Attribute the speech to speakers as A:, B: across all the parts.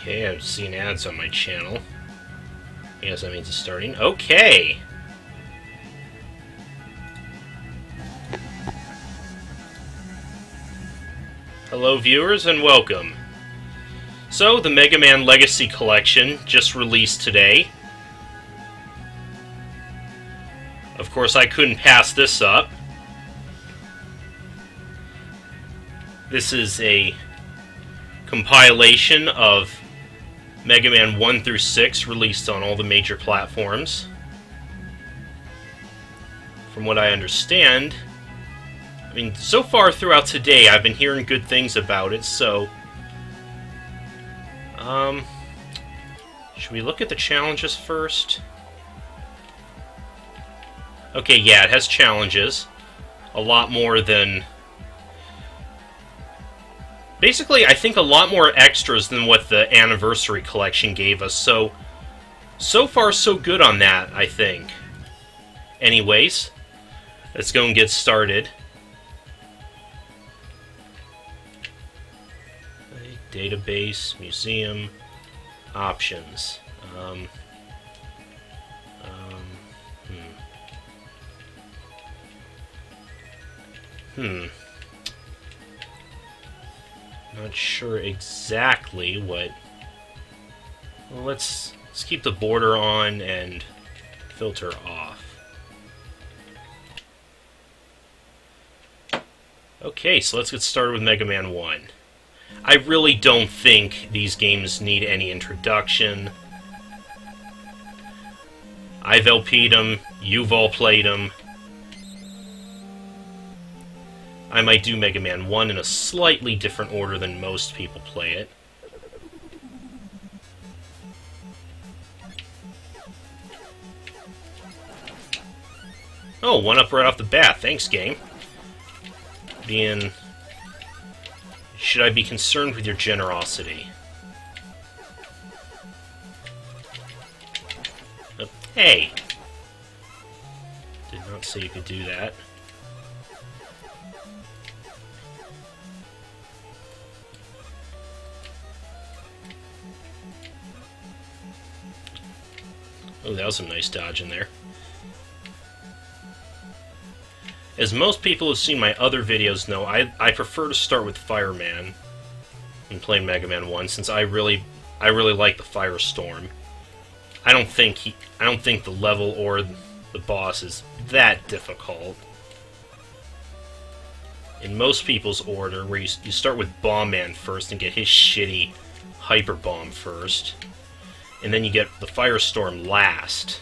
A: Okay, I've seen ads on my channel. I guess that means it's starting. Okay! Hello viewers and welcome. So, the Mega Man Legacy Collection just released today. Of course, I couldn't pass this up. This is a compilation of Mega Man 1 through 6 released on all the major platforms. From what I understand, I mean, so far throughout today I've been hearing good things about it, so... should we look at the challenges first? Okay, yeah, it has challenges. A lot more than... Basically, I think a lot more extras than what the Anniversary Collection gave us, so far so good on that, I think. Anyways, let's go and get started. Database, museum, options. Not sure exactly what... Well, let's keep the border on and filter off. Okay, so let's get started with Mega Man 1. I really don't think these games need any introduction. I've LP'd them, you've all played them. I might do Mega Man 1 in a slightly different order than most people play it. Oh, one up right off the bat. Thanks, game. Should I be concerned with your generosity? Hey! Did not say you could do that. Oh, that was some nice dodge in there. As most people who've seen my other videos know, I prefer to start with Fireman when playing Mega Man 1, since I really like the Firestorm. I don't think the level or the boss is that difficult. In most people's order, where you start with Bomb Man first and get his shitty Hyper Bomb first, and then you get the Firestorm last.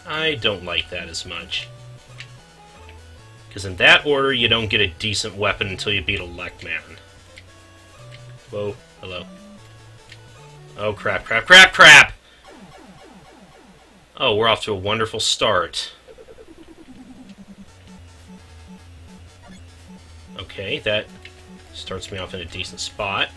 A: I don't like that as much. Because in that order, you don't get a decent weapon until you beat Elecman. Whoa, hello. Oh, crap, crap, crap, crap! Oh, we're off to a wonderful start. Okay, that starts me off in a decent spot.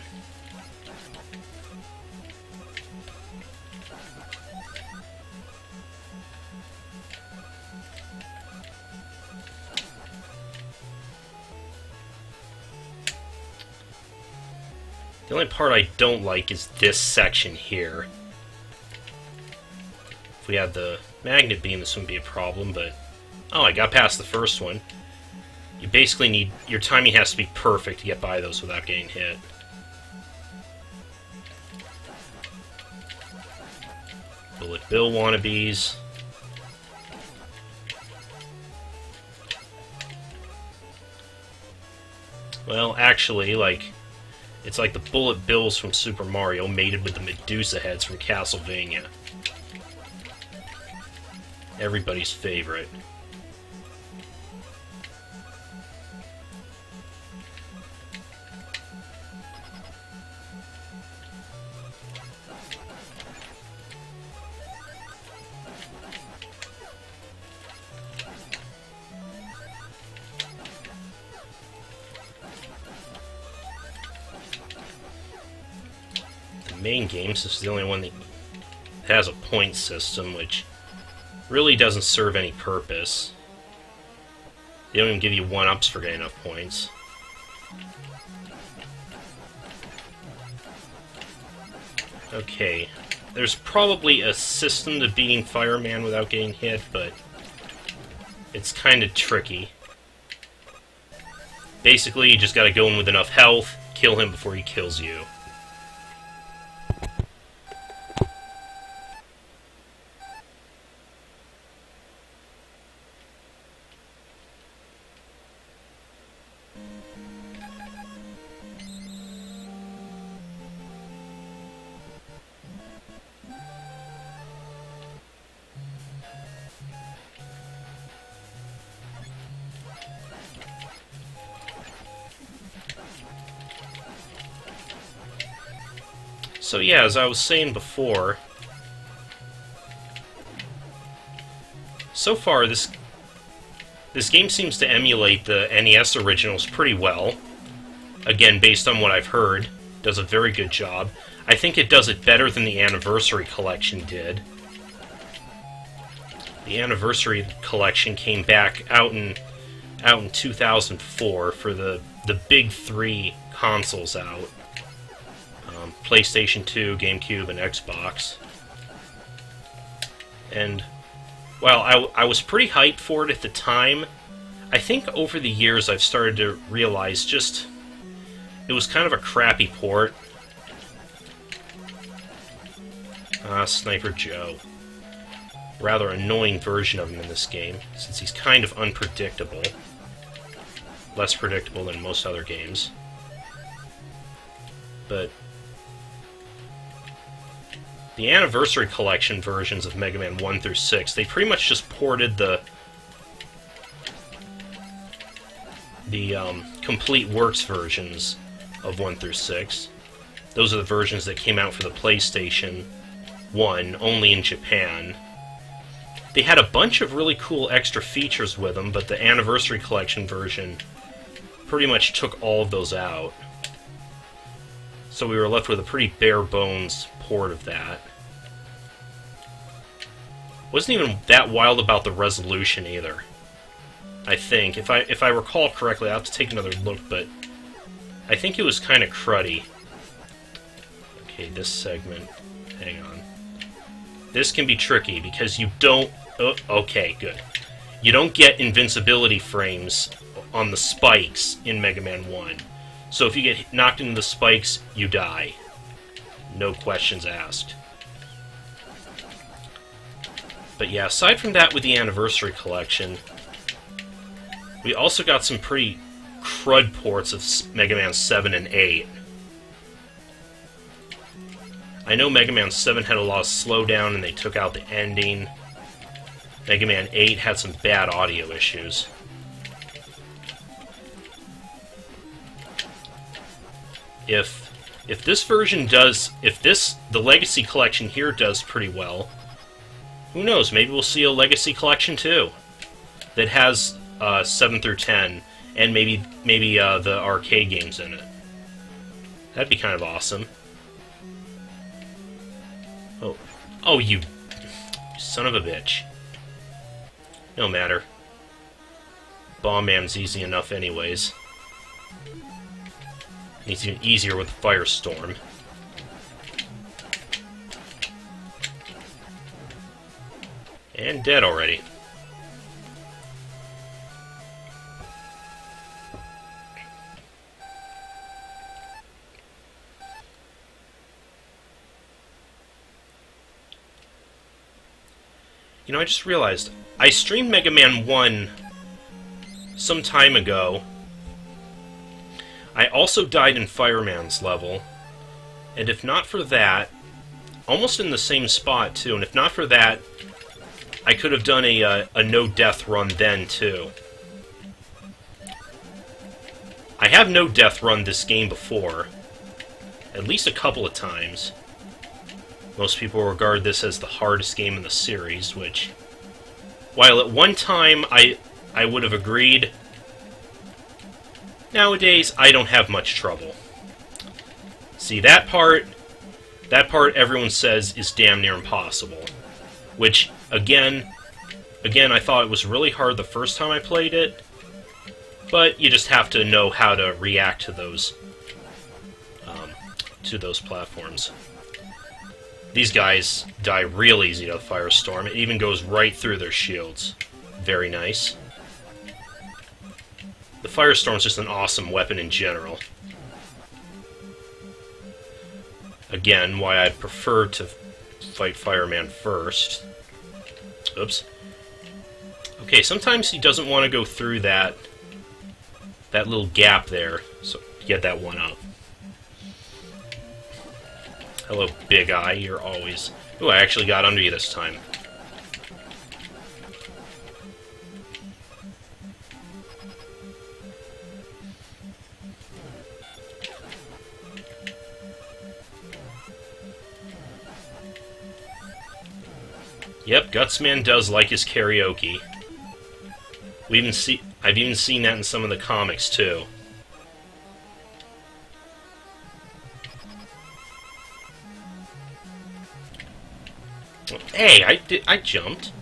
A: The only part I don't like is this section here. If we had the magnet beam, this wouldn't be a problem, but... Oh, I got past the first one. You basically need... Your timing has to be perfect to get by those without getting hit. Bullet Bill wannabes. Well, actually, it's like the Bullet Bills from Super Mario mated with the Medusa heads from Castlevania. Everybody's favorite. Main games, this is the only one that has a point system, which really doesn't serve any purpose. They don't even give you 1-ups for getting enough points. Okay, there's probably a system to beating Fireman without getting hit, but it's kind of tricky. Basically, you just gotta go in with enough health, kill him before he kills you. So yeah, as I was saying before, so far this game seems to emulate the NES originals pretty well. Again, based on what I've heard, does a very good job. I think it does it better than the Anniversary Collection did. The Anniversary Collection came back out in 2004 for the big three consoles out. PlayStation 2, GameCube, and Xbox. And while I was pretty hyped for it at the time, I think over the years I've started to realize just it was kind of a crappy port. Sniper Joe. Rather annoying version of him in this game, since he's kind of unpredictable. Less predictable than most other games. But the Anniversary Collection versions of Mega Man 1 through 6, they pretty much just ported the Complete Works versions of 1 through 6. Those are the versions that came out for the PlayStation 1, only in Japan. They had a bunch of really cool extra features with them, but the Anniversary Collection version pretty much took all of those out. So we were left with a pretty bare-bones port of that. Wasn't even that wild about the resolution either. I think, if I recall correctly, I'll have to take another look, but I think it was kind of cruddy. Okay, this segment. Hang on. This can be tricky because you don't. Oh, okay, good. You don't get invincibility frames on the spikes in Mega Man 1. So if you get knocked into the spikes, you die. No questions asked. But yeah, aside from that with the Anniversary Collection, we also got some pretty crud ports of Mega Man 7 and 8. I know Mega Man 7 had a lot of slowdown and they took out the ending. Mega Man 8 had some bad audio issues. If this version does, the Legacy Collection here does pretty well, who knows, maybe we'll see a Legacy Collection too, that has 7 through 10, and maybe the arcade games in it. That'd be kind of awesome. Oh, you son of a bitch. No matter. Bomb Man's easy enough anyways. It's even easier with Firestorm. And dead already. You know, I just realized, I streamed Mega Man 1 some time ago. I also died in Fireman's level, and if not for that, almost in the same spot too, and if not for that, I could have done a no-death run then too. I have no-death run this game before, at least a couple of times. Most people regard this as the hardest game in the series, which, while at one time I would have agreed, nowadays I don't have much trouble. See, that part everyone says is damn near impossible. Which, again, I thought it was really hard the first time I played it, but you just have to know how to react to those platforms. These guys die real easy to the Firestorm. It even goes right through their shields. Very nice. The Firestorm's just an awesome weapon in general. Again, why I'd prefer to fight Fireman first. Oops. Okay, sometimes he doesn't want to go through that little gap there, so get that one up. Hello, Big Eye, you're always... Ooh, I actually got under you this time. Yep, Gutsman does like his karaoke. I've even seen that in some of the comics, too. Hey, I jumped.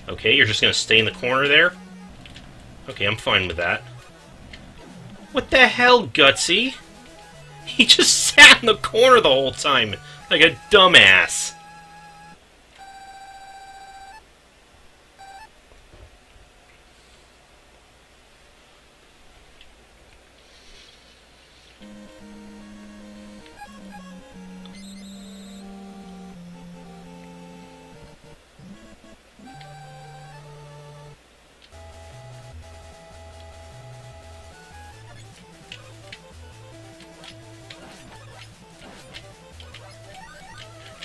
A: Okay, you're just gonna stay in the corner there? Okay, I'm fine with that. What the hell, Gutsy? He just sat in the corner the whole time, like a dumbass.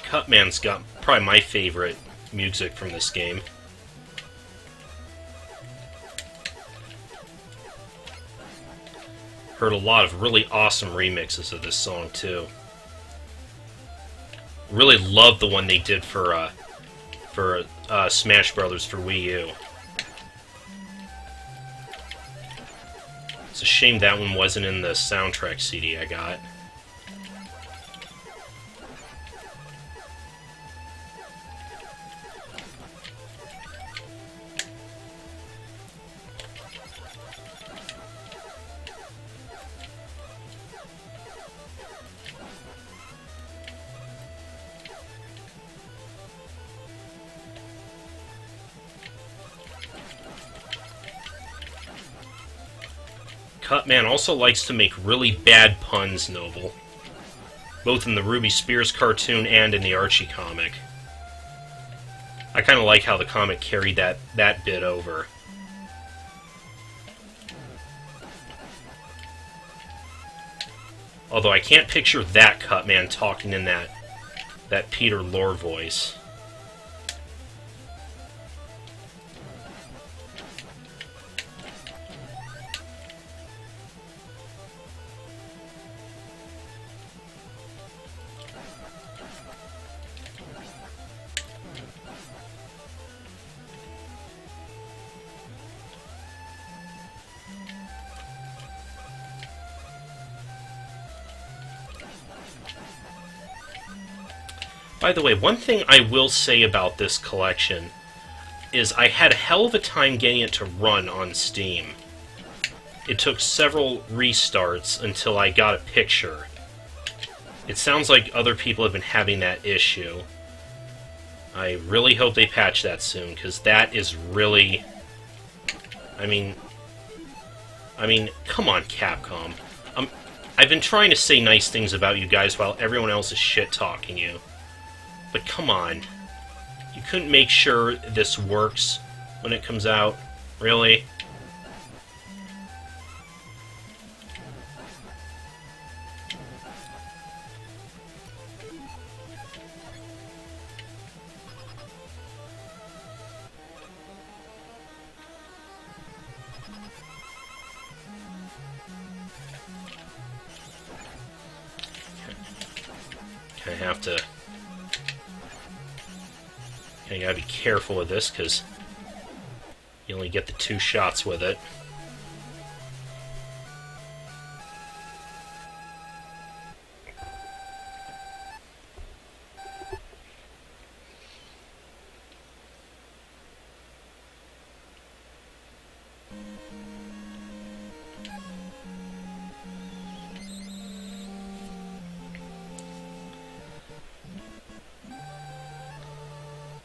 A: Cutman's got probably my favorite music from this game. Heard a lot of really awesome remixes of this song, too. Really love the one they did for Smash Brothers for Wii U. It's a shame that one wasn't in the soundtrack CD I got. Cutman also likes to make really bad puns, Noble. Both in the Ruby Spears cartoon and in the Archie comic. I kind of like how the comic carried that bit over. Although I can't picture that Cutman talking in that Peter Lorre voice. By the way, one thing I will say about this collection is I had a hell of a time getting it to run on Steam. It took several restarts until I got a picture. It sounds like other people have been having that issue. I really hope they patch that soon, because that is really... I mean, come on, Capcom. I've been trying to say nice things about you guys while everyone else is shit-talking you. But come on. You couldn't make sure this works when it comes out? Really? I have to... I gotta be careful with this, because you only get the 2 shots with it.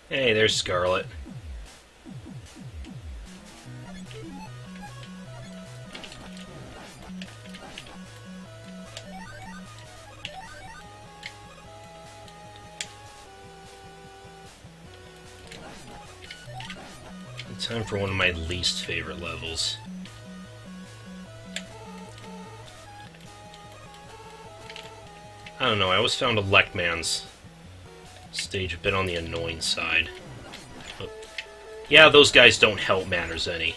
A: Hey, there's Scarlet. Time for one of my least favorite levels. I don't know, I always found Electman's stage a bit on the annoying side. But yeah, those guys don't help matters any.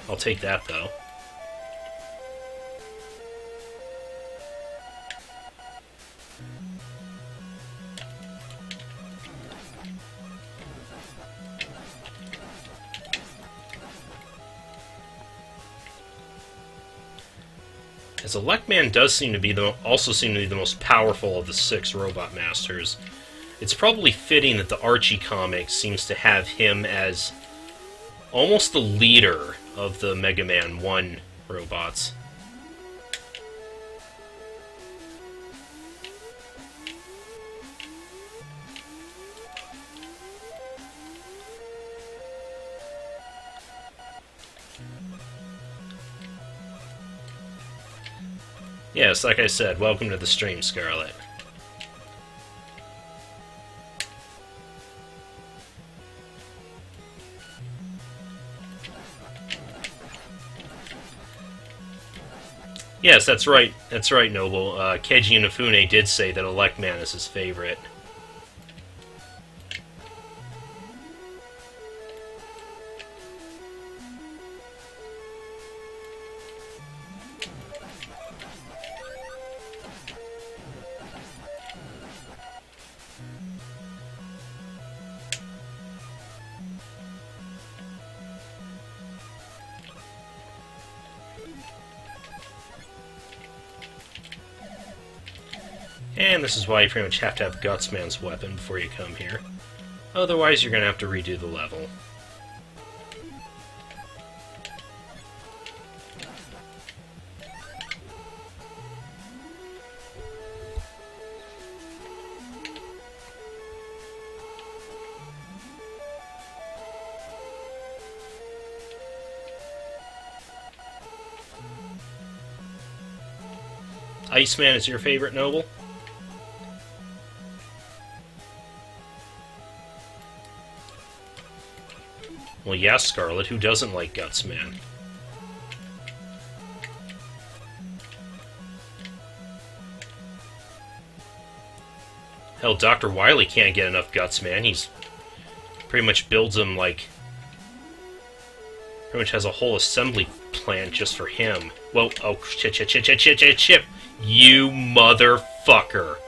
A: I'll take that, though. As Electman does seem to be also seem to be the most powerful of the 6 Robot Masters, it's probably fitting that the Archie comic seems to have him as almost the leader of the Mega Man 1 robots. Yes, like I said, welcome to the stream, Scarlet. Yes, that's right. That's right, Noble. Keiji Inafune did say that Electman is his favorite. And this is why you pretty much have to have Gutsman's weapon before you come here. Otherwise, you're going to have to redo the level. Iceman is your favorite, Noble? Well, yeah, Scarlet. Who doesn't like Gutsman? Hell, Dr. Wily can't get enough Gutsman. He's pretty much builds him like... pretty much has a whole assembly plant just for him. Whoa, oh, shit. You motherfucker.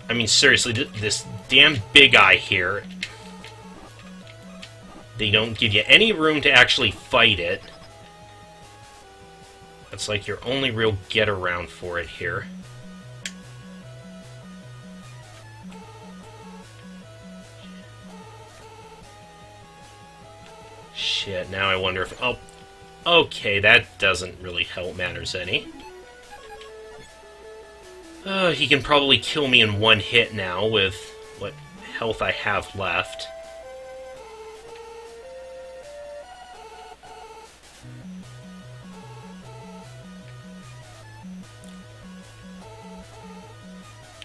A: I mean, seriously, this damn Big Eye here. They don't give you any room to actually fight it. That's like your only real get-around for it here. Shit, now I wonder if... oh, okay, that doesn't really help matters any. He can probably kill me in one hit now with what health I have left.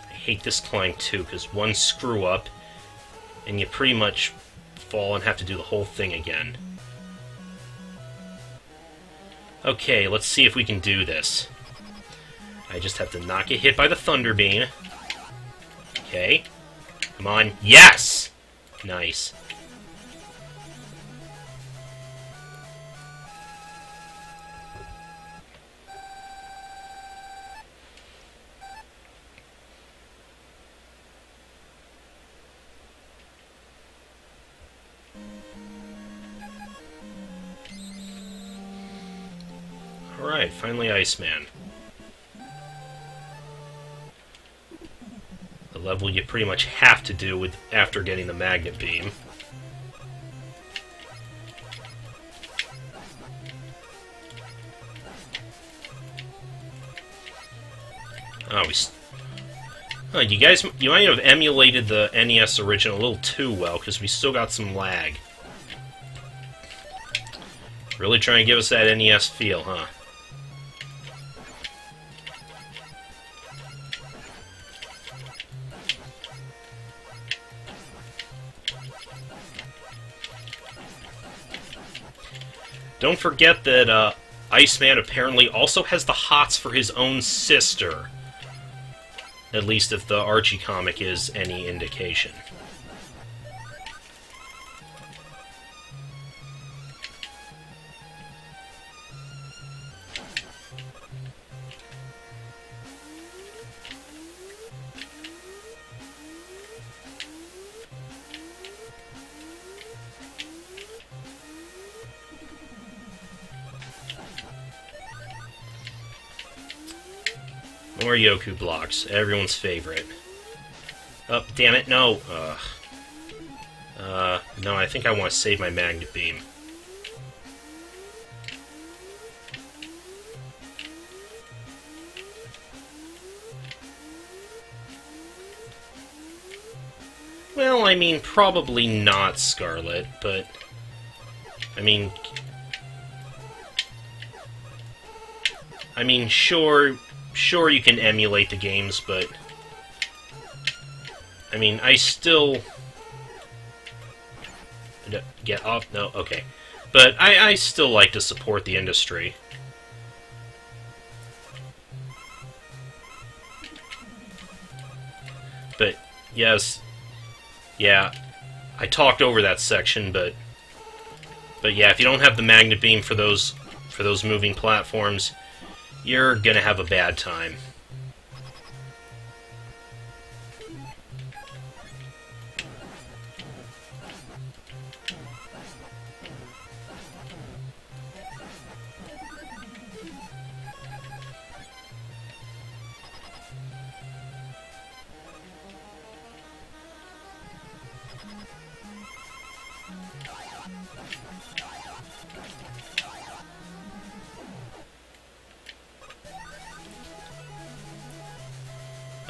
A: I hate this climb too, because one screw up, and you pretty much fall and have to do the whole thing again. Okay, let's see if we can do this. I just have to not get hit by the Thunder Beam. Okay. Come on. Yes! Nice. Alright, finally Iceman. The level you pretty much have to do with after getting the Magnet Beam. Oh, Huh, you might have emulated the NES original a little too well, because we still got some lag. Really trying to give us that NES feel, huh? Don't forget that Iceman apparently also has the hots for his own sister. At least if the Archie comic is any indication. More Yoku blocks, everyone's favorite. Oh, damn it, no! No, I think I want to save my Magnet Beam. Well, I mean, probably not Scarlet, but... I mean, sure you can emulate the games, but... I mean, I still... Get off? No? Okay. But I still like to support the industry. But, yes... Yeah, I talked over that section, but yeah, if you don't have the Magnet Beam for those moving platforms, you're gonna have a bad time.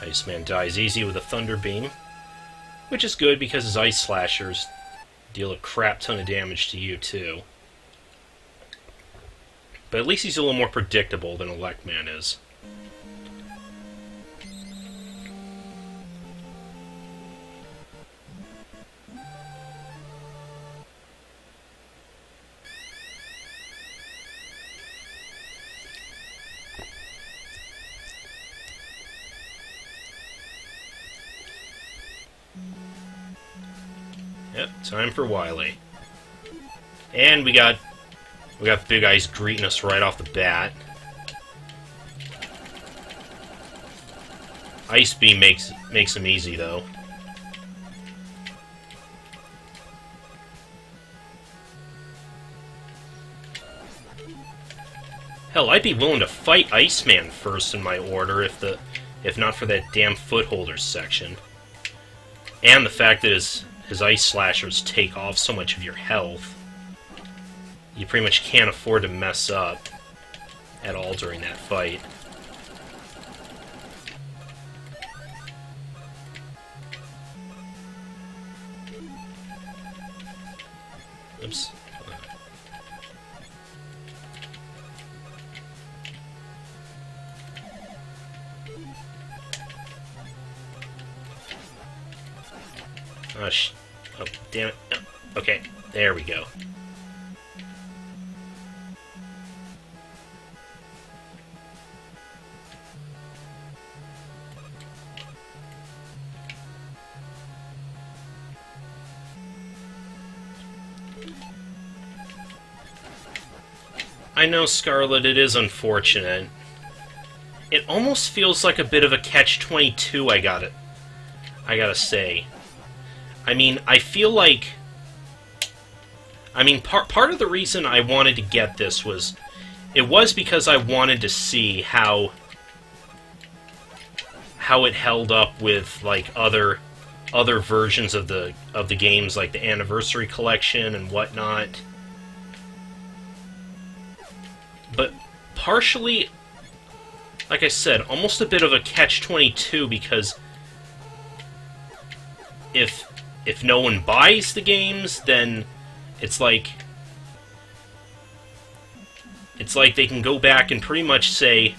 A: Iceman dies easy with a Thunder Beam, which is good because his Ice Slashers deal a crap ton of damage to you, too. But at least he's a little more predictable than Electman is. Yep, time for Wily. And we got Big Ice greeting us right off the bat. Ice Beam makes him easy, though. Hell, I'd be willing to fight Iceman first in my order if not for that damn Footholders section. And the fact that his Ice Slashers take off so much of your health. You pretty much can't afford to mess up at all during that fight. Oops. Oh, damn it. No. Okay, there we go. I know, Scarlet, it is unfortunate. It almost feels like a bit of a catch-22, I gotta say. I mean, I feel like... I mean, part of the reason I wanted to get this was... It was because I wanted to see how it held up with, like, other versions of the games, like the Anniversary Collection and whatnot. But partially, like I said, almost a bit of a catch-22 because if no one buys the games, then it's like they can go back and pretty much say,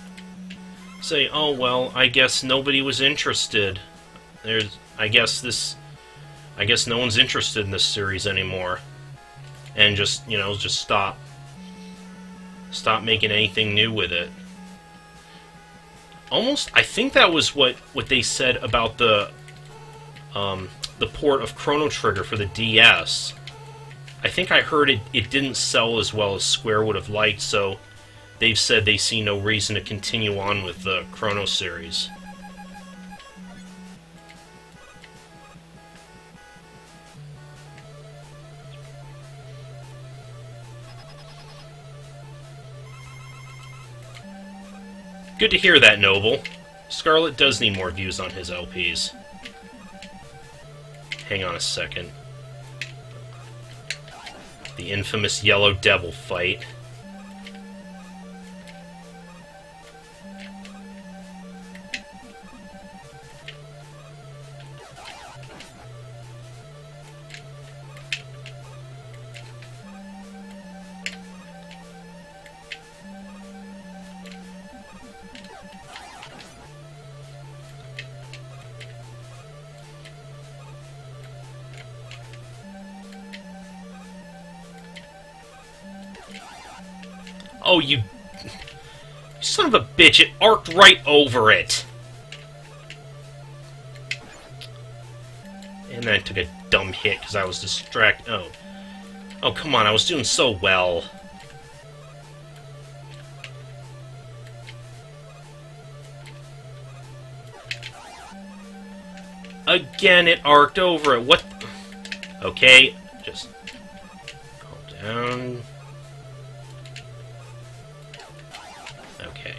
A: oh well, I guess nobody was interested. I guess no one's interested in this series anymore, and just stop making anything new with it. Almost, I think that was what they said about the port of Chrono Trigger for the DS. I think I heard it didn't sell as well as Square would have liked, so they've said they see no reason to continue on with the Chrono series. Good to hear that, Noble. Scarlet does need more views on his LPs. Hang on a second. The infamous Yellow Devil fight. Oh, you son of a bitch, it arced right over it! And then I took a dumb hit because I was distracted. Oh, come on, I was doing so well. Again, it arced over it. What? Okay, just calm down. Okay.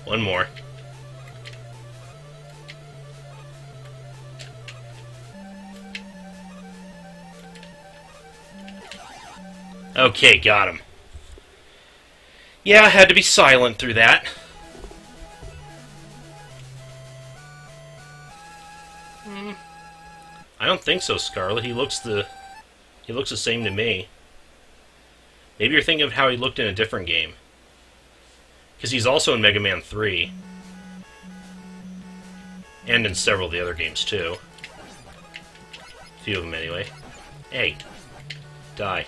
A: One more. Okay, got him. Yeah, I had to be silent through that. I don't think so, Scarlet. He looks the same to me. Maybe you're thinking of how he looked in a different game. Because he's also in Mega Man 3. And in several of the other games, too. A few of them, anyway. Hey. Die.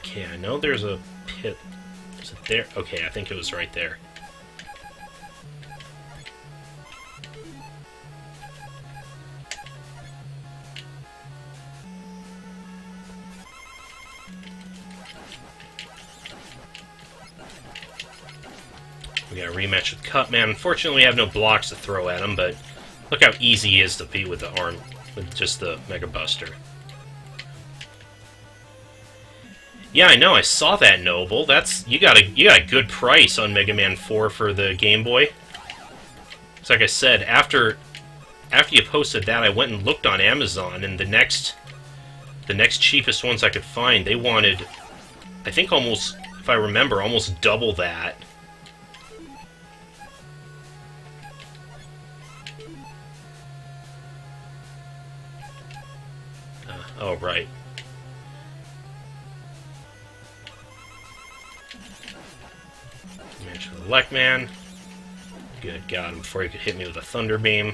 A: Okay, I know there's a pit. Is it there? Okay, I think it was right there. We got a rematch with Cutman. Unfortunately, we have no blocks to throw at him, but look how easy he is to beat with the arm, with just the Mega Buster. Yeah, I know. I saw that, Noble. You got a good price on Mega Man 4 for the Game Boy. It's like I said, after you posted that, I went and looked on Amazon, and the next cheapest ones I could find, they wanted, I think almost, if I remember, almost double that. Oh, right. Match with Lekman. Good, got him before he could hit me with a Thunder Beam.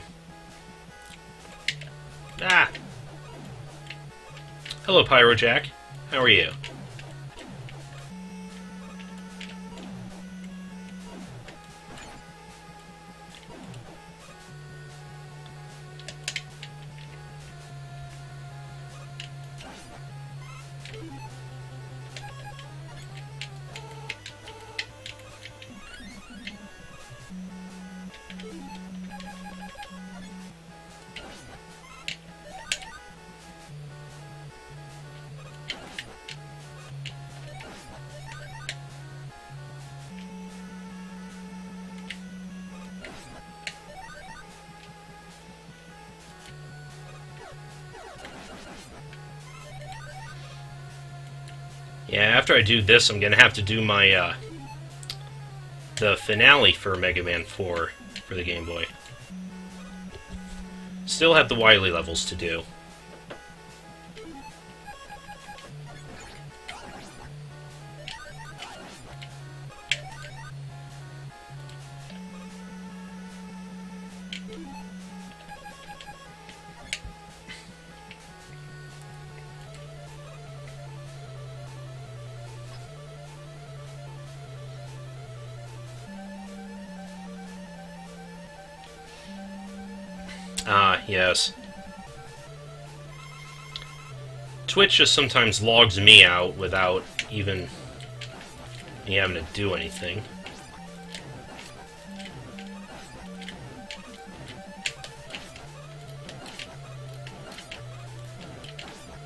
A: Ah! Hello, Pyrojack. How are you? Yeah, after I do this, I'm gonna have to do my, the finale for Mega Man 4 for the Game Boy. Still have the Wily levels to do. Ah, yes. Twitch just sometimes logs me out without even me having to do anything.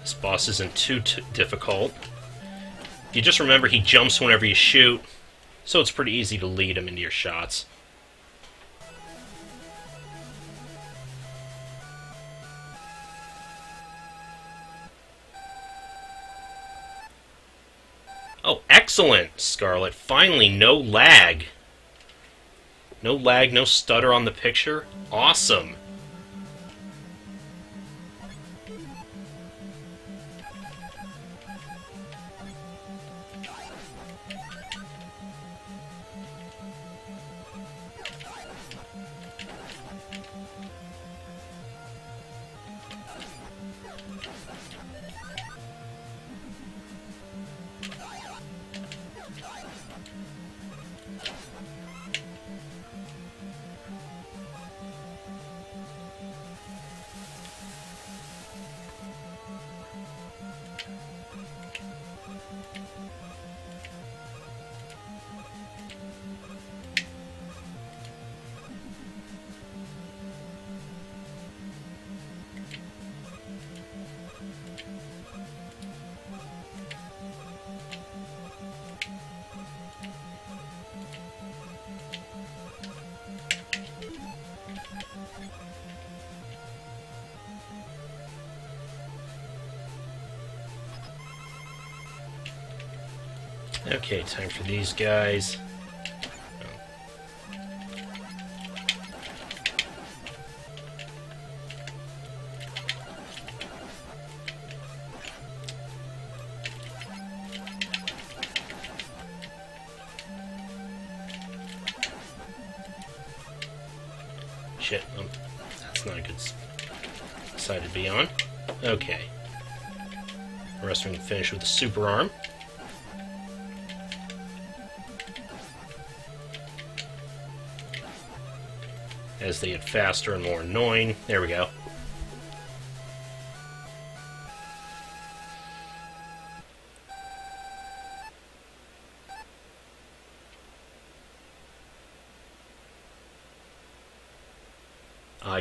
A: This boss isn't too difficult. You just remember he jumps whenever you shoot, so it's pretty easy to lead him into your shots. Oh, excellent, Scarlet. Finally, no lag. No lag, no stutter on the picture. Awesome. Okay, time for these guys. Shit, that's not a good side to be on. Okay. The rest we can finish with the super arm. As they get faster and more annoying. There we go.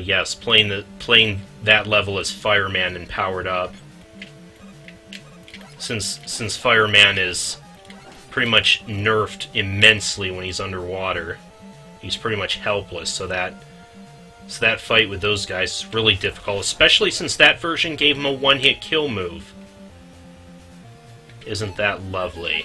A: Yes, playing that level as Fireman and powered up. Since Fireman is pretty much nerfed immensely when he's underwater, he's pretty much helpless. So that fight with those guys is really difficult, especially since that version gave him a one-hit kill move. Isn't that lovely?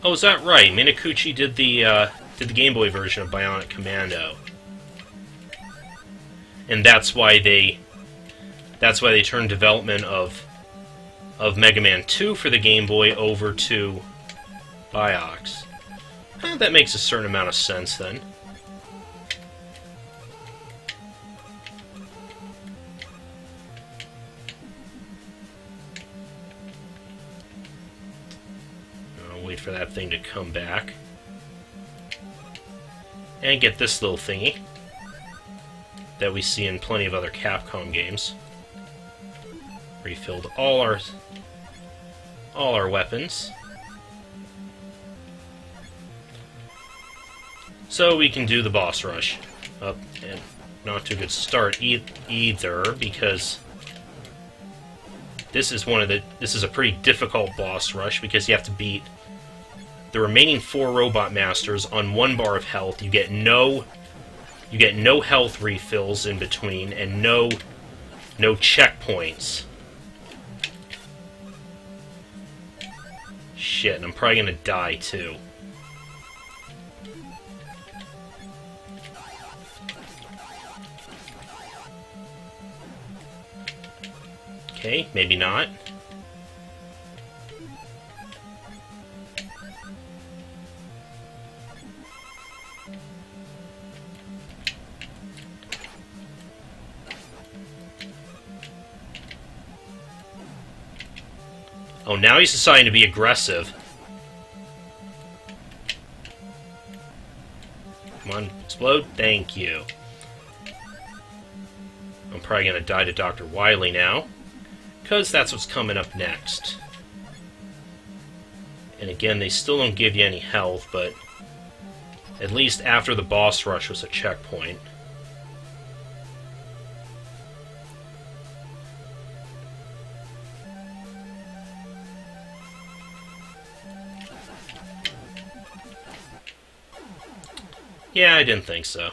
A: Oh, is that right? Minakuchi did the Game Boy version of Bionic Commando, and that's why they turned development of Mega Man 2 for the Game Boy over to Biox. That makes a certain amount of sense then. Wait for that thing to come back. And get this little thingy that we see in plenty of other Capcom games. Refilled all our weapons. So we can do the boss rush. And not too good start either, because this is a pretty difficult boss rush because you have to beat the remaining 4 Robot Masters on 1 bar of health. You get no health refills in between, and no checkpoints. Shit, and I'm probably gonna die too. Okay, maybe not. Oh, now he's deciding to be aggressive. Come on, explode. Thank you. I'm probably gonna die to Dr. Wily now, because that's what's coming up next. And again, they still don't give you any health, but at least after the boss rush was a checkpoint. Yeah, I didn't think so.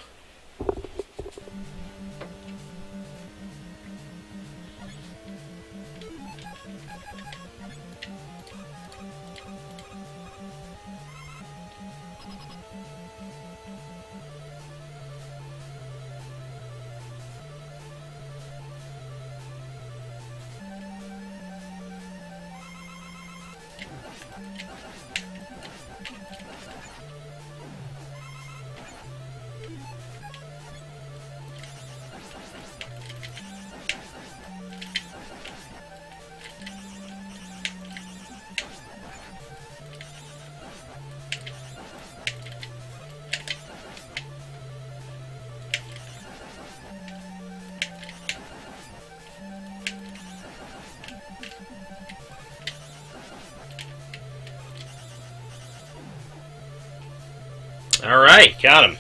A: Alright, got him.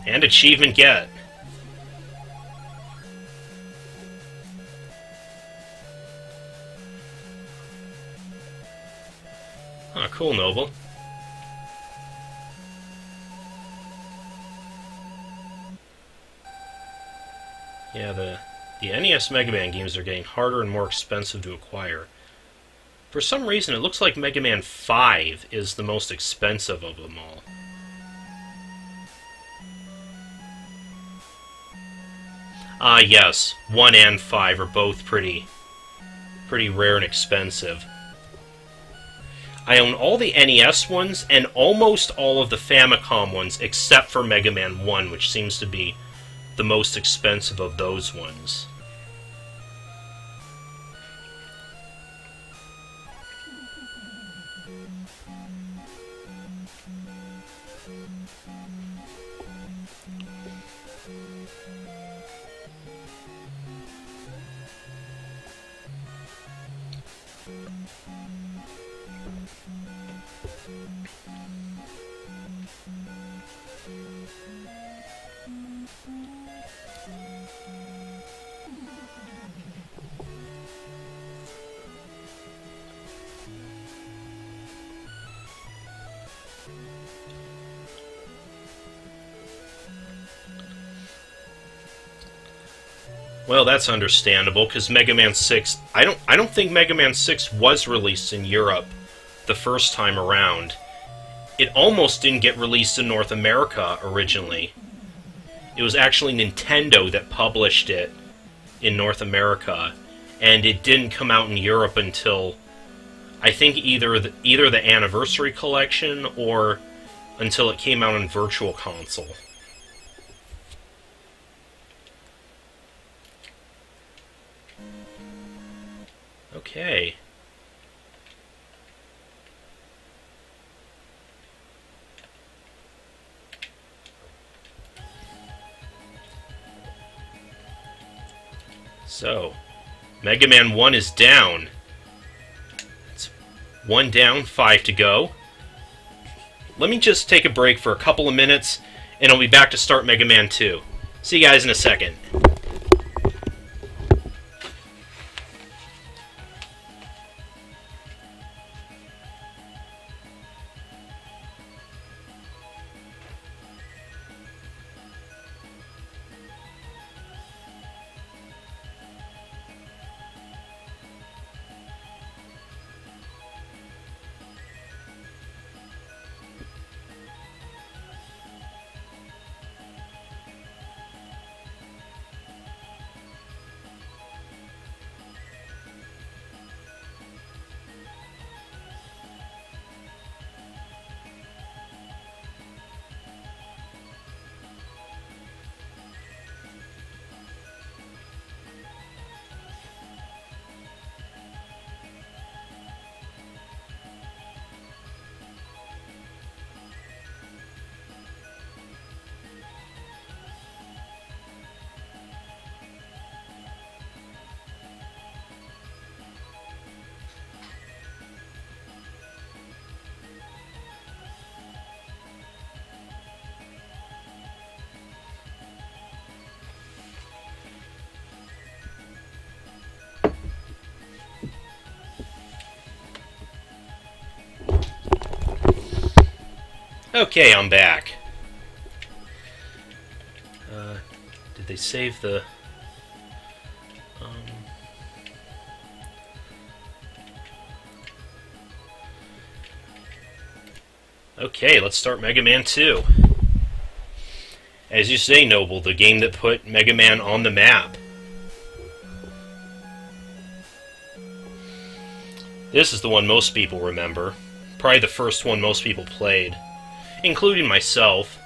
A: And achievement get. Oh, cool, Noble. Yeah, the NES Mega Man games are getting harder and more expensive to acquire. For some reason, it looks like Mega Man 5 is the most expensive of them all. Yes, 1 and 5 are both pretty rare and expensive. I own all the NES ones and almost all of the Famicom ones except for Mega Man 1, which seems to be the most expensive of those ones. Well, that's understandable, because Mega Man 6... I don't think Mega Man 6 was released in Europe the first time around. It almost didn't get released in North America originally. It was actually Nintendo that published it in North America, and it didn't come out in Europe until, I think, either the Anniversary Collection or until it came out on Virtual Console. Okay. So, Mega Man 1 is down. It's 1 down, 5 to go. Let me just take a break for a couple of minutes, and I'll be back to start Mega Man 2. See you guys in a second. Okay, I'm back. Did they save the... Okay, let's start Mega Man 2. As you say, Noble, the game that put Mega Man on the map. This is the one most people remember. Probably the first one most people played, including myself.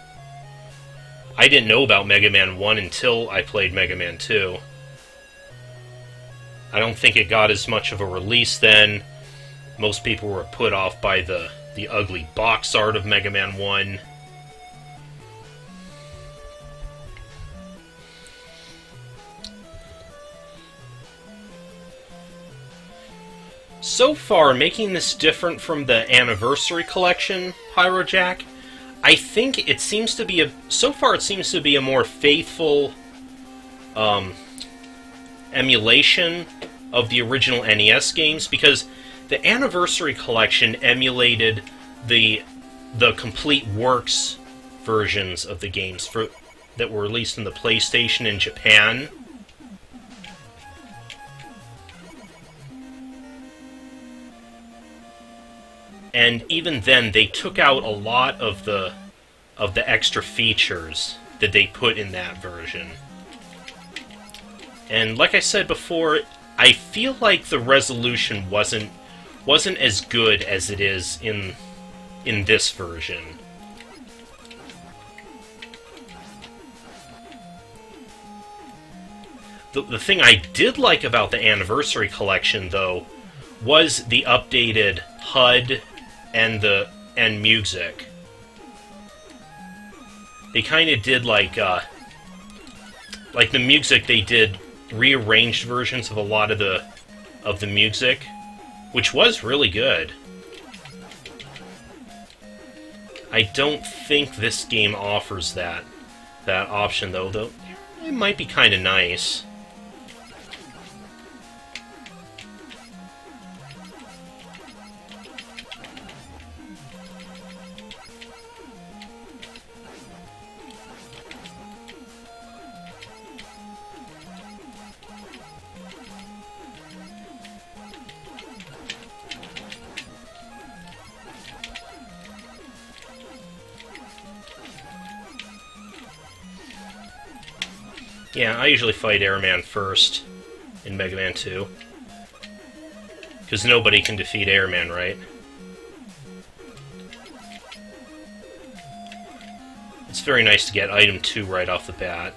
A: I didn't know about Mega Man 1 until I played Mega Man 2. I don't think it got as much of a release then. Most people were put off by the ugly box art of Mega Man 1. So far, making this different from the Anniversary Collection, Pyrojack, I think it seems to be so far it seems to be a more faithful emulation of the original NES games, because the Anniversary Collection emulated the complete works versions of the games that were released in the PlayStation in Japan. And even then, they took out a lot of the extra features that they put in that version. And like I said before, I feel like the resolution wasn't as good as it is in this version. The thing I did like about the Anniversary Collection, though, was the updated HUD and music. They kind of did like the music. They did rearranged versions of a lot of the music, which was really good. I don't think this game offers that option though it might be kind of nice. Yeah, I usually fight Airman first in Mega Man 2. Because nobody can defeat Airman, right? It's very nice to get item 2 right off the bat.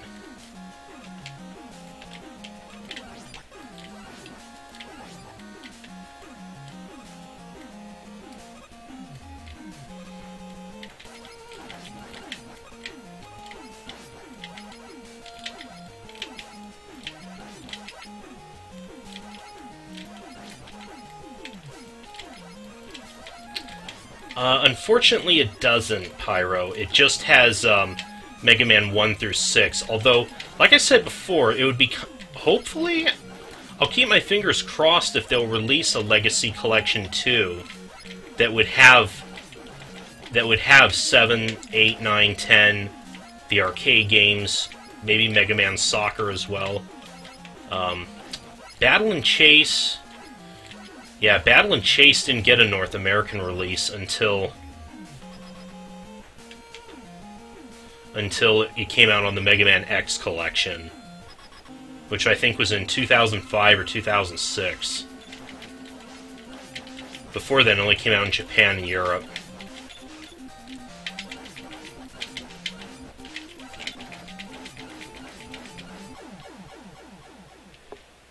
A: Unfortunately, it doesn't, Pyro. It just has Mega Man 1 through 6. Although, like I said before, it would be... Hopefully, I'll keep my fingers crossed if they'll release a Legacy Collection 2 that would have 7, 8, 9, 10, the arcade games, maybe Mega Man Soccer as well. Battle and Chase... Yeah, Battle and Chase didn't get a North American release until it came out on the Mega Man X collection, which I think was in 2005 or 2006. Before then, it only came out in Japan and Europe.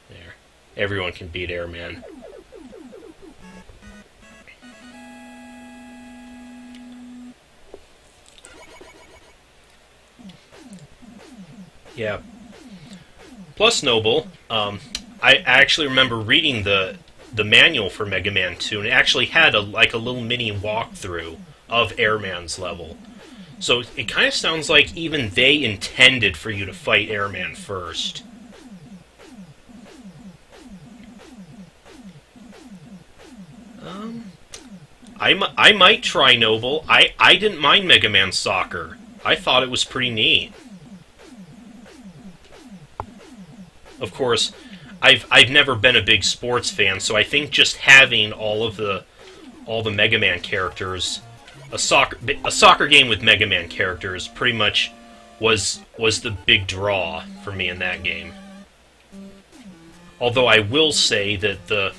A: There. Everyone can beat Airman. Yeah. Plus, Noble, I actually remember reading the manual for Mega Man 2, and it actually had a little mini walkthrough of Airman's level. So it kind of sounds like even they intended for you to fight Airman first. I might try Noble. I didn't mind Mega Man Soccer. I thought it was pretty neat. Of course, I've never been a big sports fan, so I think just having all the Mega Man characters, a soccer game with Mega Man characters, pretty much was the big draw for me in that game. Although I will say that the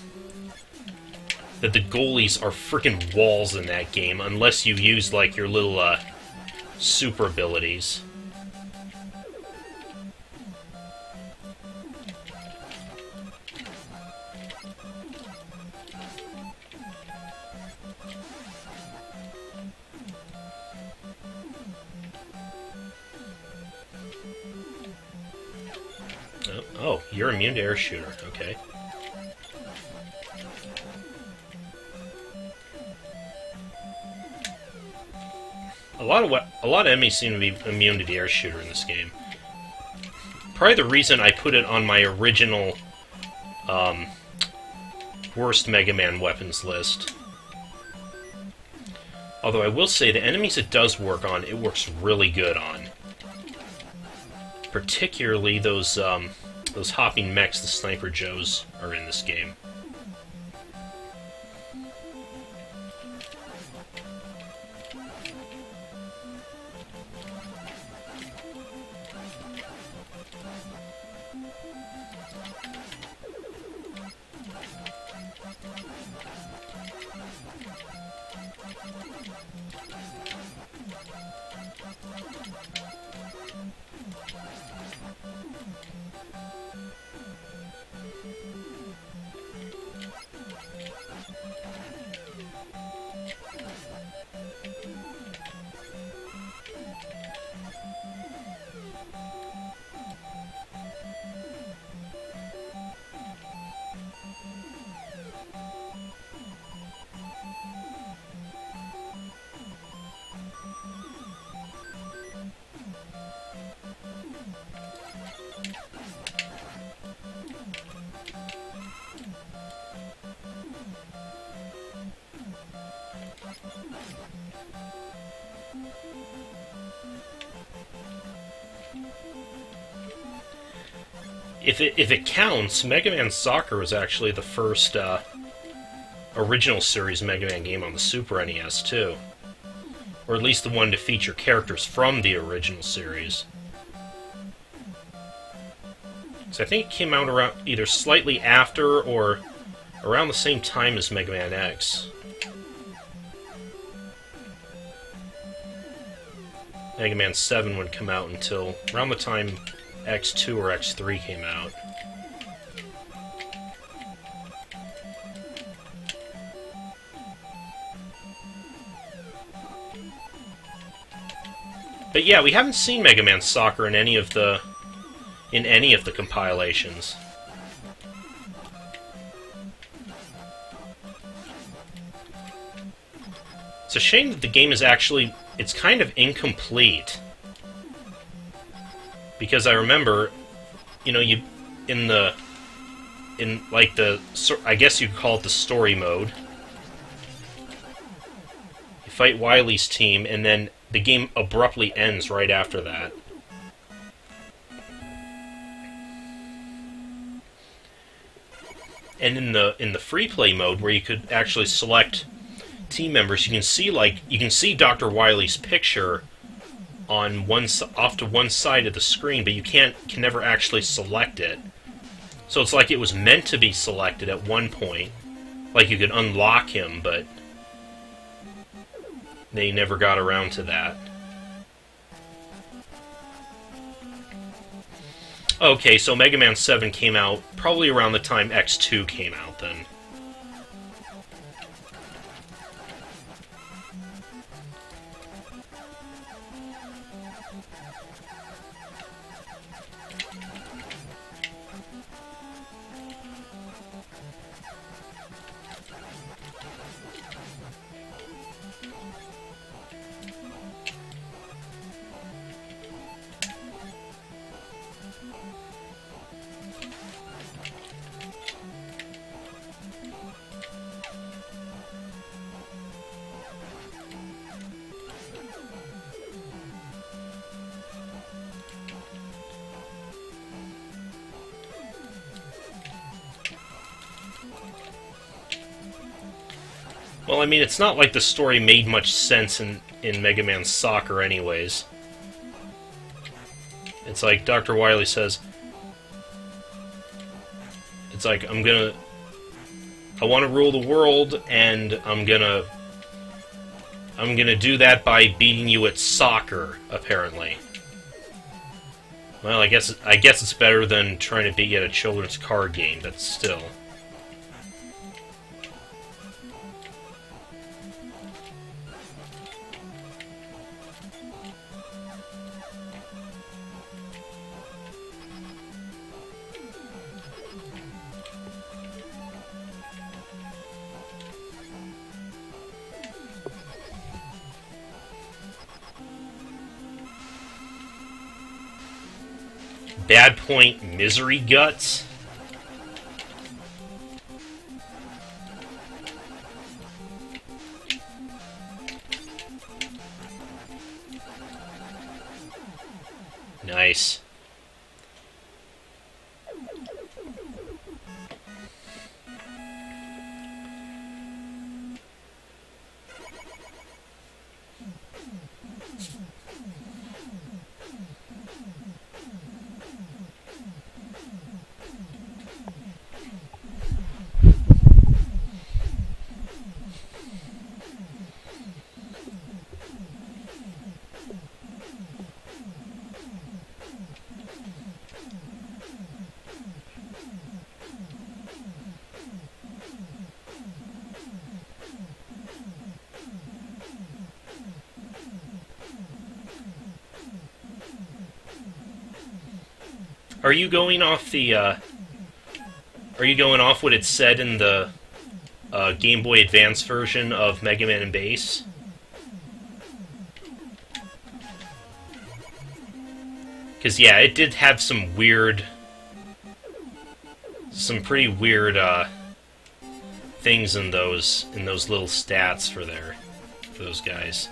A: goalies are freaking walls in that game, unless you use like your little super abilities. Oh, you're immune to air shooter. Okay. A lot of enemies seem to be immune to the air shooter in this game. Probably the reason I put it on my original worst Mega Man weapons list. Although I will say the enemies it does work on, it works really good on. Particularly those hopping mechs, the Sniper Joes, are in this game. If it counts, Mega Man Soccer was actually the first original series Mega Man game on the Super NES, too. Or at least the one to feature characters from the original series. So I think it came out around either slightly after or around the same time as Mega Man X. Mega Man 7 would come out until around the time X2 or X3 came out. But yeah, we haven't seen Mega Man Soccer in any of the compilations. It's a shame that the game is actually, it's kind of incomplete. Because I remember, you know, I guess you could call it the story mode. You fight Wily's team, and then the game abruptly ends right after that. And in the free play mode, where you could actually select team members, you can see Dr. Wily's picture on off to one side of the screen, but you can never actually select it. So it's like it was meant to be selected at one point, like you could unlock him, but they never got around to that. Okay, so Mega Man 7 came out probably around the time X2 came out, then. Well, I mean, it's not like the story made much sense in Mega Man Soccer anyways. It's like Dr. Wily says, it's like, I want to rule the world, and I'm gonna do that by beating you at soccer, apparently. Well, I guess it's better than trying to beat you at a children's card game, but still. Bad Point Misery Guts? Nice. Are you going off the, Are you going off what it said in the Game Boy Advance version of Mega Man and Bass? Because, yeah, it did have some pretty weird, things in those little stats for those guys.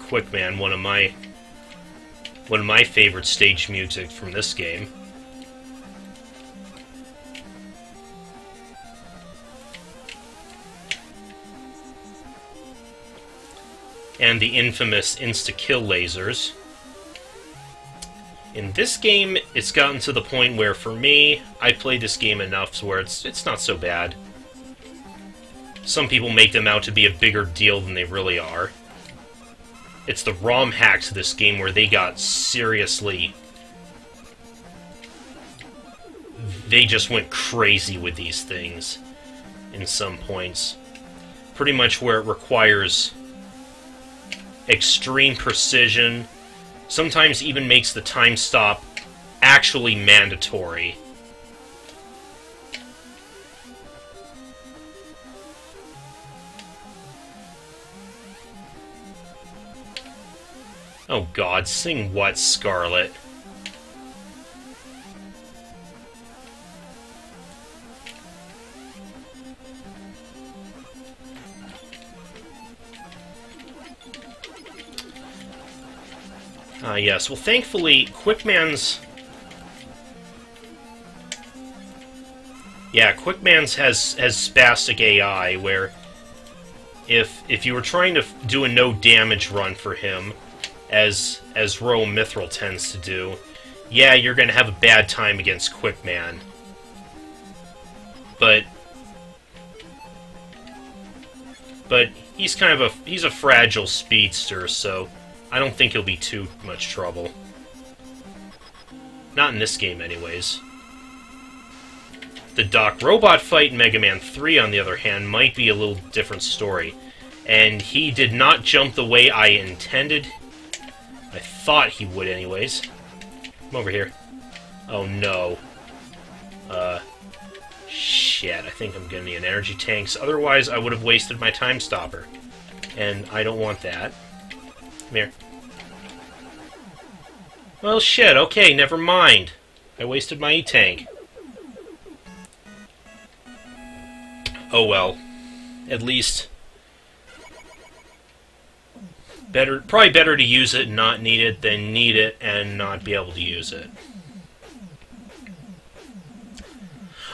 A: Quick Man, one of my favorite stage music from this game. And the infamous insta-kill lasers. In this game, it's gotten to the point where, for me, I played this game enough to where it's not so bad. Some people make them out to be a bigger deal than they really are. It's the ROM hacks of this game where they got seriously... They just went crazy with these things in some points. Pretty much where it requires extreme precision, sometimes even makes the time stop actually mandatory. Oh god, sing what, Scarlet? Yes, well thankfully, Quickman's... Yeah, Quickman's has spastic AI, where if you were trying to do a no-damage run for him, as Royal Mithril tends to do, yeah, you're gonna have a bad time against Quickman. But he's kind of he's a fragile speedster, so I don't think he'll be too much trouble. Not in this game, anyways. The Doc Robot fight in Mega Man 3, on the other hand, might be a little different story. And he did not jump the way I intended. I thought he would, anyways. Come over here. Oh, no. Shit, I think I'm gonna need an energy tank. Otherwise, I would have wasted my time stopper. And I don't want that. Come here. Well, shit, okay, never mind. I wasted my E-tank. Oh well. At least Probably better to use it and not need it than need it and not be able to use it.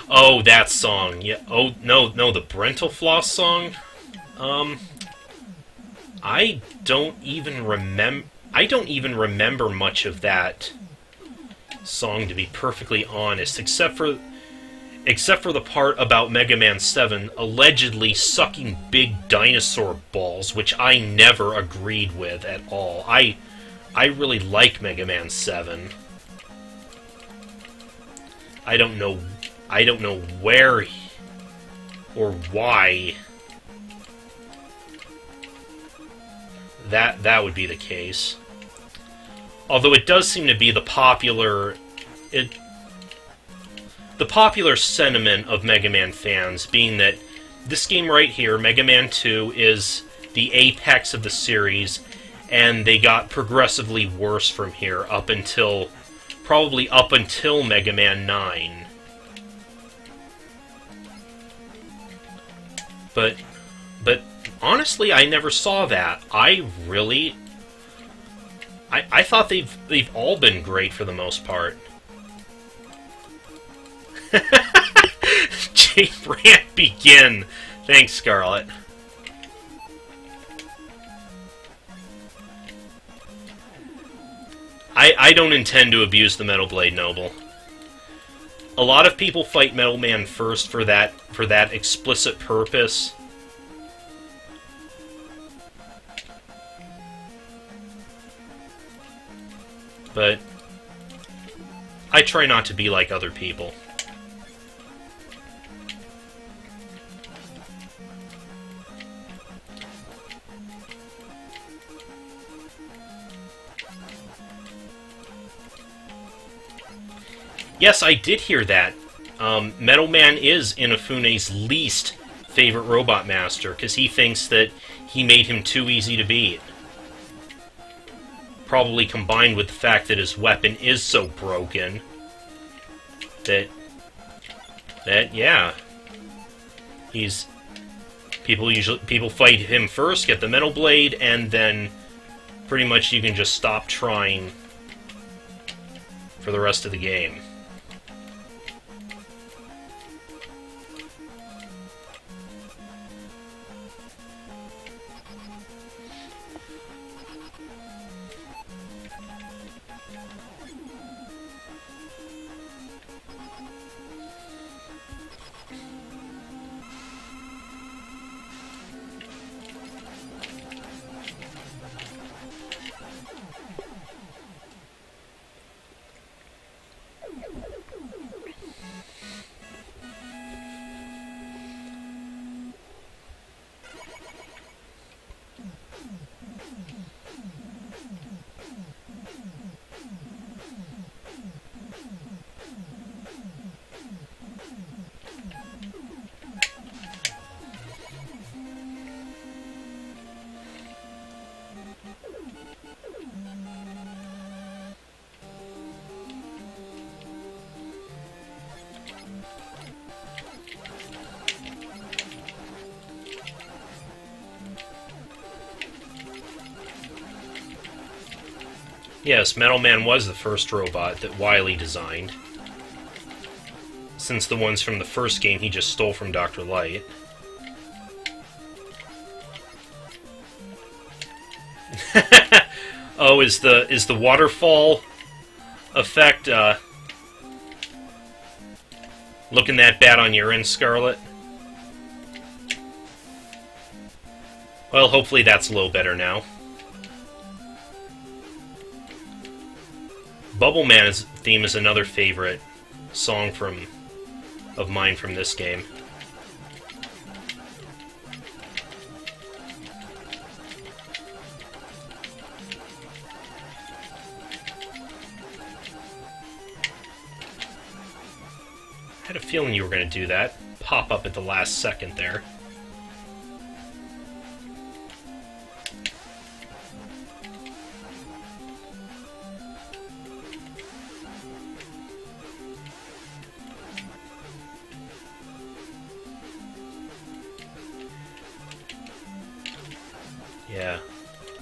A: Oh, that song. Yeah. Oh, no, the Brentalfloss song? I don't even remember much of that song, to be perfectly honest, except for the part about Mega Man 7 allegedly sucking big dinosaur balls, which I never agreed with at all. I really like Mega Man 7. I don't know where or why that would be the case. Although it does seem to be the popular sentiment of Mega Man fans being that this game right here, Mega Man 2, is the apex of the series, and they got progressively worse from here probably up until Mega Man 9. But honestly, I never saw that. I thought they've all been great for the most part. J-Rant begin. Thanks, Scarlet. I don't intend to abuse the Metal Blade Noble. A lot of people fight Metal Man first for that explicit purpose. But I try not to be like other people. Yes, I did hear that. Metal Man is Inafune's least favorite Robot Master, because he thinks that he made him too easy to beat. Probably combined with the fact that his weapon is so broken that yeah, people fight him first, get the Metal Blade, and then pretty much you can just stop trying for the rest of the game. Yes, Metal Man was the first robot that Wily designed, since the ones from the first game he just stole from Dr. Light. Oh, is the waterfall effect looking that bad on your end, Scarlet? Well, hopefully that's a little better now. Bubble Man's theme is another favorite song of mine from this game. I had a feeling you were going to do that. Pop up at the last second there. Yeah.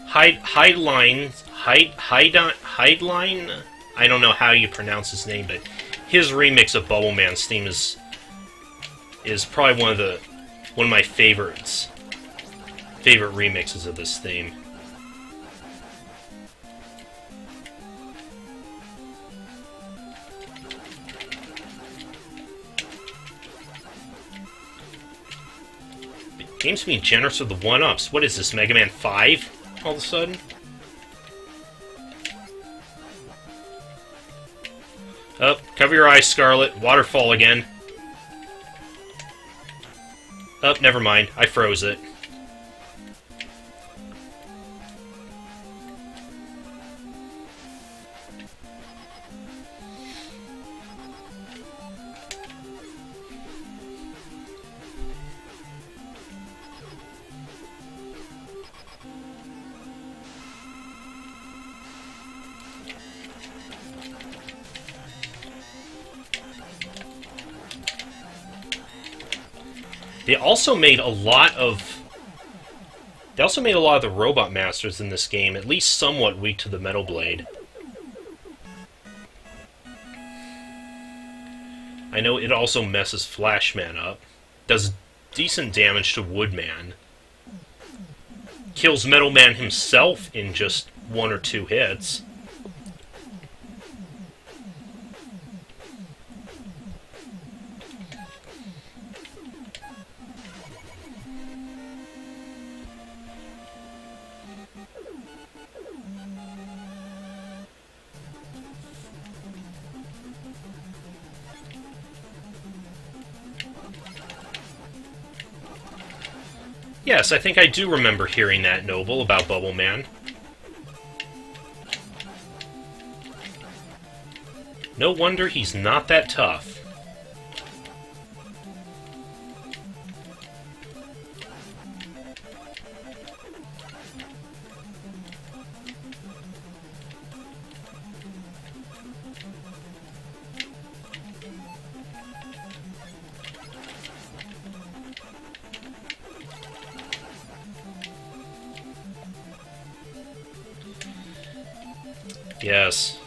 A: Hideline. I don't know how you pronounce his name, but his remix of Bubble Man's theme is probably one of my favorite remixes of this theme. Game's being generous with the 1-ups. What is this, Mega Man 5? All of a sudden? Up, cover your eyes, Scarlet. Waterfall again. Up, never mind. I froze it. They also made a lot of the Robot Masters in this game, at least somewhat weak to the Metal Blade. I know it also messes Flashman up, does decent damage to Woodman, kills Metal Man himself in just 1 or 2 hits. Yes, I think I do remember hearing that, Noble, about Bubble Man. No wonder he's not that tough. Yes.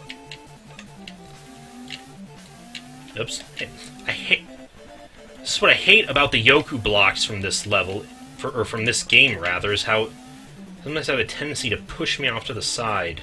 A: Oops. I hate... This is what I hate about the Yoku blocks from this level, or from this game, rather, is how sometimes I have a tendency to push me off to the side.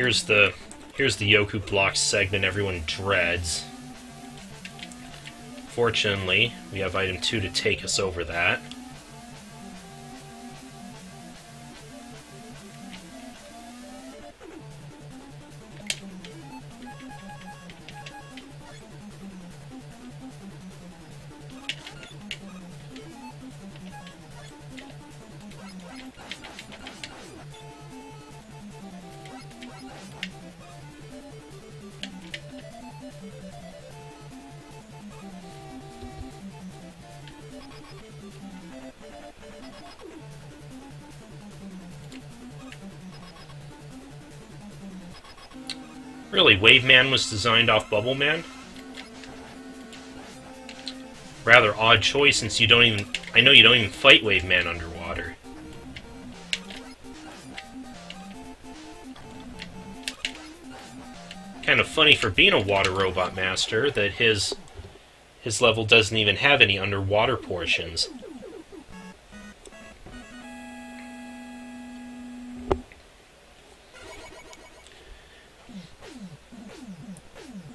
A: Here's the Yoku block segment everyone dreads. Fortunately, we have item 2 to take us over that. Really, Wave Man was designed off Bubble Man? Rather odd choice, since you don't even... I know you don't even fight Wave Man underwater. Kind of funny for being a water robot master that his level doesn't even have any underwater portions.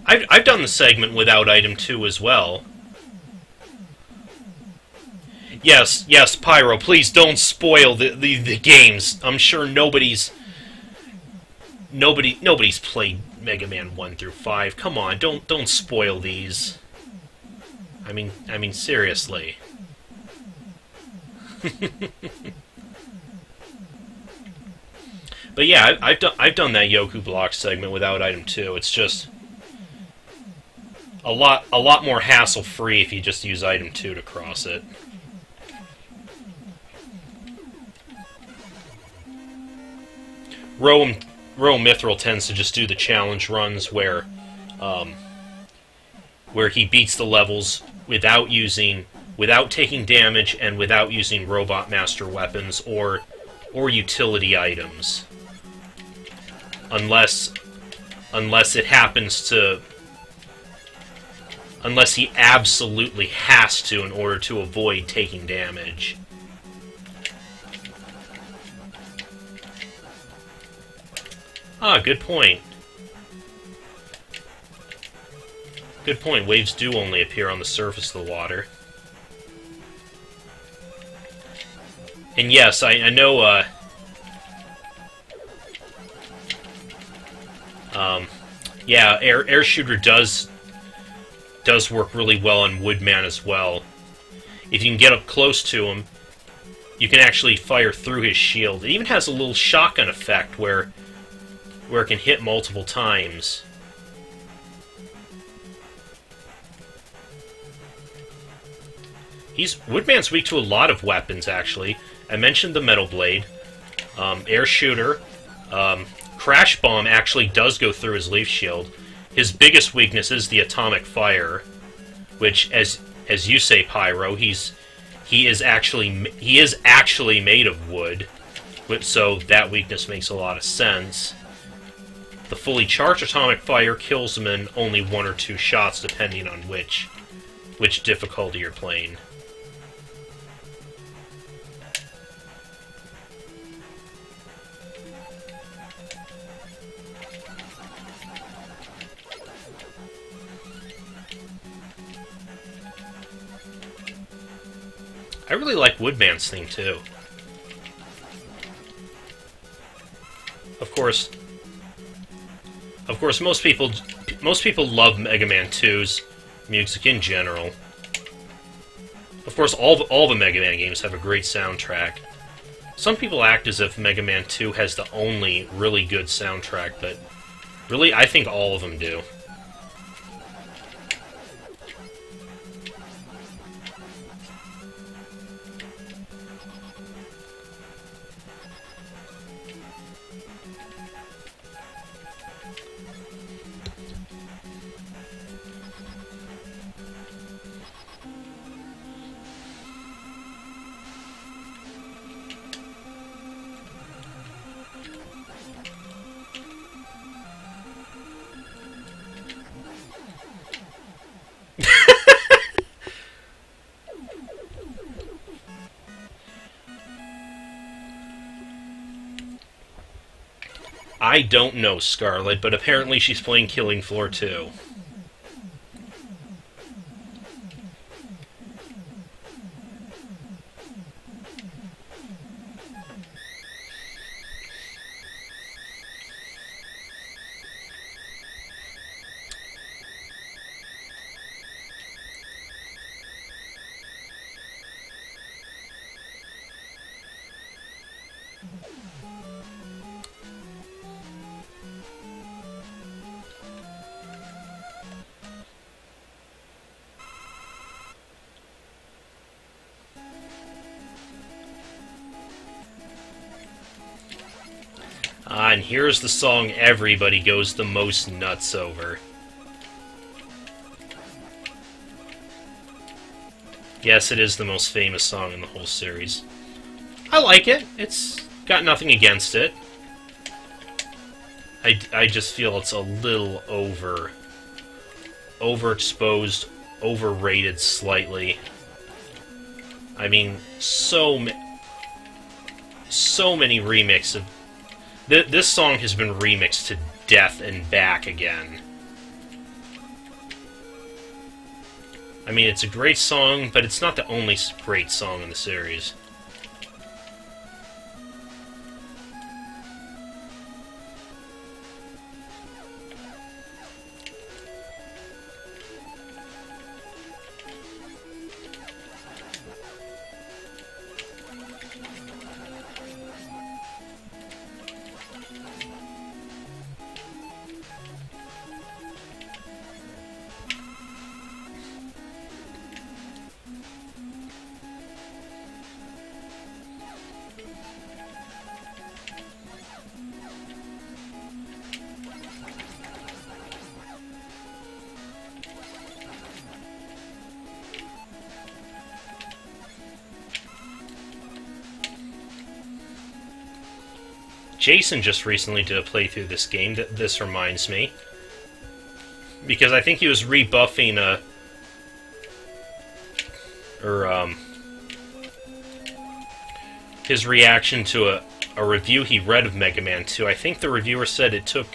A: I've done the segment without item 2 as well. Yes, Pyro, please don't spoil the games. I'm sure nobody's played Mega Man 1 through 5. Come on, don't spoil these. I mean seriously. But yeah, I've done that Yoku block segment without item 2. It's just a lot more hassle-free if you just use item 2 to cross it. Roam Mithril tends to just do the challenge runs where he beats the levels without taking damage and without using Robot Master weapons or utility items, unless it happens to. Unless he absolutely has to in order to avoid taking damage. Ah, good point. Good point. Waves do only appear on the surface of the water. And yes, I know, yeah, Air Shooter does work really well on Woodman as well. If you can get up close to him, you can actually fire through his shield. It even has a little shotgun effect where it can hit multiple times. Woodman's weak to a lot of weapons, actually. I mentioned the Metal Blade. Air Shooter. Crash Bomb actually does go through his Leaf Shield. His biggest weakness is the Atomic Fire, which, as you say, Pyro, he is actually made of wood, so that weakness makes a lot of sense. The fully charged Atomic Fire kills him in only 1 or 2 shots, depending on which difficulty you're playing. I really like Woodman's theme, too. Of course, most people love Mega Man 2's music in general. Of course, all the Mega Man games have a great soundtrack. Some people act as if Mega Man 2 has the only really good soundtrack, but really, I think all of them do. I don't know Scarlet, but apparently she's playing Killing Floor 2. And here's the song everybody goes the most nuts over. Yes, it is the most famous song in the whole series. I like it. It's got nothing against it. I just feel it's a little overexposed, overrated slightly. I mean, so many remixes of... This song has been remixed to death and back again. I mean, it's a great song, but it's not the only great song in the series. Jason just recently did a playthrough of this game. This reminds me. Because I think he was rebuffing his reaction to a review he read of Mega Man 2. I think the reviewer said it took,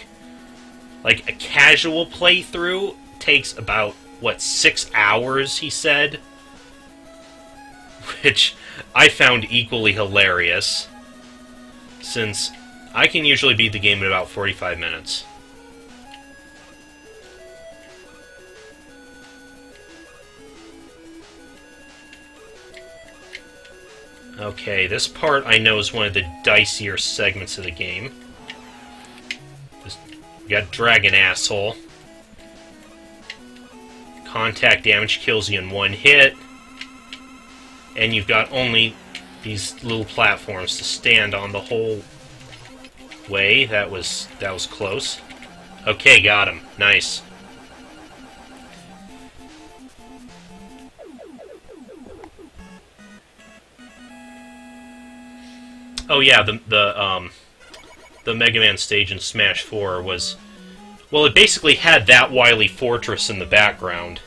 A: like, a casual playthrough takes about, what, 6 hours, he said? Which I found equally hilarious, since I can usually beat the game in about 45 minutes. Okay, this part I know is one of the dicier segments of the game. You got Dragon Asshole. Contact damage kills you in one hit. And you've got only these little platforms to stand on the whole way. That was close. Okay, got him. Nice. Oh yeah, the Mega Man stage in Smash 4 was... Well, it basically had that Wily Fortress in the background.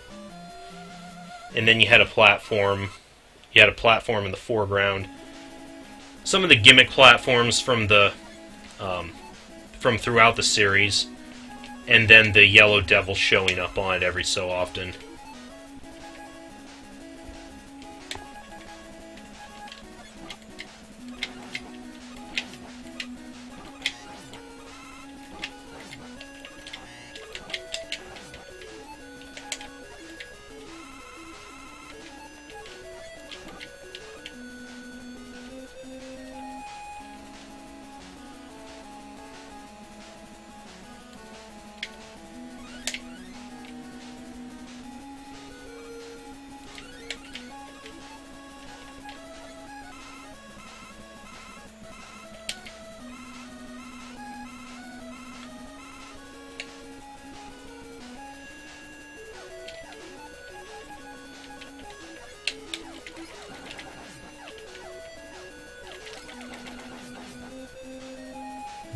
A: And then you had a platform... You had a platform in the foreground. Some of the gimmick platforms from the... from throughout the series. And then the Yellow Devil showing up on it every so often.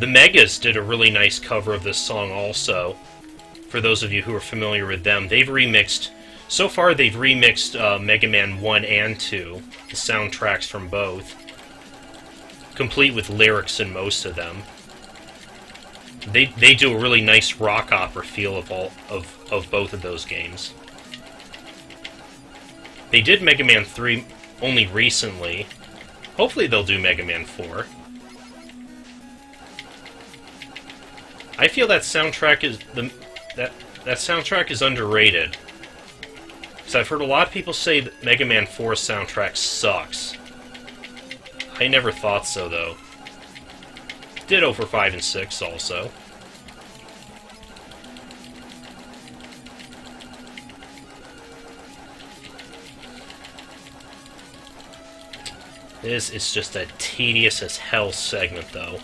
A: The Megas did a really nice cover of this song also. For those of you who are familiar with them, they've remixed... So far, they've remixed Mega Man 1 and 2, the soundtracks from both, complete with lyrics in most of them. They do a really nice rock opera feel of both of those games. They did Mega Man 3 only recently. Hopefully they'll do Mega Man 4. I feel that soundtrack is that soundtrack is underrated. Because I've heard a lot of people say that Mega Man 4's soundtrack sucks. I never thought so, though. Ditto for 5 and 6, also. This is just a tedious as hell segment, though.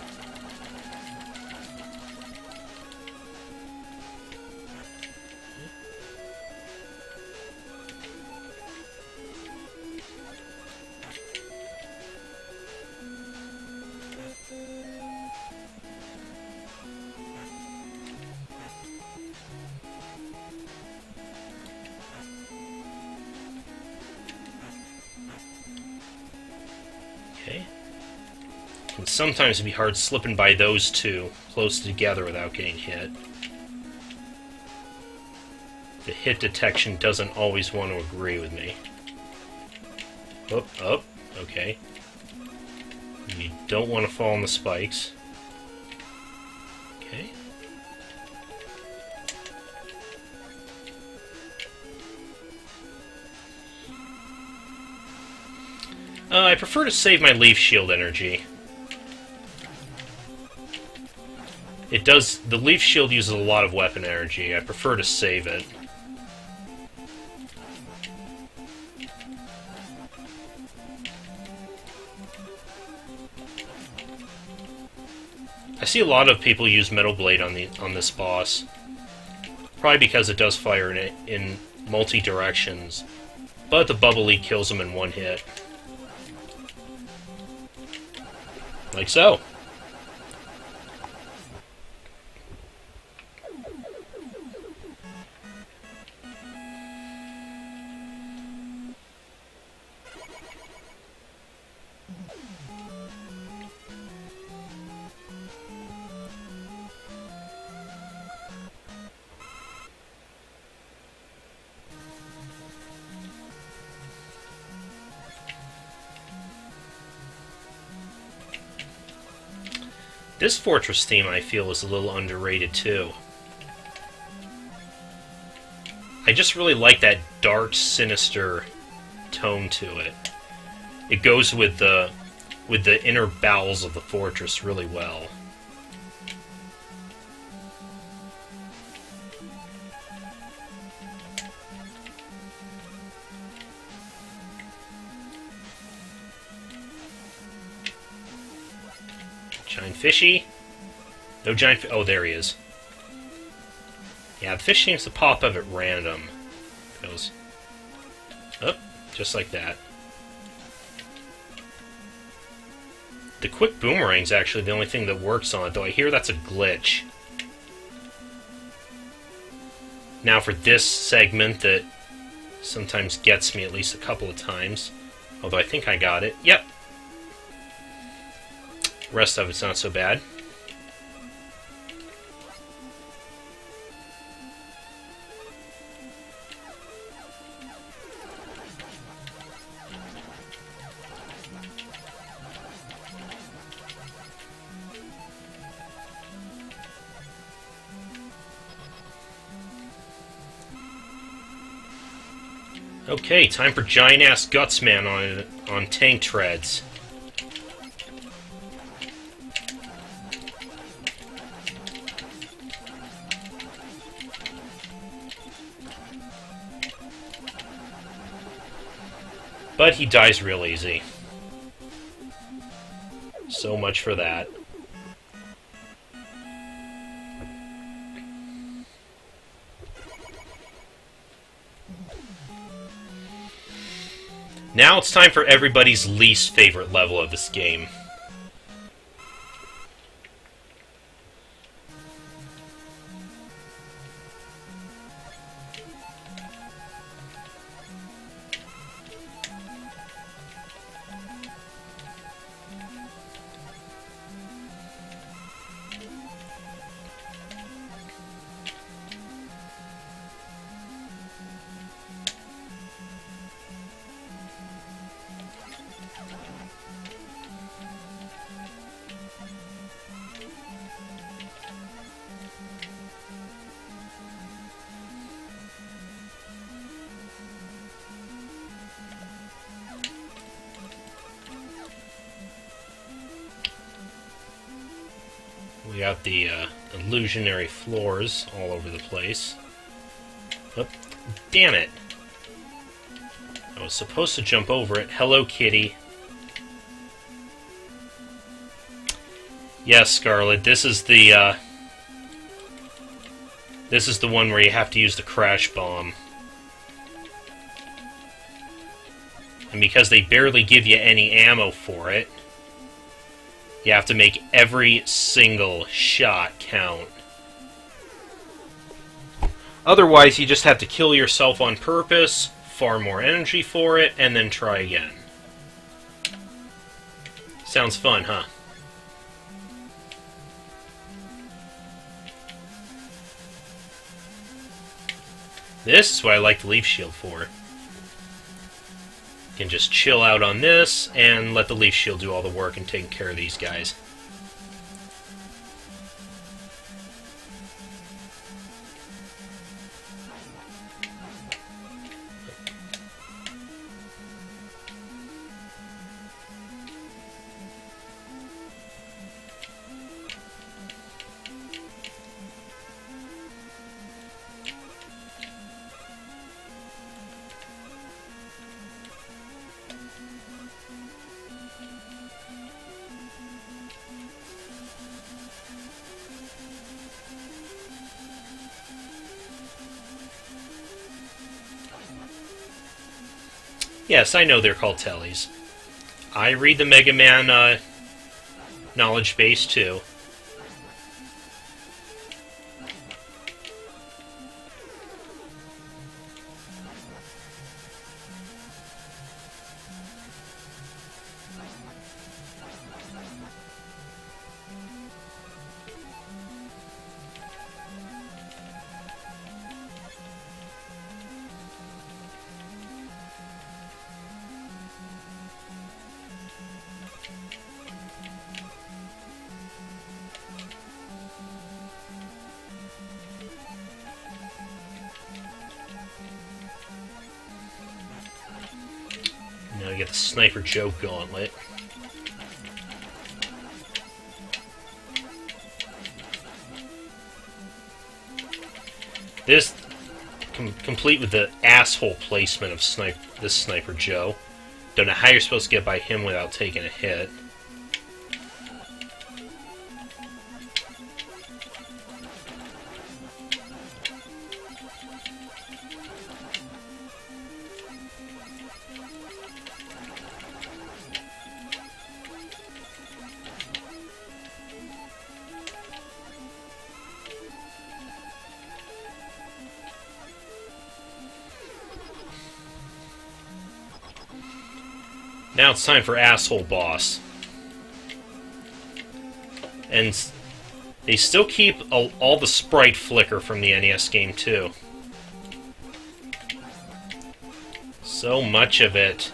A: Okay. It can sometimes be hard slipping by those two close together without getting hit. The hit detection doesn't always want to agree with me. Oh, okay. You don't want to fall on the spikes. Okay. I prefer to save my Leaf Shield energy. The Leaf Shield uses a lot of weapon energy. I prefer to save it. I see a lot of people use Metal Blade on this boss. Probably because it does fire in multi-directions. But the Bubble Lead kills him in one hit. Like so. This Fortress theme, I feel, is a little underrated, too. I just really like that dark, sinister tone to it. It goes with the inner bowels of the fortress really well. Giant fishy? No giant fi- oh, there he is. Yeah, the fish seems to pop up at random. Goes up, just like that. The quick boomerang's actually the only thing that works on it, though I hear that's a glitch. Now for this segment that sometimes gets me at least a couple of times. Although I think I got it. Yep. Rest of it's not so bad. Okay, time for giant-ass Gutsman on tank treads. But he dies real easy. So much for that. Now it's time for everybody's least favorite level of this game. We got the illusionary floors all over the place. Oh, damn it! I was supposed to jump over it. Hello, kitty. Yes, Scarlet, this is the one where you have to use the crash bomb. And because they barely give you any ammo for it, you have to make every single shot count. Otherwise, you just have to kill yourself on purpose, farm more energy for it, and then try again. Sounds fun, huh? This is what I like the leaf shield for. You can just chill out on this and let the leaf shield do all the work and take care of these guys. Yes, I know they're called tellies. I read the Mega Man knowledge base too. get the Sniper Joe Gauntlet. This, complete with the asshole placement of this Sniper Joe. Don't know how you're supposed to get by him without taking a hit. Now it's time for Asshole Boss. And they still keep all the sprite flicker from the NES game, too. So much of it.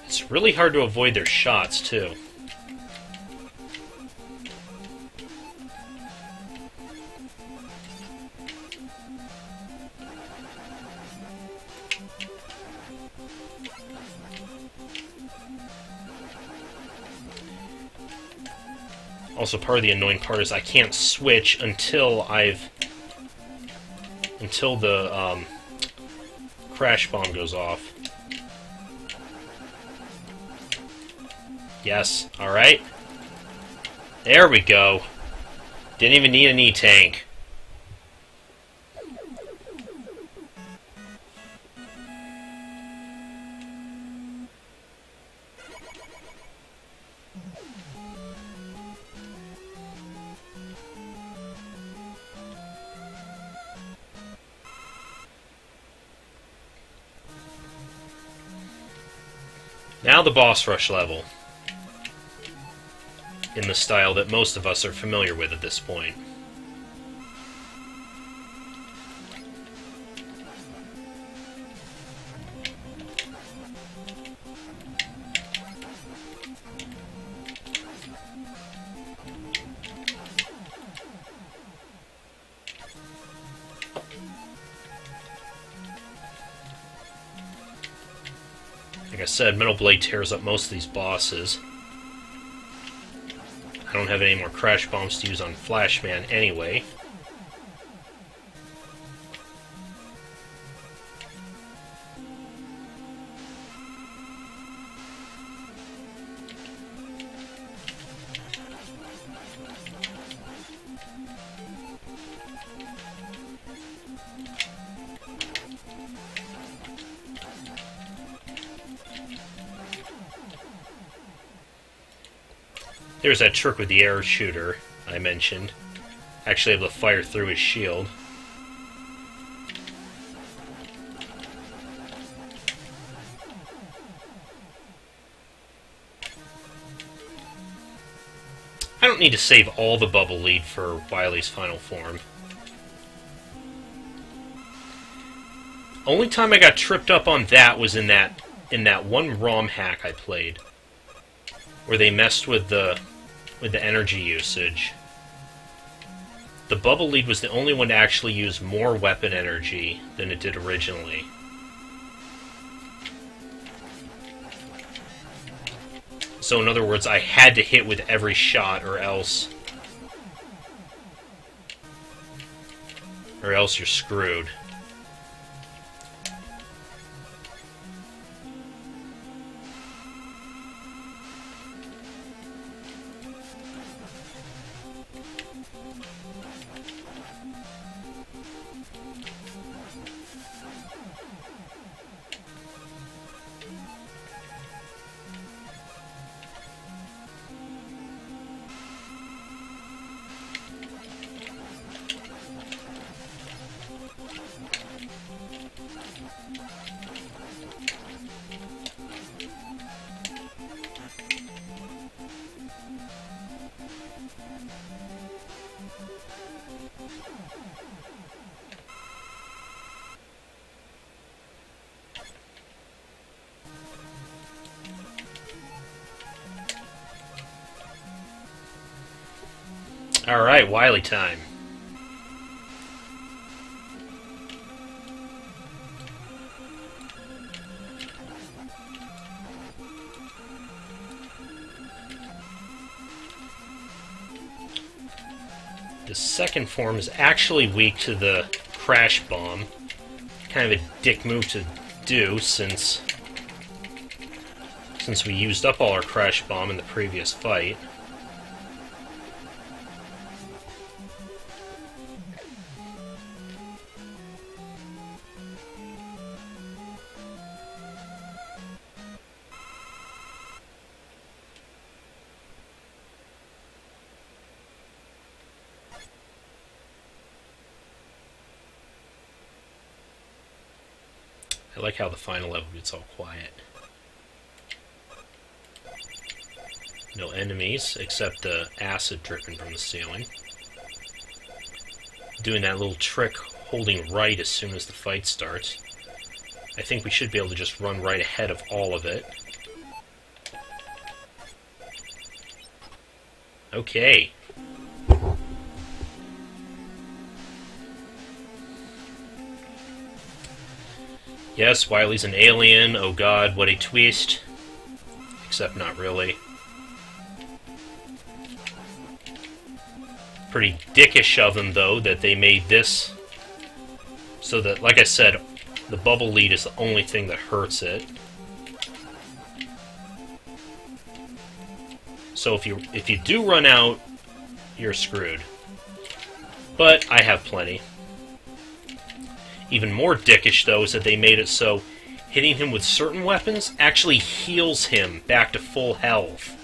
A: It's really hard to avoid their shots, too. Also, part of the annoying part is I can't switch until the crash bomb goes off. Yes, alright. There we go. Didn't even need an E-tank. Now the boss rush level, in the style that most of us are familiar with at this point. Like I said, Metal Blade tears up most of these bosses. I don't have any more crash bombs to use on Flashman anyway. There's that trick with the air shooter I mentioned. Actually able to fire through his shield. I don't need to save all the bubble lead for Wily's final form. Only time I got tripped up on that was in that one ROM hack I played, where they messed with the energy usage. The bubble lead was the only one to actually use more weapon energy than it did originally. So in other words, I had to hit with every shot or else you're screwed. Alright, Wily time. The second form is actually weak to the Crash Bomb. Kind of a dick move to do, since we used up all our Crash Bomb in the previous fight. I like how the final level gets all quiet. No enemies, except the acid dripping from the ceiling. Doing that little trick, holding right as soon as the fight starts. I think we should be able to just run right ahead of all of it. Okay. Yes, Wily's an alien. Oh god, what a twist. Except not really. Pretty dickish of them, though, that they made this so that, like I said, the bubble lead is the only thing that hurts it. So if you do run out, you're screwed. But I have plenty. Even more dickish, though, is that they made it so hitting him with certain weapons actually heals him back to full health.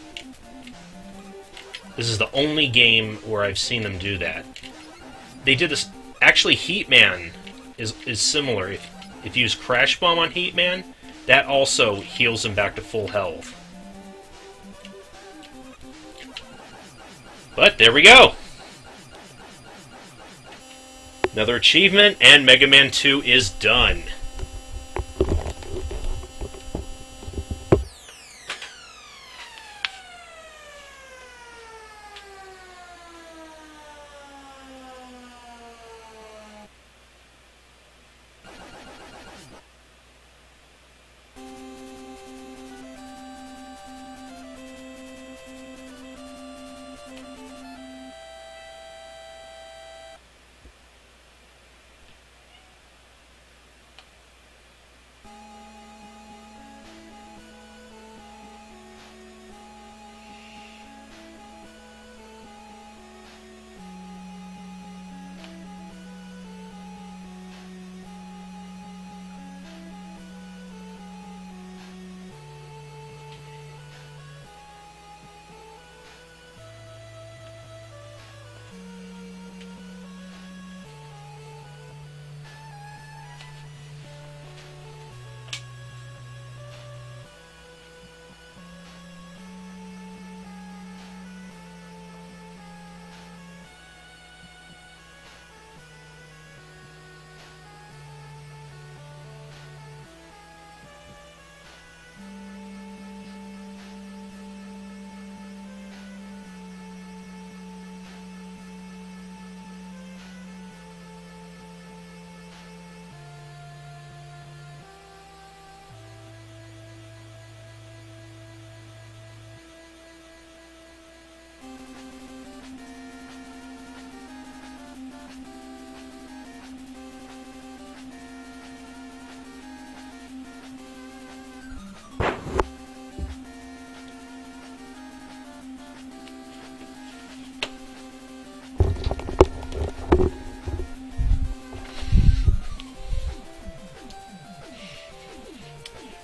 A: This is the only game where I've seen them do that. They did this... Actually, Heatman is similar. If you use Crash Bomb on Heatman, that also heals him back to full health. But there we go! Another achievement, and Mega Man 2 is done.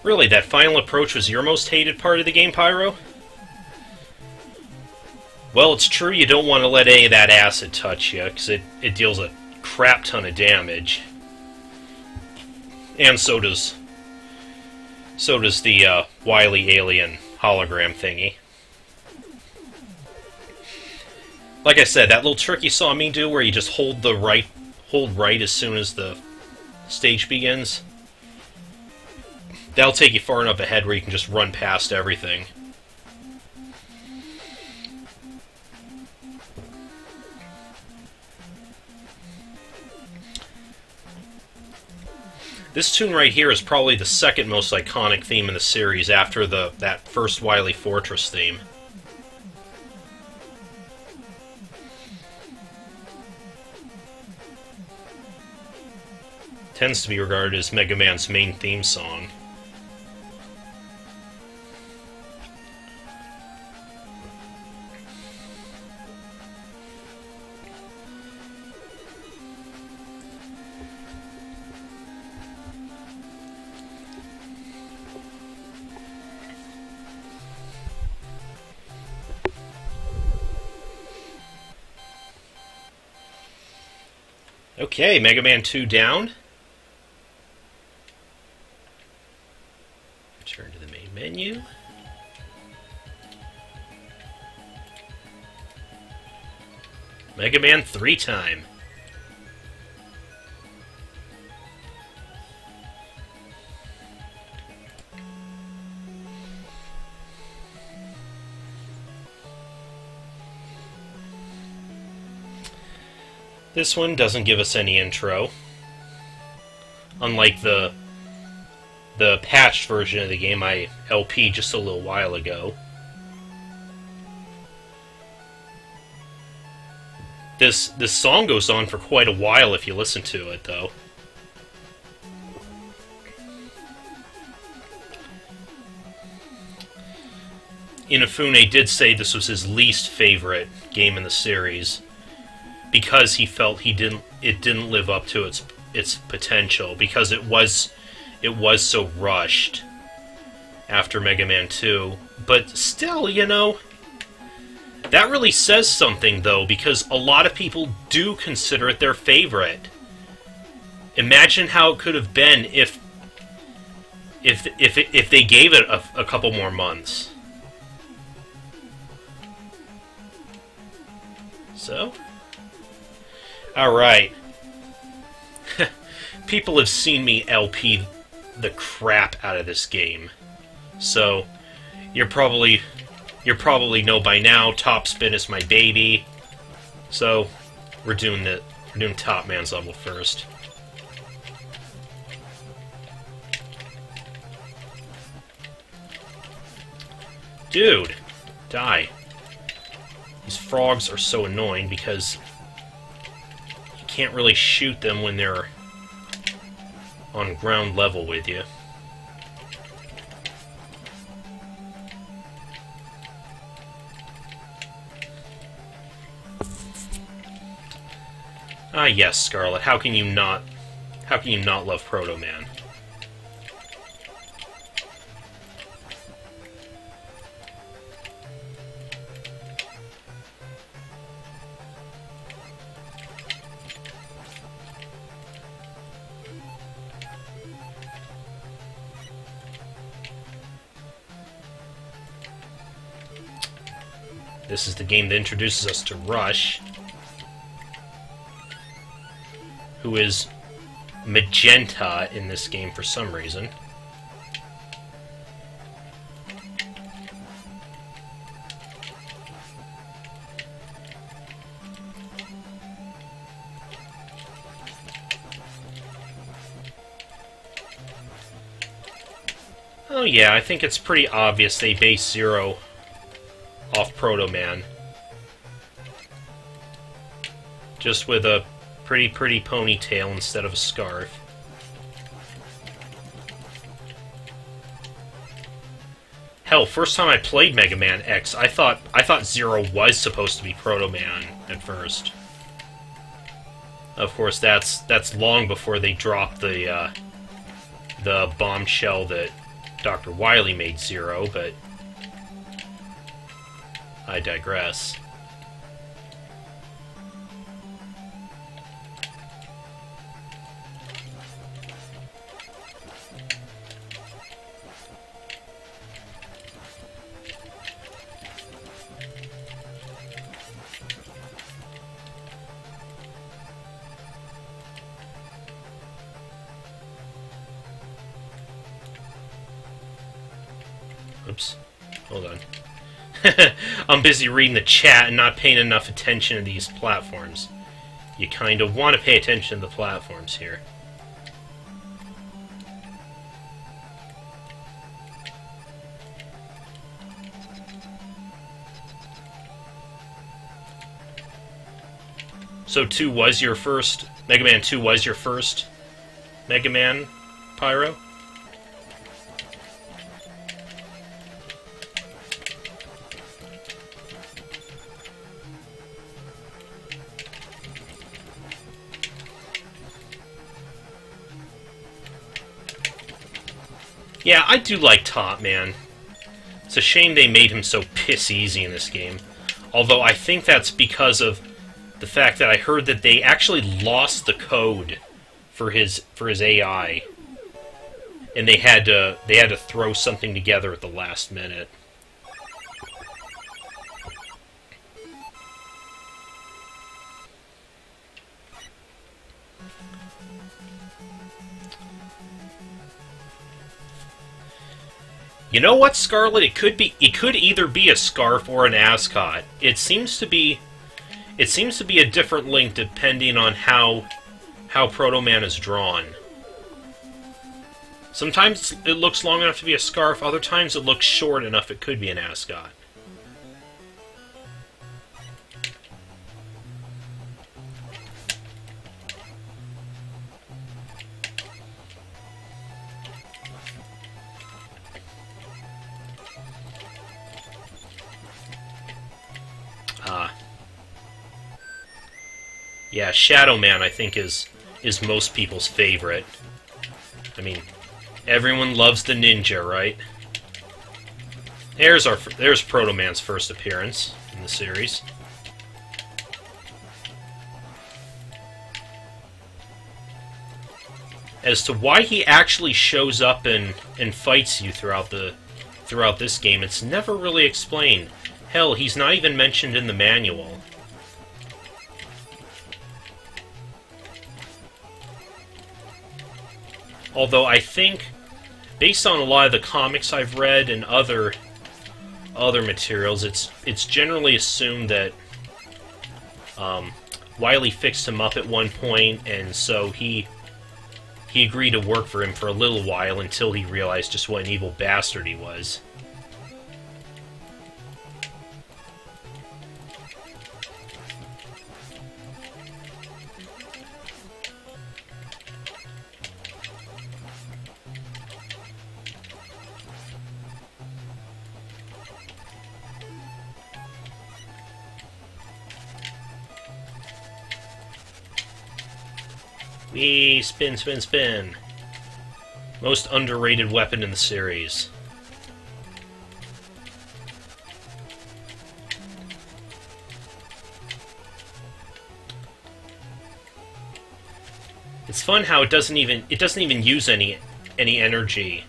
A: Really, that final approach was your most hated part of the game, Pyro? Well, it's true you don't want to let any of that acid touch you, because it deals a crap ton of damage. And so does the Wily alien hologram thingy. Like I said, that little trick you saw me do where you just hold right as soon as the stage begins, that'll take you far enough ahead where you can just run past everything. This tune right here is probably the second most iconic theme in the series after that first Wily Fortress theme. tends to be regarded as Mega Man's main theme song. Okay, Mega Man 2 down. Return to the main menu. Mega Man 3 time. This one doesn't give us any intro. Unlike the patched version of the game I LP just a little while ago. This song goes on for quite a while if you listen to it, though. Inafune did say this was his least favorite game in the series, because he felt it didn't live up to its potential, because it was so rushed after Mega Man 2. But still, you know, that really says something, though, because a lot of people do consider it their favorite. Imagine how it could have been if they gave it a couple more months. So, alright. People have seen me LP the crap out of this game. So, you probably know by now, Top Spin is my baby. So, we're doing Top Man's level first. Dude, die. These frogs are so annoying because you can't really shoot them when they're on ground level with you. Ah yes, Scarlet, how can you not love Proto Man? This is the game that introduces us to Rush, who is magenta in this game for some reason. Oh yeah, I think it's pretty obvious they base Zero off Proto Man. Just with a pretty ponytail instead of a scarf. Hell, first time I played Mega Man X, I thought Zero was supposed to be Proto Man at first. Of course, that's long before they dropped the bombshell that Dr. Wily made Zero, but I digress. Oops. Hold on. I'm busy reading the chat and not paying enough attention to these platforms. You kind of want to pay attention to the platforms here. So 2 was your first... Mega Man 2 was your first Mega Man Pyro? Yeah, I do like Top Man. It's a shame they made him so piss easy in this game. Although I think that's because of the fact that I heard that they actually lost the code for his AI, and they had to throw something together at the last minute. You know what, Scarlet? It could either be a Scarf or an Ascot. It seems to be a different link depending on how Proto Man is drawn. Sometimes it looks long enough to be a Scarf, other times it looks short enough it could be an Ascot. Yeah, Shadow Man, I think, is most people's favorite. I mean, everyone loves the ninja, right? There's Proto Man's first appearance in the series. As to why he actually shows up and fights you throughout this game, it's never really explained. Hell, he's not even mentioned in the manual. Although I think, based on a lot of the comics I've read and other materials, it's generally assumed that Wily fixed him up at one point, and so he agreed to work for him for a little while until he realized just what an evil bastard he was. Wee, spin, spin, spin. Most underrated weapon in the series. It's fun how it doesn't even use any energy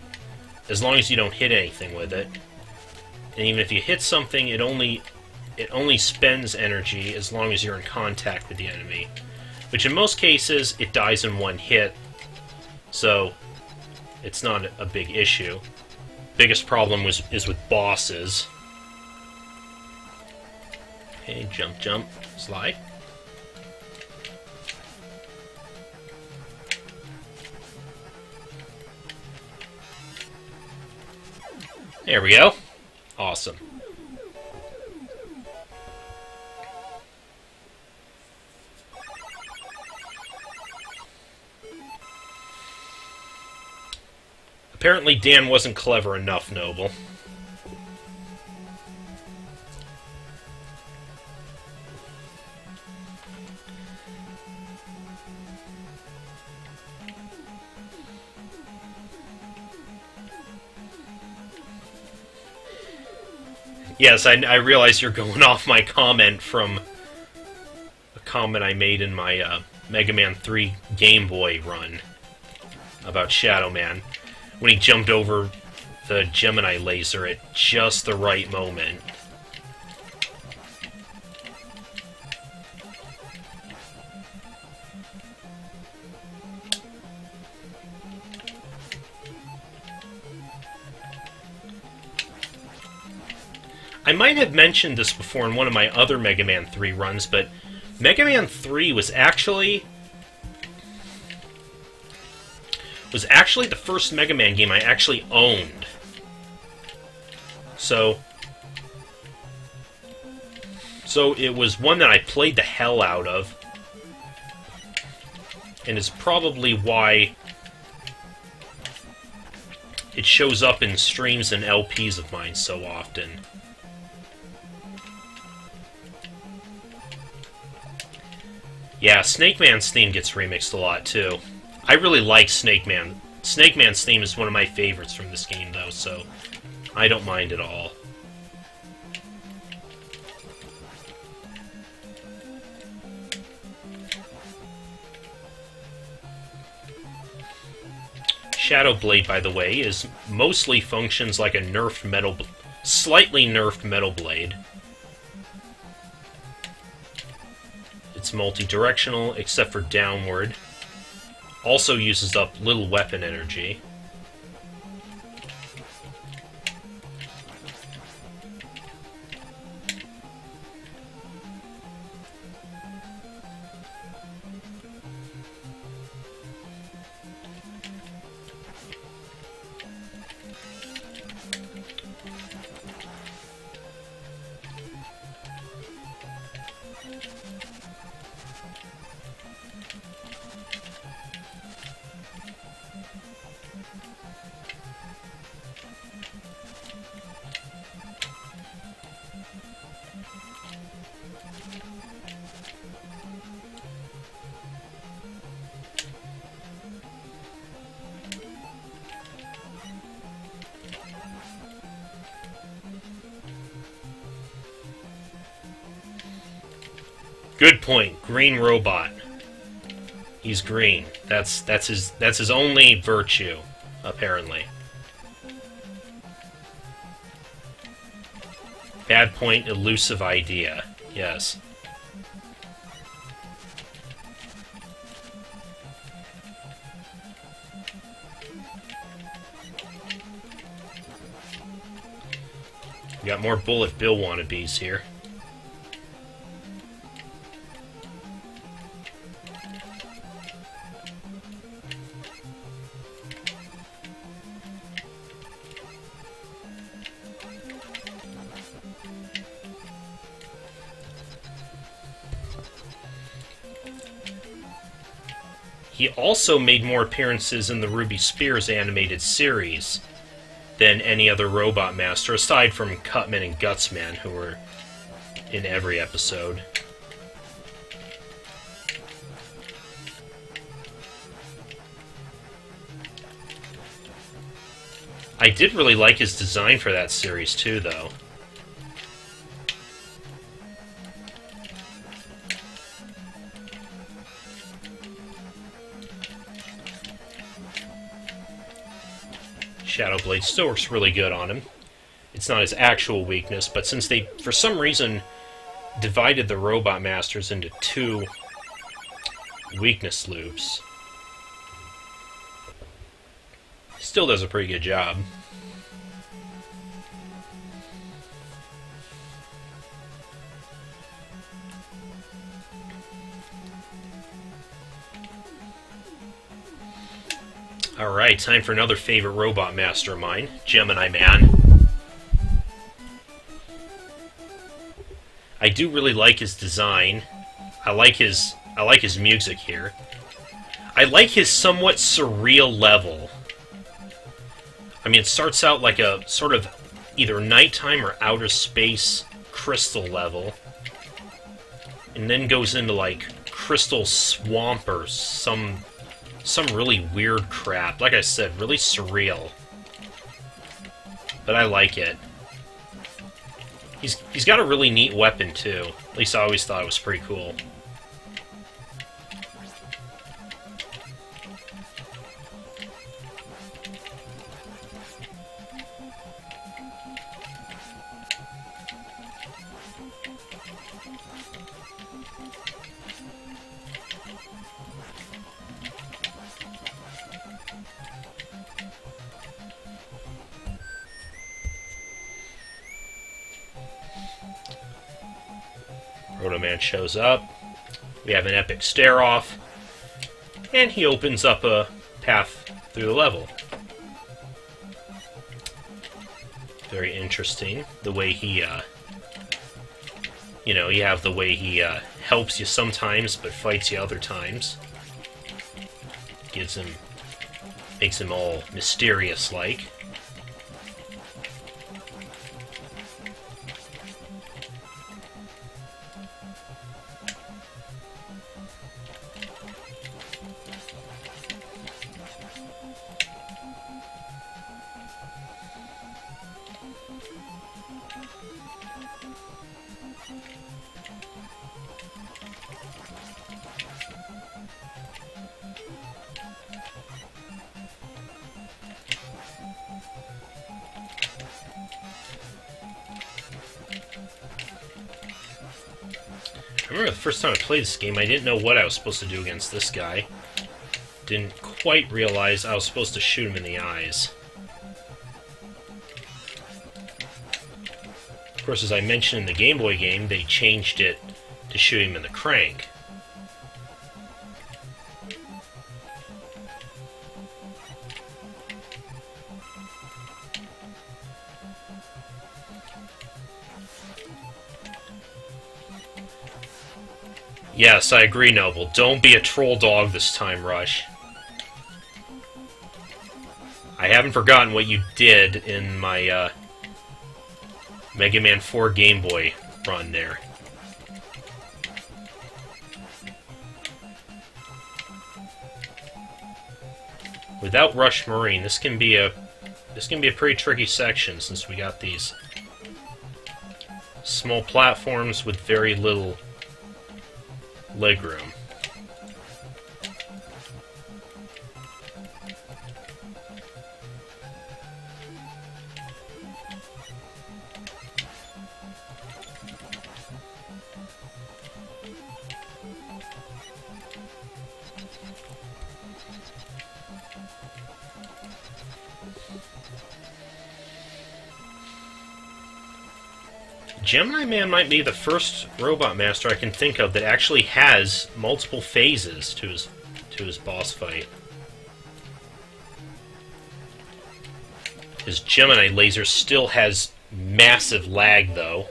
A: as long as you don't hit anything with it. And even if you hit something, it only spends energy as long as you're in contact with the enemy. Which in most cases, it dies in one hit, so it's not a big issue. Biggest problem is with bosses. Okay, jump, jump, slide. There we go. Awesome. Apparently Dan wasn't clever enough, Noble. Yes, I realize you're going off my comment from a comment I made in my Mega Man 3 Game Boy run about Shadow Man, when he jumped over the Gemini laser at just the right moment. I might have mentioned this before in one of my other Mega Man 3 runs, but Mega Man 3 was actually the first Mega Man game I actually owned. So it was one that I played the hell out of, and it's probably why it shows up in streams and LPs of mine so often. Yeah, Snake Man's theme gets remixed a lot, too. I really like Snake Man. Snake Man's theme is one of my favorites from this game, though, so I don't mind at all. Shadow Blade, by the way, is mostly functions like a nerfed metal, slightly nerfed Metal Blade. It's multi-directional, except for downward. Also uses up little weapon energy. Good point. Green robot. He's green. That's his only virtue, apparently. Bad point, elusive idea. Yes. We got more Bullet Bill wannabes here. He also made more appearances in the Ruby Spears animated series than any other Robot Master, aside from Cutman and Gutsman, who were in every episode. I did really like his design for that series, too, though. Shadow Blade still works really good on him. It's not his actual weakness, but since they, for some reason, divided the Robot Masters into two weakness loops, still does a pretty good job. Alright, time for another favorite Robot Master of mine, Gemini Man. I do really like his design. I like his music here. I like his somewhat surreal level. I mean, it starts out like a sort of either nighttime or outer space crystal level, and then goes into like crystal swamp or some really weird crap. Like I said, really surreal. But I like it. He's got a really neat weapon, too. At least I always thought it was pretty cool. Rotoman shows up, we have an epic stare-off, and he opens up a path through the level. Very interesting, the way he, you know, you have the way he helps you sometimes, but fights you other times. Makes him all mysterious-like. I remember the first time I played this game, I didn't know what I was supposed to do against this guy. Didn't quite realize I was supposed to shoot him in the eyes. Of course, as I mentioned in the Game Boy game, they changed it to shoot him in the crank. Yes, I agree, Noble. Don't be a troll dog this time, Rush. I haven't forgotten what you did in my Mega Man 4 Game Boy run there. Without Rush Marine, this can be a pretty tricky section since we got these small platforms with very little legroom. Gemini Man might be the first Robot Master I can think of that actually has multiple phases to his boss fight. His Gemini laser still has massive lag, though.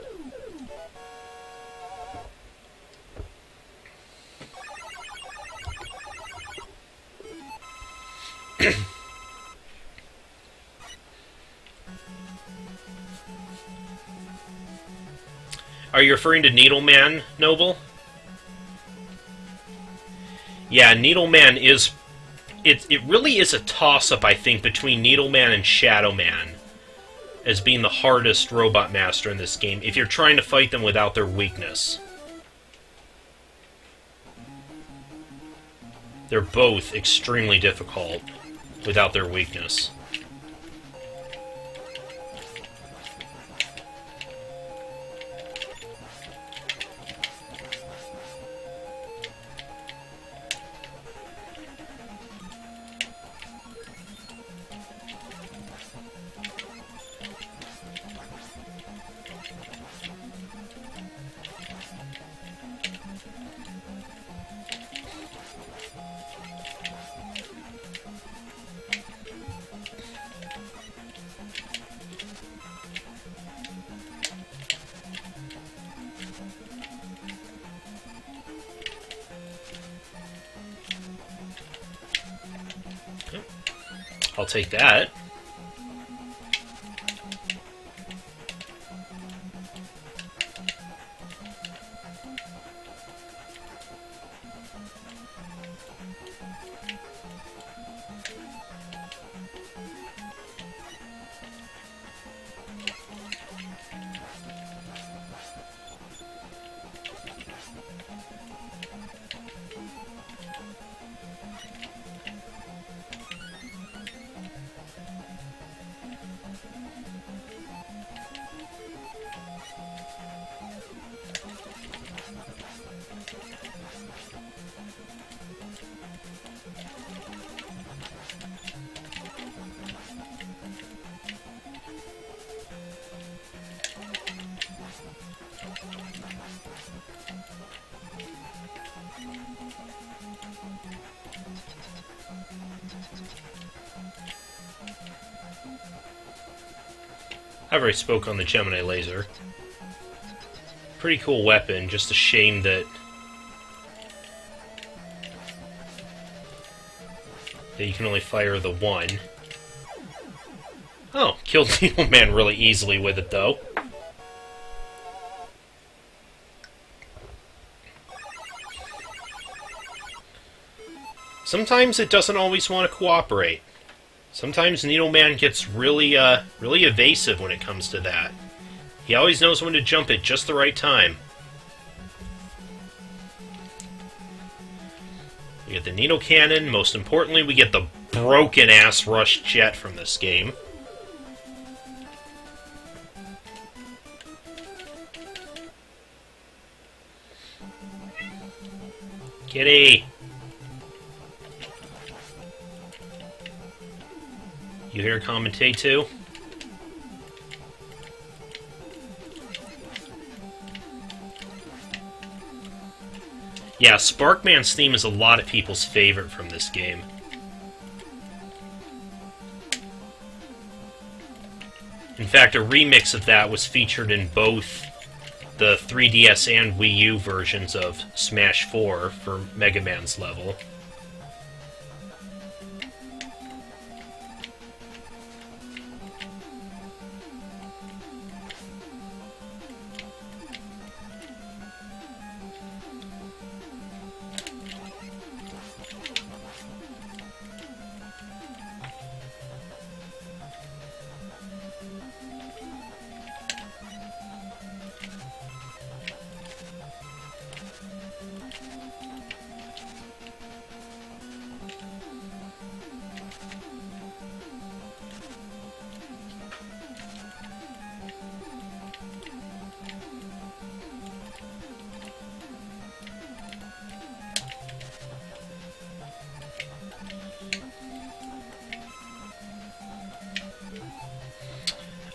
A: Are you referring to Needleman, Noble? Yeah, Needleman is... It really is a toss-up, I think, between Needleman and Shadow Man as being the hardest Robot Master in this game, if you're trying to fight them without their weakness. They're both extremely difficult without their weakness. I'll take that. I've already spoke on the Gemini laser. Pretty cool weapon, just a shame that you can only fire the one. Oh, killed Needleman really easily with it, though. Sometimes it doesn't always want to cooperate. Sometimes Needleman gets really evasive when it comes to that. He always knows when to jump at just the right time. We get the Needle Cannon. Most importantly, we get the broken-ass Rush Jet from this game. Kitty! You here commentate too? Yeah, Sparkman's theme is a lot of people's favorite from this game. In fact, a remix of that was featured in both the 3DS and Wii U versions of Smash 4 for Mega Man's level.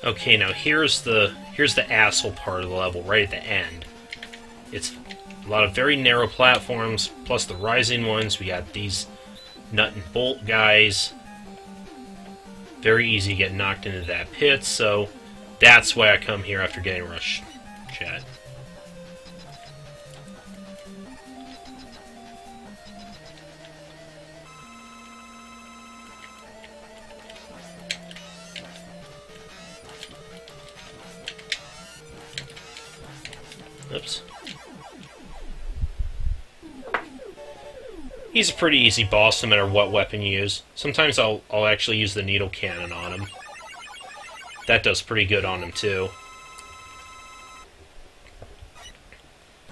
A: Okay, now here's the asshole part of the level, right at the end. It's a lot of very narrow platforms, plus the rising ones. We got these nut and bolt guys. Very easy to get knocked into that pit, so that's why I come here after getting rushed, chat. Oops. He's a pretty easy boss no matter what weapon you use. Sometimes I'll actually use the needle cannon on him. That does pretty good on him too.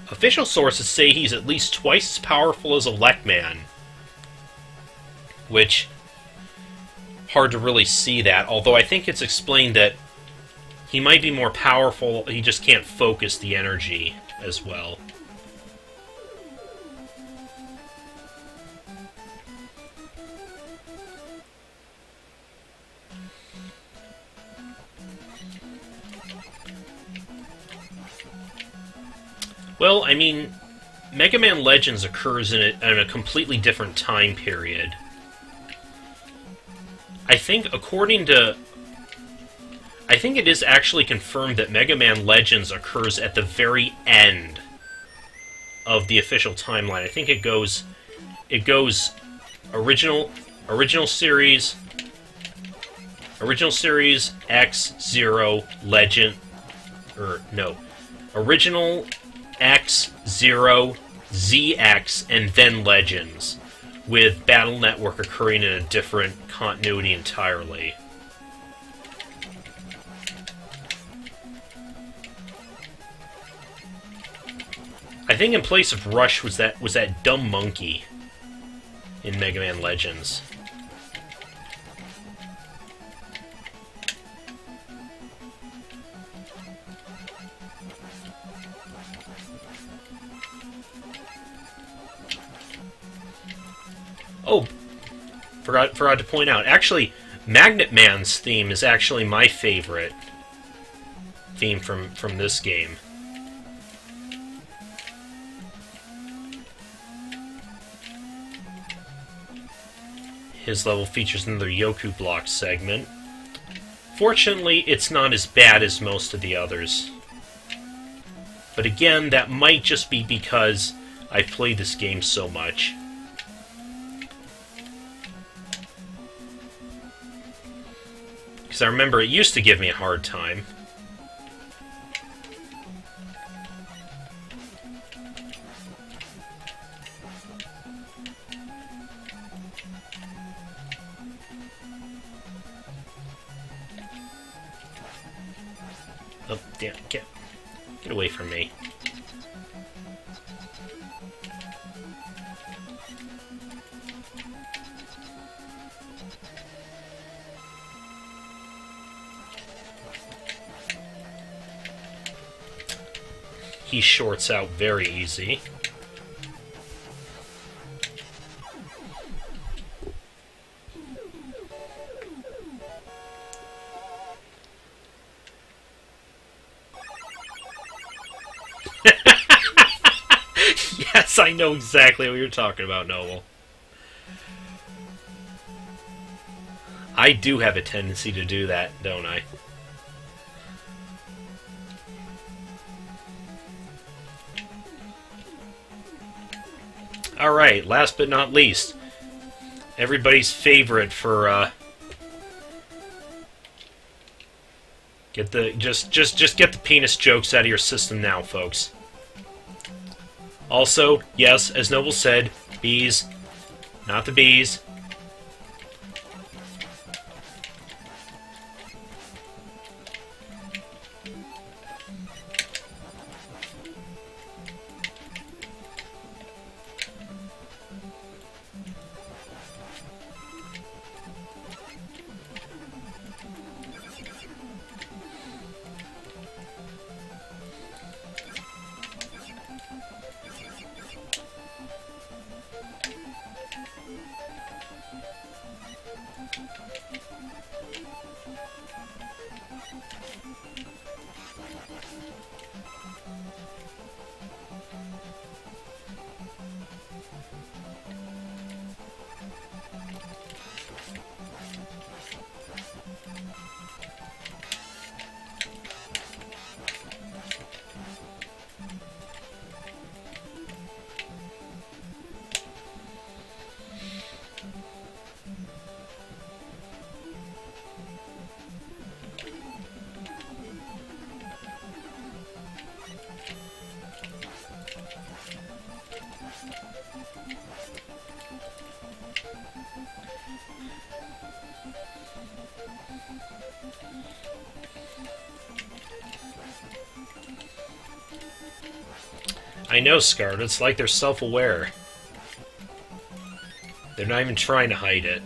A: Official sources say he's at least twice as powerful as Electman. Which, hard to really see that, although I think it's explained that he might be more powerful, he just can't focus the energy as well. Well, I mean, Mega Man Legends occurs in a completely different time period. I think it is actually confirmed that Mega Man Legends occurs at the very end of the official timeline. I think it goes original series X, Zero, Legend, original X, Zero, ZX, and then Legends, with Battle Network occurring in a different continuity entirely. I think in place of Rush was that dumb monkey in Mega Man Legends. Oh, forgot to point out. Actually, Magnet Man's theme is actually my favorite theme from this game. His level features another Yoku block segment. Fortunately, it's not as bad as most of the others. But again, that might just be because I've played this game so much. Because I remember it used to give me a hard time. Oh, damn, get away from me. He shorts out very easy. Yes, I know exactly what you're talking about, Noble. I do have a tendency to do that, don't I? Alright, last but not least, everybody's favorite for, just get the penis jokes out of your system now, folks. Also, yes, as Noble said, bees, not the bees. I know, Scarlet, it's like they're self-aware. They're not even trying to hide it.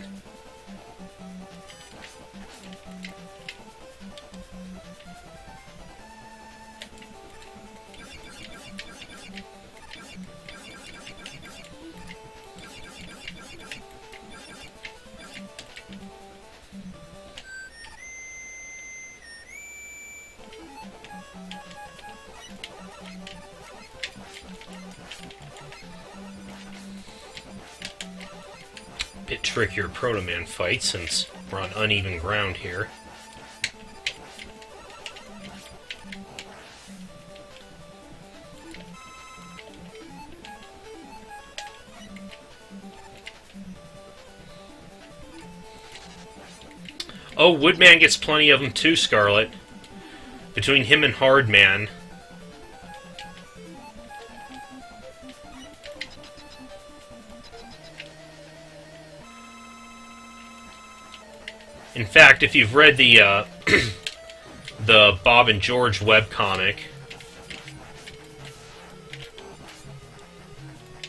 A: Bit trickier Proto Man fight since we're on uneven ground here. Oh, Woodman gets plenty of them too, Scarlet. Between him and Hardman. In fact, if you've read the the Bob and George webcomic,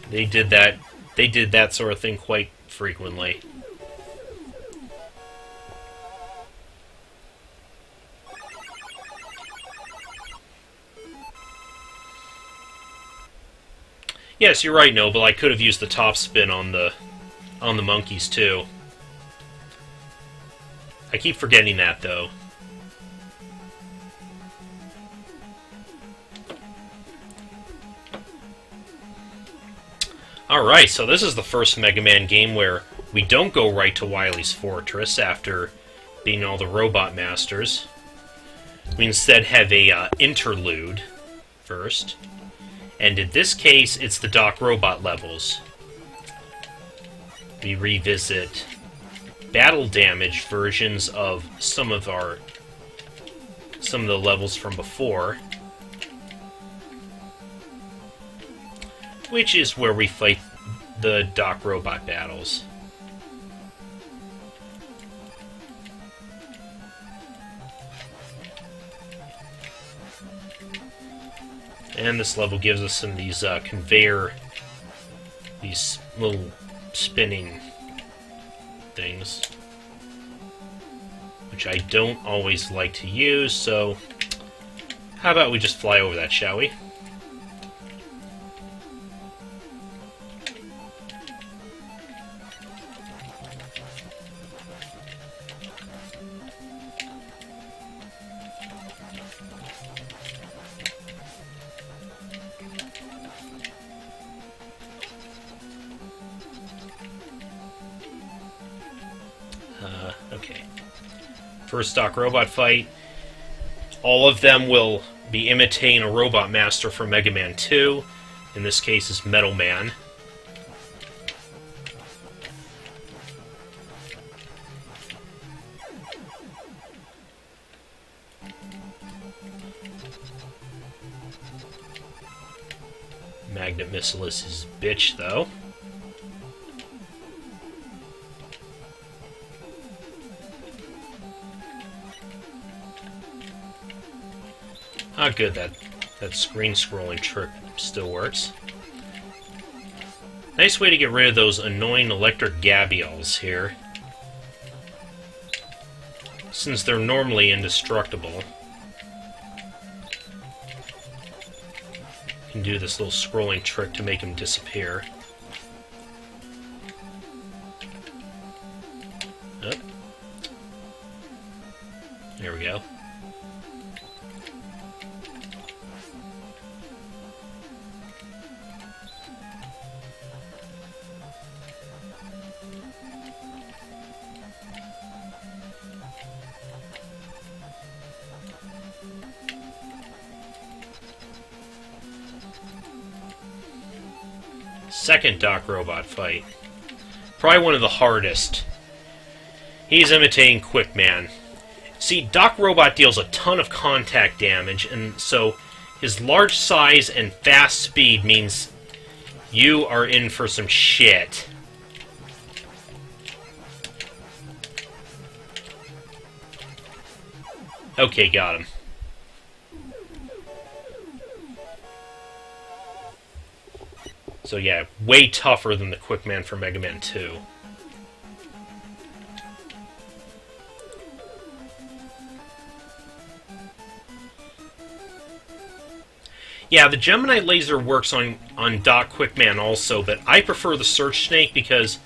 A: they did that sort of thing quite frequently. Yes, you're right, Noble. I could have used the top spin on the monkeys too. I keep forgetting that, though. Alright, so this is the first Mega Man game where we don't go right to Wily's Fortress after beating all the Robot Masters. We instead have a interlude first. And in this case, it's the Doc Robot levels. We revisit battle damage versions of some of the levels from before, which is where we fight the Doc Robot battles. And this level gives us some of these these little spinning things, which I don't always like to use, so how about we just fly over that, shall we? Okay. First Doc Robot fight. All of them will be imitating a Robot Master from Mega Man 2. In this case, is Metal Man. Magnet Missile is his bitch, though. Ah, good, that screen scrolling trick still works. Nice way to get rid of those annoying electric Gabials here, since they're normally indestructible. You can do this little scrolling trick to make them disappear. Up. There we go. Second Doc Robot fight. Probably one of the hardest. He's imitating Quick Man. See, Doc Robot deals a ton of contact damage, and so his large size and fast speed means you are in for some shit. Okay, got him. So yeah, way tougher than the Quick Man from Mega Man 2. Yeah, the Gemini laser works on Doc Quick Man also, but I prefer the Search Snake because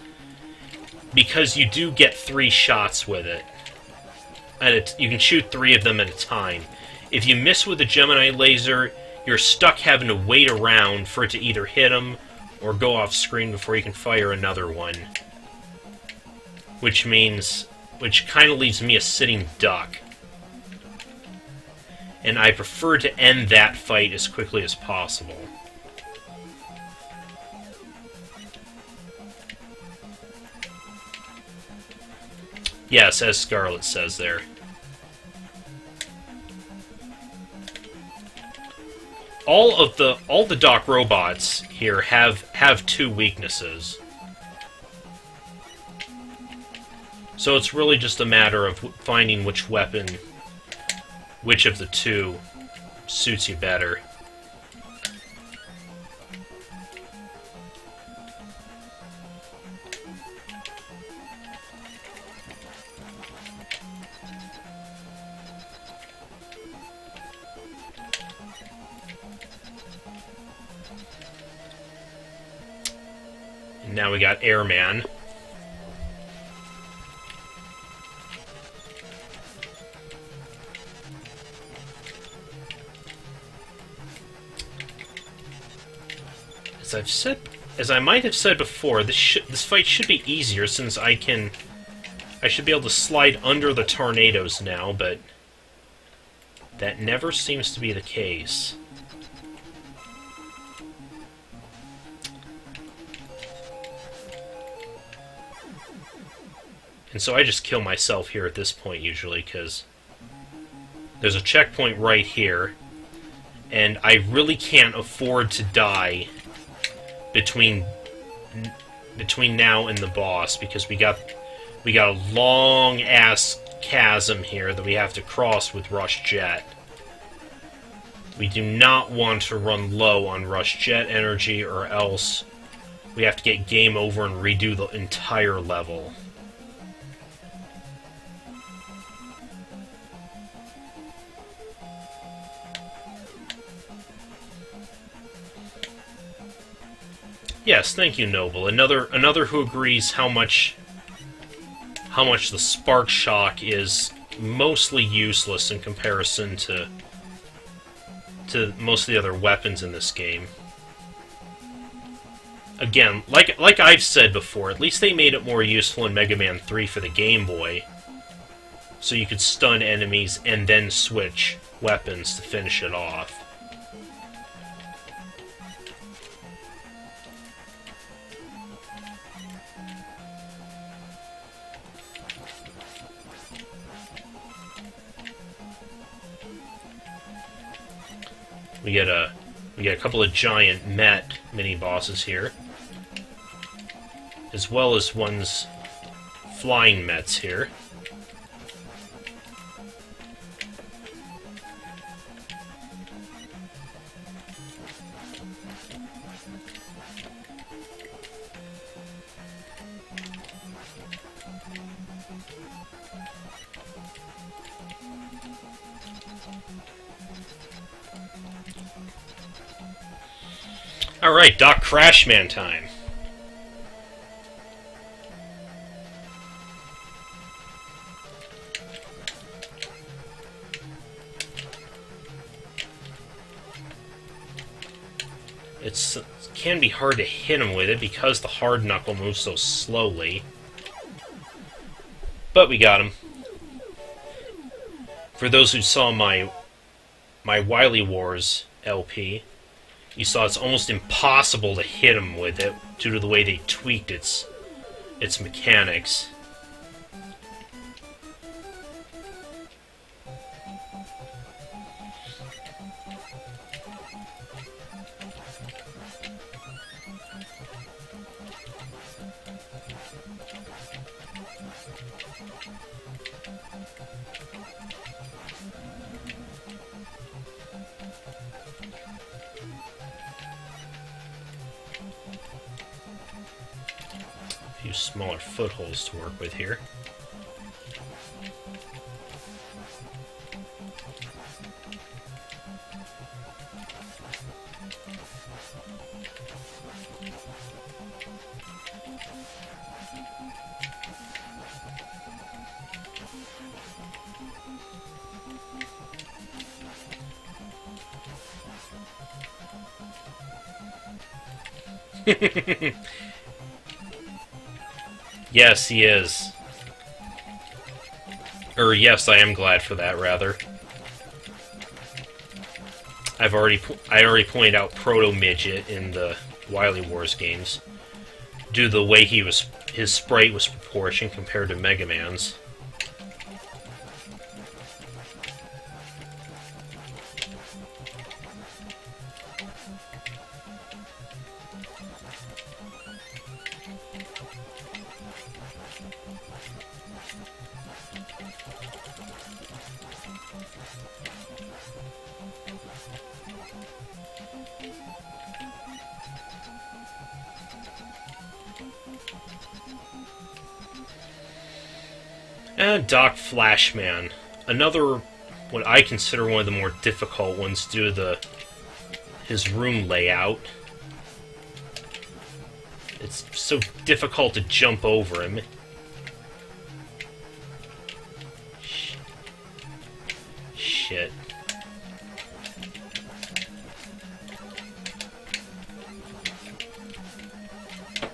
A: you do get 3 shots with it. You can shoot 3 of them at a time. If you miss with the Gemini laser, you're stuck having to wait around for it to either hit him or go off screen before you can fire another one. Which kind of leaves me a sitting duck. And I prefer to end that fight as quickly as possible. Yes, as Scarlet says there. All the Doc robots here have 2 weaknesses. So it's really just a matter of finding which weapon, which of the 2 suits you better. And now we got Airman. As I might have said before, this fight should be easier since I should be able to slide under the tornadoes now, but that never seems to be the case. And so I just kill myself here at this point usually, because there's a checkpoint right here, and I really can't afford to die between now and the boss, because we got a long ass chasm here that we have to cross with Rush Jet. We do not want to run low on Rush Jet energy, or else we have to get game over and redo the entire level. Yes, thank you, Noble. Another who agrees how much the Spark Shock is mostly useless in comparison to most of the other weapons in this game. again, like I've said before, at least they made it more useful in Mega Man 3 for the Game Boy, so you could stun enemies and then switch weapons to finish it off. We get a couple of giant Met mini-bosses here, as well as one's flying Mets here. Alright, Doc Crashman time. It can be hard to hit him with it because the hard knuckle moves so slowly. But we got him. For those who saw my Wily Wars LP, you saw it's almost impossible to hit him with it due to the way they tweaked its mechanics. Few smaller footholds to work with here. Yes, he is. Or yes, I am glad for that, rather. I already pointed out Proto Midget in the Wily Wars games, due to the way his sprite was proportioned compared to Mega Man's. And Doc Flashman, another, what I consider one of the more difficult ones due to his room layout. It's so difficult to jump over him. Shit.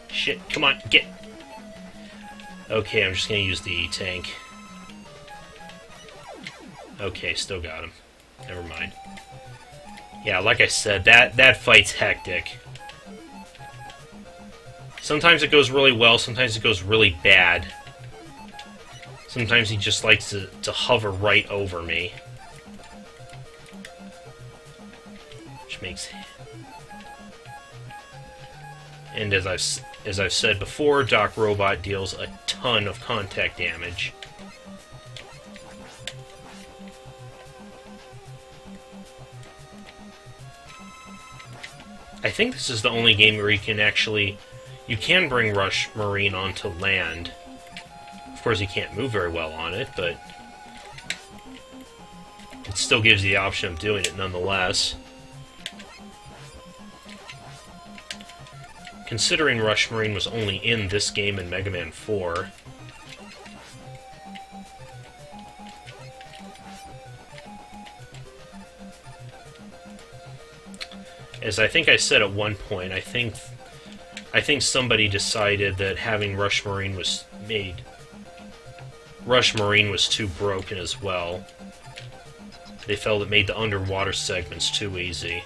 A: Shit, come on, get... Okay, I'm just gonna use the E-Tank. Okay, still got him. Never mind. Yeah, like I said, that fight's hectic. Sometimes it goes really well, sometimes it goes really bad. Sometimes he just likes to hover right over me. Which makes... And as I've said before, Doc Robot deals a ton of contact damage. I think this is the only game where you can bring Rush Marine onto land. Of course, he can't move very well on it, but it still gives you the option of doing it nonetheless. Considering Rush Marine was only in this game in Mega Man 4. As I think I said at one point, I think I think somebody decided that having Rush Marine was too broken as well. They felt it made the underwater segments too easy.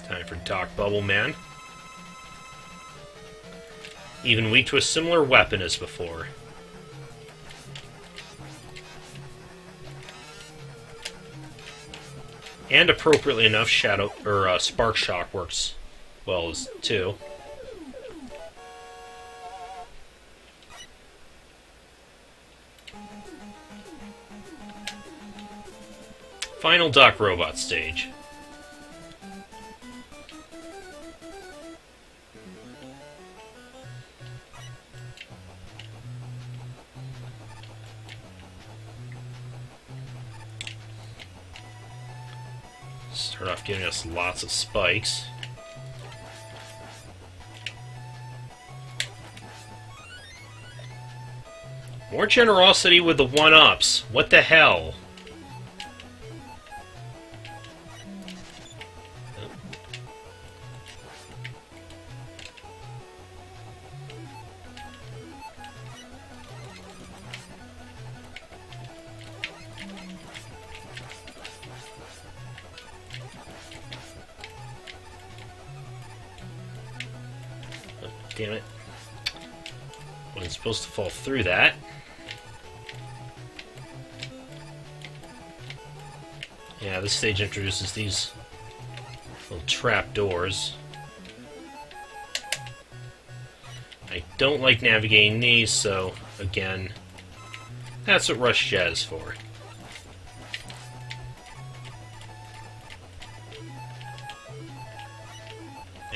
A: Time for Doc Bubble Man. Even weak to a similar weapon as before. And appropriately enough, Spark Shock works well as too. Final Doc Robot stage. Start off giving us lots of spikes. More generosity with the one-ups. What the hell? Damn it. Wasn't supposed to fall through that. Yeah, this stage introduces these little trap doors. I don't like navigating these, so again, that's what Rush Jet is for.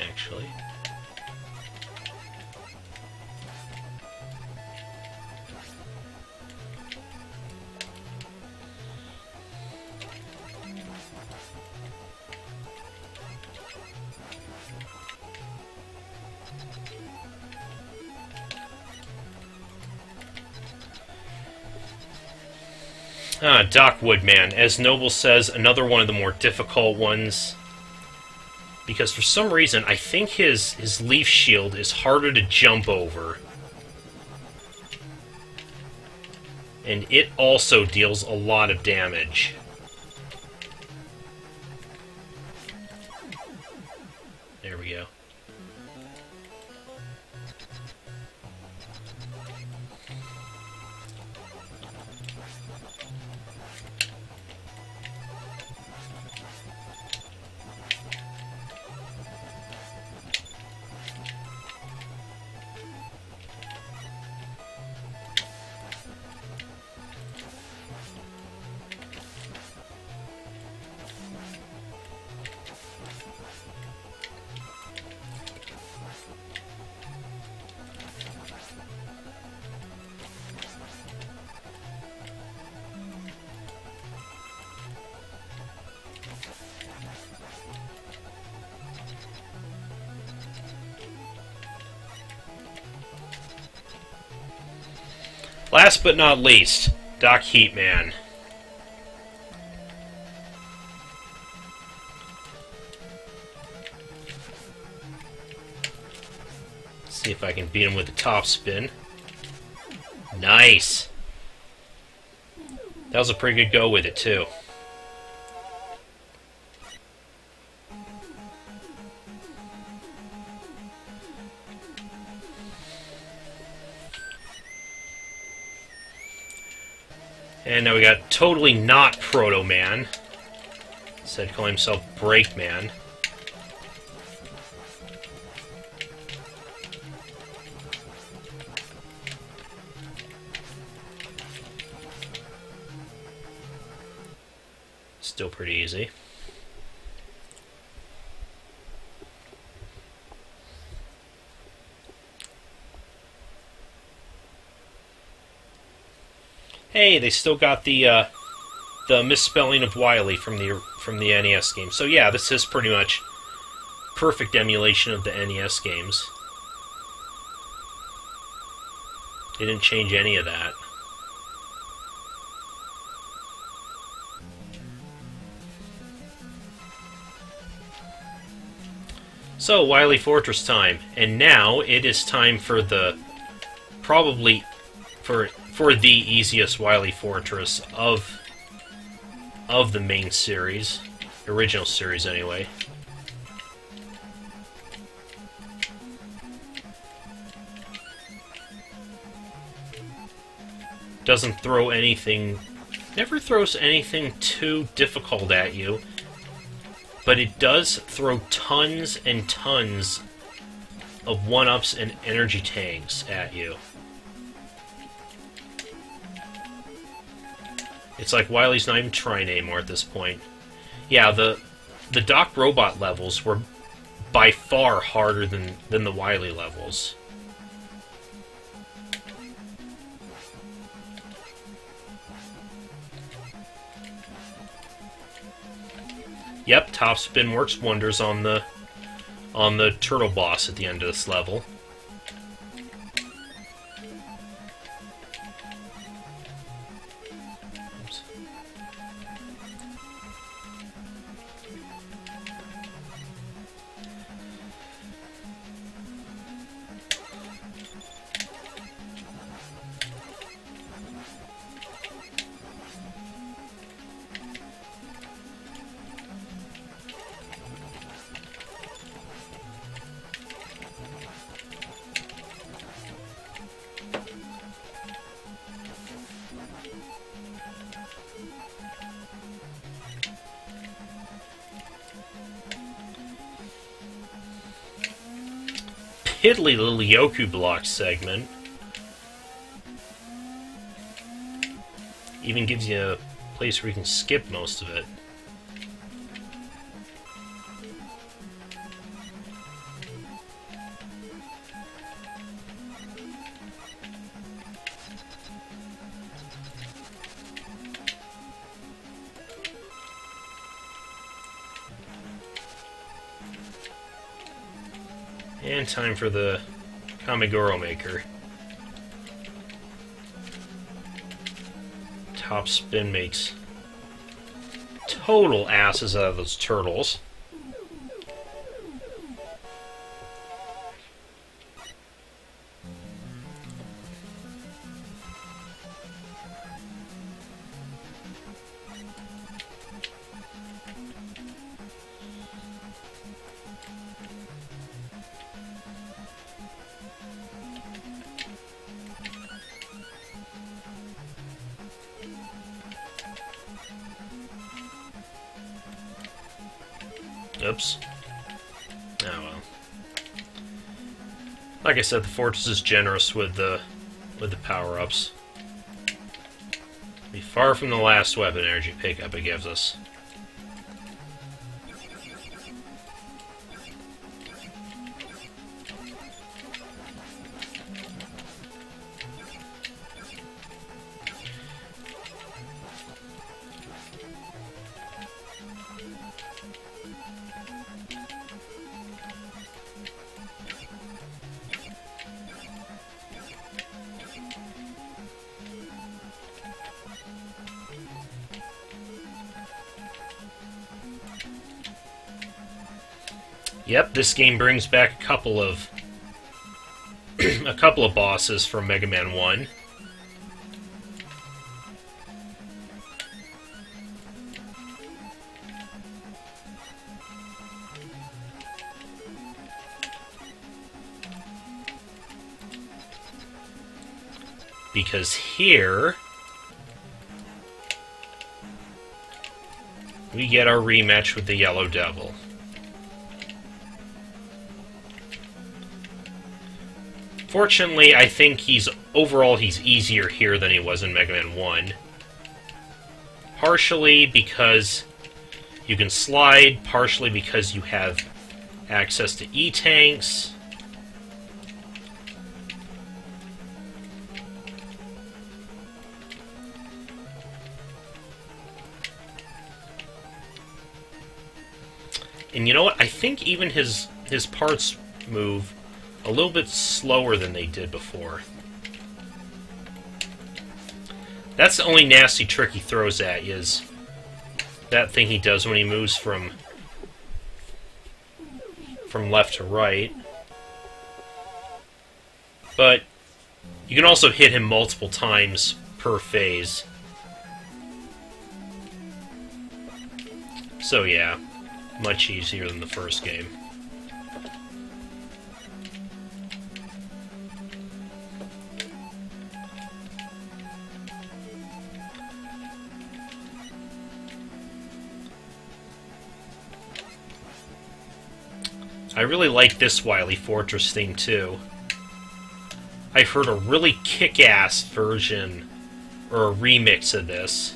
A: Actually. Doc Woodman. As Noble says, another one of the more difficult ones. Because for some reason, I think his leaf shield is harder to jump over. And it also deals a lot of damage. There we go. Last but not least, Doc Heatman. See if I can beat him with the top spin. Nice! That was a pretty good go with it, too. And now we got totally not Proto Man. Instead, calling himself Break Man. Still pretty easy. Hey, they still got the misspelling of Wily from the NES game. So yeah, this is pretty much perfect emulation of the NES games. They didn't change any of that. So, Wily Fortress time. And now, it is time for the... probably... for the easiest Wily Fortress of the main series. Original series, anyway. Doesn't throw anything... never throws anything too difficult at you. But it does throw tons and tons of 1-ups and energy tanks at you. It's like Wily's not even trying anymore at this point. Yeah, the Doc Robot levels were by far harder than the Wily levels. Yep, top spin works wonders on the turtle boss at the end of this level. Oops. Piddly little Yoku block segment. Even gives you a place where you can skip most of it. And time for the Kamigoro Maker. Top spin makes total asses out of those turtles. Oops. Oh well. Like I said, the fortress is generous with the power-ups. Be far from the last weapon energy pickup it gives us. Yep, this game brings back a couple of bosses from Mega Man 1. Because here we get our rematch with the Yellow Devil. Fortunately, I think overall he's easier here than he was in Mega Man 1. Partially because you can slide, partially because you have access to E-tanks. And you know what? I think even his parts move a little bit slower than they did before. That's the only nasty trick he throws at you, is that thing he does when he moves from from left to right. But you can also hit him multiple times per phase. So yeah, much easier than the first game. I really like this Wily Fortress theme too. I've heard a really kick-ass version, or a remix of this,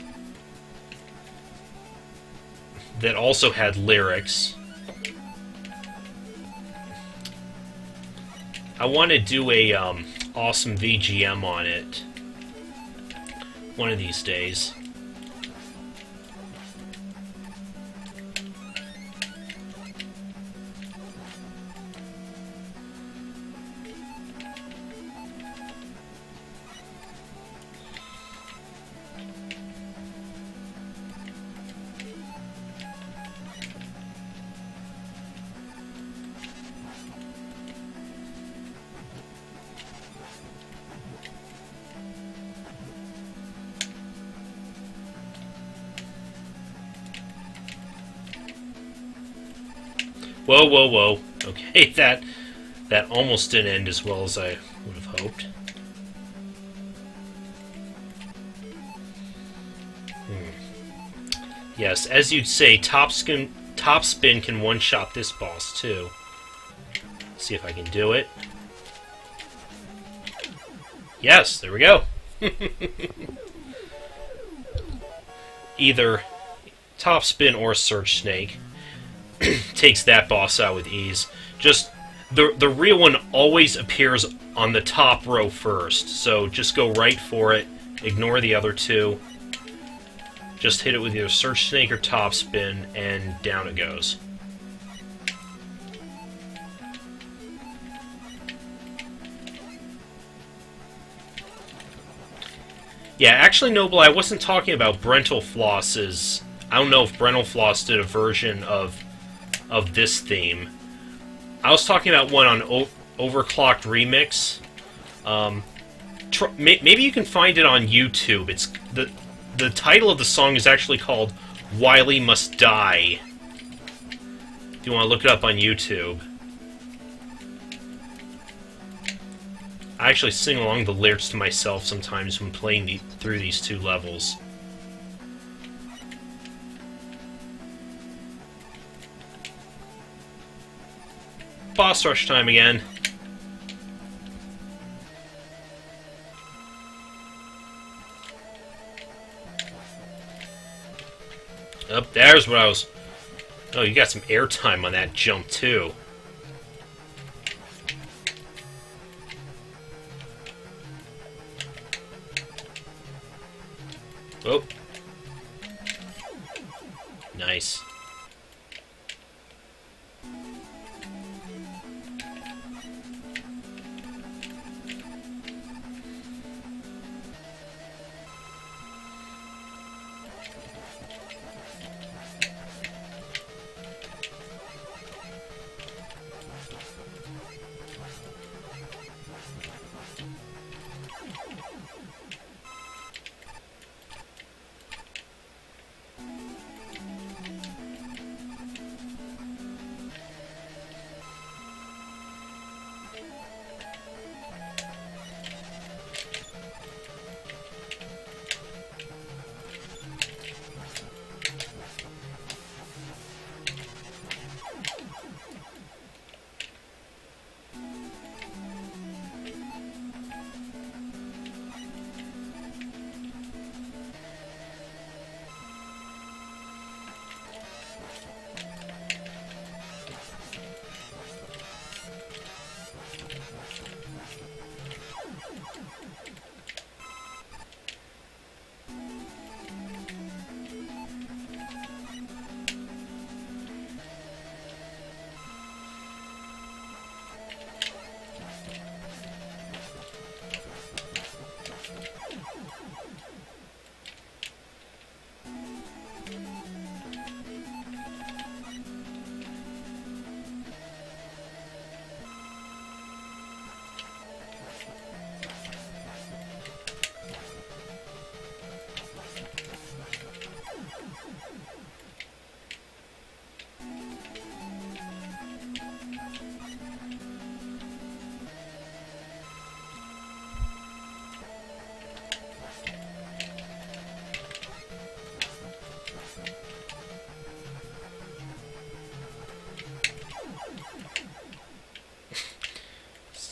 A: that also had lyrics. I want to do a awesome VGM on it one of these days. Whoa, whoa, whoa. Okay, that almost didn't end as well as I would have hoped. Yes, as you'd say, Top Spin can one-shot this boss, too. Let's see if I can do it. Yes, there we go. Either Top Spin or Surge Snake takes that boss out with ease. Just the real one always appears on the top row first, so just go right for it. Ignore the other two. Just hit it with either Surge Snake or Top Spin, and down it goes. Yeah, actually, Noble, I wasn't talking about Brental Floss's. I don't know if Brental Floss did a version of this theme. I was talking about one on Overclocked Remix. Maybe you can find it on YouTube. It's the title of the song is actually called "Wily Must Die." If you want to look it up on YouTube. I actually sing along the lyrics to myself sometimes when playing through these two levels. Boss rush time again. Oh, there's what I was... Oh, you got some airtime on that jump, too. Oh. Nice.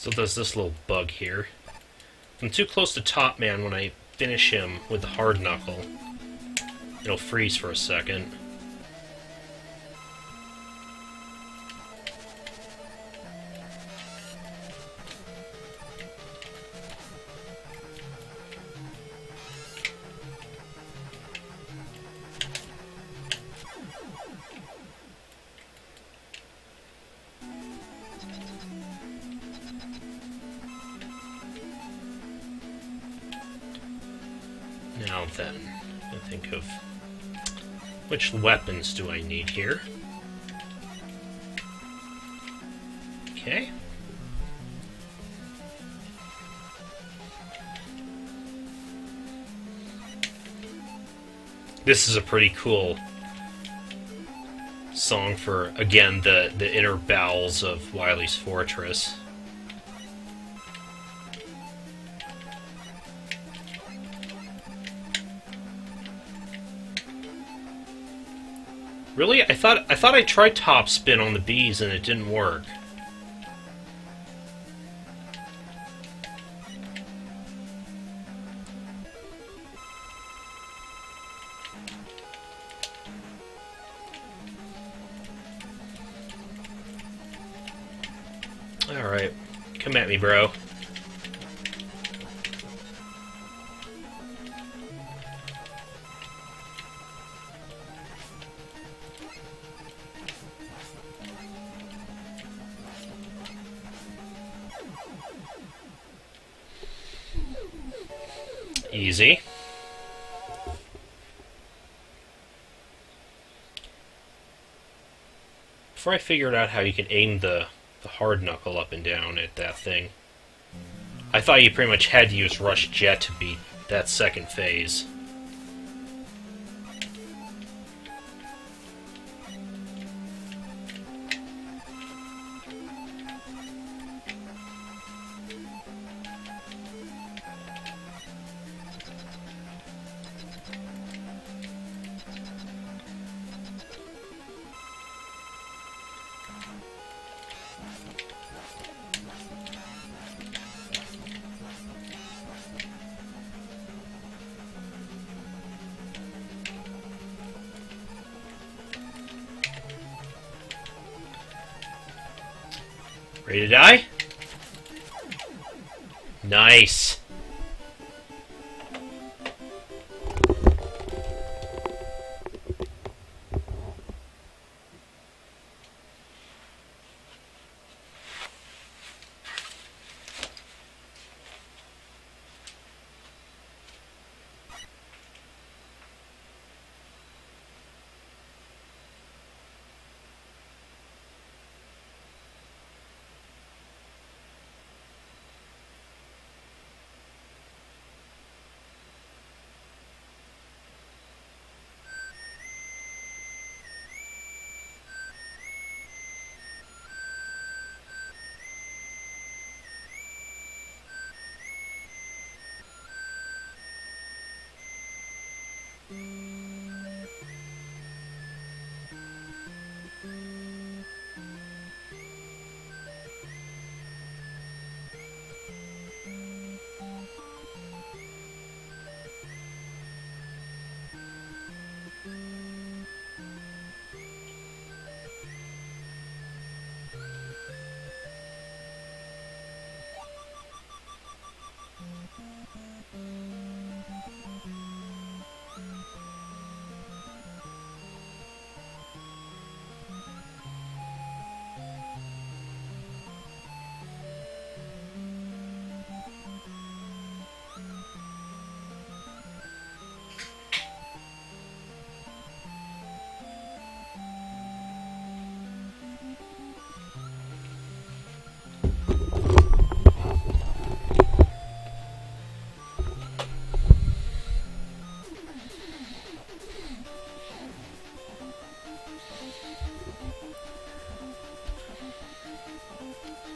A: Still does this little bug here. If I'm too close to Top Man when I finish him with the hard knuckle, it'll freeze for a second. Now then, I think of which weapons do I need here. Okay. This is a pretty cool song for, again, the inner bowels of Wily's Fortress. Really? I thought I tried top spin on the bees and it didn't work. Alright. Come at me, bro. Easy. Before I figured out how you can aim the hard knuckle up and down at that thing, I thought you pretty much had to use Rush Jet to beat that second phase. Ready to die? Nice.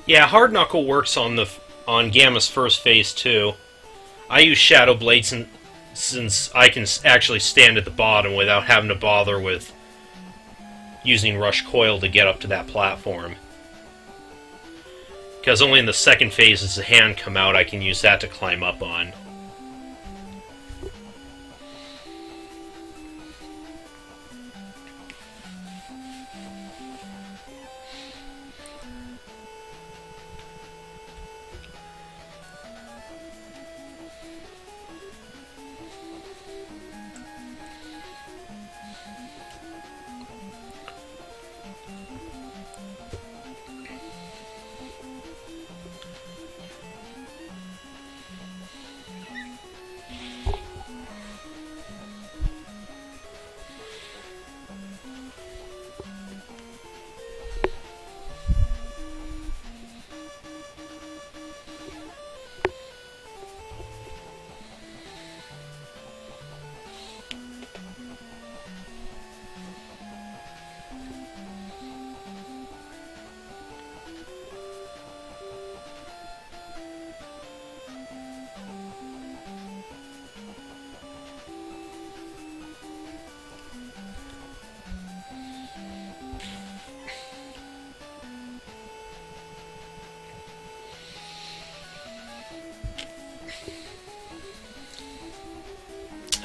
A: Yeah, Hard Knuckle works on Gamma's first phase too. I use Shadow Blade since I can actually stand at the bottom without having to bother with using Rush Coil to get up to that platform. Because only in the second phase does the hand come out, I can use that to climb up on.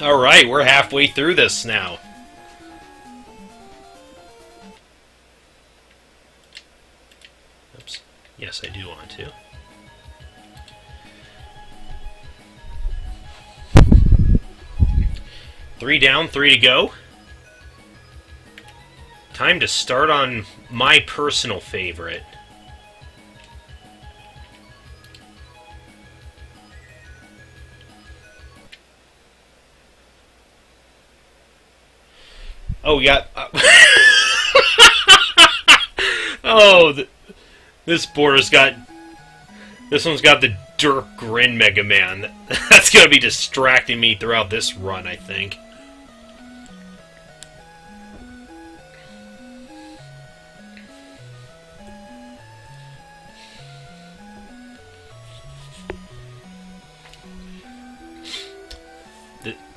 A: Alright, we're halfway through this now. Oops. Yes, I do want to. Three down, 3 to go. Time to start on my personal favorite. Oh, we got... oh, this border's got... This one's got the Dirk Grin Mega Man. That's going to be distracting me throughout this run, I think.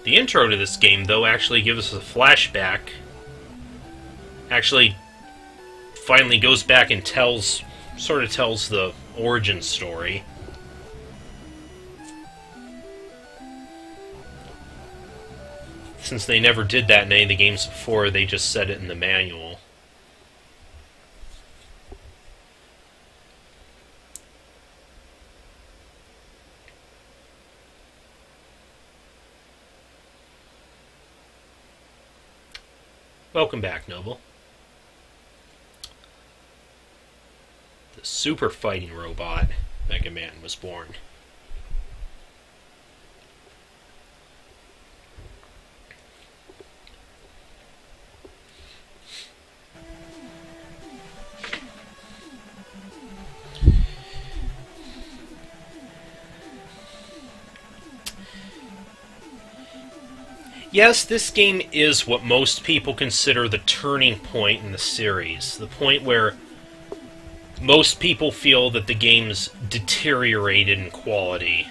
A: The intro to this game, though, actually gives us a flashback. Actually, finally goes back and sort of tells the origin story. Since they never did that in any of the games before, they just said it in the manual. Welcome back, Noble. The super fighting robot, Mega Man, was born. Yes, this game is what most people consider the turning point in the series. The point where most people feel that the game's deteriorated in quality.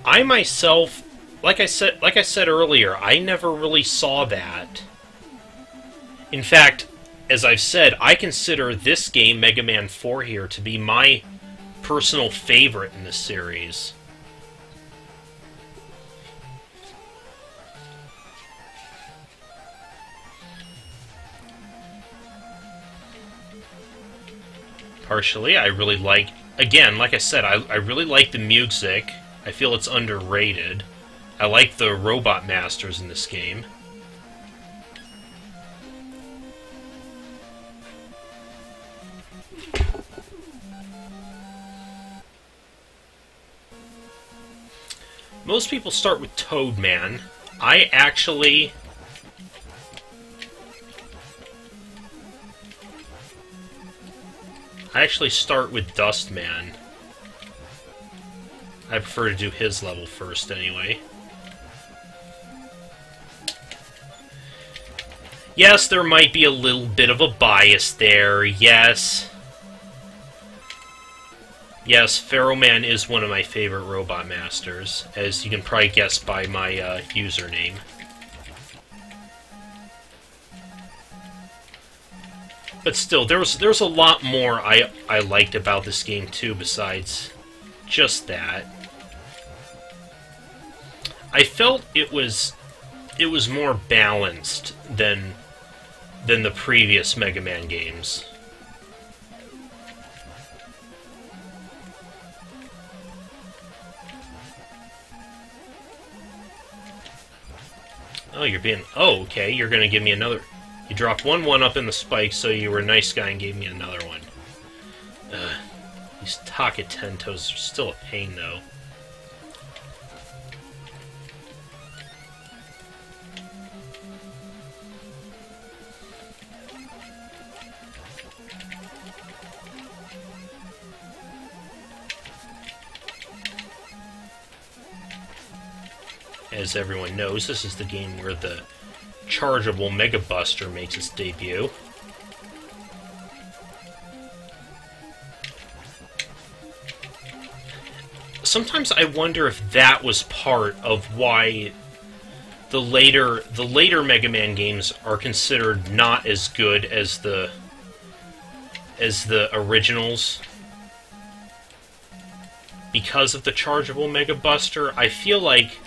A: I myself, like I said earlier, I never really saw that. In fact, as I've said, I consider this game, Mega Man 4 here, to be my personal favorite in the series. Partially, I really like... Again, like I said, I really like the music. I feel it's underrated. I like the robot masters in this game. Most people start with Toadman. I actually start with Dustman. I prefer to do his level first anyway. Yes, there might be a little bit of a bias there, yes. Yes, Pharaoh Man is one of my favorite robot masters, as you can probably guess by my username. But still, there was a lot more I liked about this game too, besides just that. I felt it was more balanced than the previous Mega Man games. Oh, you're being... Oh, okay, you're gonna give me another... You dropped one up in the spike, so you were a nice guy and gave me another one. These Takatentos are still a pain, though. As everyone knows, this is the game where the chargeable Mega Buster makes its debut. Sometimes I wonder if that was part of why the later Mega Man games are considered not as good as the originals. Because of the chargeable Mega Buster, I feel like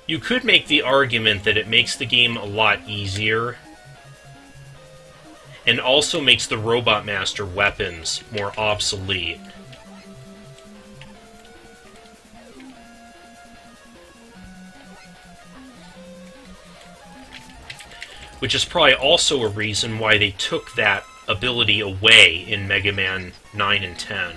A: you could make the argument that it makes the game a lot easier, and also makes the Robot Master weapons more obsolete. Which is probably also a reason why they took that ability away in Mega Man 9 and 10.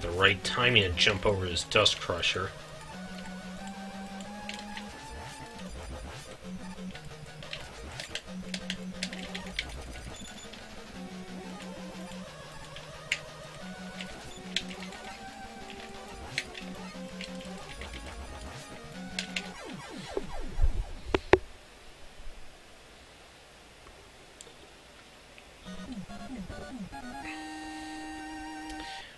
A: The right timing to jump over his Dust Crusher.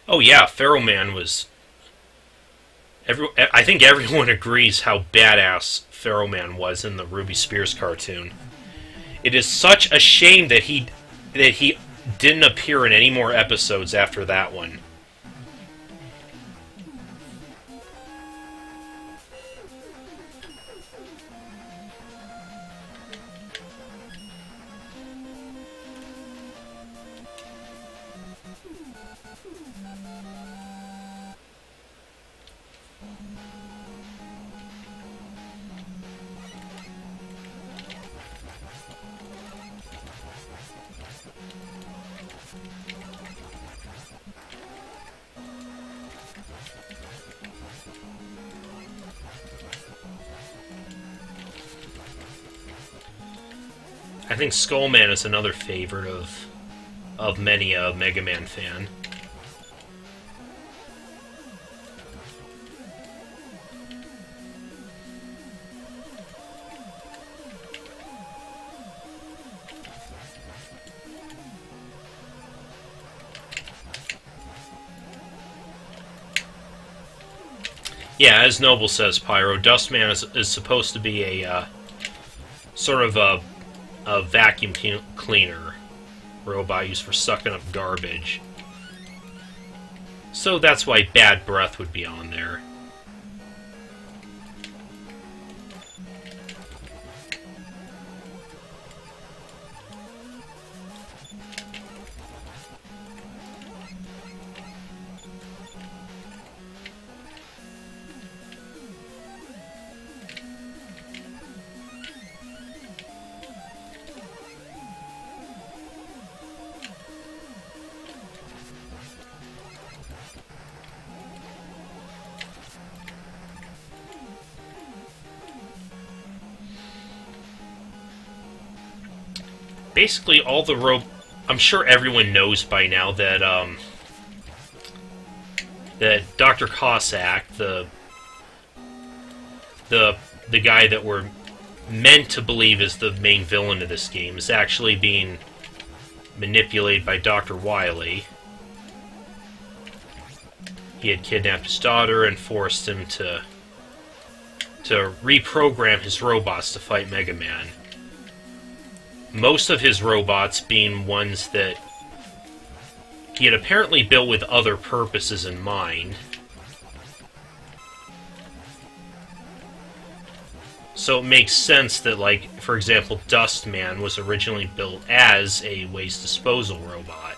A: Oh yeah, Pharaoh Man was... I think everyone agrees how badass Pharaoh Man was in the Ruby Spears cartoon. It is such a shame that he didn't appear in any more episodes after that one. I think Skullman is another favorite of many a Mega Man fan. Yeah, as Noble says, Pyro, Dustman is supposed to be a sort of a vacuum cleaner robot used for sucking up garbage. So that's why Bad Breath would be on there. basically all the I'm sure everyone knows by now that that Dr. Cossack, the guy that we're meant to believe is the main villain of this game, is actually being manipulated by Dr. Wily. He had kidnapped his daughter and forced him to reprogram his robots to fight Mega Man. Most of his robots being ones that he had apparently built with other purposes in mind. So it makes sense that, like, for example, Dustman was originally built as a waste disposal robot.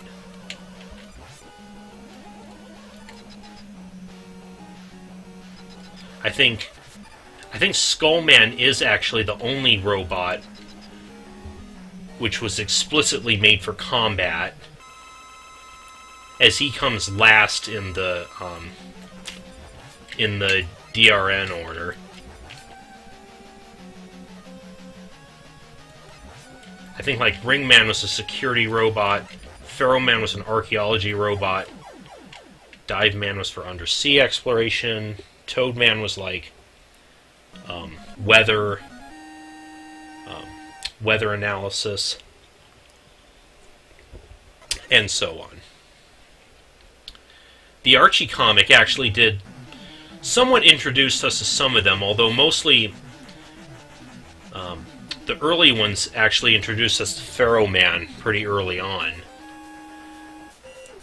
A: I think Skullman is actually the only robot which was explicitly made for combat, as he comes last in the DRN order. I think, like, Ringman was a security robot, Ferroman was an archaeology robot, Diveman was for undersea exploration, Toadman was, like, weather analysis, and so on. The Archie comic actually did somewhat introduce us to some of them, although mostly the early ones actually introduced us to Ferroman pretty early on.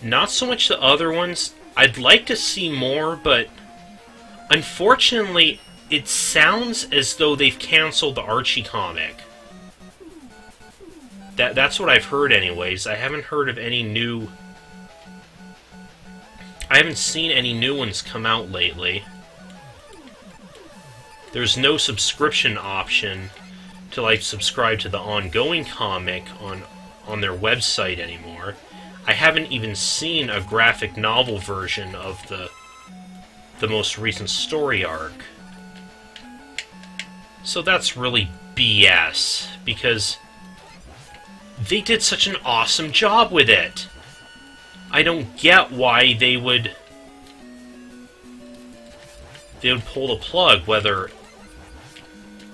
A: Not so much the other ones. I'd like to see more, but unfortunately, it sounds as though they've canceled the Archie comic. That's what I've heard anyways. I haven't heard of any new... I haven't seen any new ones come out lately. There's no subscription option to, like, subscribe to the ongoing comic on their website anymore. I haven't even seen a graphic novel version of the most recent story arc. So that's really BS, because they did such an awesome job with it. I don't get why they would pull the plug, whether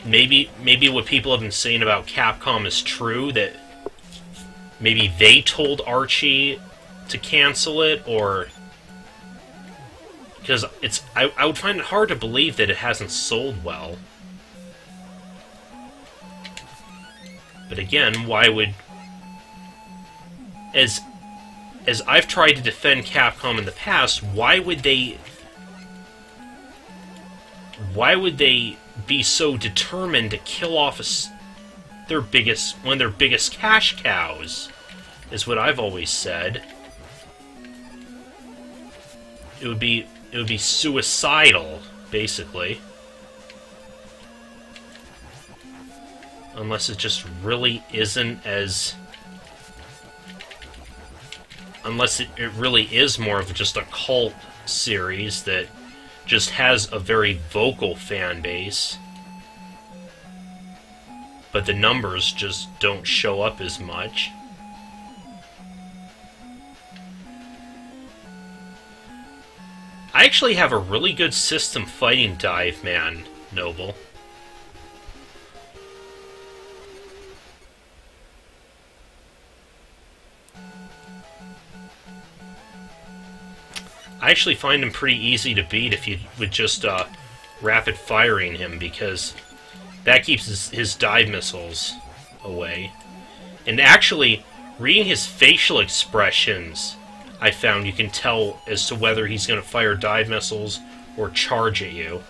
A: maybe what people have been saying about Capcom is true, that maybe they told Archie to cancel it, or... Because I would find it hard to believe that it hasn't sold well. But again, why would... As I've tried to defend Capcom in the past, why would they be so determined to kill off one of their biggest cash cows, is what I've always said. It would be suicidal, basically. Unless it just really isn't as... Unless it really is more of just a cult series that just has a very vocal fan base, but the numbers just don't show up as much. I actually have a really good system fighting Diveman, Noble. I actually find him pretty easy to beat if you would just rapid firing him, because that keeps his dive missiles away. And actually, reading his facial expressions, I found you can tell as to whether he's going to fire dive missiles or charge at you.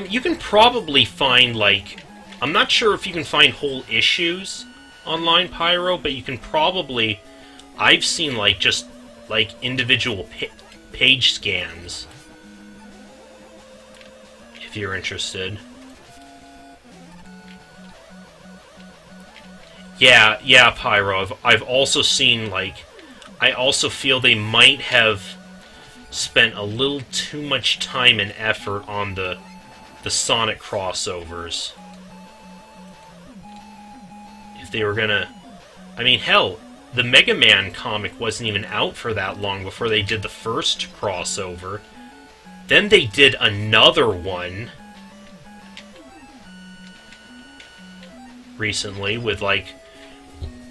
A: You can probably find, like... I'm not sure if you can find whole issues online, Pyro, but you can probably... I've seen, like, just, like, individual page scans, if you're interested. Yeah, Pyro, I've also seen, like, I also feel they might have spent a little too much time and effort on the Sonic crossovers. they were gonna... I mean, hell, the Mega Man comic wasn't even out for that long before they did the first crossover. Then they did another one recently with, like,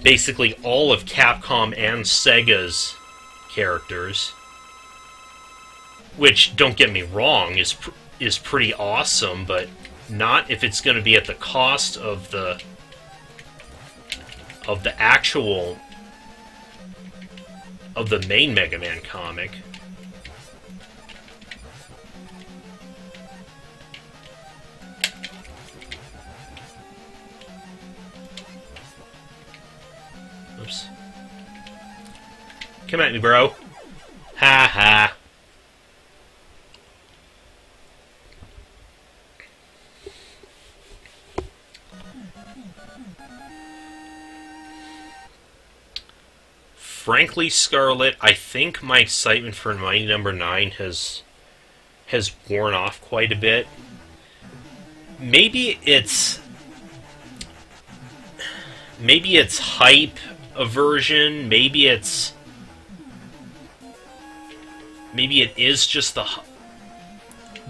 A: basically all of Capcom and Sega's characters. Which, don't get me wrong, is pretty awesome, but not if it's going to be at the cost of the actual... of the main Mega Man comic. Oops. Come at me, bro. Ha ha. Frankly, Scarlet, I think my excitement for Mighty Number 9 has worn off quite a bit. Maybe it's hype aversion. Maybe it is just the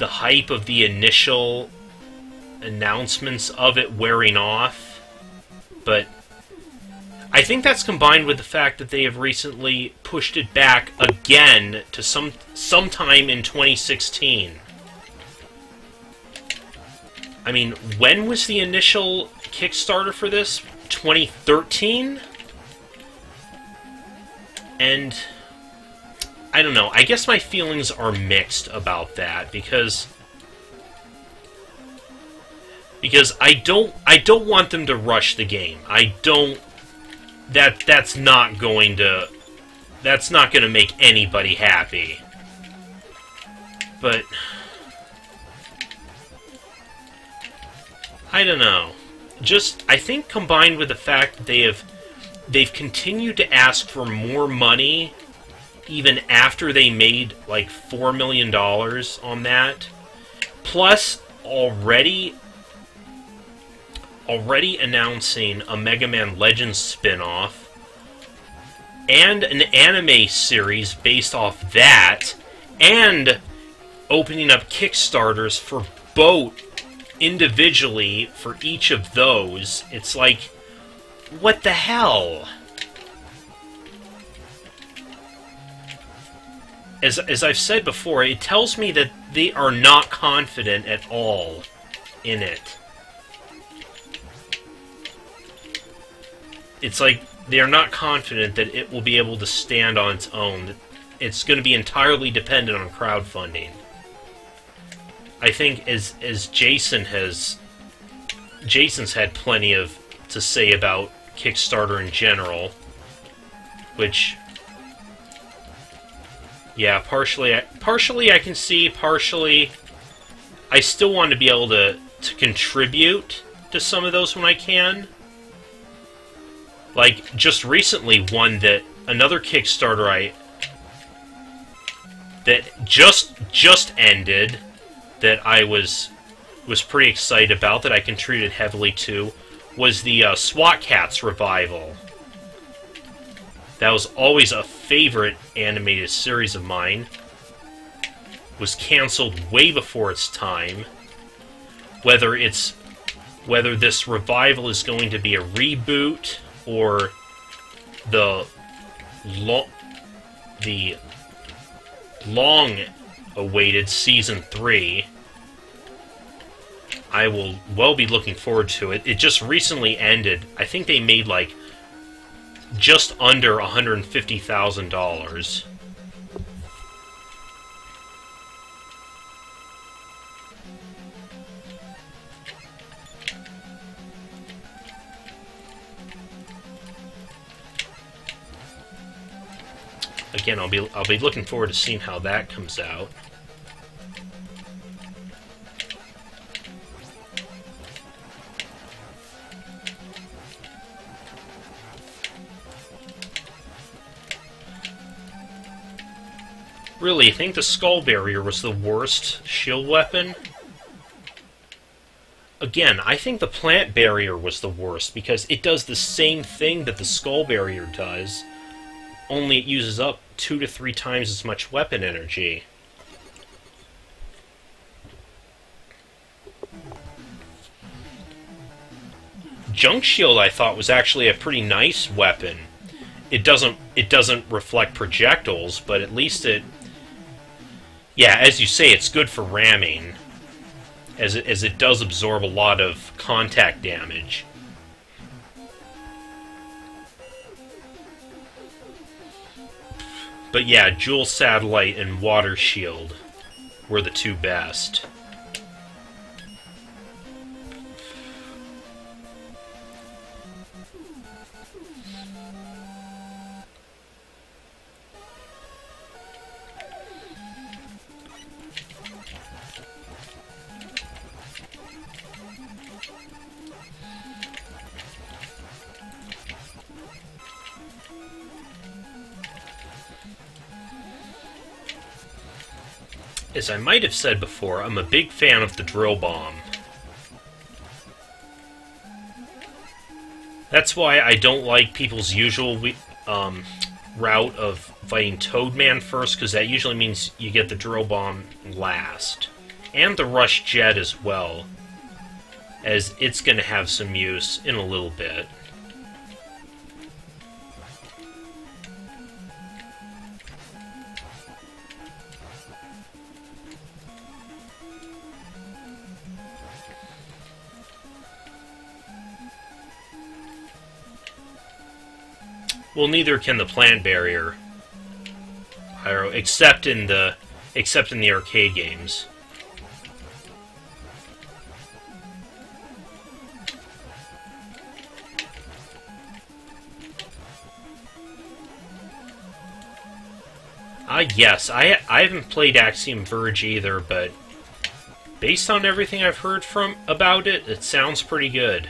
A: hype of the initial announcements of it wearing off, but I think that's combined with the fact that they have recently pushed it back again to sometime in 2016. I mean, when was the initial Kickstarter for this? 2013? And I don't know. I guess my feelings are mixed about that because I don't want them to rush the game. That's not going to make anybody happy. But I don't know. Just, I think combined with the fact that they've continued to ask for more money even after they made like $4 million on that, plus already announcing a Mega Man Legends spin-off and an anime series based off that, and opening up Kickstarters for both individually for each of those. It's like, what the hell? As I've said before, it tells me that they are not confident at all in it. It's like they are not confident that it will be able to stand on its own. It's going to be entirely dependent on crowdfunding. I think as Jason's had plenty to say about Kickstarter in general, which, yeah, partially I can see, partially I still want to be able to contribute to some of those when I can. Like, just recently, another Kickstarter that just ended, that I was pretty excited about, that I contributed heavily to, was the SWAT Kats revival. That was always a favorite animated series of mine. Was canceled way before its time. Whether this revival is going to be a reboot or the long-awaited Season 3, I will well be looking forward to it. It just recently ended. I think they made, like, just under $150,000. Again, I'll be looking forward to seeing how that comes out. Really, you think the Skull Barrier was the worst shield weapon? Again, I think the plant barrier was the worst, because it does the same thing that the skull barrier does, only it uses up 2 to 3 times as much weapon energy. Junk Shield, I thought, was actually a pretty nice weapon. It doesn't reflect projectiles, but at least it... Yeah, as you say, it's good for ramming, as it does absorb a lot of contact damage. But yeah, Jewel Satellite and Water Shield were the two best. As I might have said before, I'm a big fan of the Drill Bomb. That's why I don't like people's usual route of fighting Toadman first, because that usually means you get the Drill Bomb last. And the Rush Jet as well, as it's going to have some use in a little bit. Well, neither can the plant barrier, except in the arcade games. Yes, I haven't played Axiom Verge either, but based on everything I've heard about it, it sounds pretty good.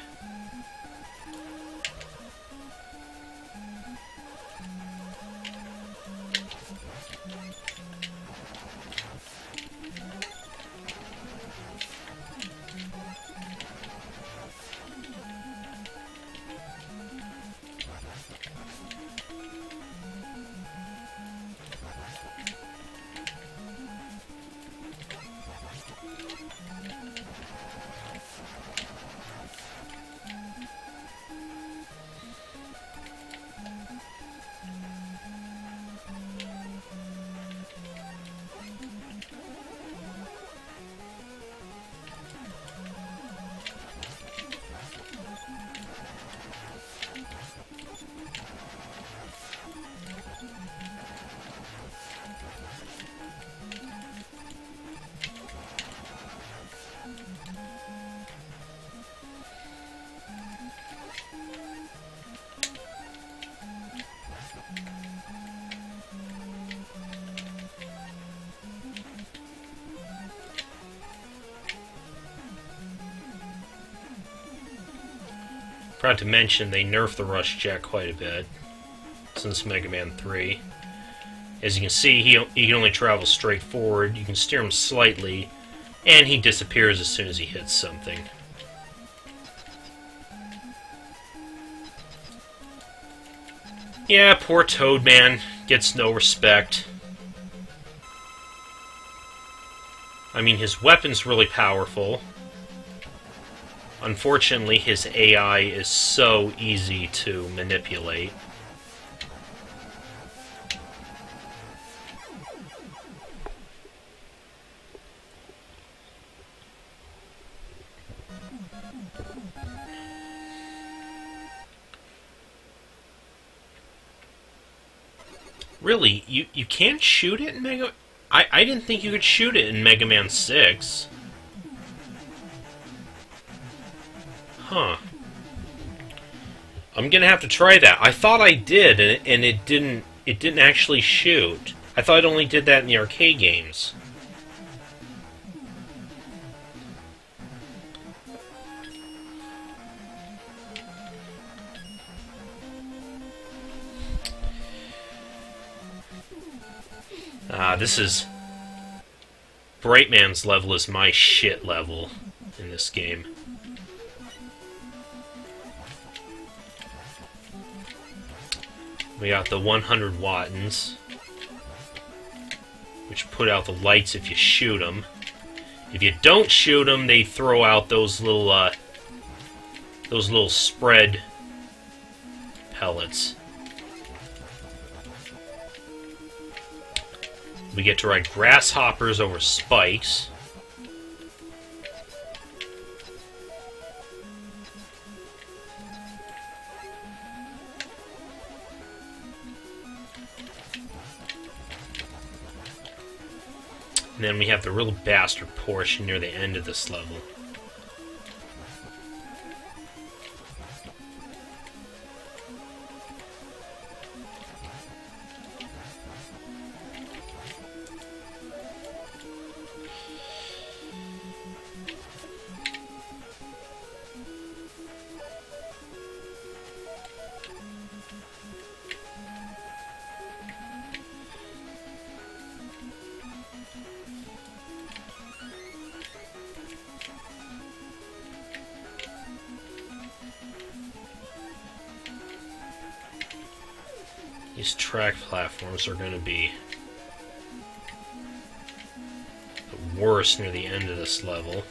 A: Forgot to mention, they nerfed the Rush Jet quite a bit since Mega Man 3. As you can see, he can only travel straight forward. You can steer him slightly, and he disappears as soon as he hits something. Yeah, poor Toadman gets no respect. I mean, his weapon's really powerful. Unfortunately, his AI is so easy to manipulate. Really, you can't shoot it in Mega... I didn't think you could shoot it in Mega Man 6. Huh. I'm gonna have to try that. I thought I did, and it didn't actually shoot. I thought it only did that in the arcade games. This is... Brightman's level is my shit level in this game. We got the 100 Wattens, which put out the lights if you shoot them. If you don't shoot them, they throw out those little spread pellets. We get to ride grasshoppers over spikes. And then we have the real bastard portion near the end of this level. These track platforms are going to be the worst near the end of this level.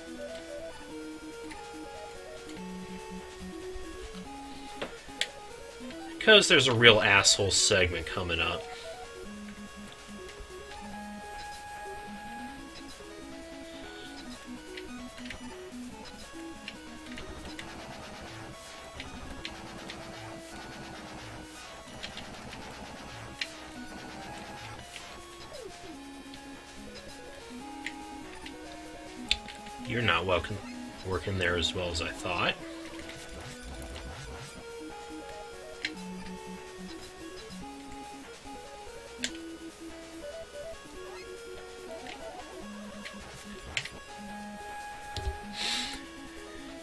A: Because there's a real asshole segment coming up. You're not working there as well as I thought.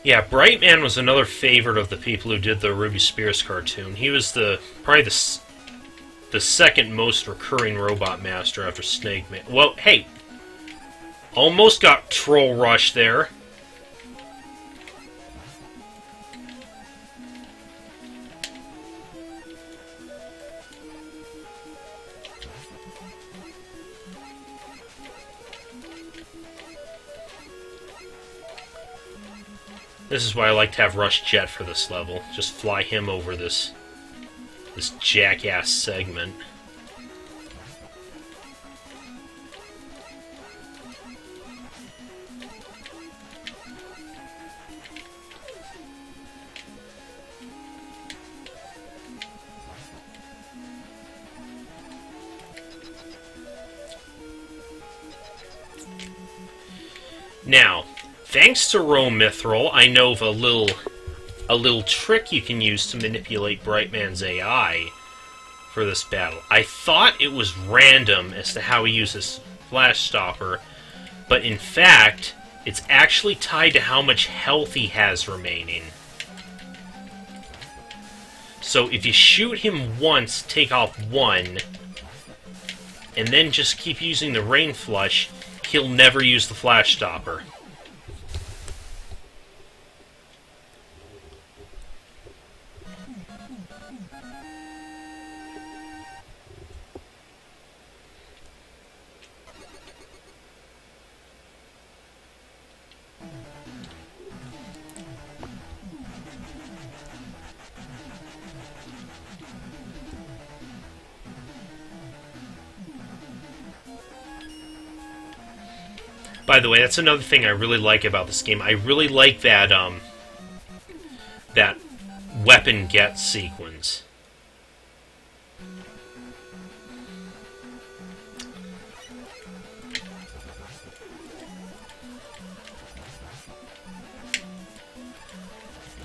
A: Yeah, Brightman was another favorite of the people who did the Ruby Spears cartoon. He was probably the second most recurring Robot Master after Snake Man. Well, hey! Almost got Troll Rush there. This is why I like to have Rush Jet for this level. Just fly him over this jackass segment. Now, thanks to Romithril, I know of a little trick you can use to manipulate Brightman's AI for this battle. I thought it was random as to how he uses Flash Stopper, but in fact, it's actually tied to how much health he has remaining. So if you shoot him once, take off 1, and then just keep using the Rain Flush, he'll never use the Flash Stopper. By the way, that's another thing I really like about this game. I really like that, that weapon get sequence.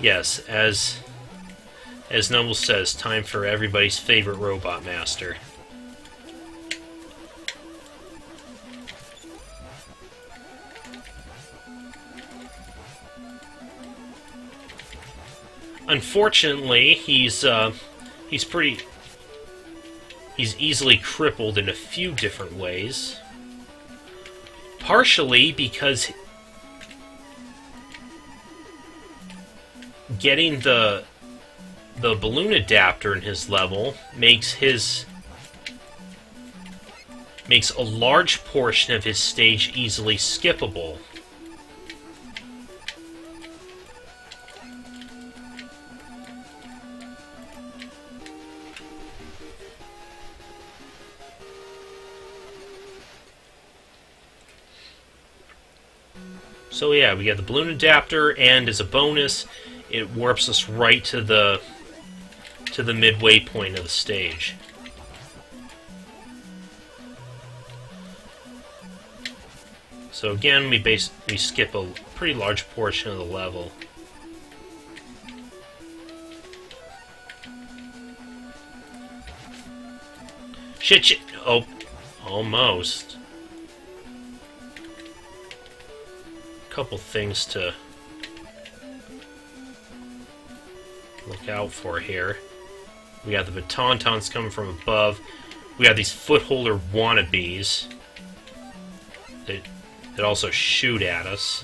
A: Yes, as Noble says, time for everybody's favorite Robot Master. Unfortunately, he's easily crippled in a few different ways. Partially because getting the the balloon adapter in his level makes a large portion of his stage easily skippable. So yeah, we got the balloon adapter, and as a bonus, it warps us right to the midway point of the stage. So again, we skip a pretty large portion of the level. Shit! Oh, almost. Couple things to look out for here. We got the Batauntauns coming from above. We got these footholder wannabes that also shoot at us.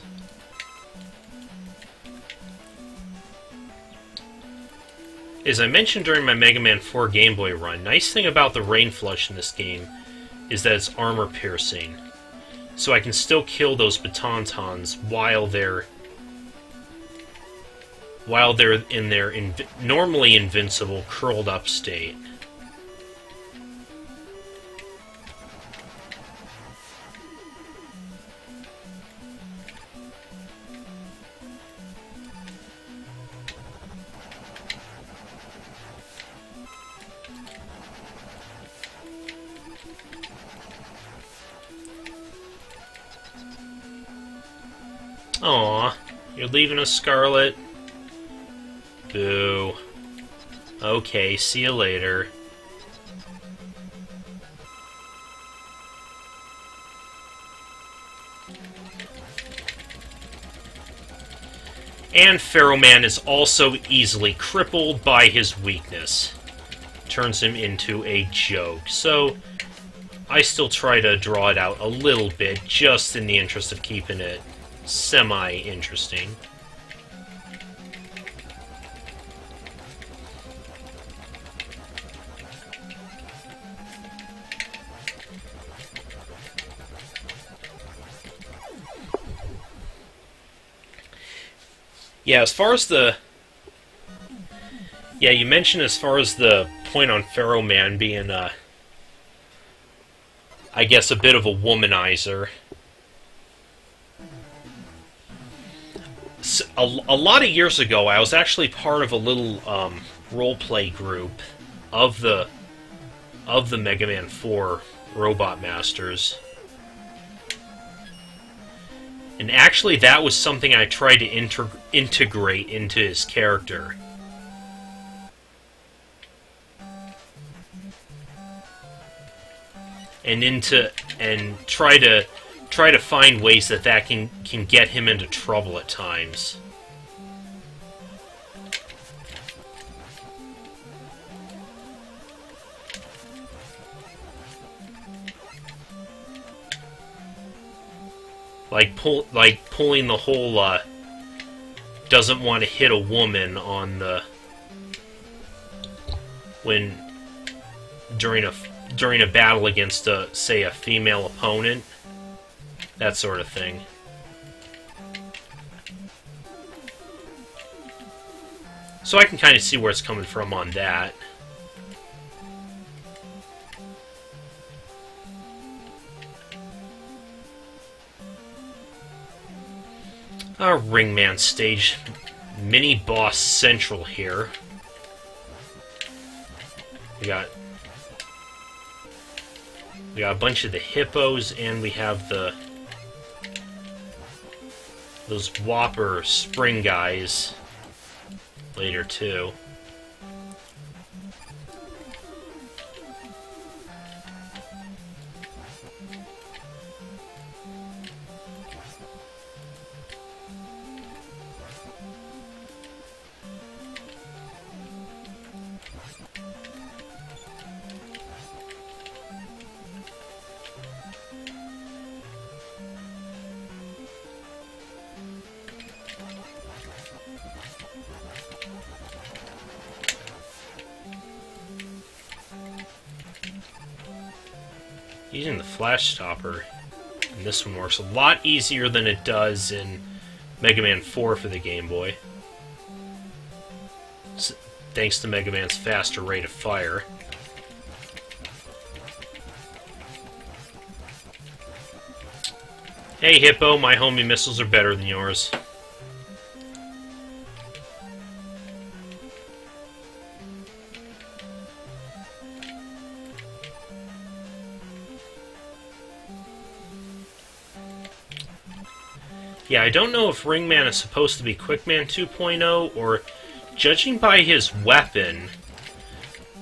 A: As I mentioned during my Mega Man 4 Game Boy run, nice thing about the Rain Flush in this game is that it's armor piercing. So I can still kill those Batauntauns while they're in their normally invincible curled up state. Aw, you're leaving us, Scarlet? Boo. Okay, see you later. And Pharaoh Man is also easily crippled by his weakness. Turns him into a joke. So, I still try to draw it out a little bit, just in the interest of keeping it semi-interesting. Yeah, as far as the... Yeah, you mentioned as far as the point on Pharaoh Man being, I guess, a bit of a womanizer. A lot of years ago, I was actually part of a little role-play group of the Mega Man 4 Robot Masters. And actually, that was something I tried to integrate into his character. And try to find ways that can get him into trouble at times. Like pulling the whole doesn't want to hit a woman on the during a battle against say a female opponent, that sort of thing. So I can kind of see where it's coming from on that. Our Ringman stage, mini boss central here. We got a bunch of the hippos, and we have those Whopper spring guys later too. Using the flash stopper in this one works a lot easier than it does in Mega Man 4 for the Game Boy. Thanks to Mega Man's faster rate of fire. Hey Hippo, my homing missiles are better than yours. Yeah, I don't know if Ringman is supposed to be Quickman 2.0, or judging by his weapon,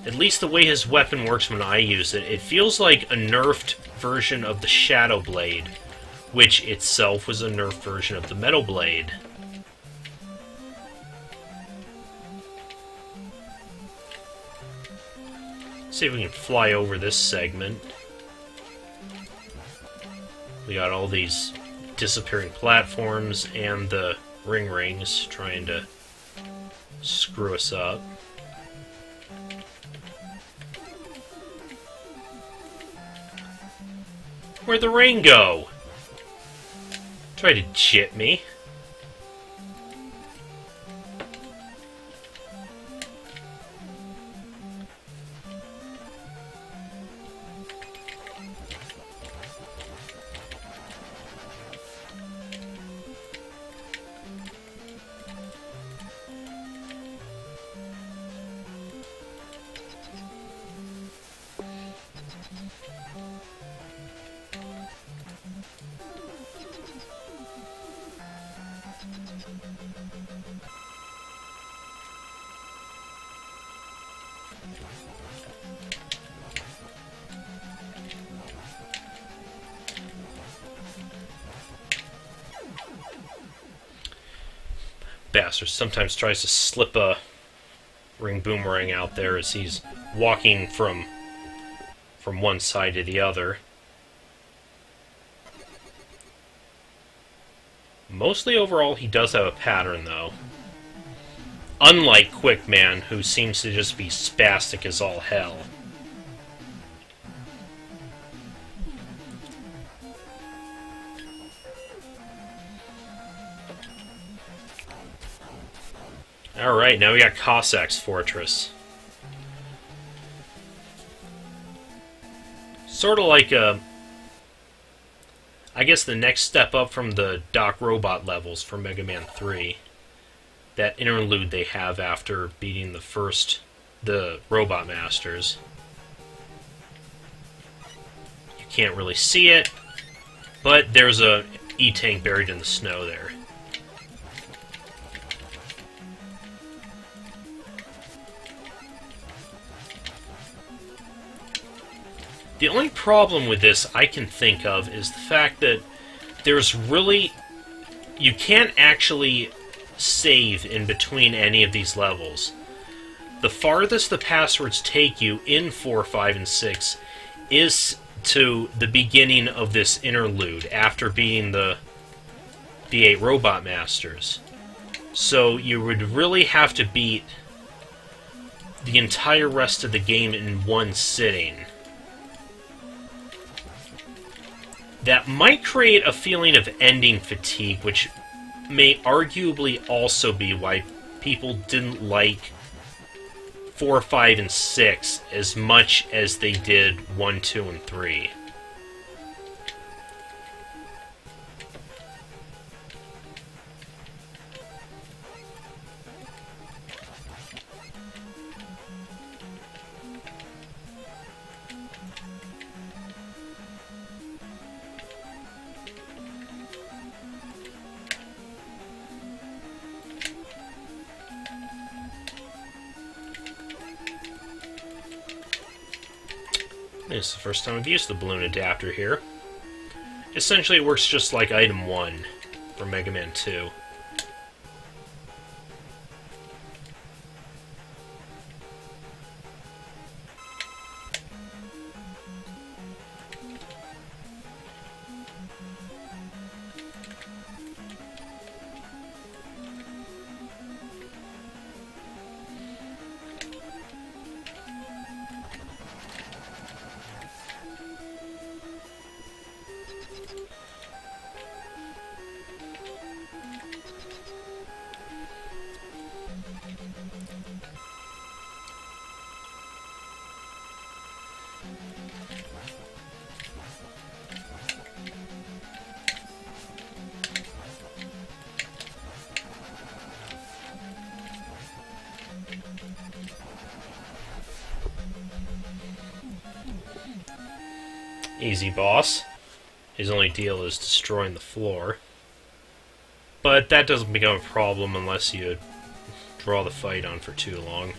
A: at least the way his weapon works when I use it, it feels like a nerfed version of the Shadow Blade, which itself was a nerfed version of the Metal Blade. See if we can fly over this segment. We got all these disappearing platforms and the rings trying to screw us up. Where'd the rain go? Try to chip me. Bastard sometimes tries to slip a ring boomerang out there as he's walking from one side to the other. Mostly overall, he does have a pattern, though. Unlike Quickman, who seems to just be spastic as all hell. Alright, now we got Cossack's Fortress. Sort of like a... I guess the next step up from the Doc Robot levels for Mega Man 3. That interlude they have after beating the Robot Masters. You can't really see it, but there's a E-Tank buried in the snow there. The only problem with this I can think of is the fact that there's really... You can't actually save in between any of these levels. The farthest the passwords take you in 4, 5, and 6 is to the beginning of this interlude after beating the 8 Robot Masters. So you would really have to beat the entire rest of the game in one sitting. That might create a feeling of ending fatigue, which may arguably also be why people didn't like 4, 5, and 6 as much as they did 1, 2, and 3. This is the first time I've used the balloon adapter here. Essentially, it works just like Item 1 for Mega Man 2. Easy boss. His only deal is destroying the floor. But that doesn't become a problem unless you draw the fight on for too long.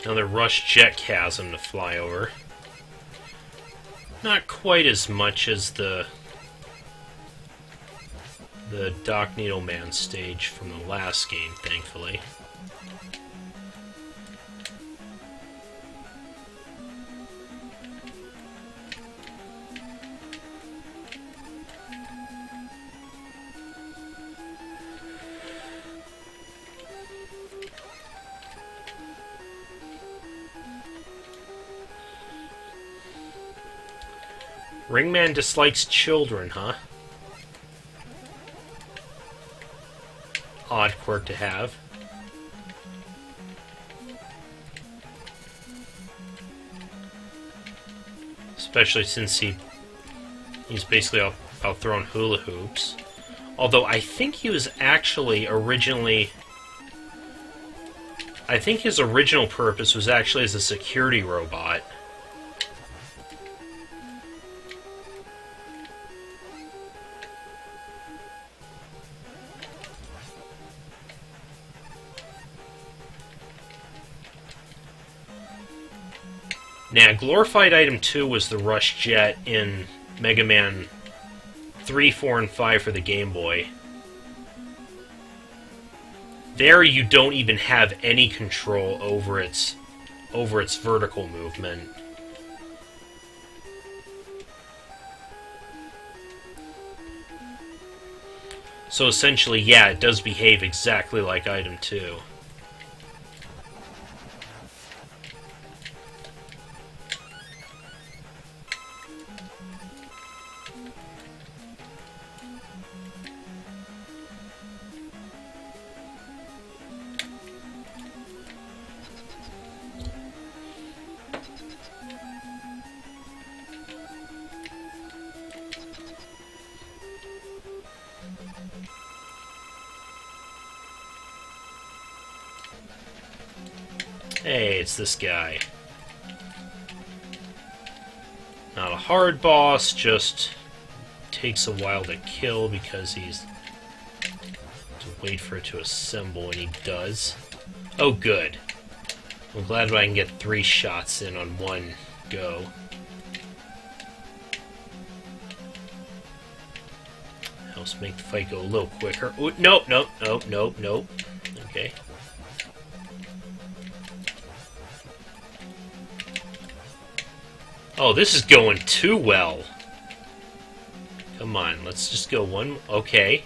A: Another Rush Jet Chasm to fly over. Not quite as much as the Doc Needleman stage from the last game, thankfully. Ringman dislikes children, huh? Odd quirk to have. Especially since he's basically out throwing hula hoops. Although I think he was actually originally... I think his original purpose was actually as a security robot. Now, glorified item 2 was the Rush Jet in Mega Man 3, 4, and 5 for the Game Boy. There you don't even have any control over its vertical movement. So essentially, yeah, it does behave exactly like item 2. Hey, it's this guy. Not a hard boss, just takes a while to kill because he's to wait for it to assemble, and he does. Oh, good. I'm glad I can get 3 shots in on one go. Helps make the fight go a little quicker. Ooh, nope, nope, nope, nope, nope. Okay. Oh, this is going too well. Come on, let's just go one... Okay.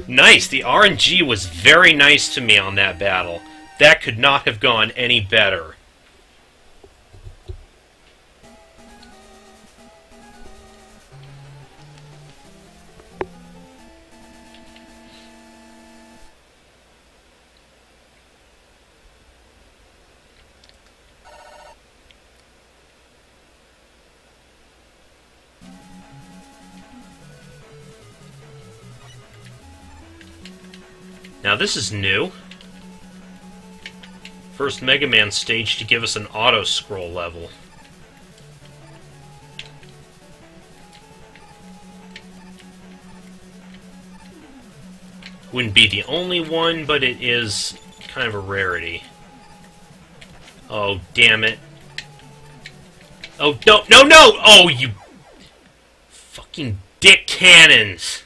A: Nice! The RNG was very nice to me on that battle. That could not have gone any better. Now this is new. First Mega Man stage to give us an auto-scroll level. Wouldn't be the only one, but it is kind of a rarity. Oh, damn it. Oh, no, no, no! Oh, you fucking dick cannons!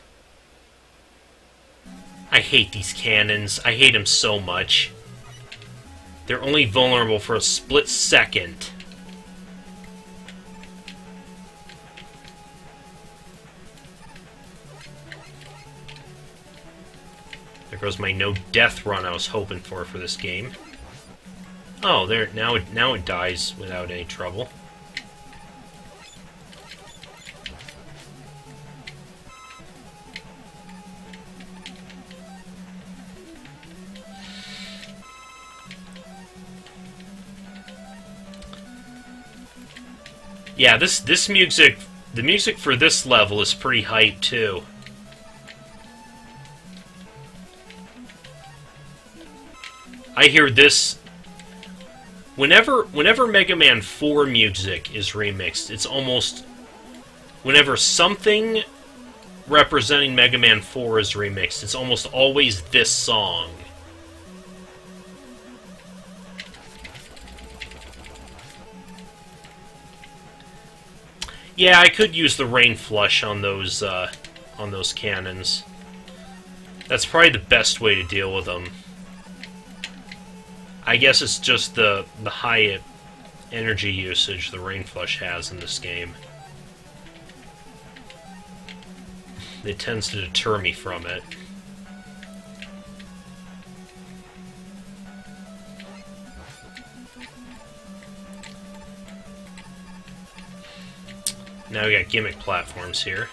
A: I hate these cannons. I hate them so much. They're only vulnerable for a split second. There goes my no death run I was hoping for this game. Oh, there now it dies without any trouble. Yeah, this music, the music for this level is pretty hype too. I hear this whenever Mega Man 4 music is remixed. It's almost whenever something representing Mega Man 4 is remixed, it's almost always this song. Yeah, I could use the Rain Flush on those cannons. That's probably the best way to deal with them. I guess it's just the high energy usage the Rain Flush has in this game. It tends to deter me from it. Now we got gimmick platforms here.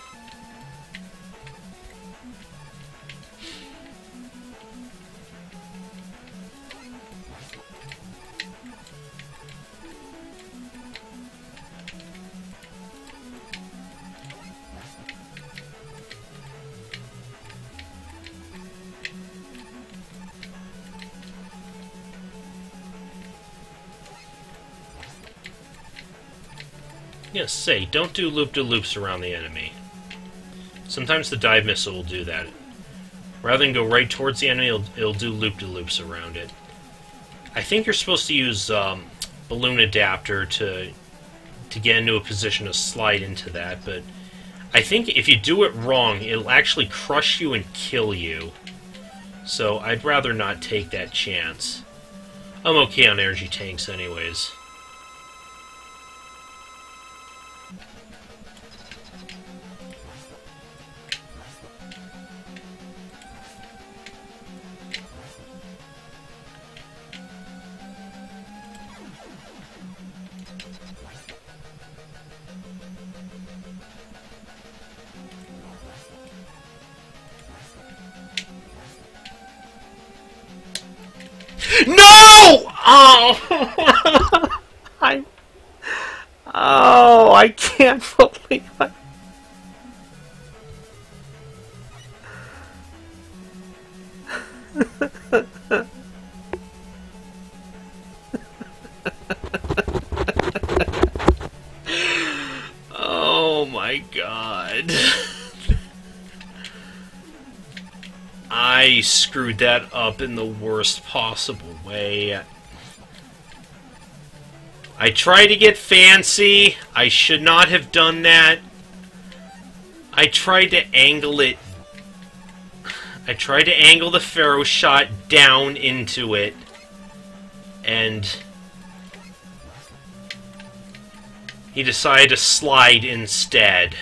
A: Yes, say, don't do loop-de-loops around the enemy. Sometimes the dive missile will do that. Rather than go right towards the enemy, it'll do loop-de-loops around it. I think you're supposed to use balloon adapter to get into a position to slide into that, but I think if you do it wrong, it'll actually crush you and kill you. So I'd rather not take that chance. I'm okay on energy tanks anyways. No! Oh! I can't believe it. Oh my god. I screwed that up in the worst possible way. I tried to get fancy. I should not have done that. I tried to angle it. I tried to angle the Pharaoh shot down into it. And he decided to slide instead.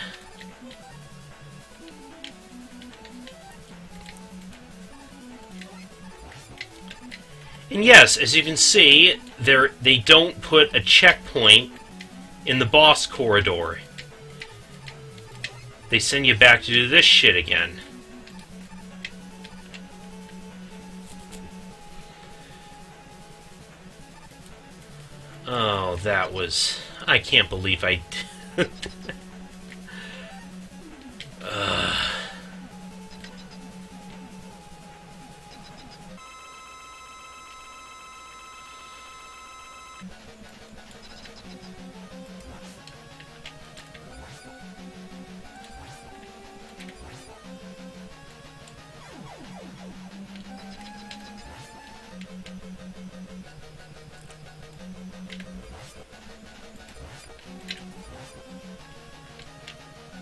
A: And yes, as you can see, they don't put a checkpoint in the boss corridor. They send you back to do this shit again. Oh, that was... I can't believe I...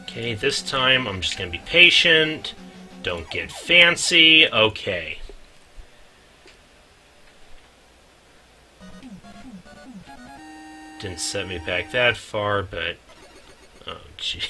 A: Okay, this time I'm just going to be patient. Don't get fancy. Okay. Didn't set me back that far, but... Oh, gee.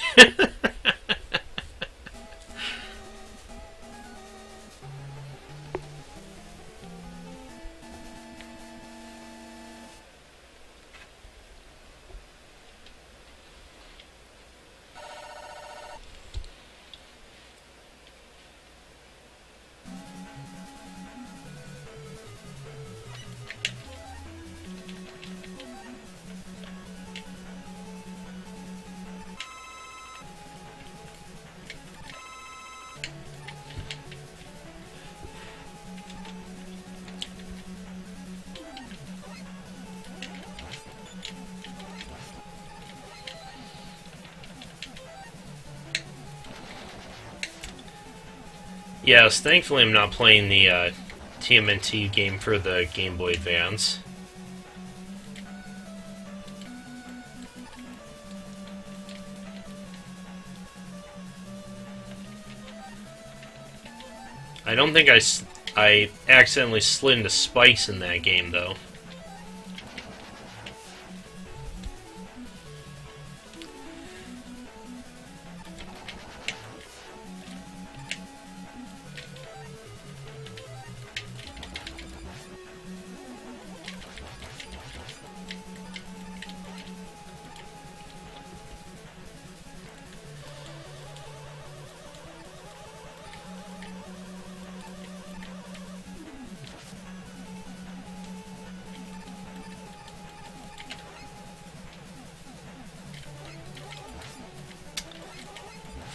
A: Yes, thankfully I'm not playing the TMNT game for the Game Boy Advance. I don't think I accidentally slid into spikes in that game, though.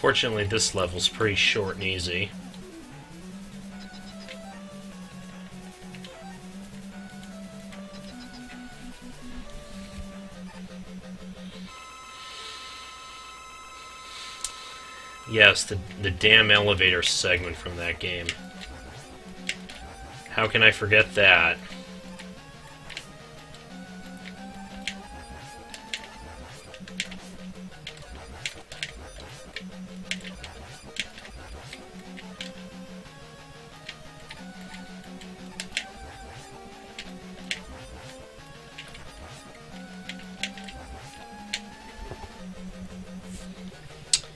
A: Fortunately, this level's pretty short and easy. Yes, the damn elevator segment from that game. How can I forget that?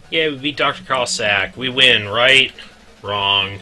A: Yeah, we beat Dr. Cossack. We win, right? Wrong.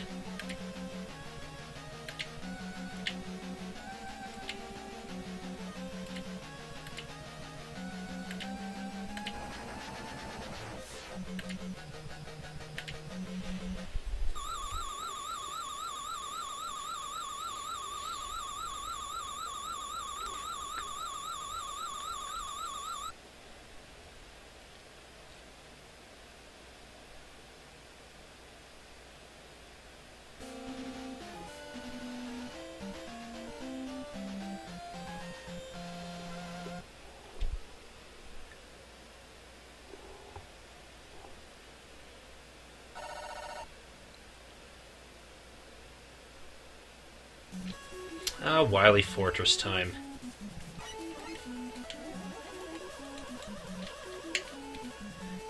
A: Wily Fortress time.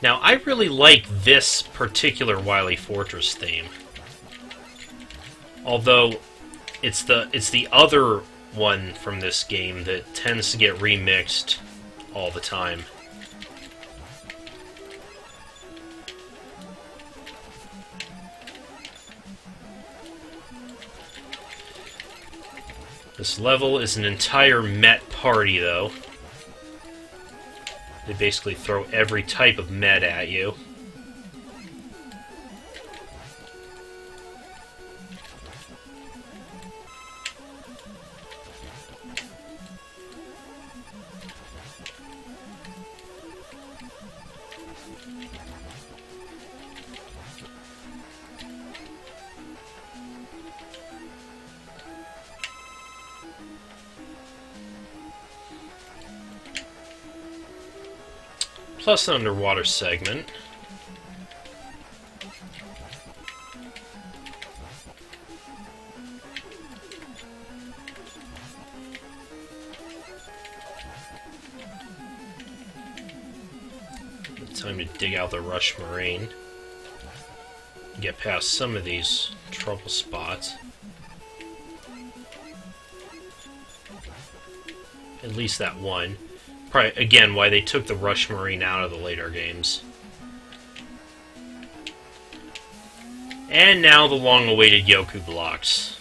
A: Now, I really like this particular Wily Fortress theme. Although, it's the other one from this game that tends to get remixed all the time. This level is an entire Met party, though. They basically throw every type of Met at you. Plus an underwater segment. Time to dig out the Rush Marine. Get past some of these trouble spots. At least that one. probably, again, why they took the Rush Marine out of the later games. And now the long-awaited Yoku blocks.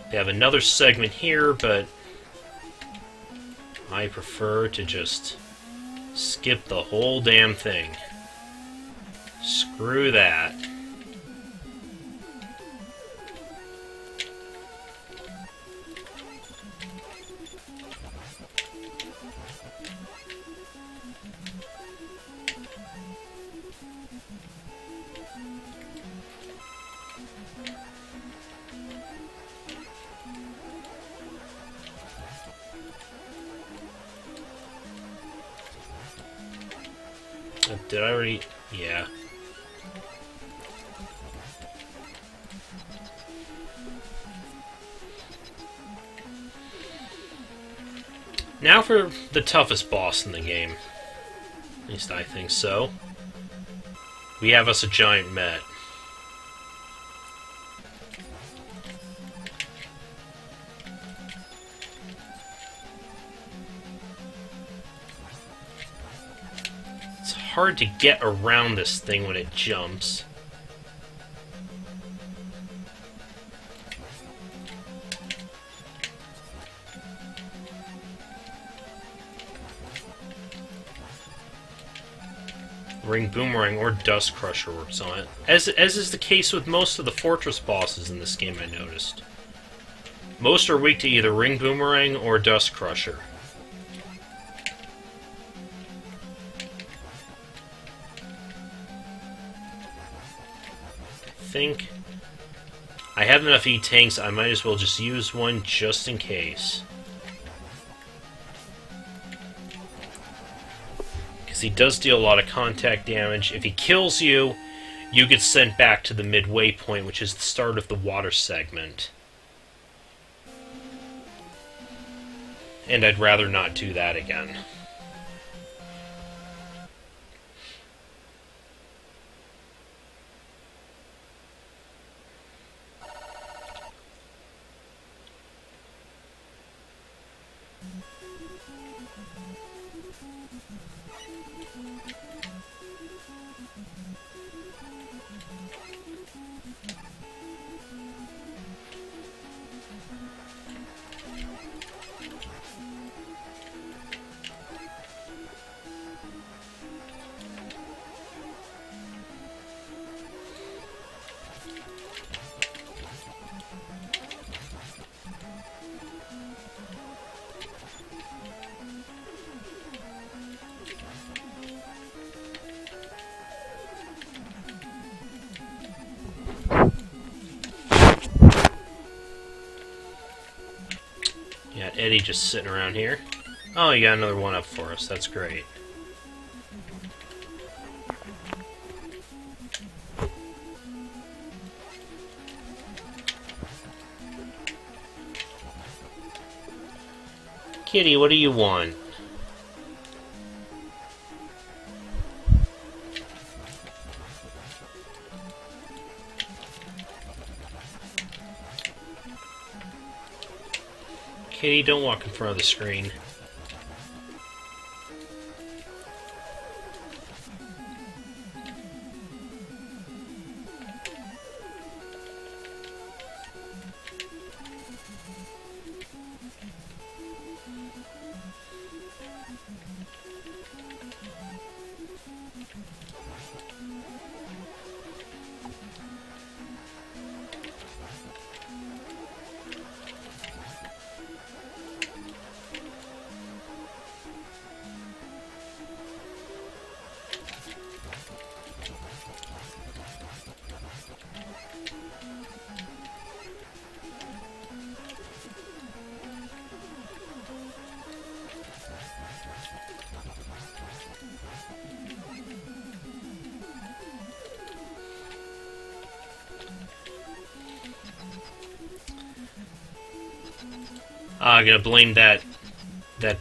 A: They have another segment here, but I prefer to just skip the whole damn thing. Screw that. Did I already? Yeah. Now for the toughest boss in the game. At least I think so. We have us a giant Met. Hard to get around this thing when it jumps. Ring Boomerang or Dust Crusher works on it. As is the case with most of the Fortress bosses in this game, I noticed. Most are weak to either Ring Boomerang or Dust Crusher. Think I have enough E-Tanks, I might as well just use one just in case. Because he does deal a lot of contact damage. If he kills you, you get sent back to the midway point, which is the start of the water segment. And I'd rather not do that again. Yeah, Eddie just sitting around here. Oh, you got another one up for us. That's great. Kitty, what do you want? Kitty, don't walk in front of the screen. I'm gonna blame that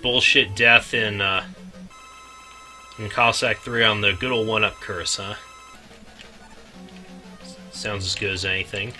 A: bullshit death in Cossack 3 on the good old one-up curse, huh? Sounds as good as anything.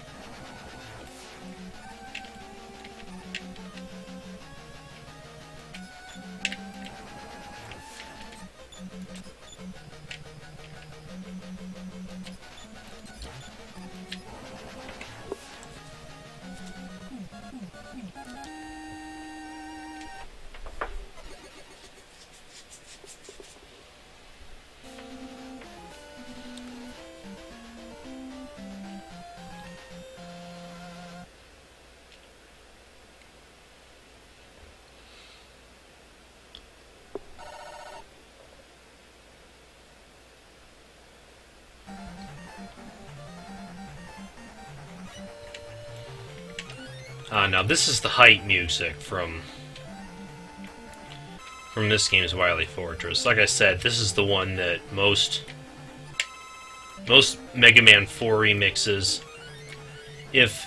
A: Now this is the height music from this game's Wily Fortress. Like I said, this is the one that most Mega Man 4 remixes. If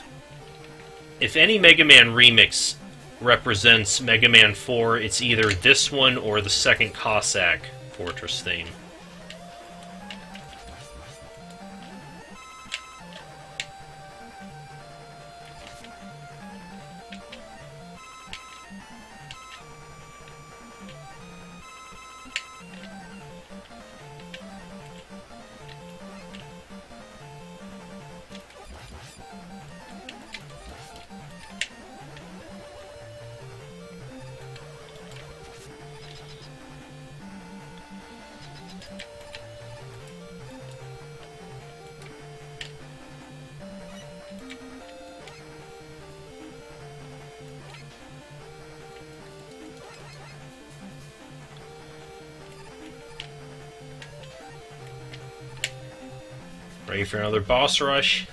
A: any Mega Man remix represents Mega Man 4, it's either this one or the second Cossack Fortress theme. Ready for another boss rush?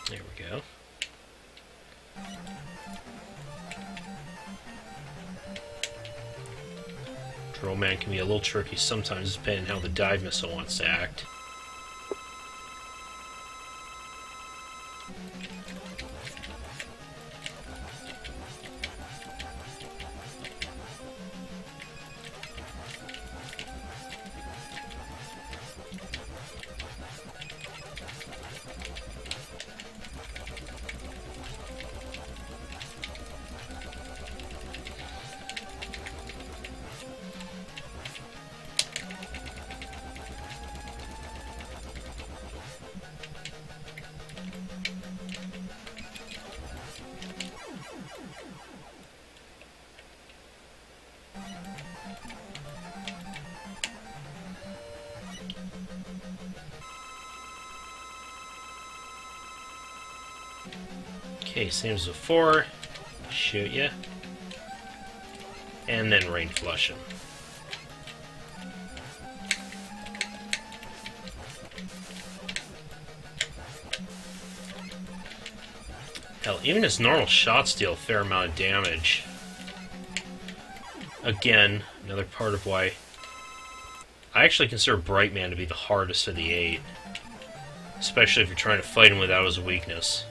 A: There we go. Drill Man can be a little tricky sometimes, depending on how the dive missile wants to act. Okay, same as before. Shoot ya. And then rain flush him. Hell, even his normal shots deal a fair amount of damage. Again, another part of why I actually consider Brightman to be the hardest of the 8. Especially if you're trying to fight him without his weakness.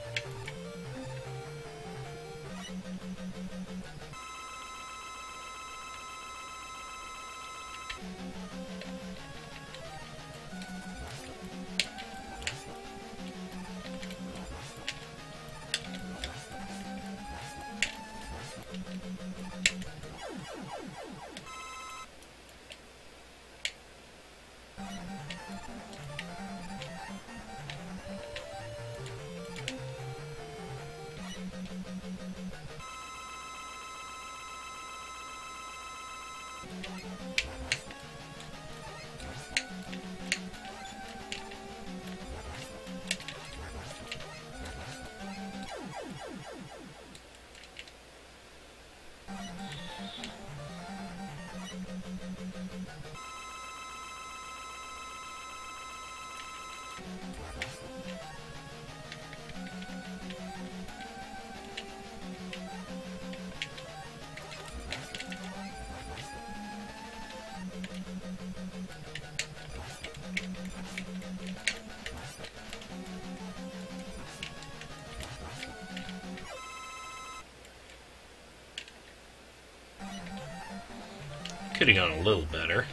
A: Could have gone a little better.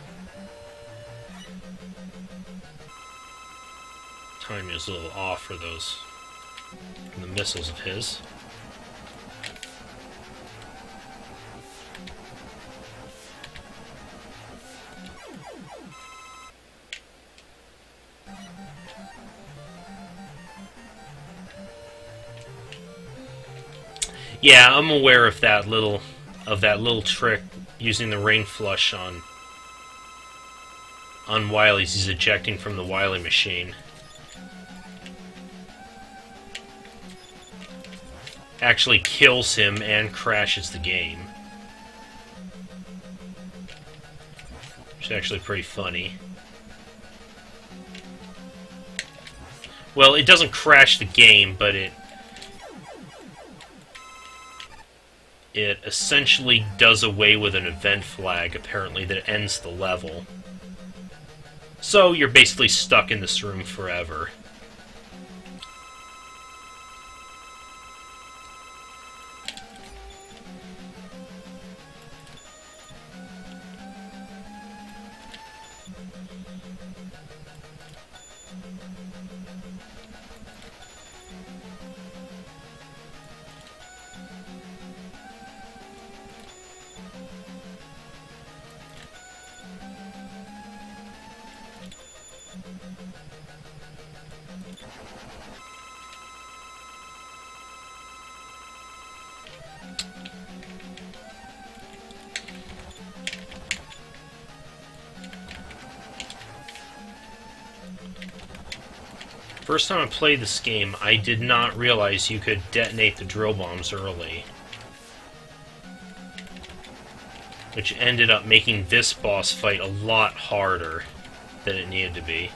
A: Timing was a little off for those, the missiles of his. Yeah, I'm aware of that little trick using the rain flush on Wily as he's ejecting from the Wily machine. Actually kills him and crashes the game. Which is actually pretty funny. Well, it doesn't crash the game, but it essentially does away with an event flag, apparently, that ends the level. So you're basically stuck in this room forever. First time I played this game, I did not realize you could detonate the drill bombs early. Which ended up making this boss fight a lot harder than it needed to be.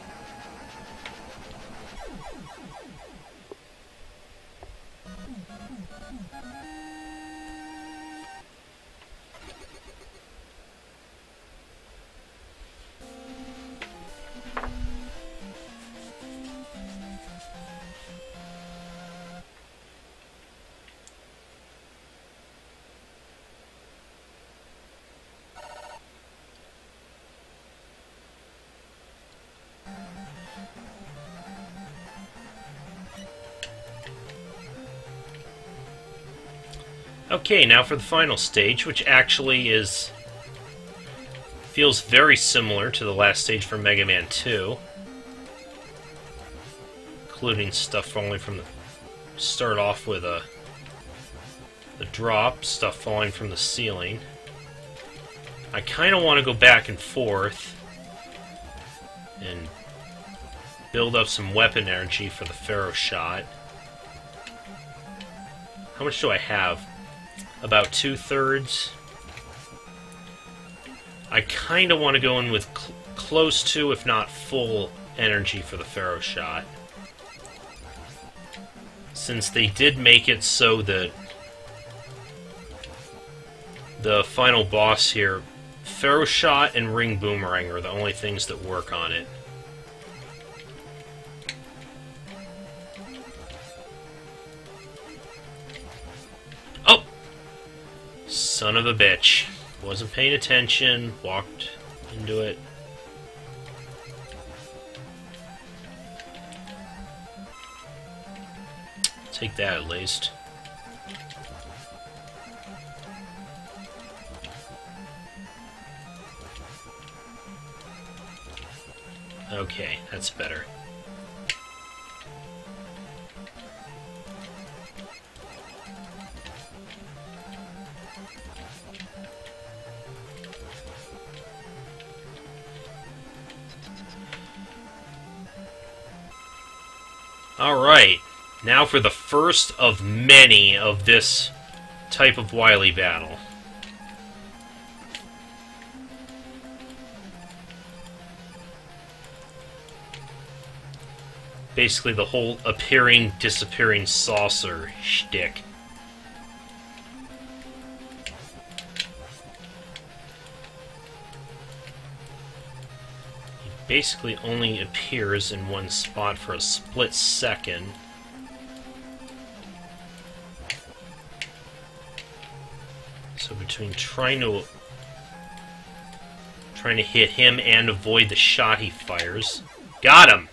A: Okay, now for the final stage, which actually feels very similar to the last stage from Mega Man 2. Including stuff falling from the... Start off with the drop, stuff falling from the ceiling. I kind of want to go back and forth and build up some weapon energy for the Pharaoh shot. How much do I have? About 2/3. I kind of want to go in with close to, if not full, energy for the Pharaoh shot. Since they did make it so that the final boss here, Pharaoh shot and Ring Boomerang are the only things that work on it. Oh! Son of a bitch. Wasn't paying attention, walked into it. Take that at least. Okay, that's better. Alright, now for the first of many of this type of Wily battle. Basically the whole appearing, disappearing saucer shtick. Basically only appears in one spot for a split second. So between trying to trying to hit him and avoid the shot he fires. Got him!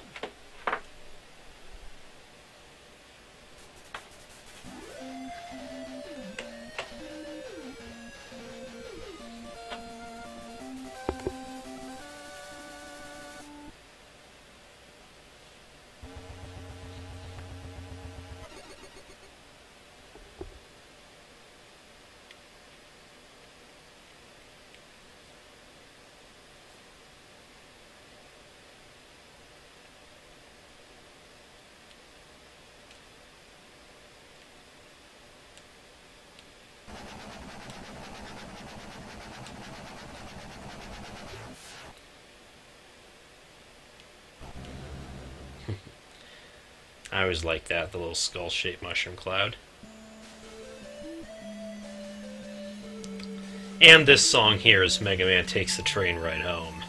A: I always like that, the little skull-shaped mushroom cloud. And this song here is Mega Man Takes the Train Right Home.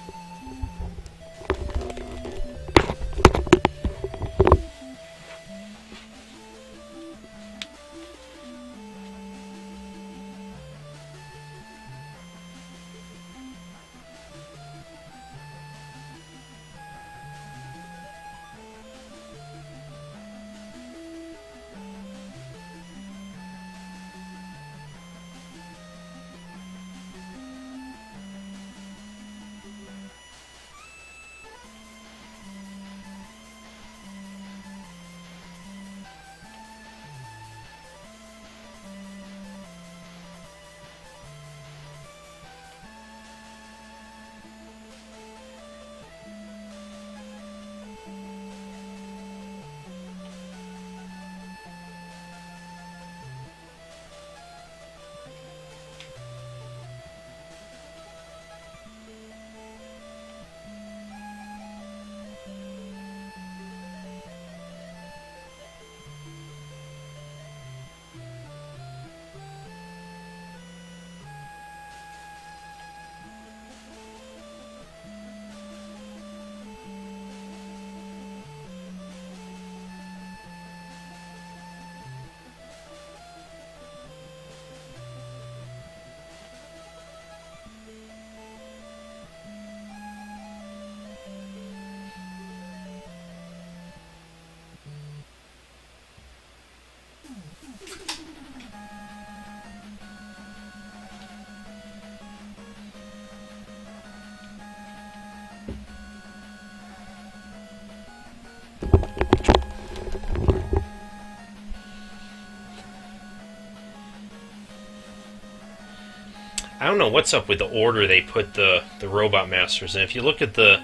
A: I don't know what's up with the order they put the Robot Masters in. If you look at the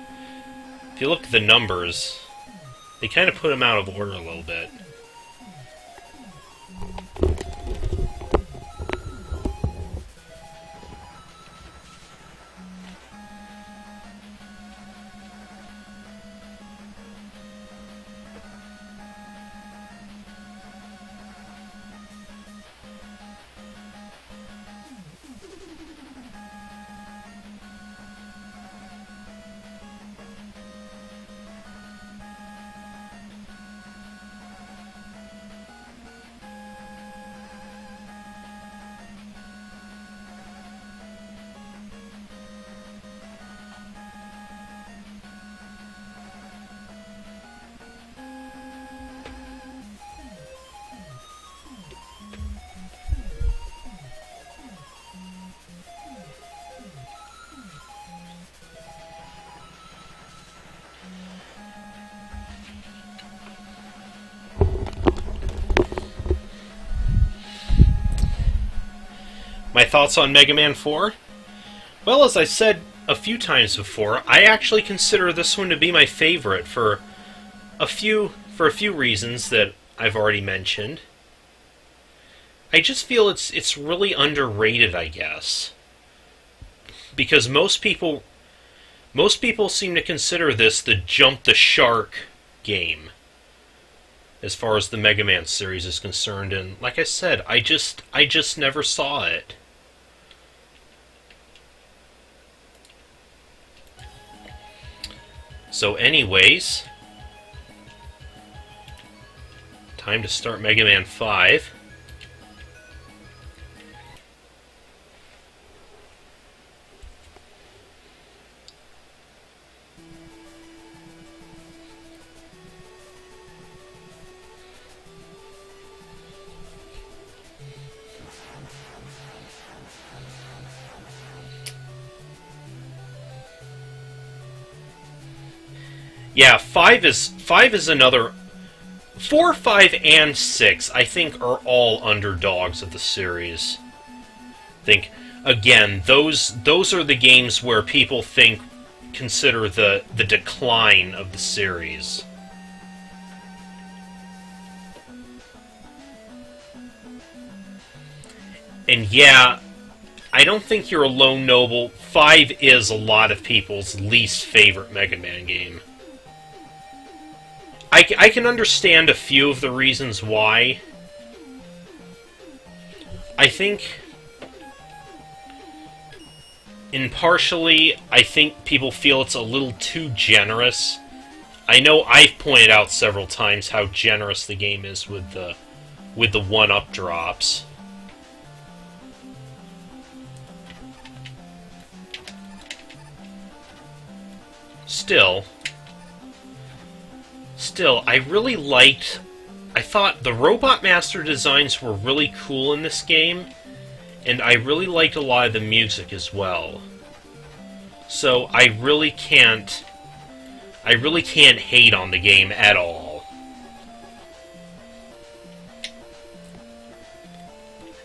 A: numbers, they kind of put them out of order a little bit. My thoughts on Mega Man 4? Well, as I said a few times before, I actually consider this one to be my favorite for a few reasons that I've already mentioned. I just feel it's really underrated, I guess. Because most people seem to consider this the Jump the Shark game, as far as the Mega Man series is concerned, and like I said, I just never saw it. So anyways, time to start Mega Man 5. Yeah, 5 is another. 4, 5, and 6, I think, are all underdogs of the series. I think, again, those are the games where people consider the decline of the series. And yeah, I don't think you're alone, Noble. 5 is a lot of people's least favorite Mega Man game. I can understand a few of the reasons why. I think, I think people feel it's a little too generous. I know I've pointed out several times how generous the game is with the 1-up drops. Still, I really liked... I thought the Robot Master designs were really cool in this game, and I really liked a lot of the music as well. So I really can't hate on the game at all.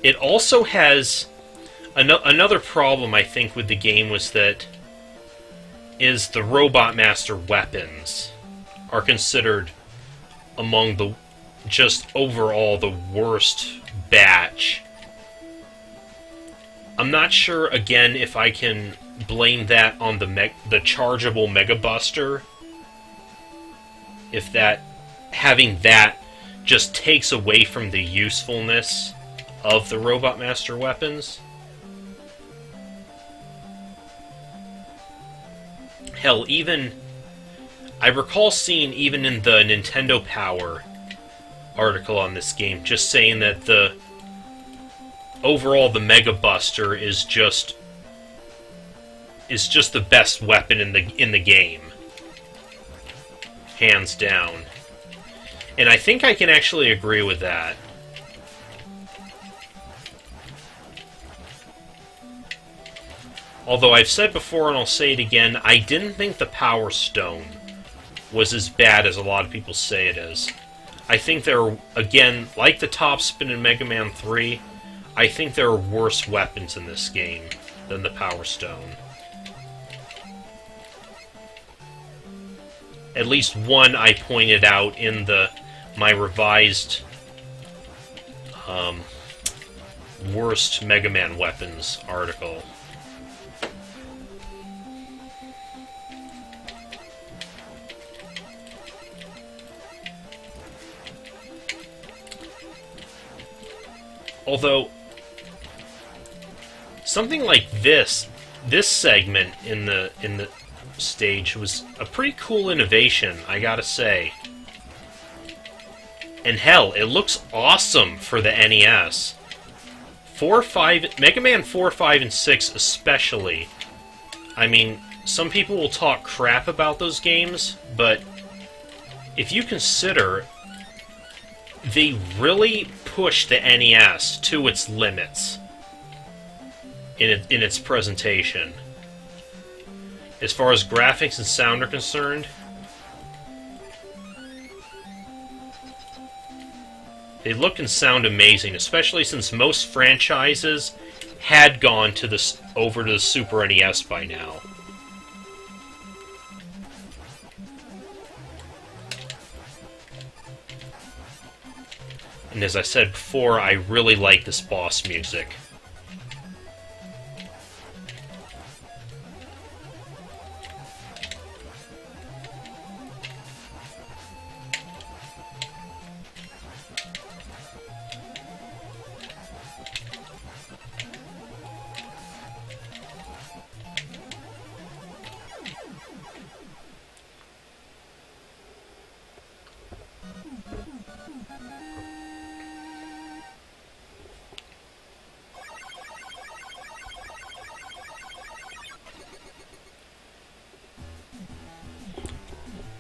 A: It also has... Another problem, I think, with the game was that the Robot Master weapons are considered among the, just overall, the worst batch. I'm not sure, again, if I can blame that on the chargeable Mega Buster. If having that just takes away from the usefulness of the Robot Master weapons. Hell, I recall seeing even in the Nintendo Power article on this game, just saying that overall the Mega Buster is just the best weapon in the game, hands down. And I think I can actually agree with that. Although I've said before, and I'll say it again, I didn't think the Power Stone was as bad as a lot of people say it is. I think there are, again, like the Top Spin in Mega Man 3, I think there are worse weapons in this game than the Power Stone. At least one I pointed out in my revised worst Mega Man weapons article. Although, something like this segment in the stage was a pretty cool innovation, I gotta say. And hell, it looks awesome for the NES. Mega Man 4, 5, and 6 especially. I mean, some people will talk crap about those games, but if you consider, they really pushed the NES to its limits in its presentation. As far as graphics and sound are concerned, they look and sound amazing, especially since most franchises had gone over to the Super NES by now. And as I said before, I really like this boss music.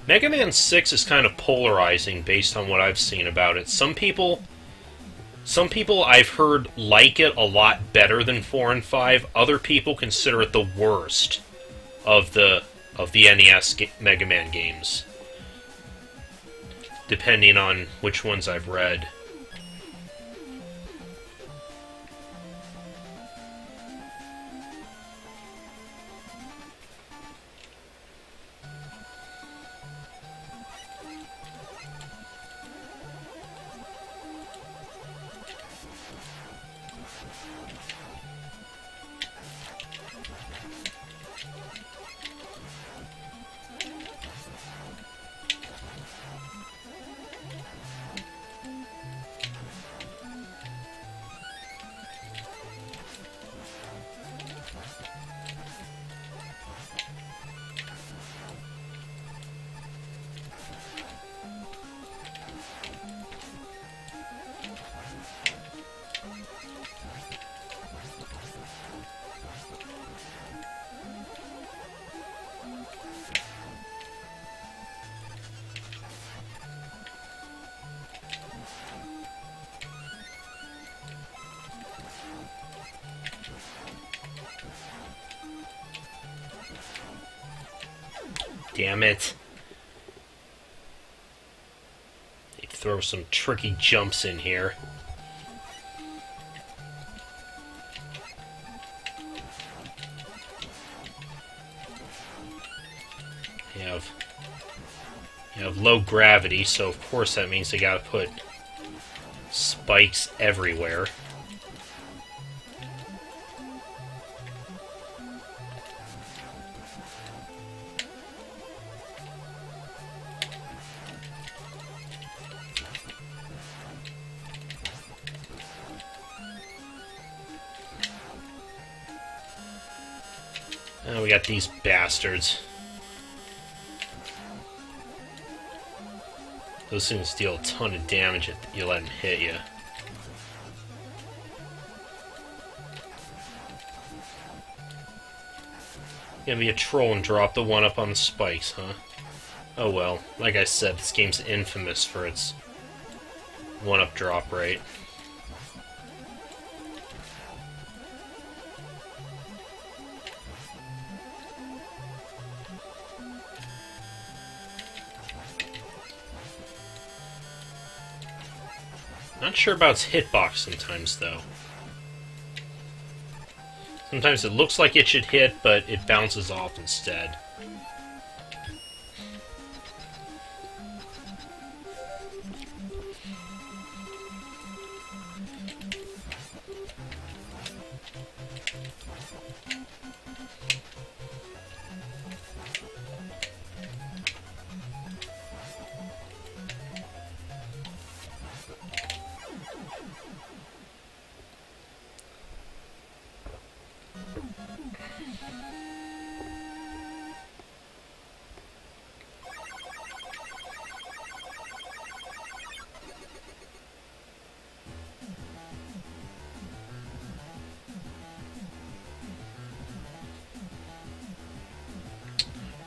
A: Mega Man 6 is kind of polarizing based on what I've seen about it. Some people I've heard like it a lot better than 4 and 5. Other people consider it the worst of the NES Mega Man games. depending on which ones I've read. Damn it. They throw some tricky jumps in here. You have low gravity, so of course that means they gotta put spikes everywhere. Oh, we got these bastards. Those things deal a ton of damage if you let them hit you. Gonna be a troll and drop the one up on the spikes, huh? Oh well, like I said, this game's infamous for its one-up drop rate. Not sure about its hitbox sometimes, though. Sometimes it looks like it should hit, but it bounces off instead.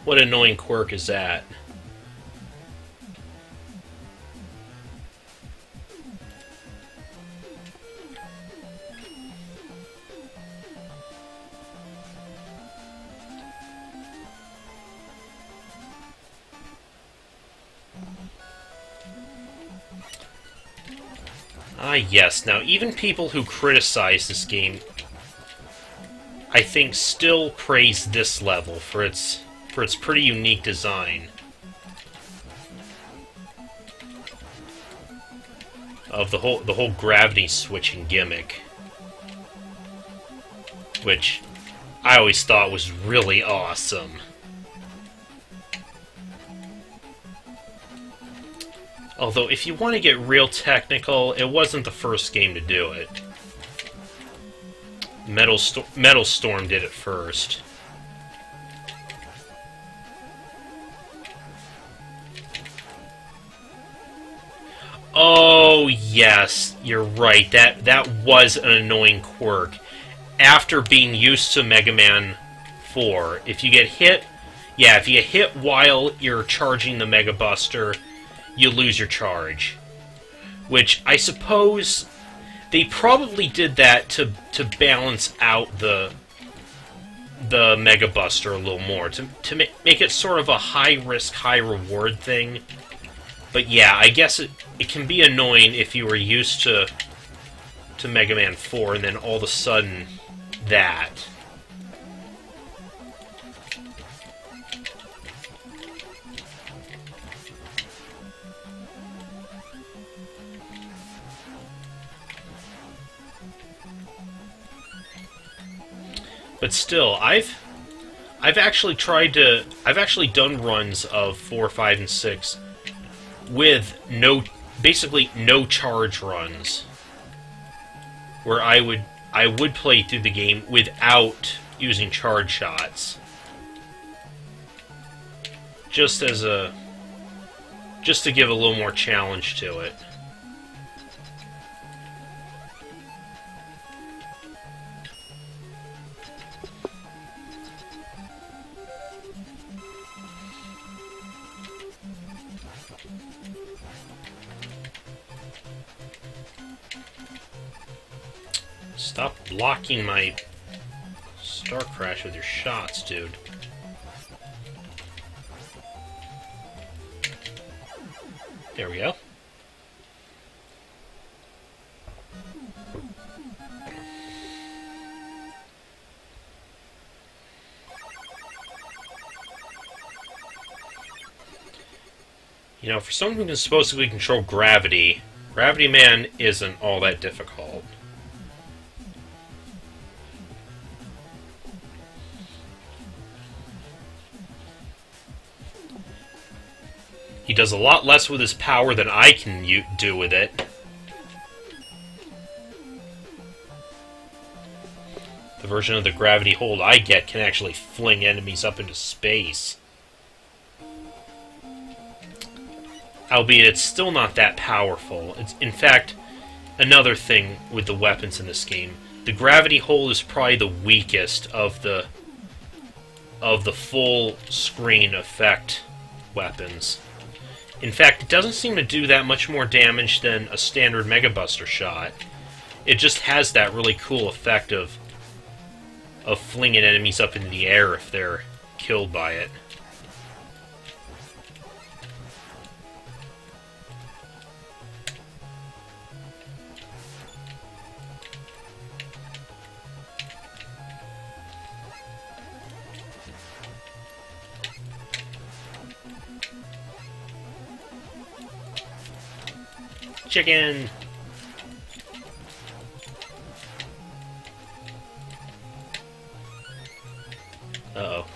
A: What annoying quirk is that? Ah, yes. Now, even people who criticize this game, I think, still praise this level for its pretty unique design of the whole gravity switching gimmick, which I always thought was really awesome. Although, if you want to get real technical, it wasn't the first game to do it. Metal Storm did it first. Oh, yes, you're right. That was an annoying quirk. After being used to Mega Man 4, if you get hit... Yeah, if you get hit while you're charging the Mega Buster, you lose your charge. Which, I suppose, they probably did that to balance out the Mega Buster a little more. To make it sort of a high-risk, high-reward thing. But yeah, I guess it can be annoying if you were used to Mega Man 4 and then all of a sudden that. But still, I've actually done runs of 4, 5, and 6 with basically no charge runs, where I would play through the game without using charge shots, just to give a little more challenge to it. Stop blocking my Star Crash with your shots, dude. There we go. You know, for someone who can supposedly control gravity, Gravity Man isn't all that difficult. He does a lot less with his power than I can do with it. The version of the gravity hold I get can actually fling enemies up into space. Albeit it's still not that powerful. It's, in fact, another thing with the weapons in this game. The gravity hold is probably the weakest of the full screen effect weapons. In fact, it doesn't seem to do that much more damage than a standard Mega Buster shot. It just has that really cool effect of flinging enemies up into the air if they're killed by it. Chicken! Uh-oh.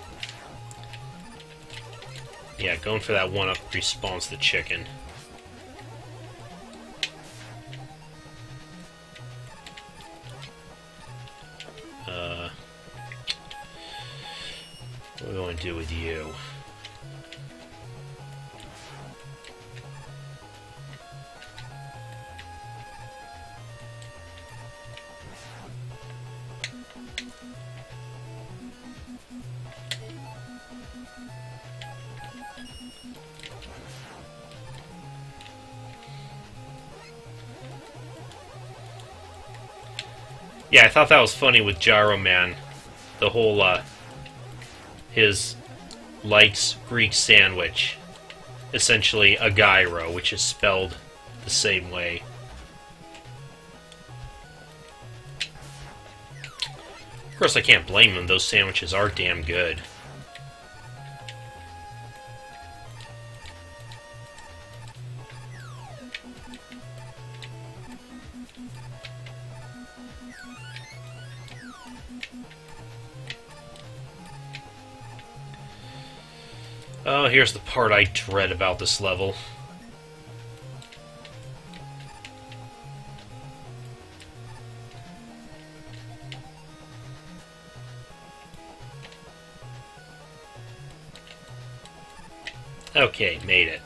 A: Yeah, going for that one-up respawns the chicken. What do we want to do with you? Yeah, I thought that was funny with Gyro Man. The whole, his likes Greek sandwich. Essentially a gyro, which is spelled the same way. Of course, I can't blame them. Those sandwiches are damn good. Oh, here's the part I dread about this level. Okay, made it.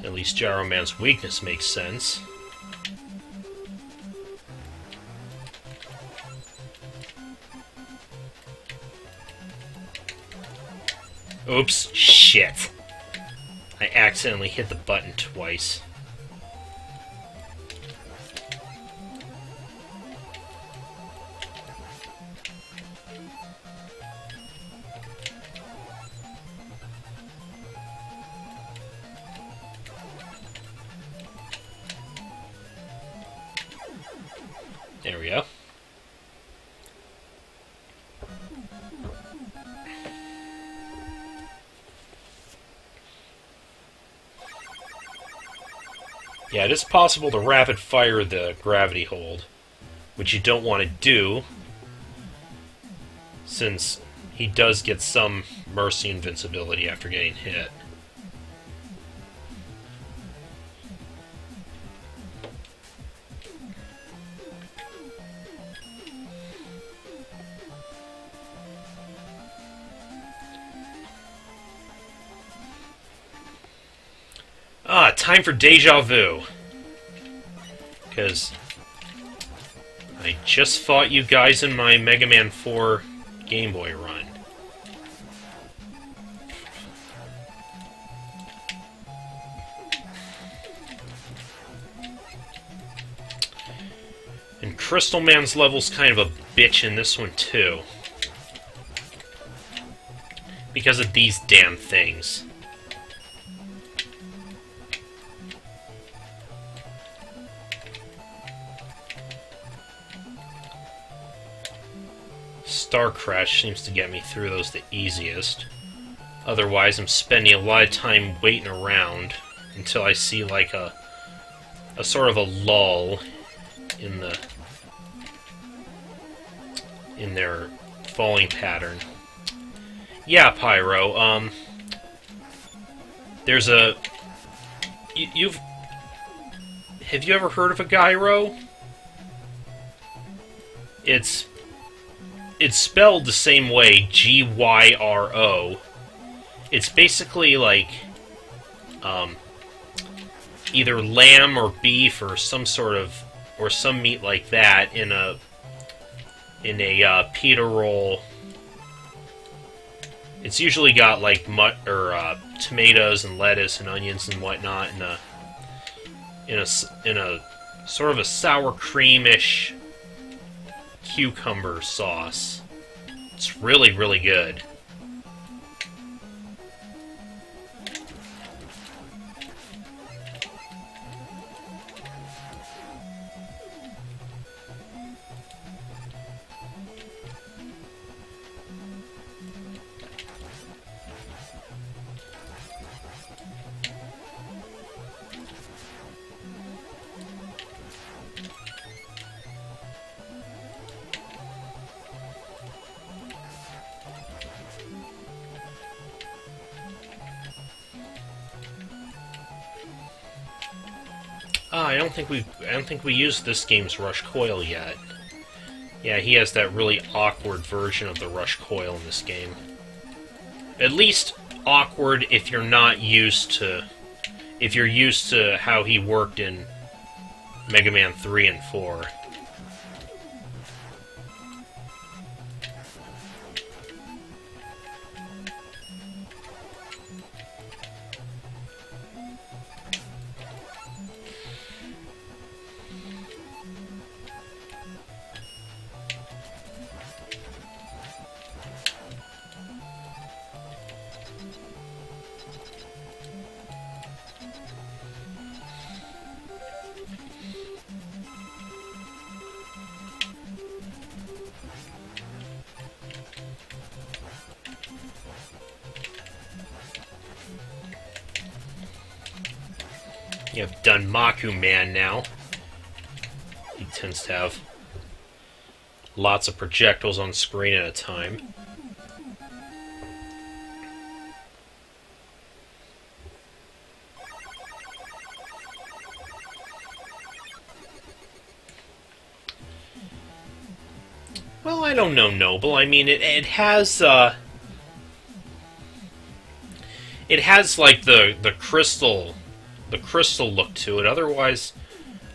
A: At least Gyro Man's weakness makes sense. Oops, shit. I accidentally hit the button twice. There we go. Yeah, it is possible to rapid fire the gravity hold, which you don't want to do, since he does get some mercy invincibility after getting hit. Ah, time for Deja Vu. Because I just fought you guys in my Mega Man 4 Game Boy run. And Crystal Man's level's kind of a bitch in this one, too. Because of these damn things. Star Crash seems to get me through those the easiest. Otherwise, I'm spending a lot of time waiting around until I see like a sort of a lull in their falling pattern. Yeah, Pyro. There's a have you ever heard of a gyro? It's spelled the same way, G-Y-R-O. It's basically like, either lamb or beef or some sort of, or some meat like that in a pita roll. It's usually got like tomatoes and lettuce and onions and whatnot in a sort of a sour creamish cucumber sauce. It's really, really good. I don't think we used this game's Rush Coil yet. Yeah, he has that really awkward version of the Rush Coil in this game. At least awkward if you're not used to... if you're used to how he worked in Mega Man 3 and 4. You have Danmaku Man now. He tends to have lots of projectiles on screen at a time. Well, I don't know, Noble. I mean, it has like the crystal the crystal look to it. Otherwise,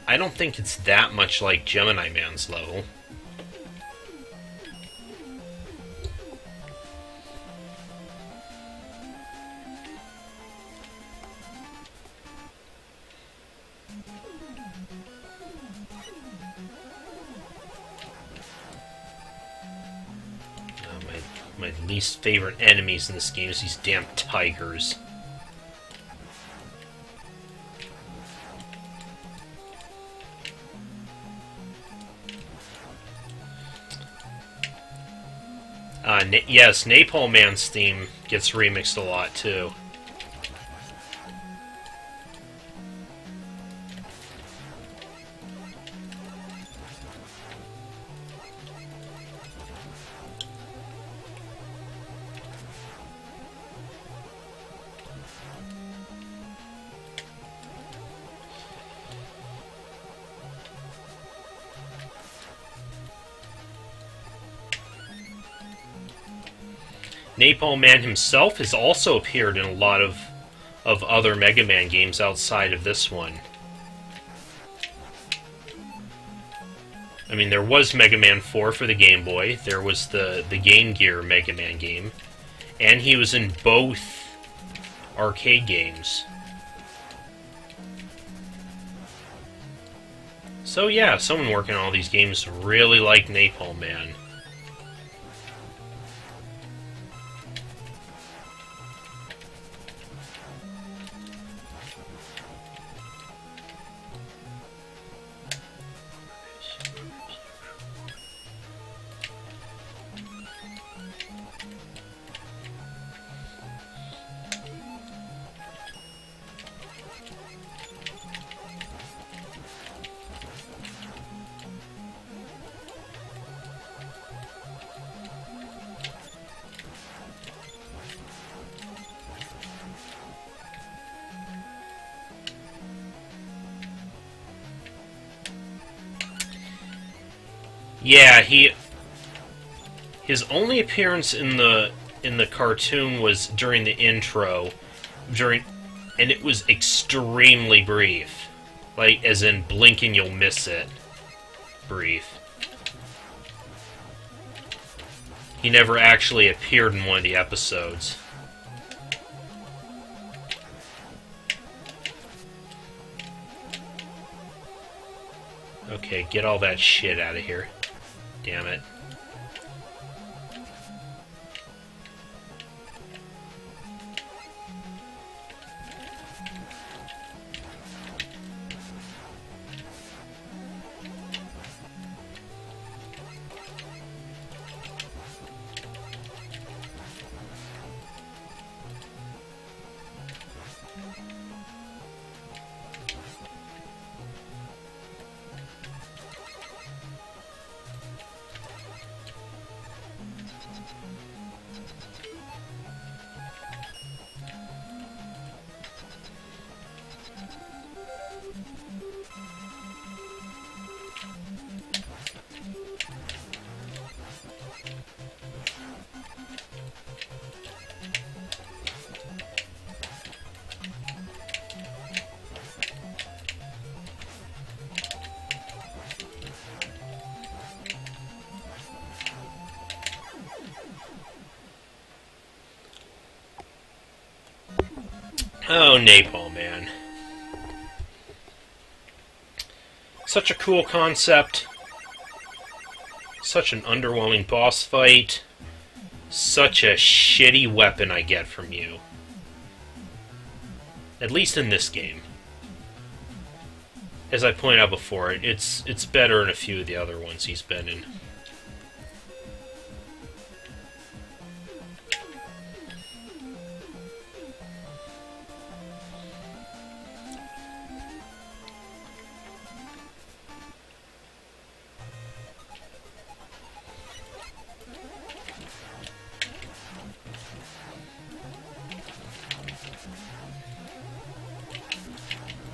A: I don't think it's that much like Gemini Man's level. My least favorite enemies in this game is these damn tigers. Yes, Napalm Man's theme gets remixed a lot, too. Napalm Man himself has also appeared in a lot of other Mega Man games outside of this one. I mean, there was Mega Man 4 for the Game Boy, there was the Game Gear Mega Man game, and he was in both arcade games. So yeah, someone working on all these games really liked Napalm Man. Yeah, his only appearance in the cartoon was during the intro, and it was extremely brief. Like, as in blink and you'll miss it. Brief. He never actually appeared in one of the episodes. Okay, get all that shit out of here. Damn it. Oh, Napalm Man. Such a cool concept. Such an underwhelming boss fight. Such a shitty weapon I get from you. At least in this game. As I pointed out before, it's better in a few of the other ones he's been in.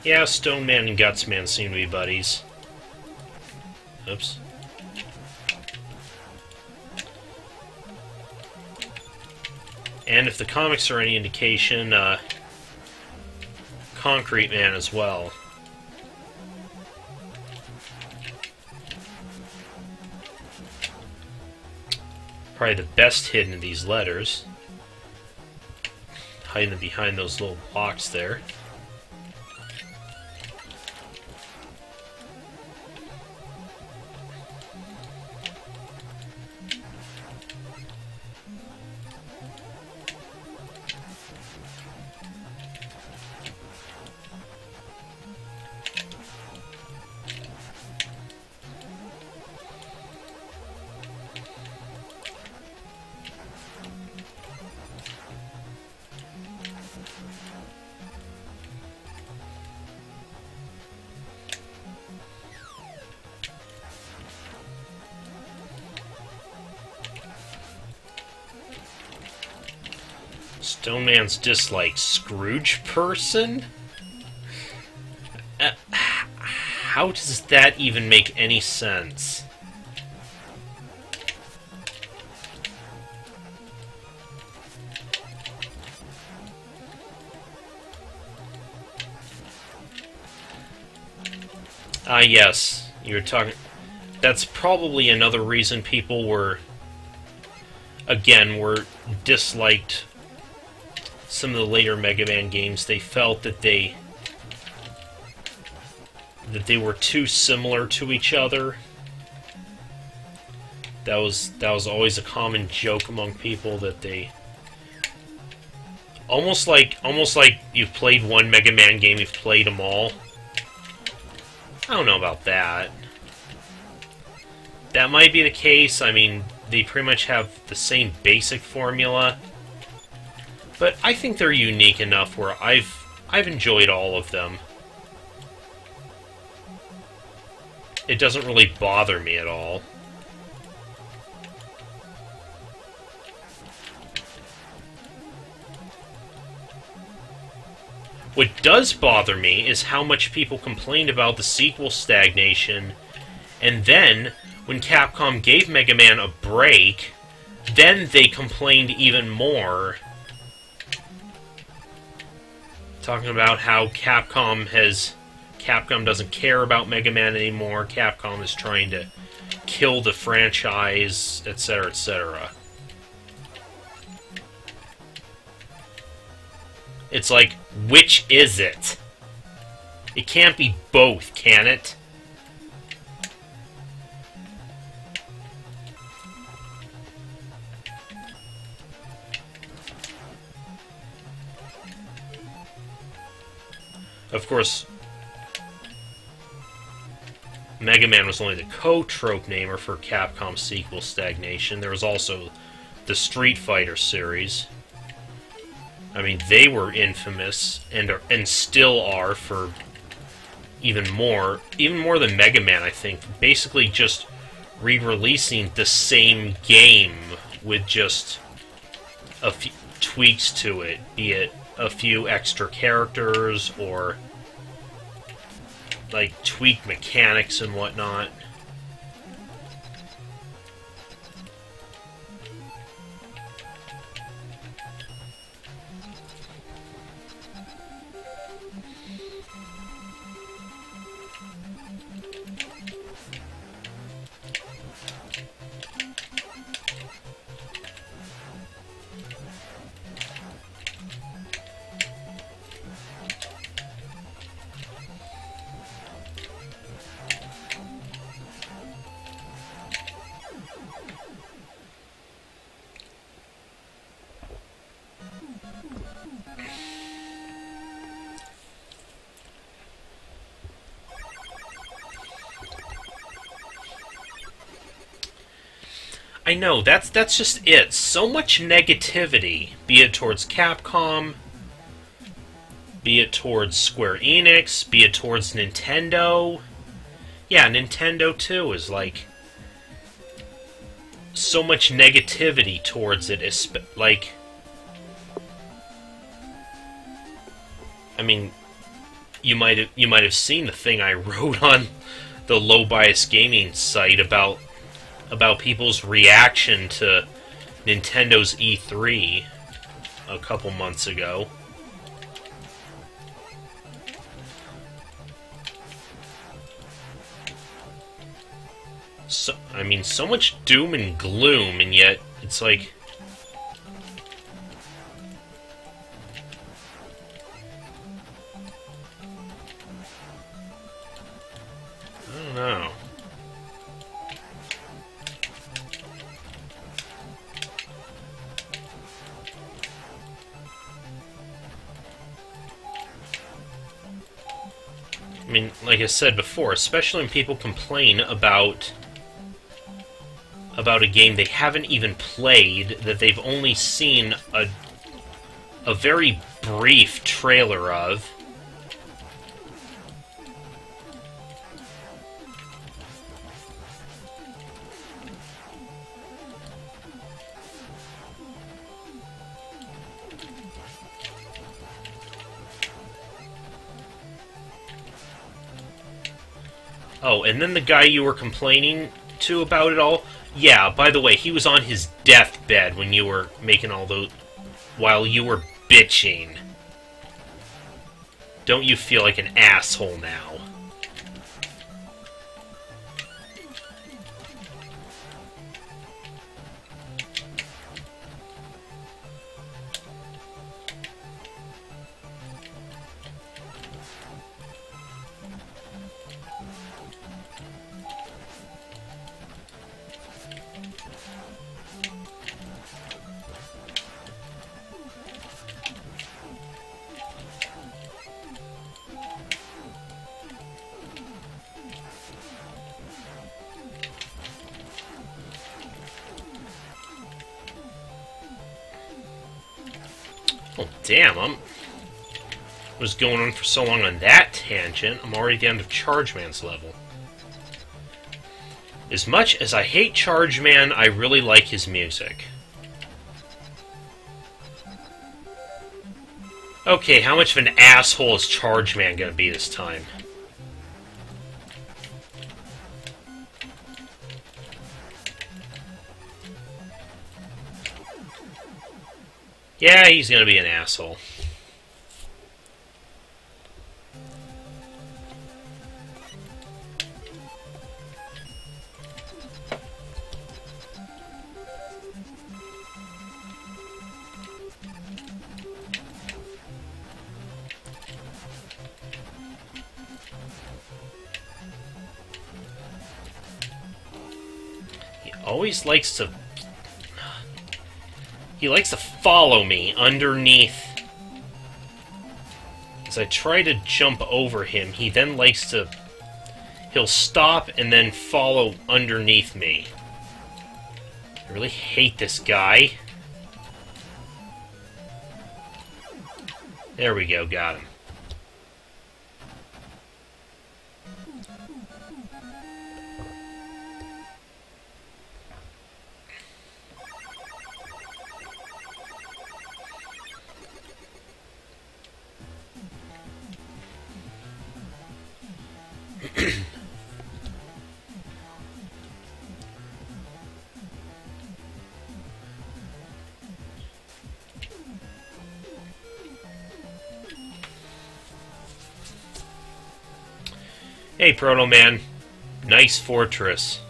A: Yeah, Stone Man and Guts Man seem to be buddies. Oops. And if the comics are any indication, Concrete Man as well. Probably the best hidden in these letters. Hiding behind those little blocks there. Stone Man's dislike Scrooge person? How does that even make any sense? Yes, you were talking... That's probably another reason people were disliked some of the later Mega Man games. They felt that they were too similar to each other. That was always a common joke among people, that they almost like you've played one Mega Man game, you've played them all. I don't know about that. That might be the case. I mean, they pretty much have the same basic formula. But I think they're unique enough where I've enjoyed all of them. It doesn't really bother me at all. What does bother me is how much people complained about the sequel stagnation, and then, when Capcom gave Mega Man a break, then they complained even more, talking about how Capcom doesn't care about Mega Man anymore, Capcom is trying to kill the franchise, etc., etc. It's like, which is it? It can't be both, can it? Of course, Mega Man was only the co-trope namer for Capcom's sequel stagnation. There was also the Street Fighter series. I mean, they were infamous and still are for even more than Mega Man, I think. Basically, just re-releasing the same game with just a few tweaks to it, be it a few extra characters or like tweaked mechanics and whatnot. I know, that's just it. So much negativity, be it towards Capcom, be it towards Square Enix, be it towards Nintendo. Yeah, Nintendo too is like so much negativity towards it. Like, I mean, you might have seen the thing I wrote on the Low Bias Gaming site about people's reaction to Nintendo's E3 a couple months ago. I mean, so much doom and gloom, and yet it's like... I don't know. I mean, like I said before, especially when people complain about a game they haven't even played, that they've only seen a very brief trailer of. Oh, and then the guy you were complaining to about it all, yeah, by the way, he was on his deathbed when you were making all those... while you were bitching. Don't you feel like an asshole now? Oh, damn, I was going on for so long on that tangent, I'm already at the end of Chargeman's level. As much as I hate Chargeman, I really like his music. Okay, how much of an asshole is Chargeman gonna be this time? Yeah, he's gonna be an asshole. He always likes to... He likes to follow me underneath. As I try to jump over him, he then likes to... He'll stop and then follow underneath me. I really hate this guy. There we go, got him. Hey, Proto Man. Nice fortress.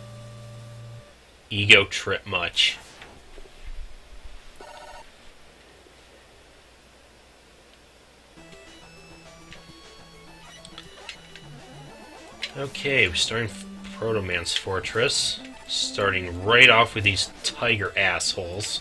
A: Ego trip much. Okay, we're starting Proto Man's fortress. Starting right off with these tiger assholes.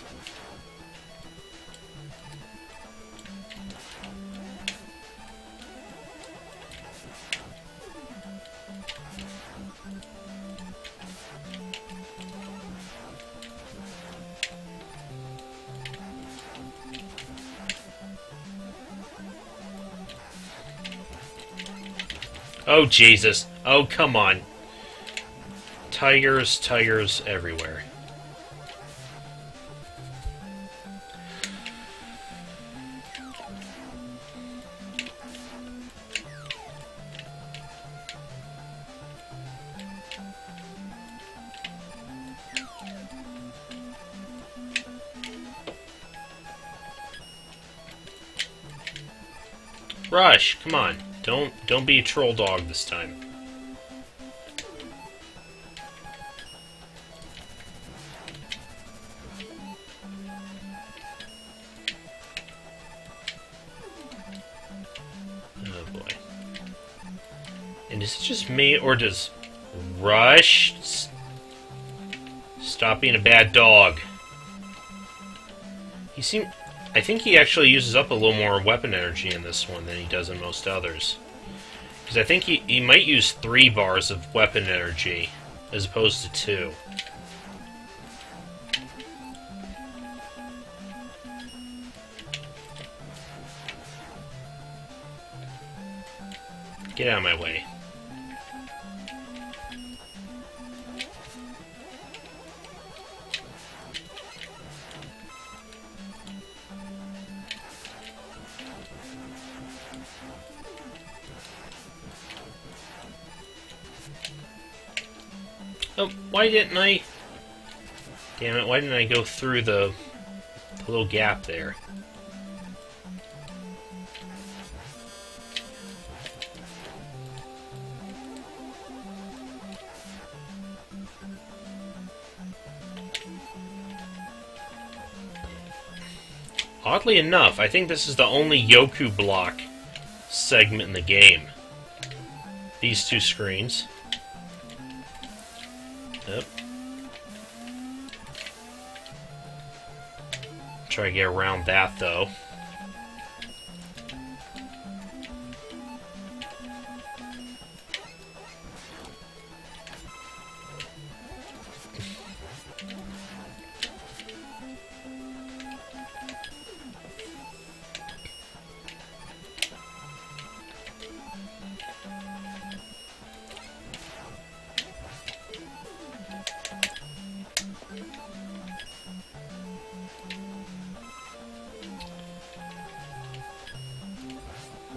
A: Oh, Jesus. Oh, come on. Tigers, tigers everywhere. Rush, come on. Don't be a troll dog this time. And is it just me, or does Rush stop being a bad dog? I think he actually uses up a little more weapon energy in this one than he does in most others. Because I think he might use 3 bars of weapon energy as opposed to 2. Get out of my way. Oh, why didn't I... Damn it, why didn't I go through the little gap there? Oddly enough, I think this is the only Yoku block segment in the game. These 2 screens. Yep. Try to get around that, though.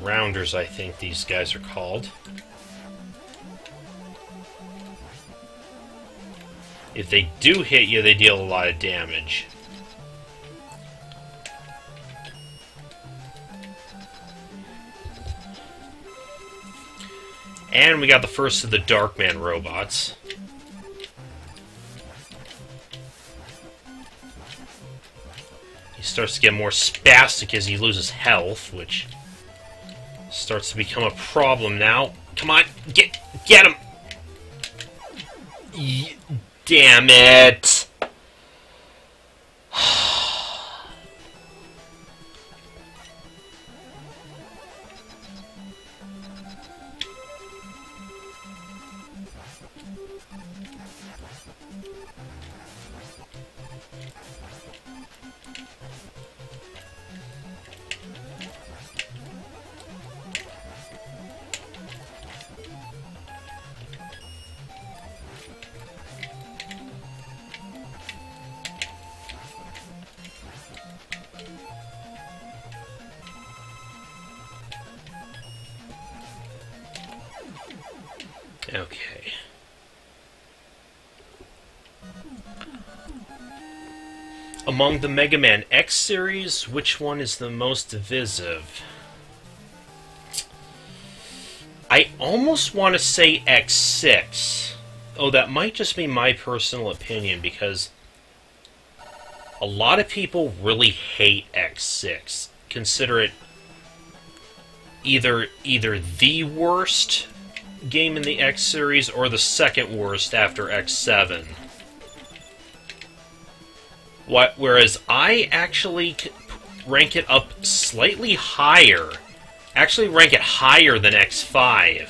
A: Rounders, I think these guys are called. If they do hit you, they deal a lot of damage. And we got the first of the Darkman robots. He starts to get more spastic as he loses health, which starts to become a problem now. Come on, get him! Damn it! Okay. Among the Mega Man X series, which one is the most divisive? I almost want to say X6. Oh, that might just be my personal opinion, because a lot of people really hate X6. Consider it either the worst game in the X series or the second worst after X7. Whereas I actually rank it up slightly higher. Actually rank it higher than X5.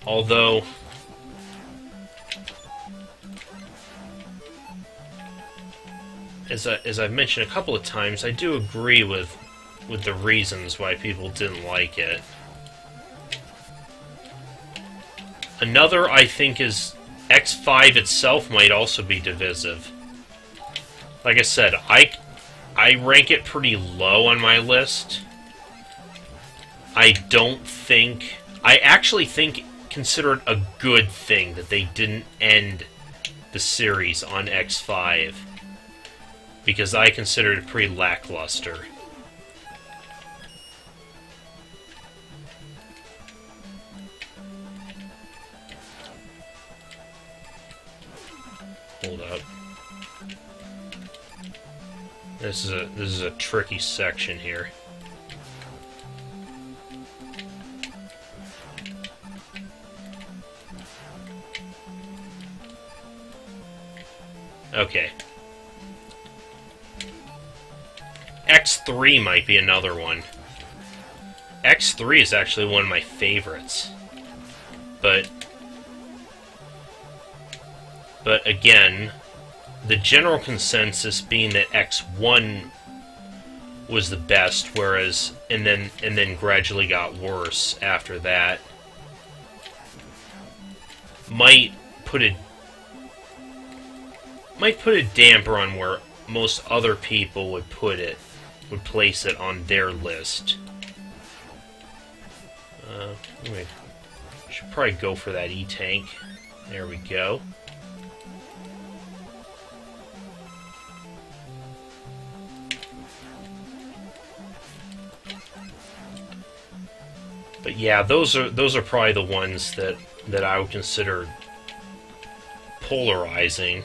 A: Although as I've mentioned a couple of times, I do agree with the reasons why people didn't like it. Another, I think, is X5 itself might also be divisive. Like I said, I rank it pretty low on my list. I actually consider it a good thing that they didn't end the series on X5. Because I consider it pretty lackluster. Hold up. This is a tricky section here. Okay. X3 might be another one. X3 is actually one of my favorites. But again, the general consensus being that X1 was the best, whereas and then gradually got worse after that. Might put a damper on where most other people would place it on their list. Anyway, should probably go for that E-Tank. There we go. But yeah, those are probably the ones that I would consider polarizing.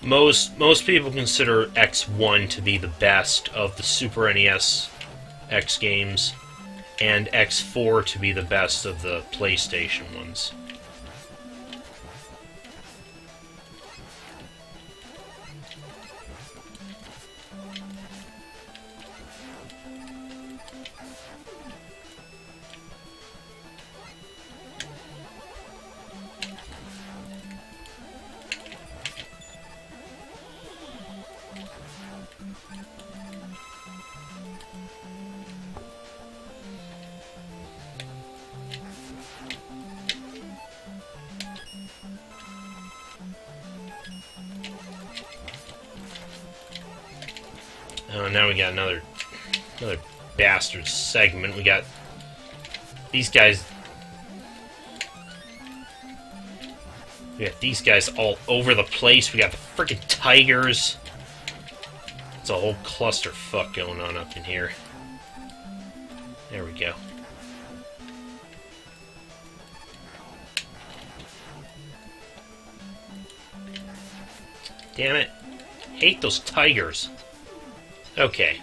A: Most people consider X1 to be the best of the Super NES X games, and X4 to be the best of the PlayStation ones. Oh, now we got another bastard segment. We got these guys. We got these guys all over the place. We got the freaking tigers. It's a whole clusterfuck going on up in here. There we go. Damn it. Hate those tigers. Okay.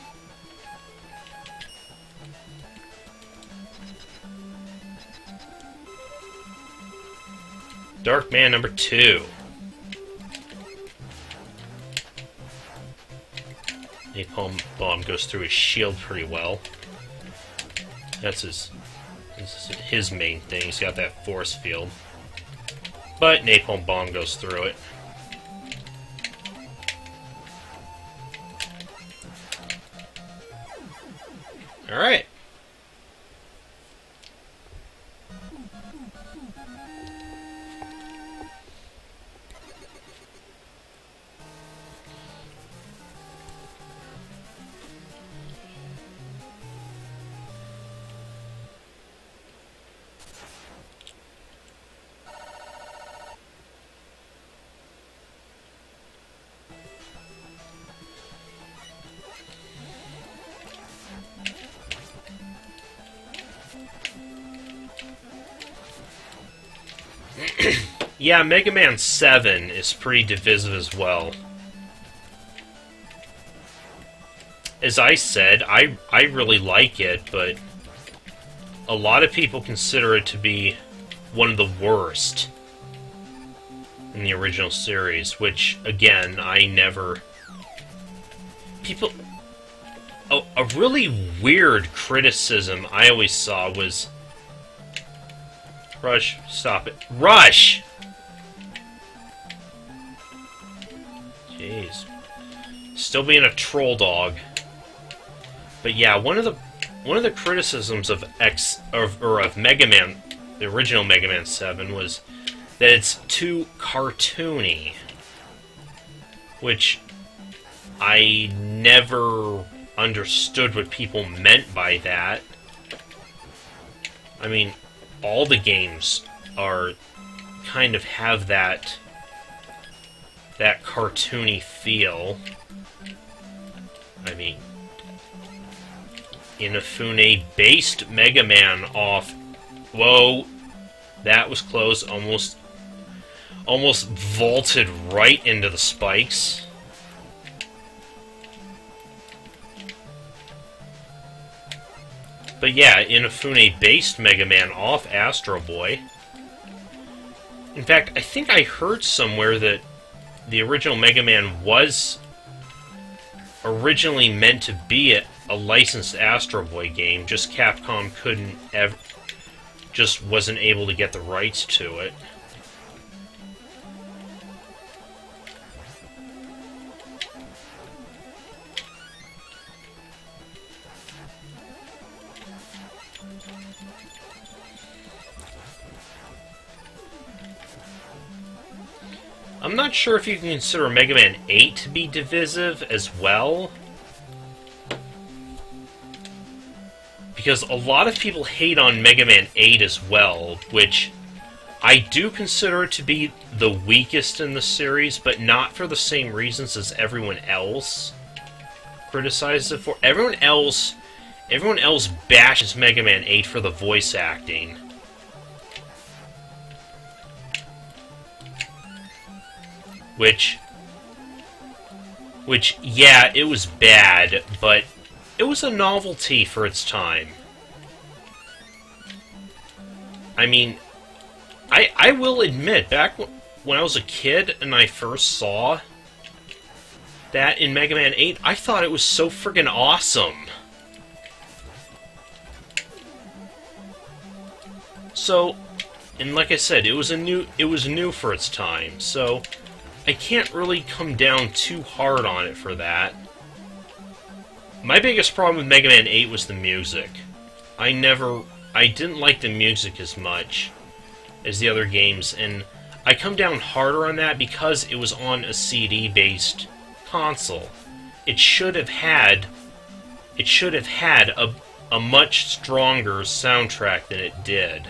A: Darkman number 2. Napalm bomb goes through his shield pretty well. That's his main thing. He's got that force field. But napalm bomb goes through it. Alright. Yeah, Mega Man 7 is pretty divisive as well. As I said, I really like it, but a lot of people consider it to be one of the worst in the original series, which, again, I never... People... A really weird criticism I always saw was... Rush, stop it. Rush! Jeez. Still being a troll dog. But yeah, one of the criticisms of of Mega Man, the original Mega Man 7, was that it's too cartoony. Which I never understood what people meant by that. I mean, all the games are kind of have that cartoony feel. I mean, Inafune based Mega Man off... Whoa, that was close. almost vaulted right into the spikes. But yeah, Inafune based Mega Man off Astro Boy. In fact, I think I heard somewhere that the original Mega Man was originally meant to be a licensed Astro Boy game, just Capcom just wasn't able to get the rights to it. I'm not sure if you can consider Mega Man 8 to be divisive as well. Because a lot of people hate on Mega Man 8 as well, which I do consider it to be the weakest in the series, but not for the same reasons as everyone else criticizes it for. Everyone else bashes Mega Man 8 for the voice acting. Which, yeah, it was bad, but it was a novelty for its time. I mean, I will admit, back when I was a kid and I first saw that in Mega Man 8, I thought it was so friggin' awesome. So, and like I said, it was new for its time, so I can't really come down too hard on it for that. My biggest problem with Mega Man 8 was the music. I didn't like the music as much as the other games, and I come down harder on that because it was on a CD-based console. It should have had a much stronger soundtrack than it did.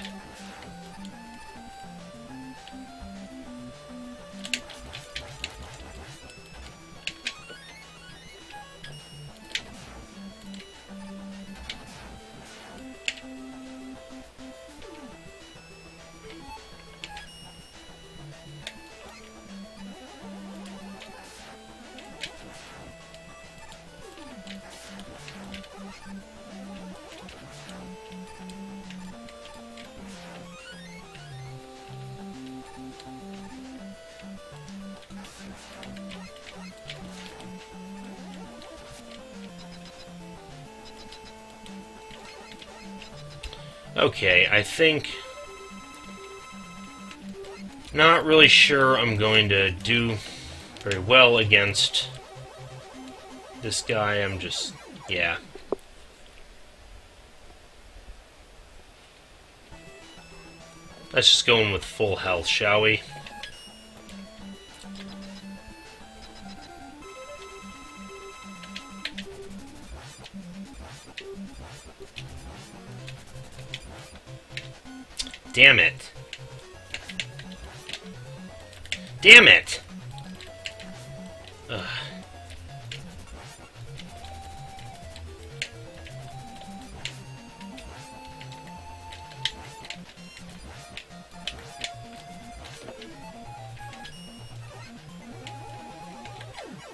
A: Okay, I think... Not really sure I'm going to do very well against this guy. I'm just... yeah. Let's just go in with full health, shall we? Damn it. Damn it! Ugh.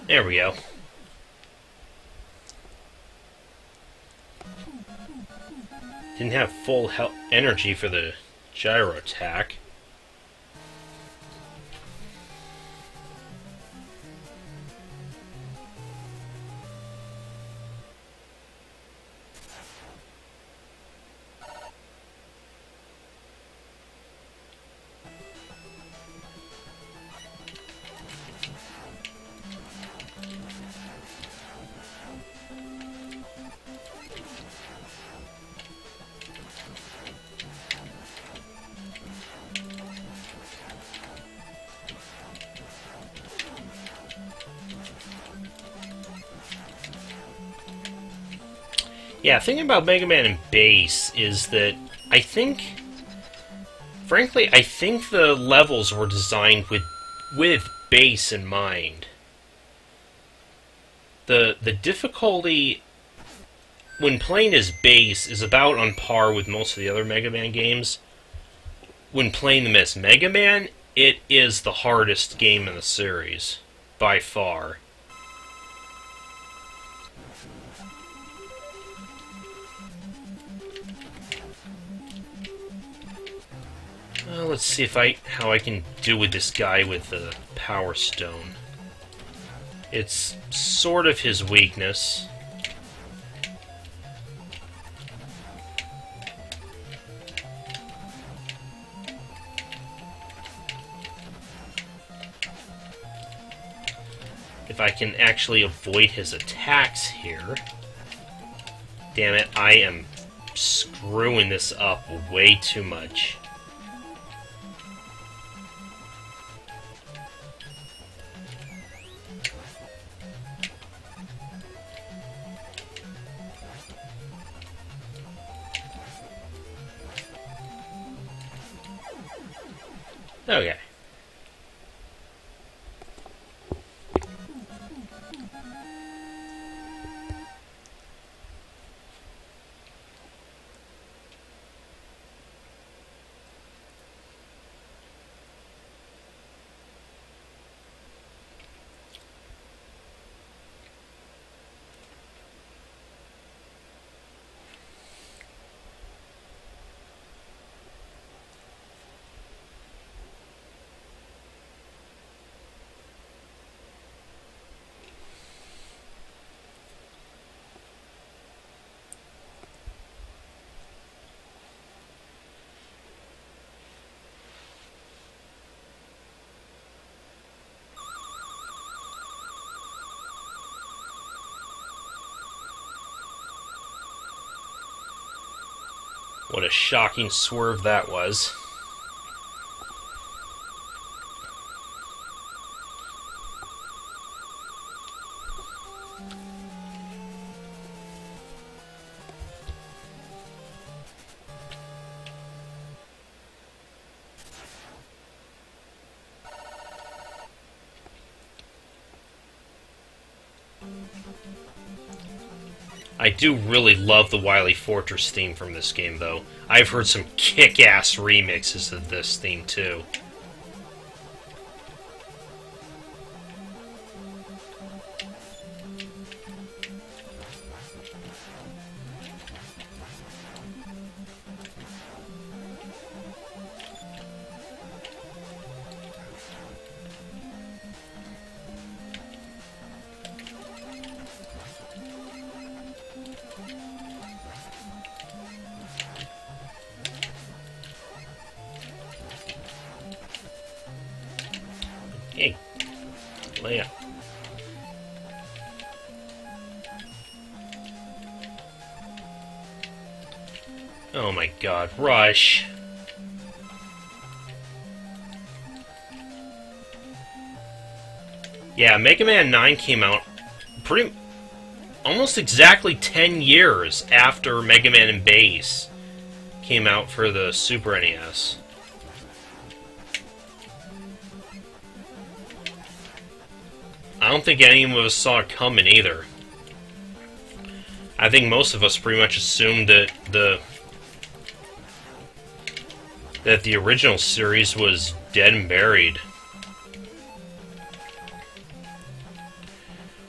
A: There we go. Didn't have full energy for the gyro attack. Yeah, the thing about Mega Man and Bass is that I think, frankly, I think the levels were designed with Bass in mind. The difficulty when playing as Bass is about on par with most of the other Mega Man games. When playing them as Mega Man, it is the hardest game in the series, by far. Let's see how I can do with this guy with the Power Stone. It's sort of his weakness. If I can actually avoid his attacks here. Damn it, I am screwing this up way too much. Okay. What a shocking swerve that was. I do really love the Wily Fortress theme from this game, though. I've heard some kick-ass remixes of this theme, too. Hey, lay up. Oh my god, Rush. Yeah, Mega Man 9 came out almost exactly 10 years after Mega Man and Bass came out for the Super NES. I don't think any of us saw it coming either. I think most of us pretty much assumed that the original series was dead and buried.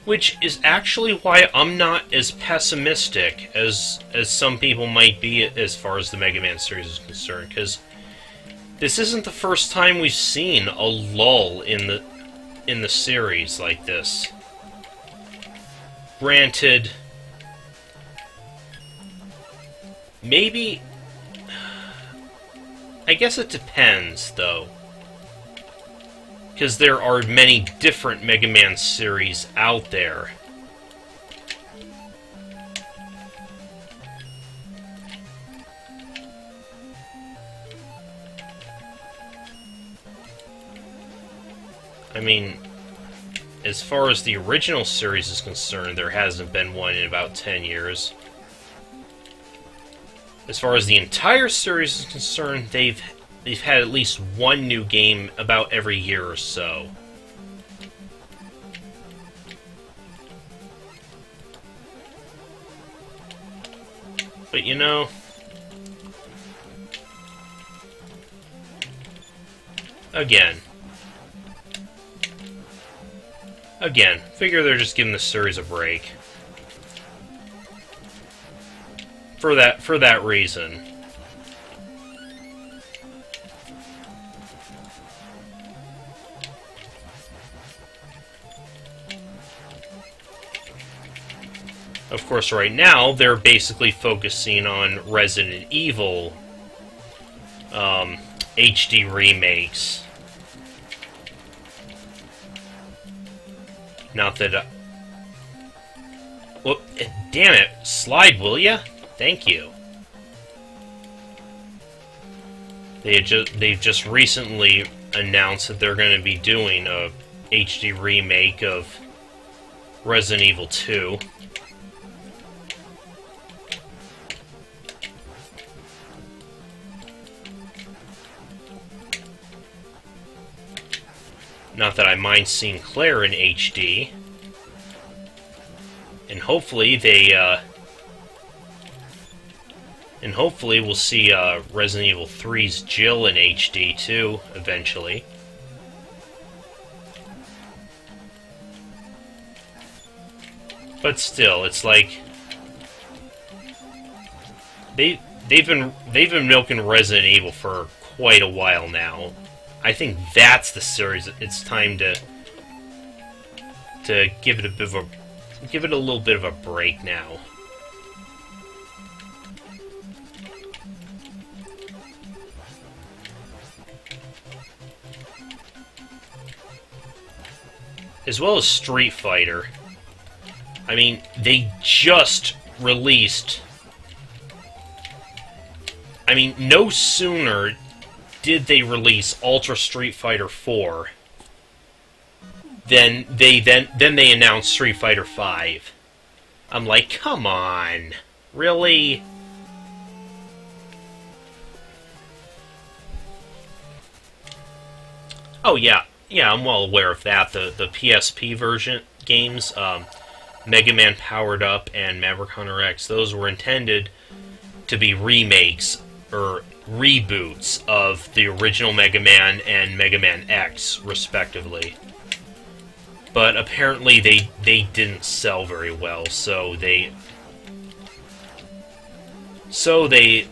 A: Which is actually why I'm not as pessimistic as some people might be as far as the Mega Man series is concerned, because this isn't the first time we've seen a lull in the series like this. Granted, maybe... I guess it depends, though. Because there are many different Mega Man series out there. I mean, as far as the original series is concerned, there hasn't been one in about 10 years. As far as the entire series is concerned, they've had at least one new game about every year or so. But you know, Again. Figure they're just giving the series a break. For that reason. Of course, right now, they're basically focusing on Resident Evil HD remakes. Not that... well, damn it. Slide, will ya? Thank you. They've just recently announced that they're going to be doing a HD remake of Resident Evil 2. Not that I mind seeing Claire in HD. And hopefully we'll see Resident Evil 3's Jill in HD too, eventually. But still, it's like they've been milking Resident Evil for quite a while now. I think that's the series. It's time to give it a little bit of a break now. As well as Street Fighter. I mean, they just released... I mean, no sooner did they release Ultra Street Fighter 4 then they announced Street Fighter 5. I'm like, come on. Really? Oh yeah. Yeah, I'm well aware of that. The PSP version games, Mega Man Powered Up and Maverick Hunter X, those were intended to be remakes or reboots of the original Mega Man and Mega Man X, respectively. But apparently they didn't sell very well, so they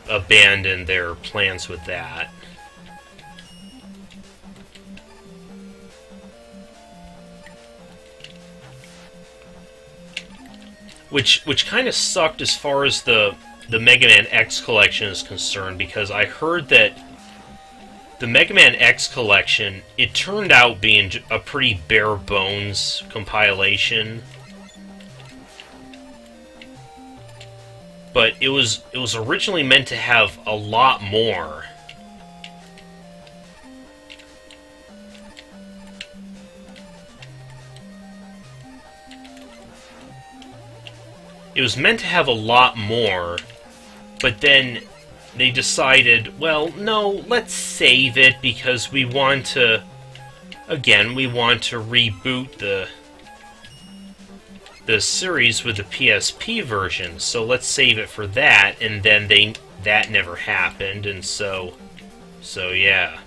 A: abandoned their plans with that. Which kind of sucked as far as the Mega Man X collection is concerned, because I heard that the Mega Man X collection, it turned out being a pretty bare bones compilation. But it was originally meant to have a lot more. It was meant to have a lot more, but then they decided, well, no, let's save it because we want to, again, we want to reboot the series with the PSP version, so let's save it for that, and then that never happened, and so yeah.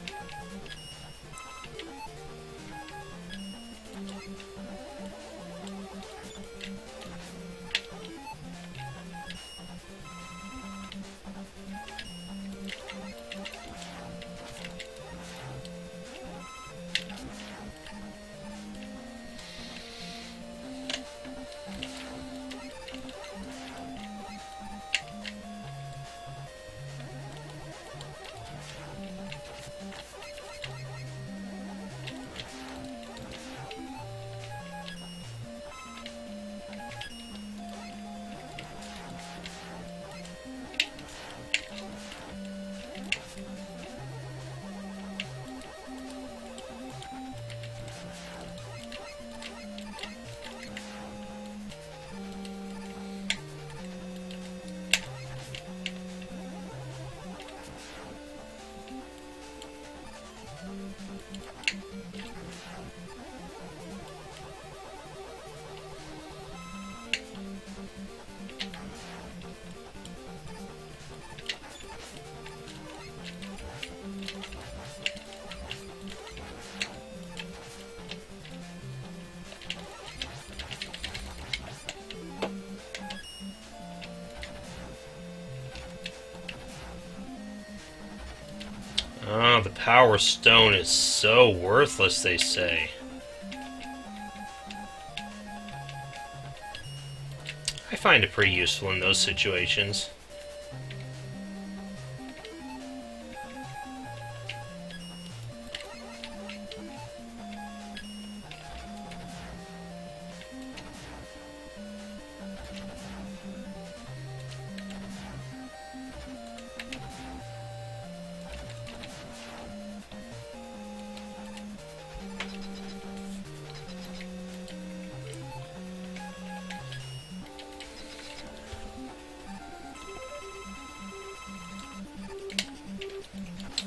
A: the Power Stone is so worthless, they say. I find it pretty useful in those situations.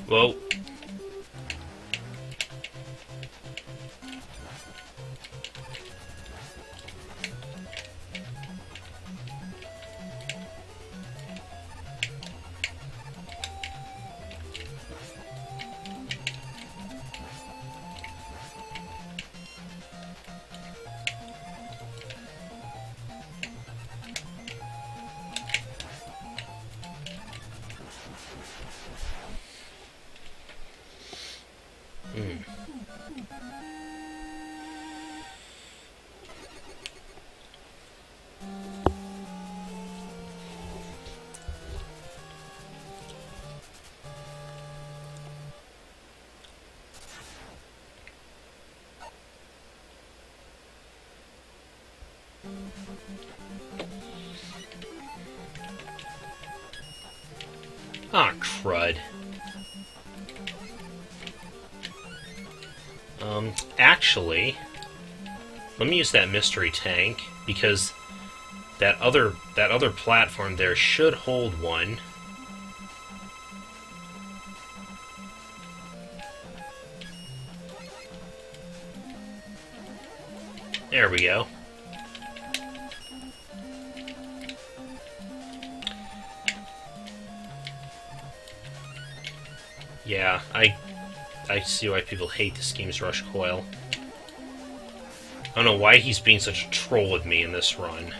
A: Whoa. Ah, crud. Actually, let me use that mystery tank, because that other platform there should hold one. There we go. Yeah, I see why people hate the Schemes Rush Coil. I don't know why he's being such a troll with me in this run.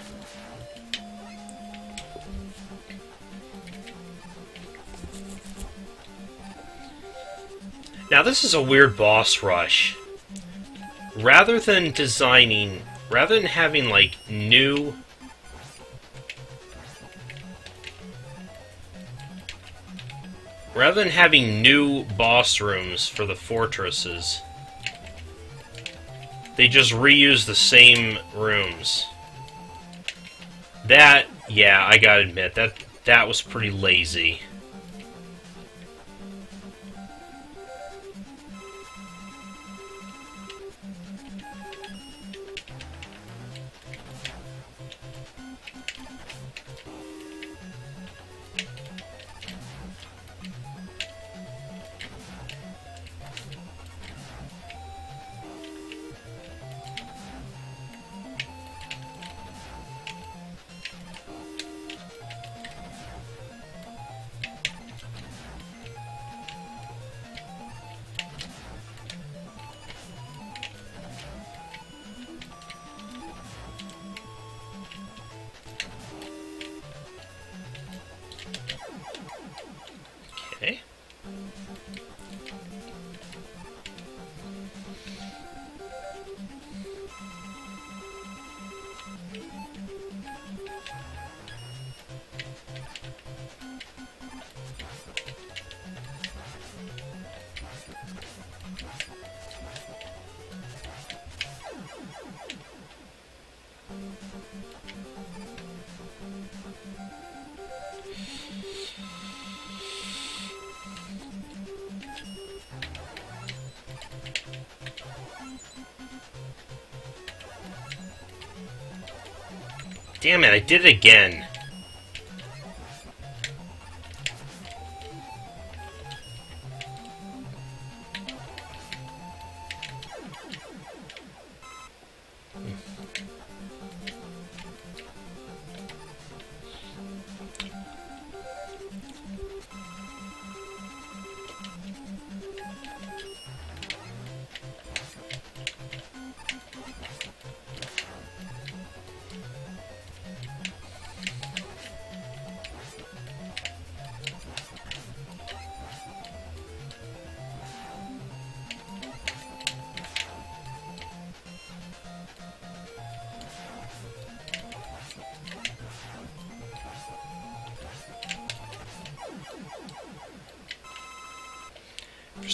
A: Now this is a weird boss rush. Rather than having like new... Rather than having new boss rooms for the fortresses, they just reuse the same rooms. That, yeah, I gotta admit, that was pretty lazy. Okay. Damn it, I did it again.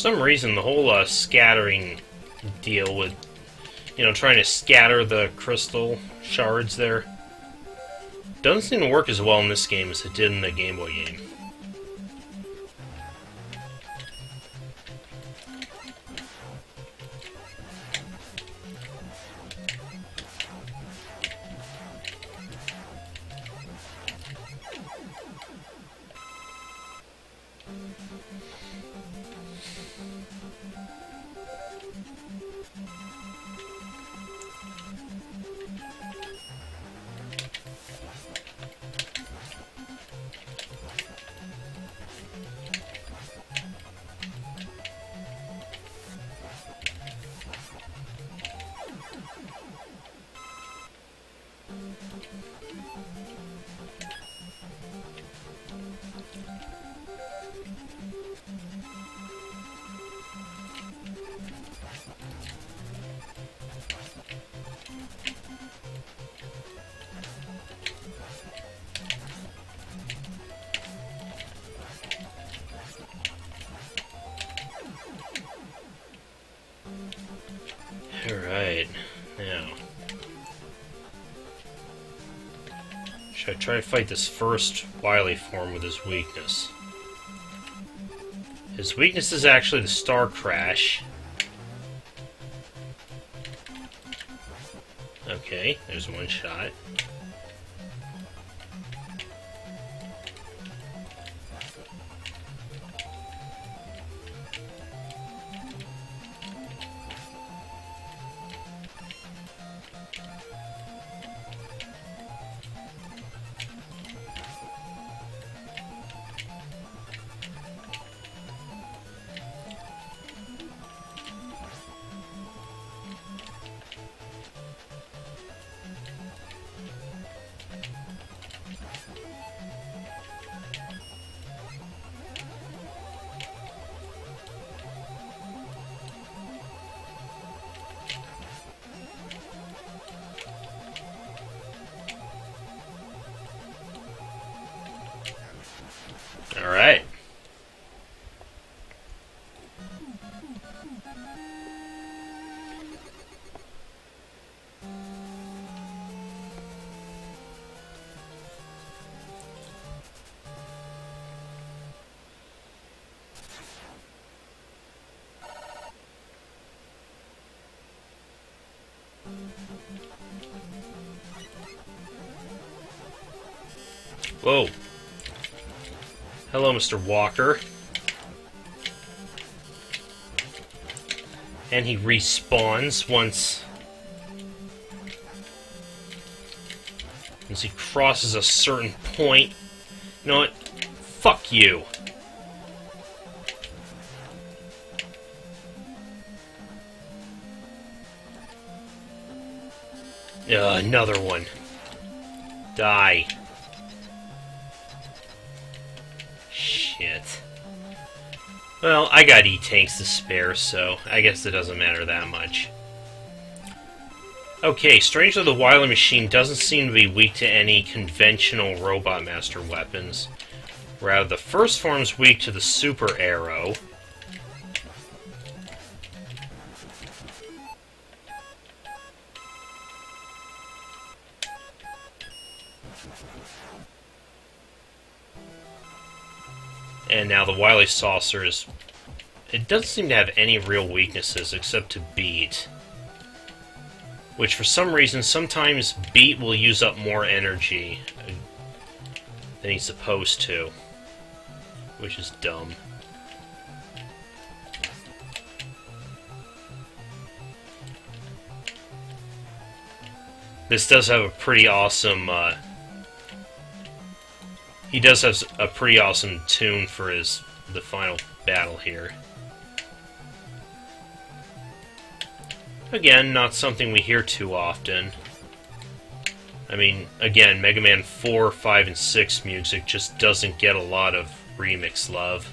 A: some reason, the whole scattering deal with, trying to scatter the crystal shards there doesn't seem to work as well in this game as it did in the Game Boy game. Alright, now. Should I try to fight this first Wily form with his weakness? His weakness is actually the Star Crash. Okay, there's one shot. Alright. Whoa. Hello, Mr. Walker. And he respawns once he crosses a certain point. You know what? Fuck you. Another one. Die. Shit. Well, I got E-tanks to spare, so I guess it doesn't matter that much. Okay, strangely the Wily Machine doesn't seem to be weak to any conventional Robot Master weapons. Rather, the first form's weak to the Super Arrow. And now the Wily Saucer is... It doesn't seem to have any real weaknesses except to Beat. Which, for some reason, sometimes Beat will use up more energy than he's supposed to. Which is dumb. This does have a pretty awesome... he does have a pretty awesome tune for the final battle here. Again, not something we hear too often. I mean, again, Mega Man 4, 5, and 6 music just doesn't get a lot of remix love.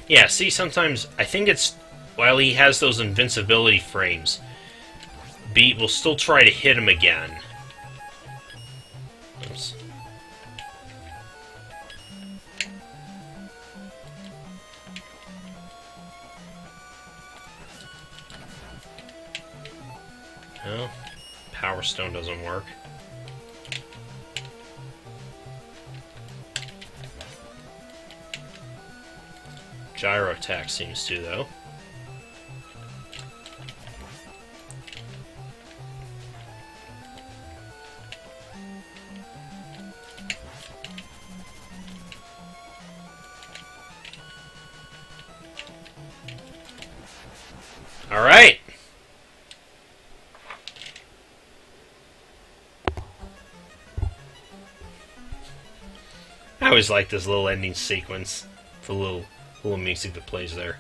A: Yeah, see, sometimes I think it's while he has those invincibility frames, Beat will still try to hit him again. Oops. No, Power Stone doesn't work. Gyro Attack seems to, though. Alright! I always like this little ending sequence. The little music that plays there.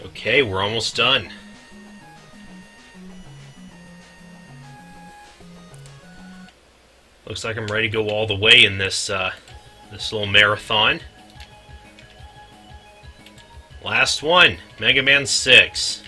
A: Okay, we're almost done. Looks like I'm ready to go all the way in this this little marathon. Last one, Mega Man 6.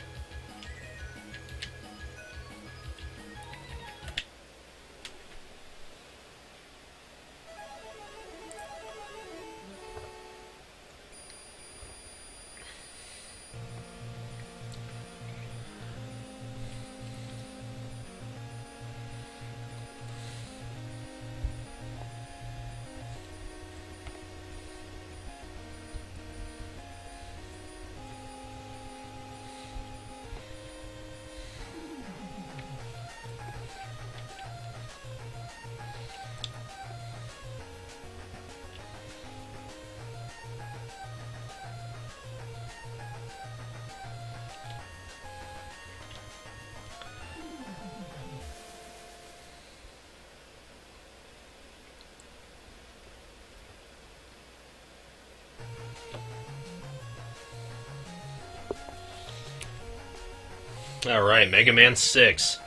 A: Alright, Mega Man 6.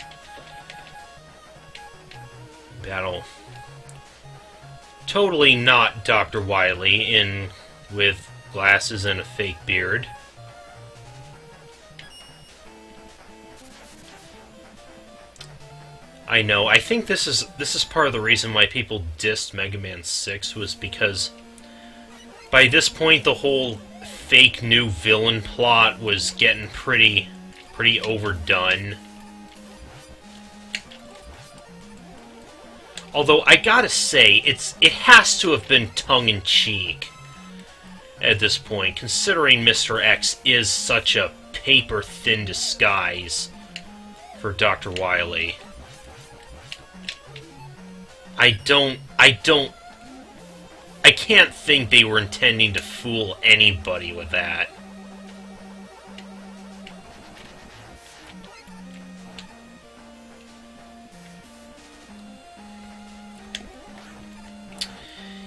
A: Battle. Totally not Dr. Wily with glasses and a fake beard. I know, I think this is part of the reason why people dissed Mega Man 6 was because by this point the whole fake new villain plot was getting pretty overdone. Although I gotta say, it has to have been tongue-in-cheek at this point, considering Mr. X is such a paper-thin disguise for Dr. Wily. I can't think they were intending to fool anybody with that.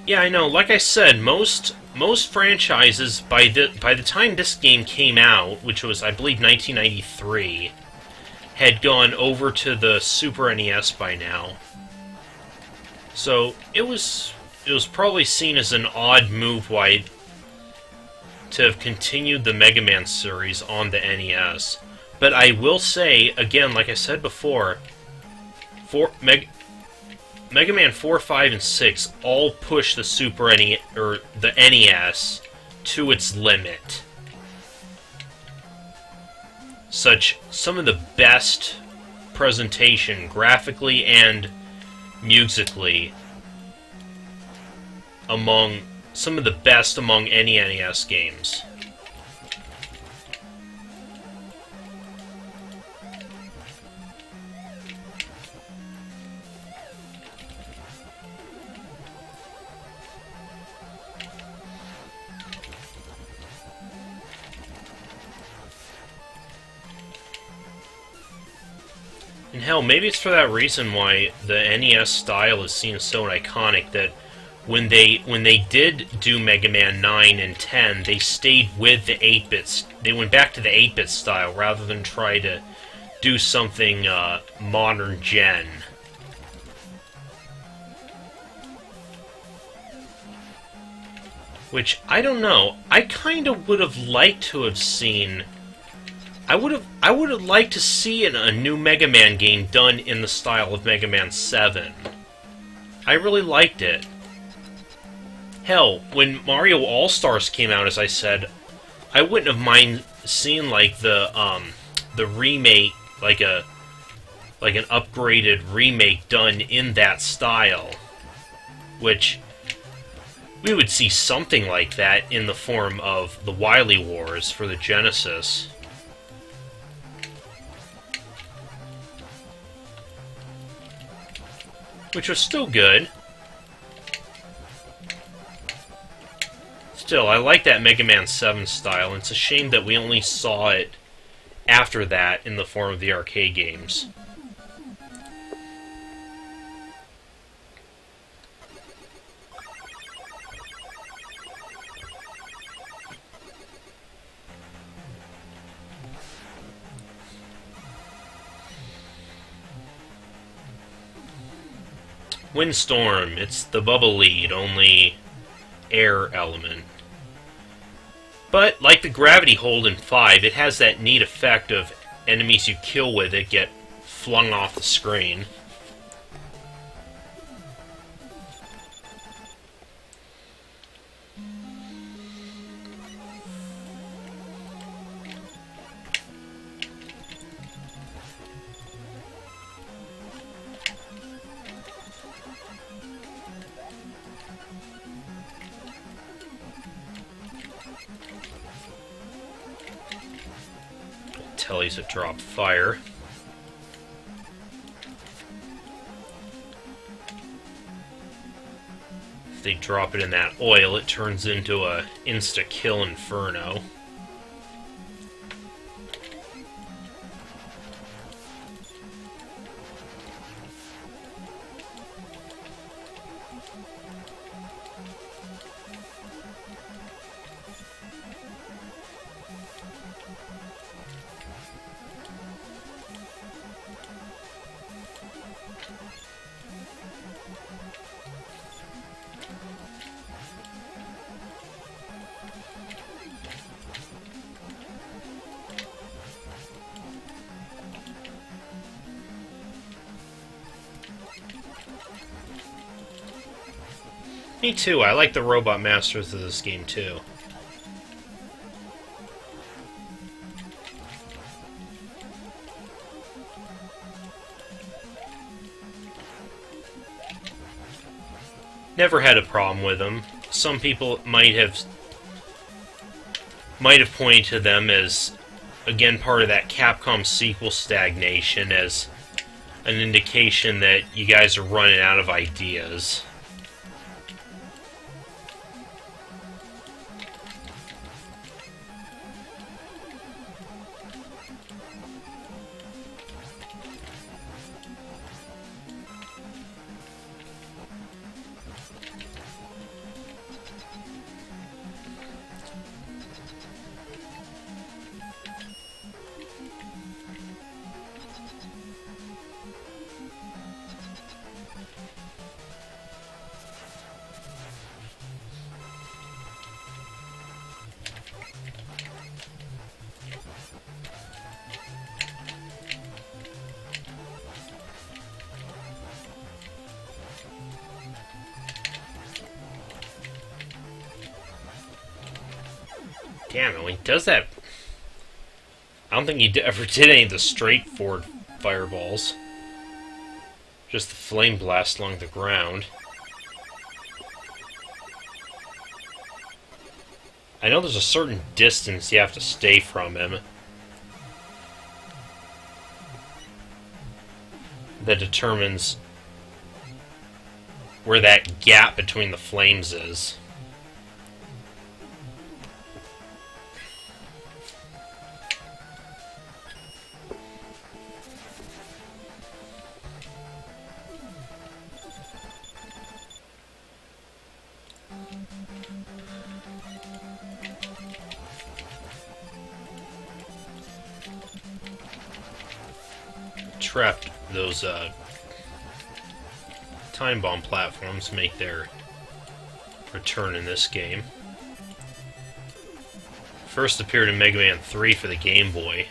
A: Yeah, I know. Like I said, most franchises by the time this game came out, which was I believe 1993, had gone over to the Super NES by now. So it was probably seen as an odd move to have continued the Mega Man series on the NES. But I will say again, like I said before, Mega Man 4, 5, and 6 all push the Super NES or the NES to its limit. Some of the best presentation, graphically and musically, among some of the best among any NES games. And hell, maybe it's for that reason why the NES style is seen as so iconic that when they did do Mega Man 9 and 10, they stayed with the 8-bits. They went back to the 8-bit style rather than try to do something modern gen. Which, I don't know, I kind of would have liked to have seen... I would have liked to see a new Mega Man game done in the style of Mega Man 7. I really liked it. Hell, when Mario All-Stars came out, as I said, I wouldn't have mind seeing like the remake, like an upgraded remake done in that style, which we would see something like that in the form of the Wily Wars for the Genesis. Which was still good. Still, I like that Mega Man 7 style, and it's a shame that we only saw it after that in the form of the arcade games. Windstorm, it's the bubble lead, only air element. But, like the gravity hold in 5, it has that neat effect of enemies you kill with it get flung off the screen. Tellies that drop fire. If they drop it in that oil, it turns into a insta-kill inferno. Me too, I like the Robot Masters of this game too. Never had a problem with them. Some people might have pointed to them as, again, part of that Capcom sequel stagnation, as an indication that you guys are running out of ideas. Damn it, when he does that... I don't think he ever did any of the straightforward fireballs. Just the flame blast along the ground. I know there's a certain distance you have to stay from him that determines where that gap between the flames is. Trapped those time bomb platforms make their return in this game. First appeared in Mega Man 3 for the Game Boy.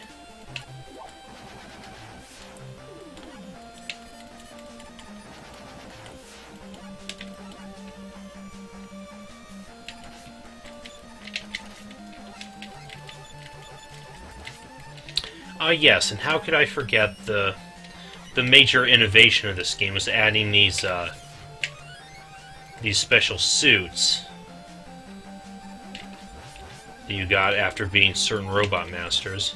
A: Yes, and how could I forget the major innovation of this game was adding these special suits that you got after beating certain Robot Masters.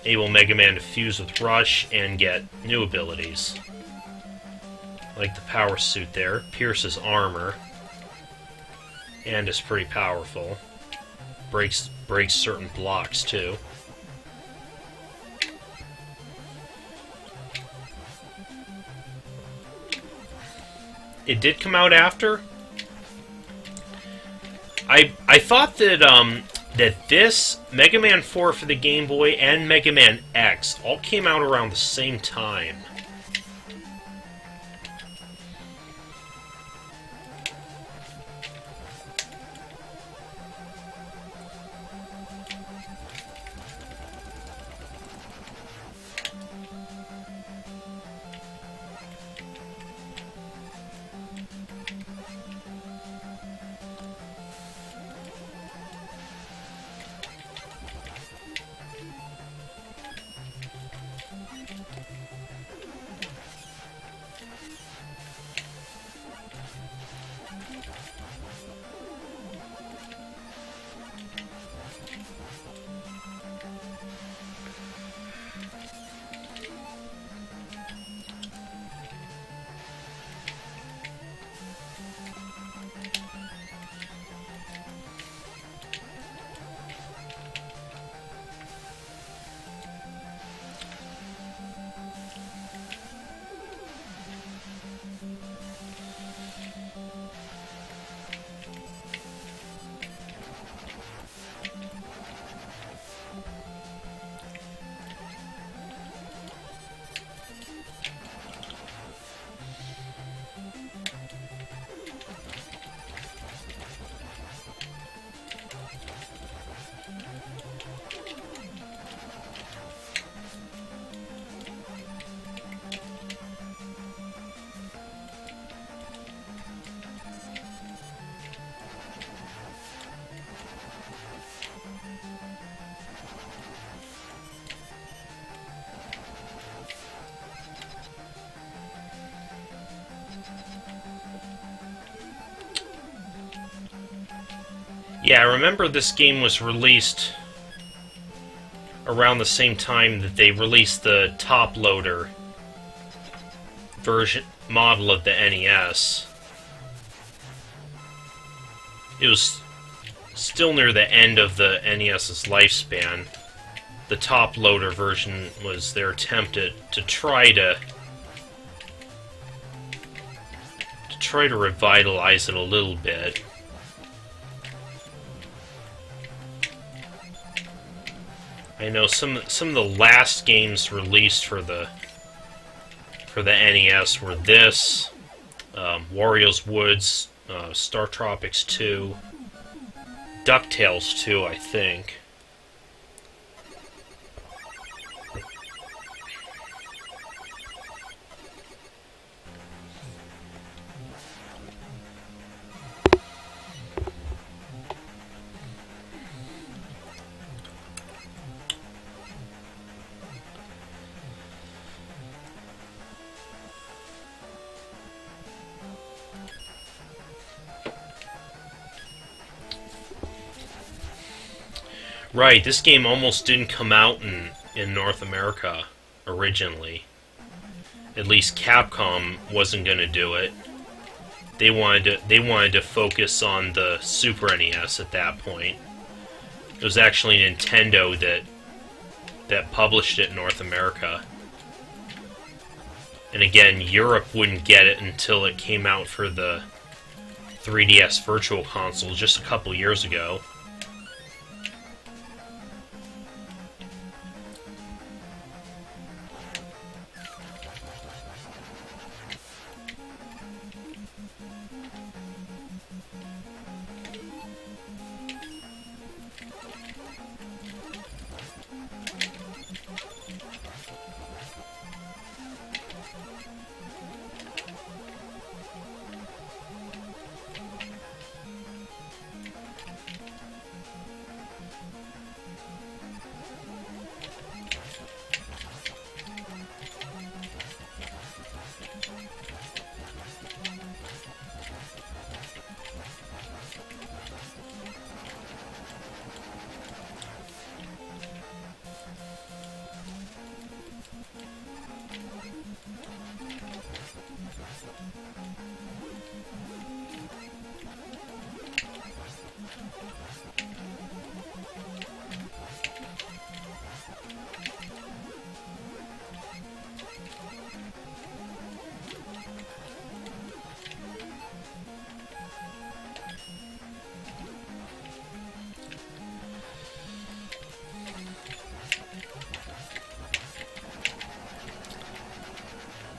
A: Enable Mega Man to fuse with Rush and get new abilities. Like the power suit there, pierces armor, and is pretty powerful. Breaks certain blocks too. It did come out after. I thought that that this Mega Man 4 for the Game Boy and Mega Man X all came out around the same time. Yeah, I remember this game was released around the same time that they released the top loader version model of the NES. It was still near the end of the NES's lifespan. The top loader version was their attempt to try to revitalize it a little bit. I know some of the last games released for the NES were this, Wario's Woods, Star Tropics 2, DuckTales 2, I think. Right, this game almost didn't come out in North America originally. At least Capcom wasn't going to do it. They wanted to focus on the Super NES at that point. It was actually Nintendo that published it in North America. And again, Europe wouldn't get it until it came out for the 3DS Virtual Console just a couple years ago.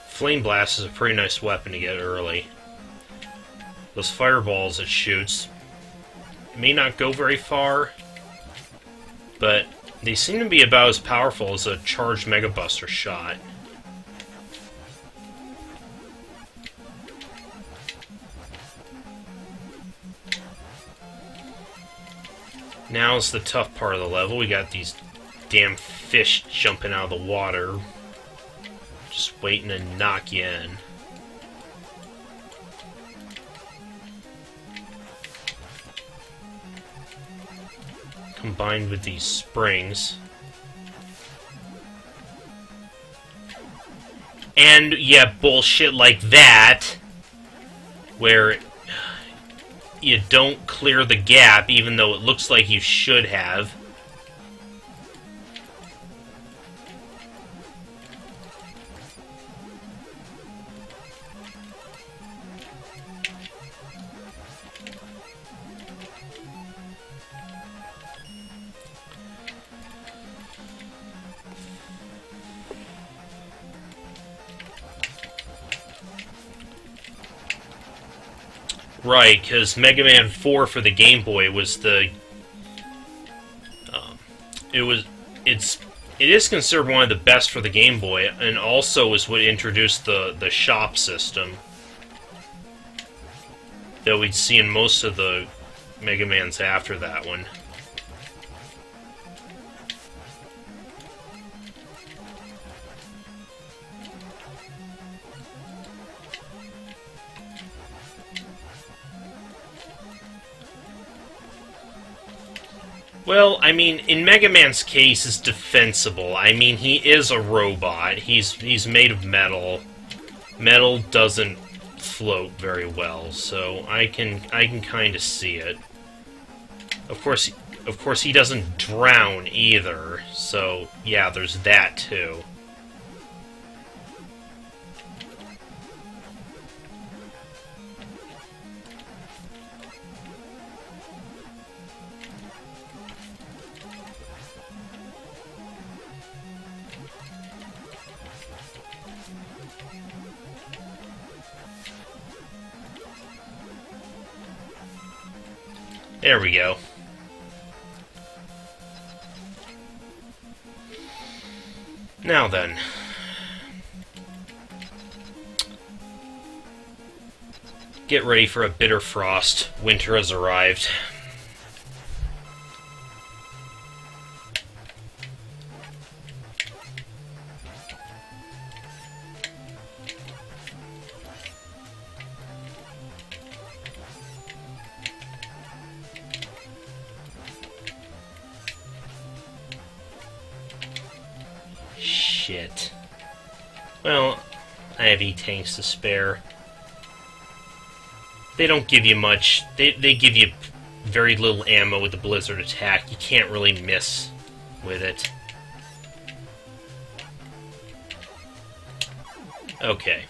A: Flame Blast is a pretty nice weapon to get early. Those fireballs it shoots may not go very far, but they seem to be about as powerful as a charged Mega Buster shot. Now's the tough part of the level. We got these damn fish jumping out of the water, just waiting to knock you in. Combined with these springs. And, yeah, bullshit like that, where you don't clear the gap, even though it looks like you should have. Right, because Mega Man 4 for the Game Boy was the... it is considered one of the best for the Game Boy, and also is what introduced the shop system that we'd see in most of the Mega Mans after that one. Well, I mean, in Mega Man's case, it's defensible. I mean, he is a robot. He's made of metal. Metal doesn't float very well, so I can kind of see it. Of course, he doesn't drown either. So yeah, there's that too. There we go. Now then. Get ready for a bitter frost. Winter has arrived. Shit. Well, I have E-tanks to spare. They don't give you much. They give you very little ammo with the Blizzard attack. You can't really miss with it. Okay.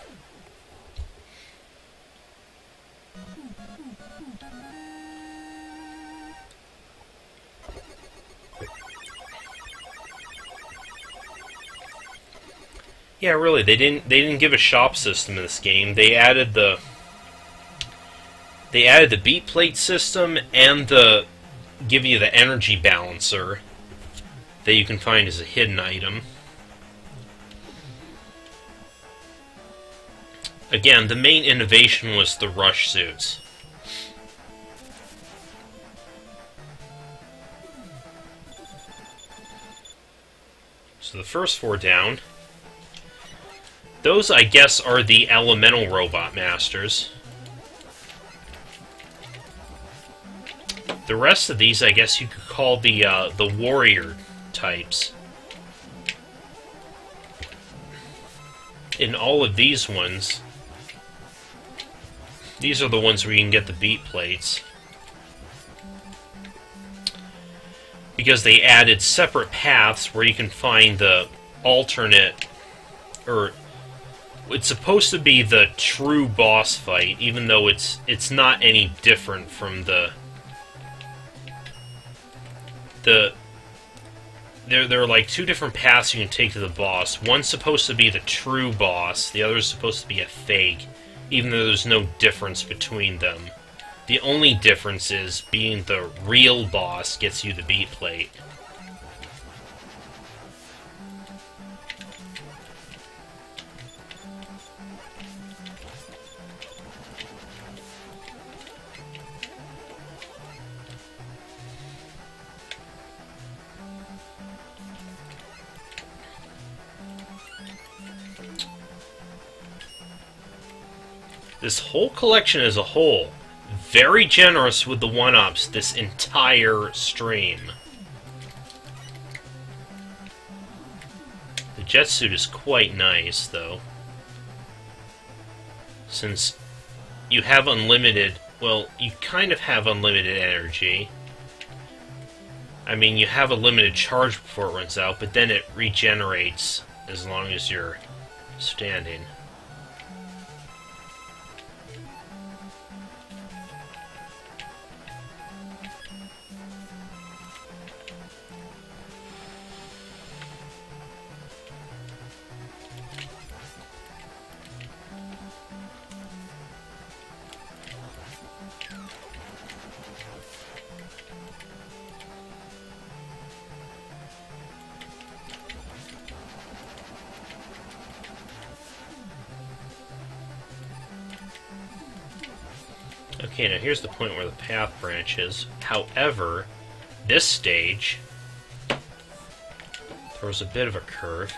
A: Yeah, really, they didn't give a shop system in this game. They added the beat plate system and give you the energy balancer that you can find as a hidden item. Again, the main innovation was the rush suits. So the first 4 down. Those, I guess, are the elemental robot masters. The rest of these, I guess you could call the warrior types. In all of these ones, these are the ones where you can get the beat plates. Because they added separate paths where you can find the alternate, or it's supposed to be the true boss fight, even though it's not any different from there are like 2 different paths you can take to the boss. One's supposed to be the true boss, the other is supposed to be a fake, even though there's no difference between them. The only difference is being the real boss gets you the beat plate. This whole collection as a whole, very generous with the 1-ups this entire stream. The jet suit is quite nice, though. Since you have unlimited, well, you kind of have unlimited energy. I mean, you have a limited charge before it runs out, but then it regenerates as long as you're standing. Okay, now here's the point where the path branches. However, this stage throws a bit of a curve.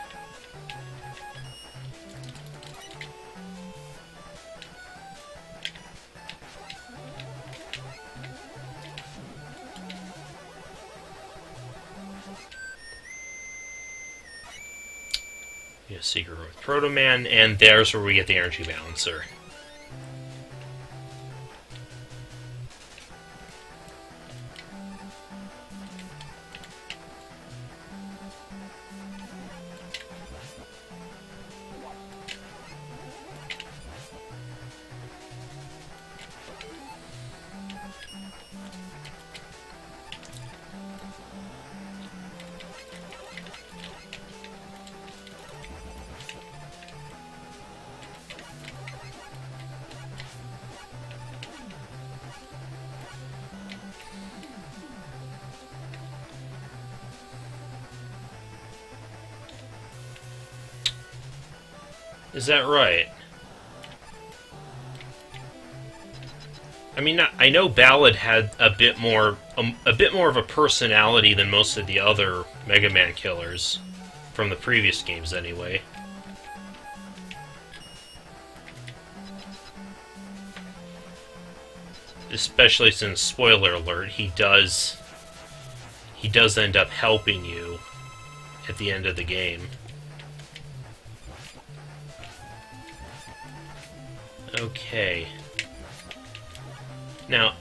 A: a secret with Proto Man, and there's where we get the energy balancer. Is that right? I mean, I know Ballad had a bit more of a personality than most of the other Mega Man killers from the previous games, anyway. Especially since, spoiler alert, he does end up helping you at the end of the game. Okay. Now,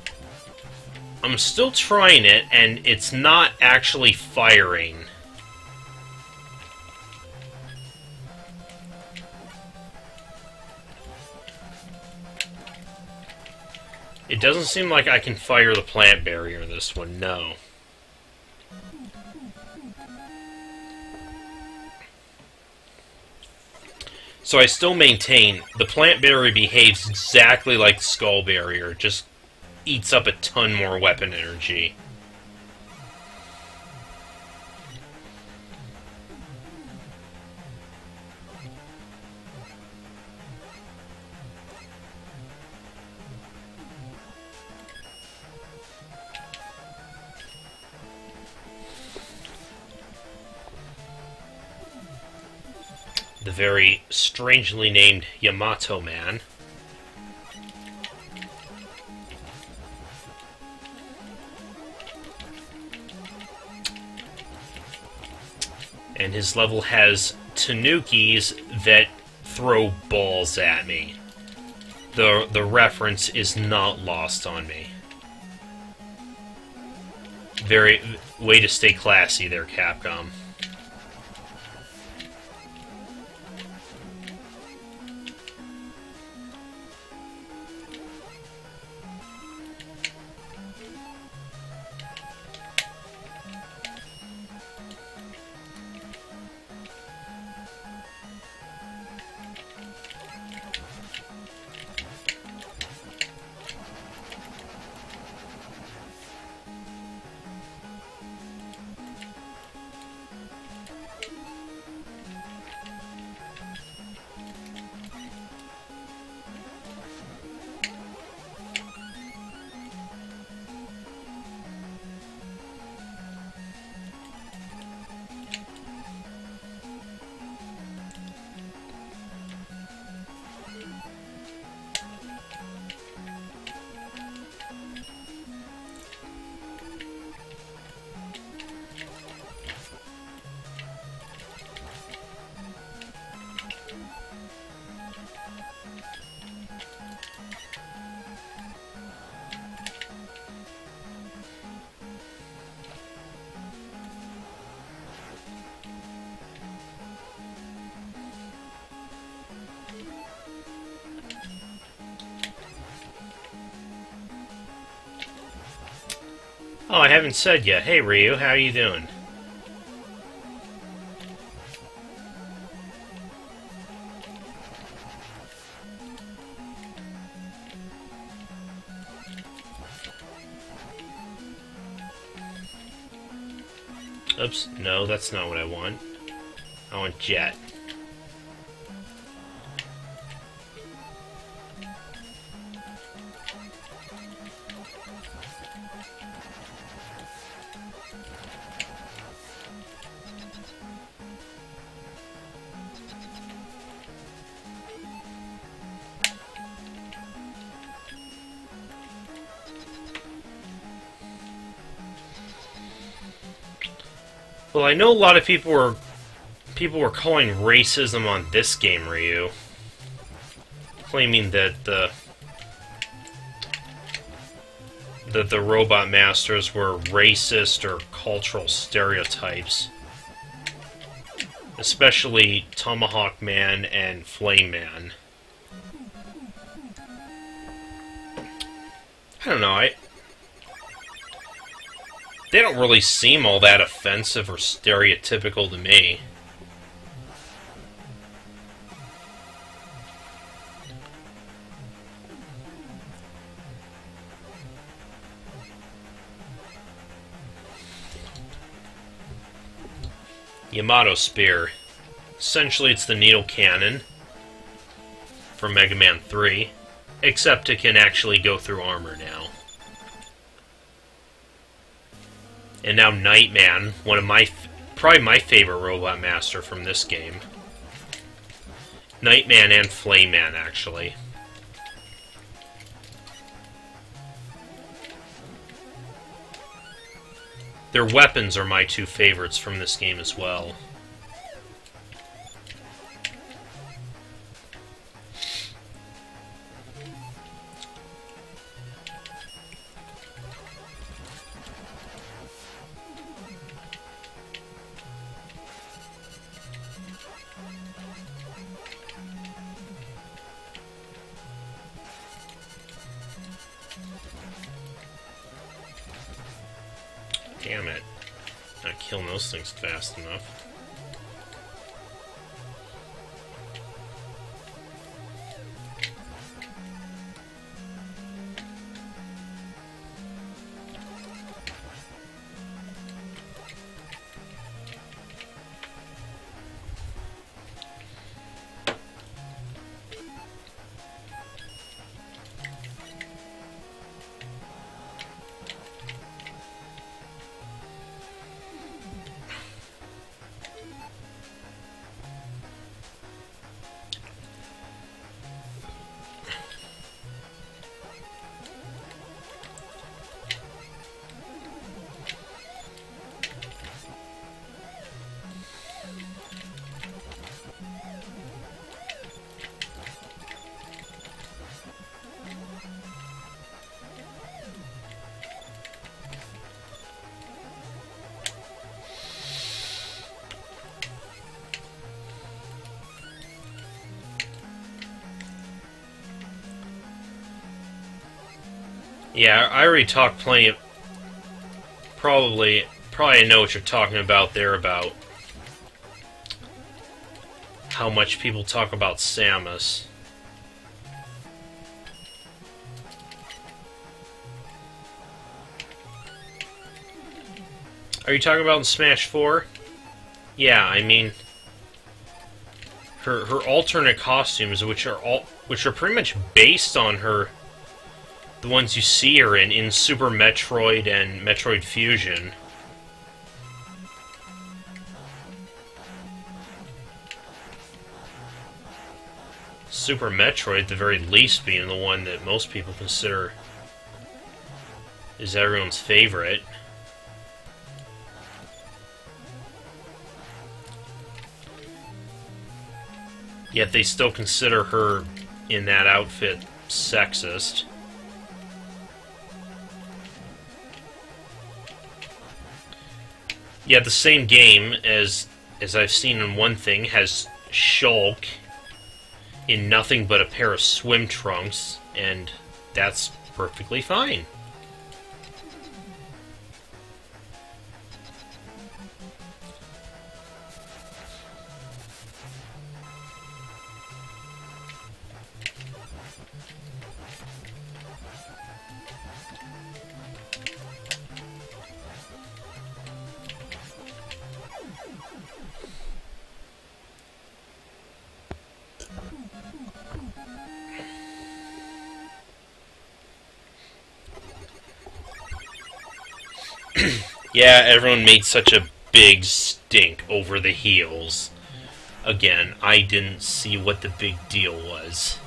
A: I'm still trying it, and it's not actually firing. It doesn't seem like I can fire the plant barrier in this one, no. So I still maintain, the plant barrier behaves exactly like the skull barrier, just eats up a ton more weapon energy. The very strangely named Yamato Man. And his level has Tanukis that throw balls at me. The reference is not lost on me. Very way to stay classy there, Capcom. Oh, I haven't said yet. Hey, Ryu, how you doing? Oops, no, that's not what I want. I want Jet. Well, I know a lot of people were People were calling racism on this game, Ryu. Claiming that the Robot Masters were racist or cultural stereotypes. Especially Tomahawk Man and Flame Man. I don't know, they don't really seem all that offensive or stereotypical to me. Yamato Spear. Essentially, it's the needle cannon from Mega Man 3, except it can actually go through armor now. And now Nightman, one of probably my favorite Robot Master from this game. Nightman and Flame Man, actually. Their weapons are my two favorites from this game as well. Damn it. Not killing those things fast enough. Yeah, I already talked plenty of... Probably I know what you're talking about there, about how much people talk about Samus. Are you talking about in Smash 4? Yeah, I mean... Her alternate costumes, which are pretty much based on her... The ones you see her in Super Metroid and Metroid Fusion. Super Metroid, at the very least, being the one that most people consider is everyone's favorite. Yet they still consider her in that outfit sexist. Yeah, the same game, as I've seen in one thing, has Shulk in nothing but a pair of swim trunks, and that's perfectly fine. Yeah, everyone made such a big stink over the heels. Again, I didn't see what the big deal was.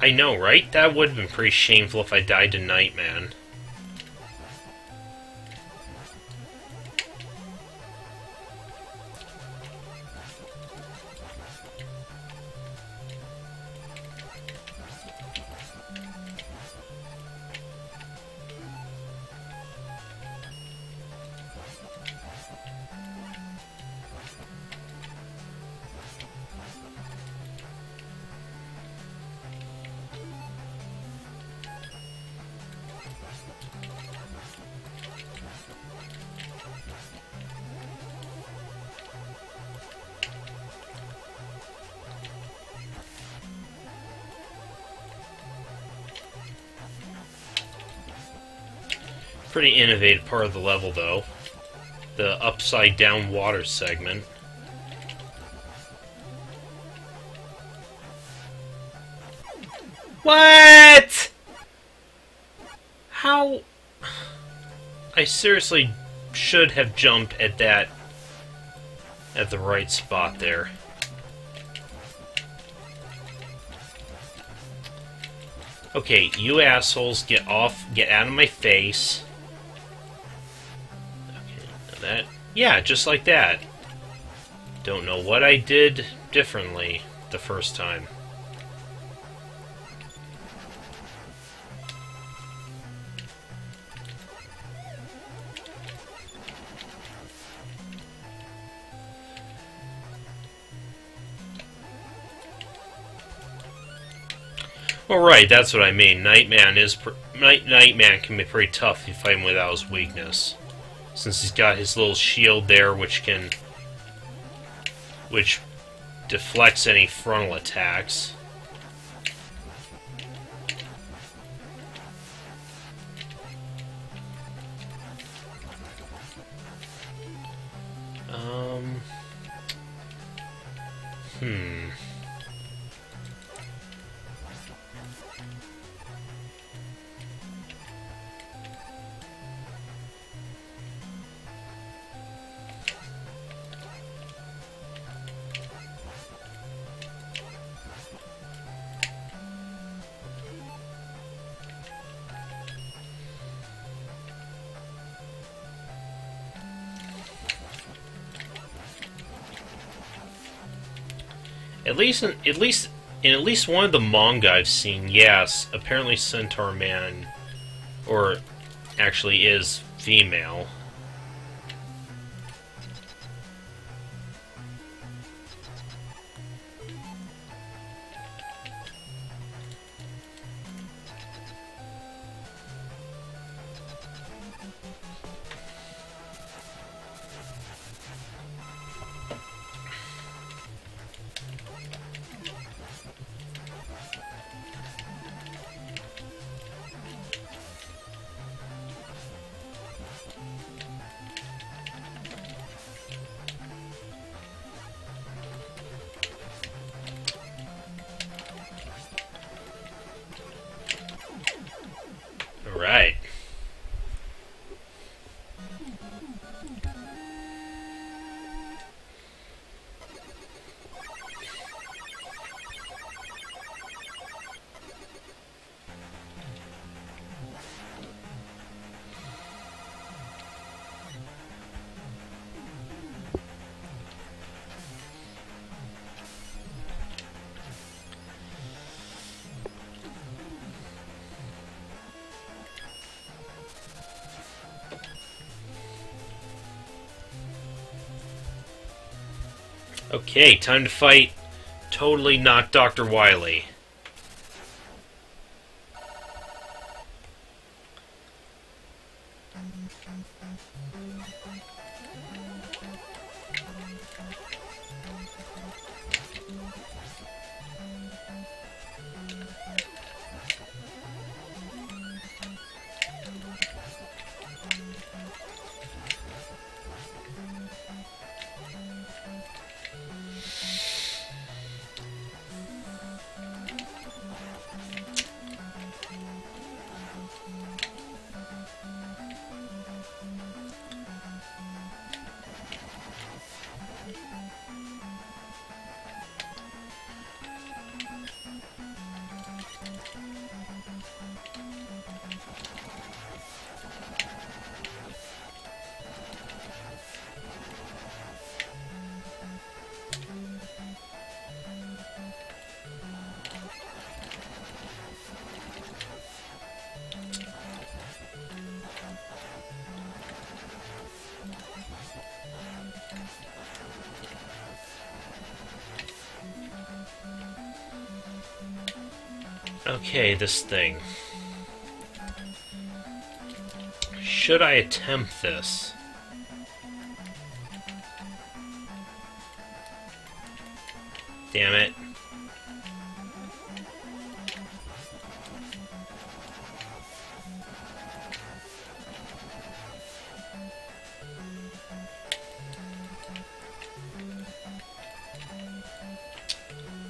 A: I know, right? That would have been pretty shameful if I died to Nightman. Pretty innovative part of the level, though. The upside-down water segment. What? How? I seriously should have jumped at that at the right spot there. Okay, you assholes, get out of my face. That, yeah, just like that. Don't know what I did differently the first time. Well, right, that's what I mean. Nightman can be pretty tough if you fight him without his weakness. Since he's got his little shield there, which deflects any frontal attacks. In at least one of the manga I've seen, yes, apparently Centaur Man, or actually is female. Right. Okay, time to fight totally not Dr. Wily. Okay, this thing. Should I attempt this? Damn it.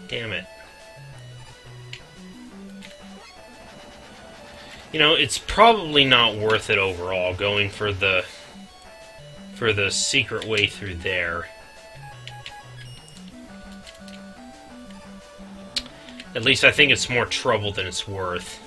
A: Damn it. You know, it's probably not worth it overall going for the secret way through there. At least I think it's more trouble than it's worth.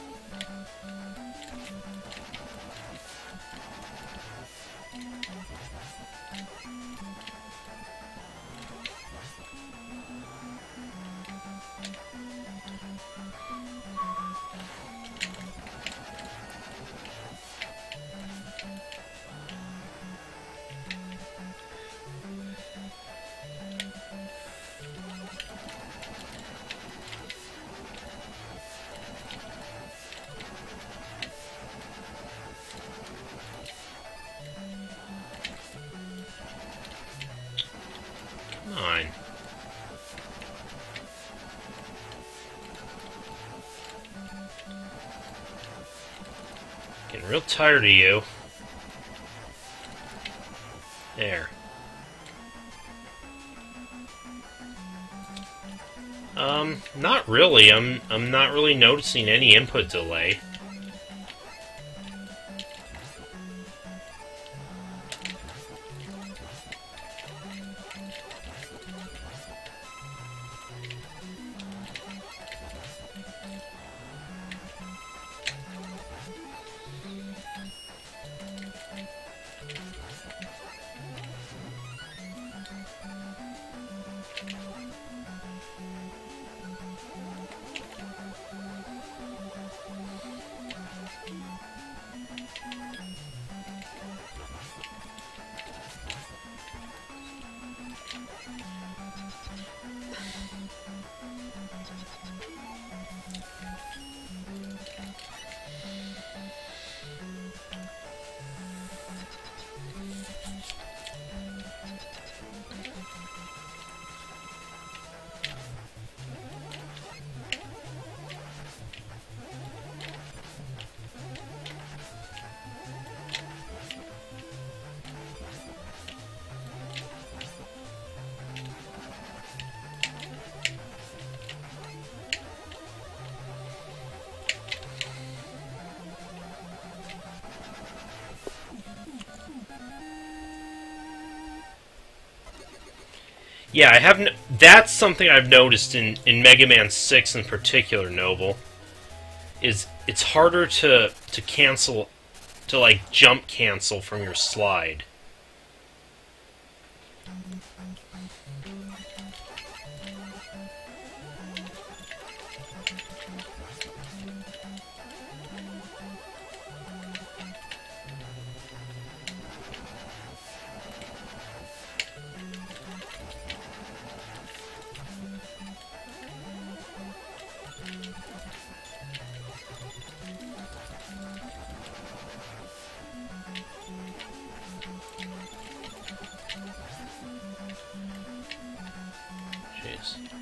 A: Come on. Getting real tired of you. There. Not really. I'm not really noticing any input delay. Yeah, I haven't. That's something I've noticed in Mega Man 6 in particular, Noble. Is it's harder to cancel, to like jump cancel from your slide.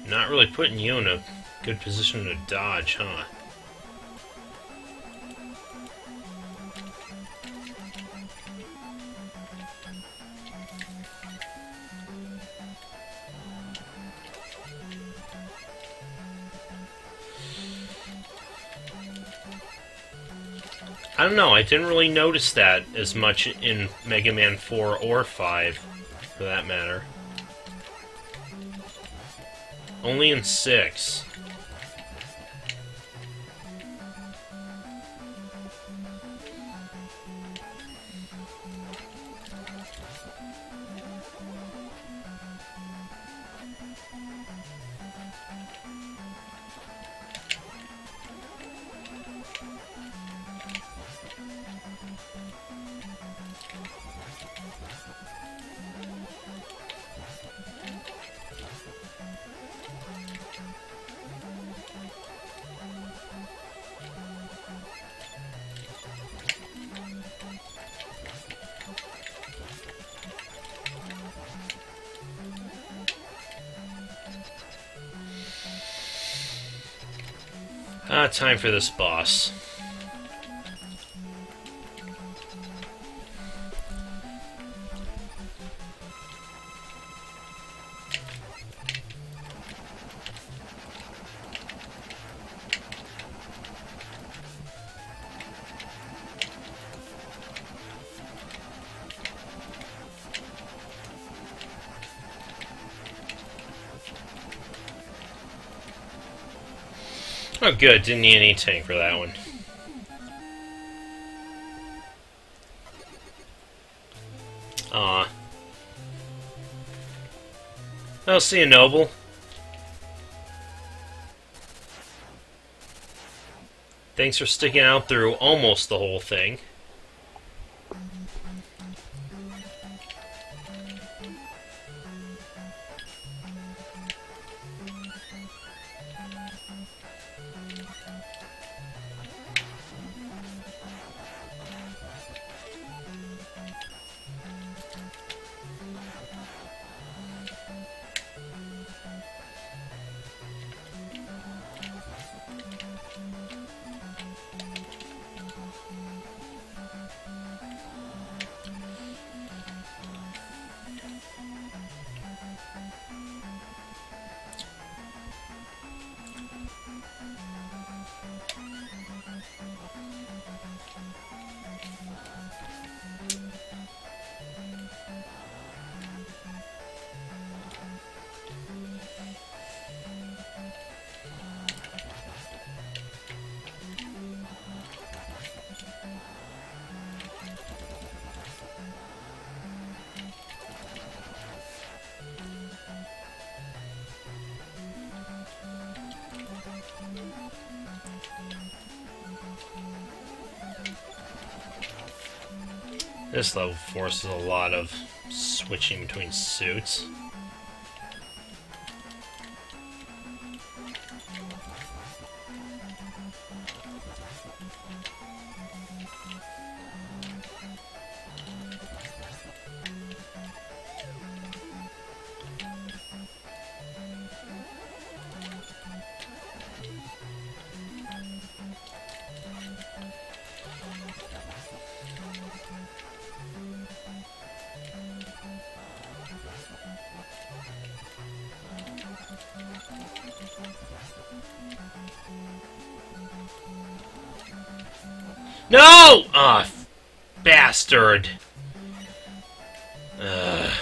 A: Not really putting you in a good position to dodge, huh? I don't know, I didn't really notice that as much in Mega Man 4 or 5, for that matter. Only in 6. Time for this boss. Oh good, didn't need any tank for that one. Aw. I'll see you, Noble. Thanks for sticking out through almost the whole thing. This level forces a lot of switching between suits. No! Ah, bastard. Ugh.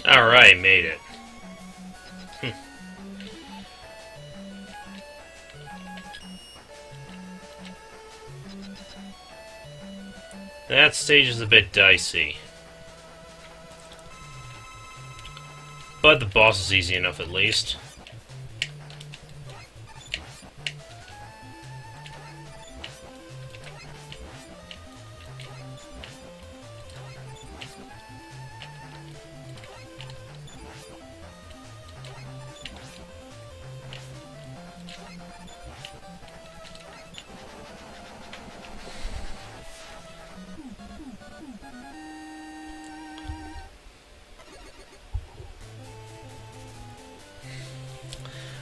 A: Alright, made it. That stage is a bit dicey. But the boss is easy enough at least.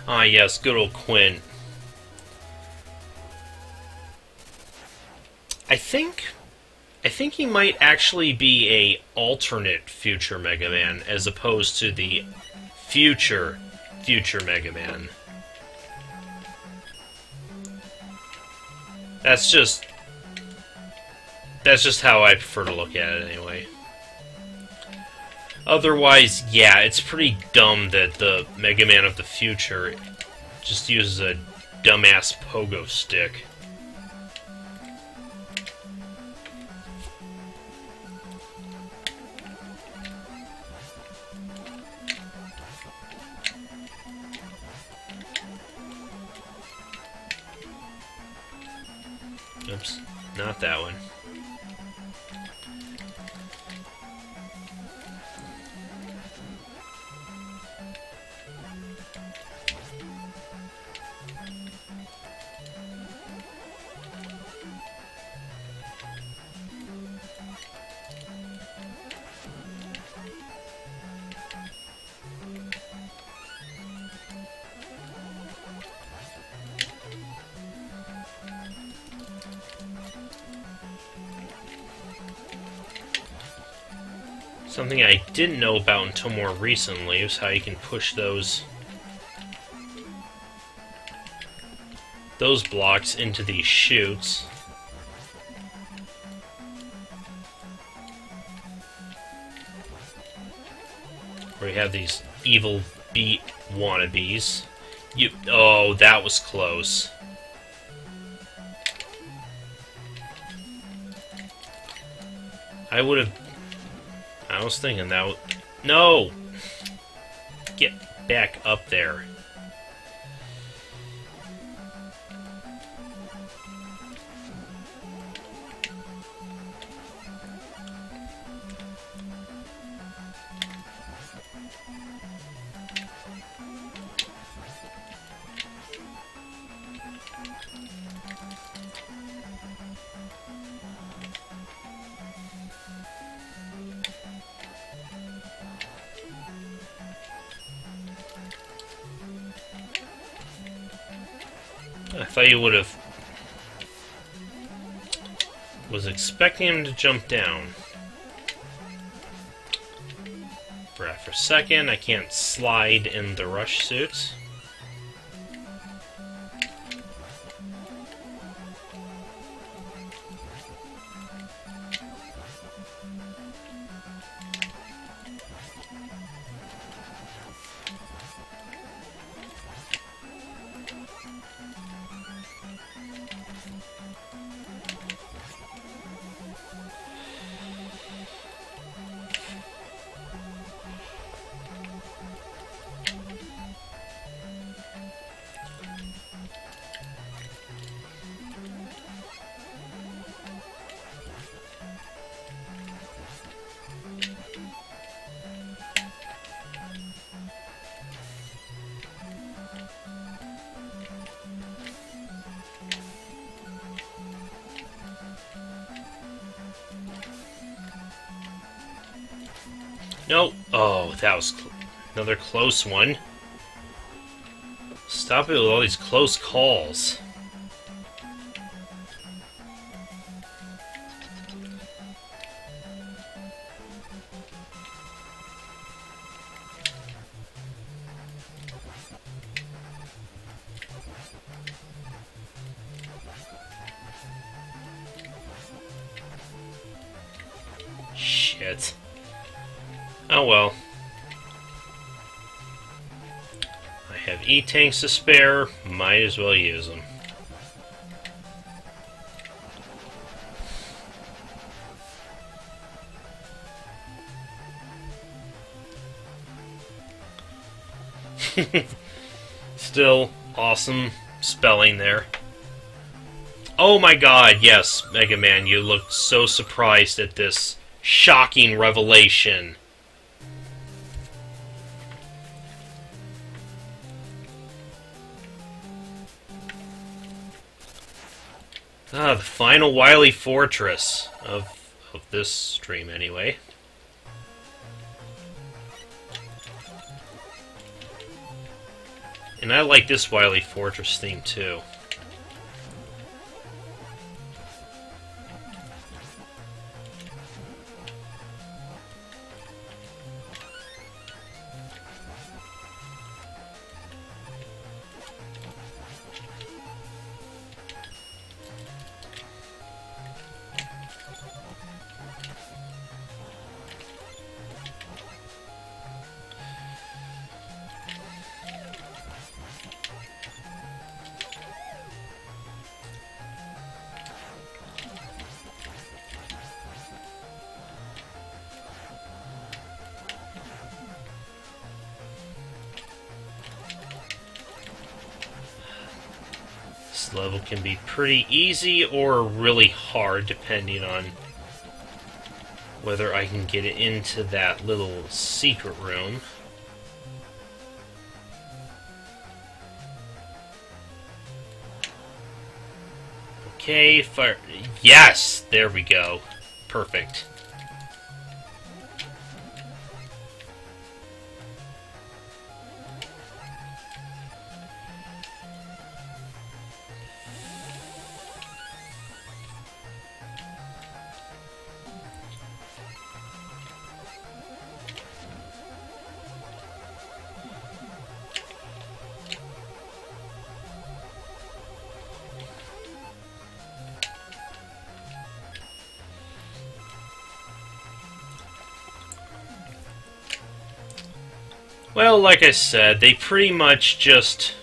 A: Ah yes, good old Quint. I think he might actually be a alternate future Mega Man as opposed to the future Mega Man. That's just how I prefer to look at it anyway. Otherwise, yeah, it's pretty dumb that the Mega Man of the future just uses a dumbass pogo stick. Oops, not that one. Something I didn't know about until more recently is how you can push those blocks into these chutes. Where you have these evil beat wannabes. Oh, that was close. I was thinking that would... No! Get back up there. I thought you would have... Was expecting him to jump down. For a second, I can't slide in the rush suits. No. Oh, that was another close one. Stop it with all these close calls. Shit. Oh well. have E-tanks to spare, might as well use them. Still awesome spelling there. Oh my god, yes, Mega Man, you looked so surprised at this shocking revelation. Ah, the final Wily Fortress of this stream, anyway. And I like this Wily Fortress theme, too. This level can be pretty easy or really hard, depending on whether I can get it into that little secret room. Okay, fire. Yes! There we go. Perfect. Well, like I said, they pretty much just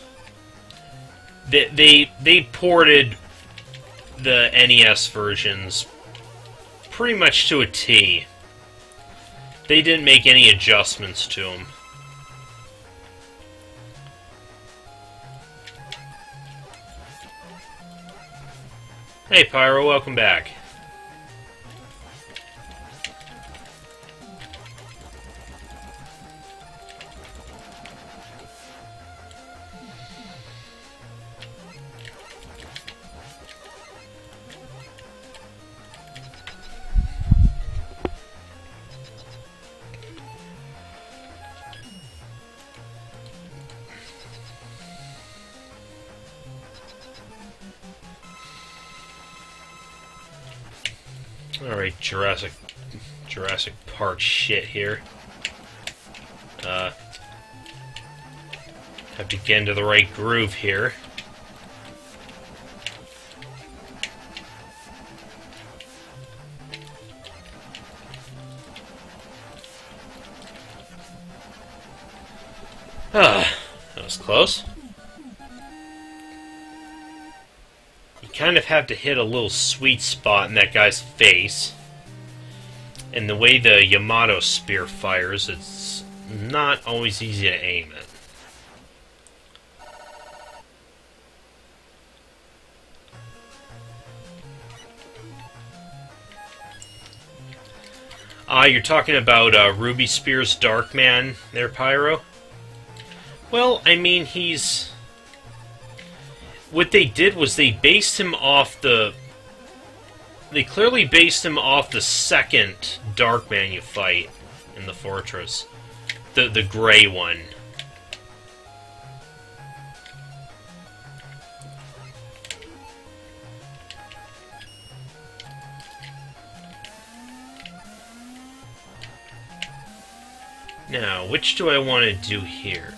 A: they ported the NES versions pretty much to a T. They didn't make any adjustments to them. Hey Pyro, welcome back. Alright, Jurassic Park shit here. Have to get into the right groove here. That was close. Kind of have to hit a little sweet spot in that guy's face. And the way the Yamato spear fires, it's not always easy to aim it. You're talking about Ruby Spear's Darkman there, Pyro? Well, I mean, he's... What they did was they based him off the... They clearly based him off the second Darkman you fight in the fortress. The gray one. Now, which do I want to do here?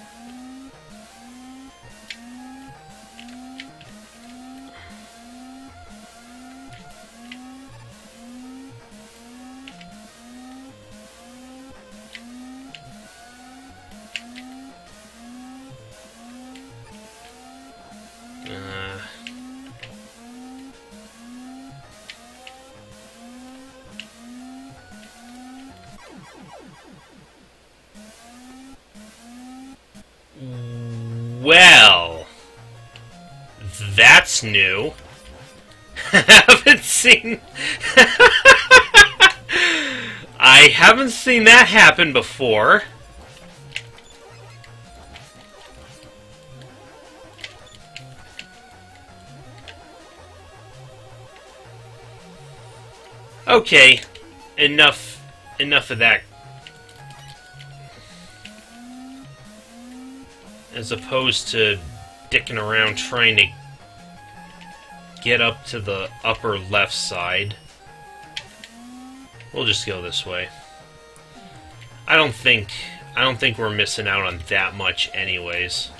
A: that's new. I haven't seen... I haven't seen that happen before. Okay, enough of that. As opposed to dicking around trying to get up to the upper left side. We'll just go this way. I don't think we're missing out on that much anyways.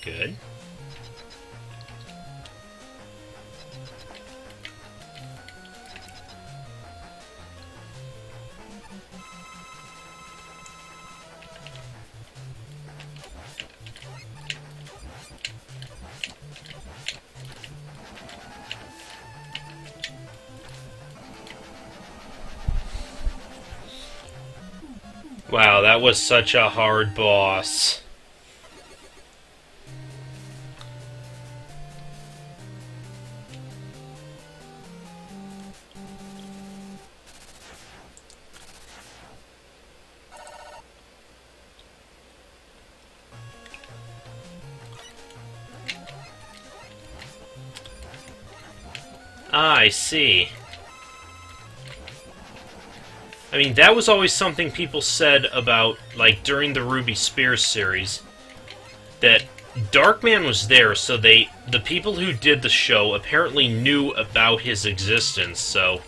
A: Good. Wow, that was such a hard boss. Ah, I see. I mean, that was always something people said about, like, during the Ruby Spears series, that Darkman was there, so the people who did the show apparently knew about his existence, so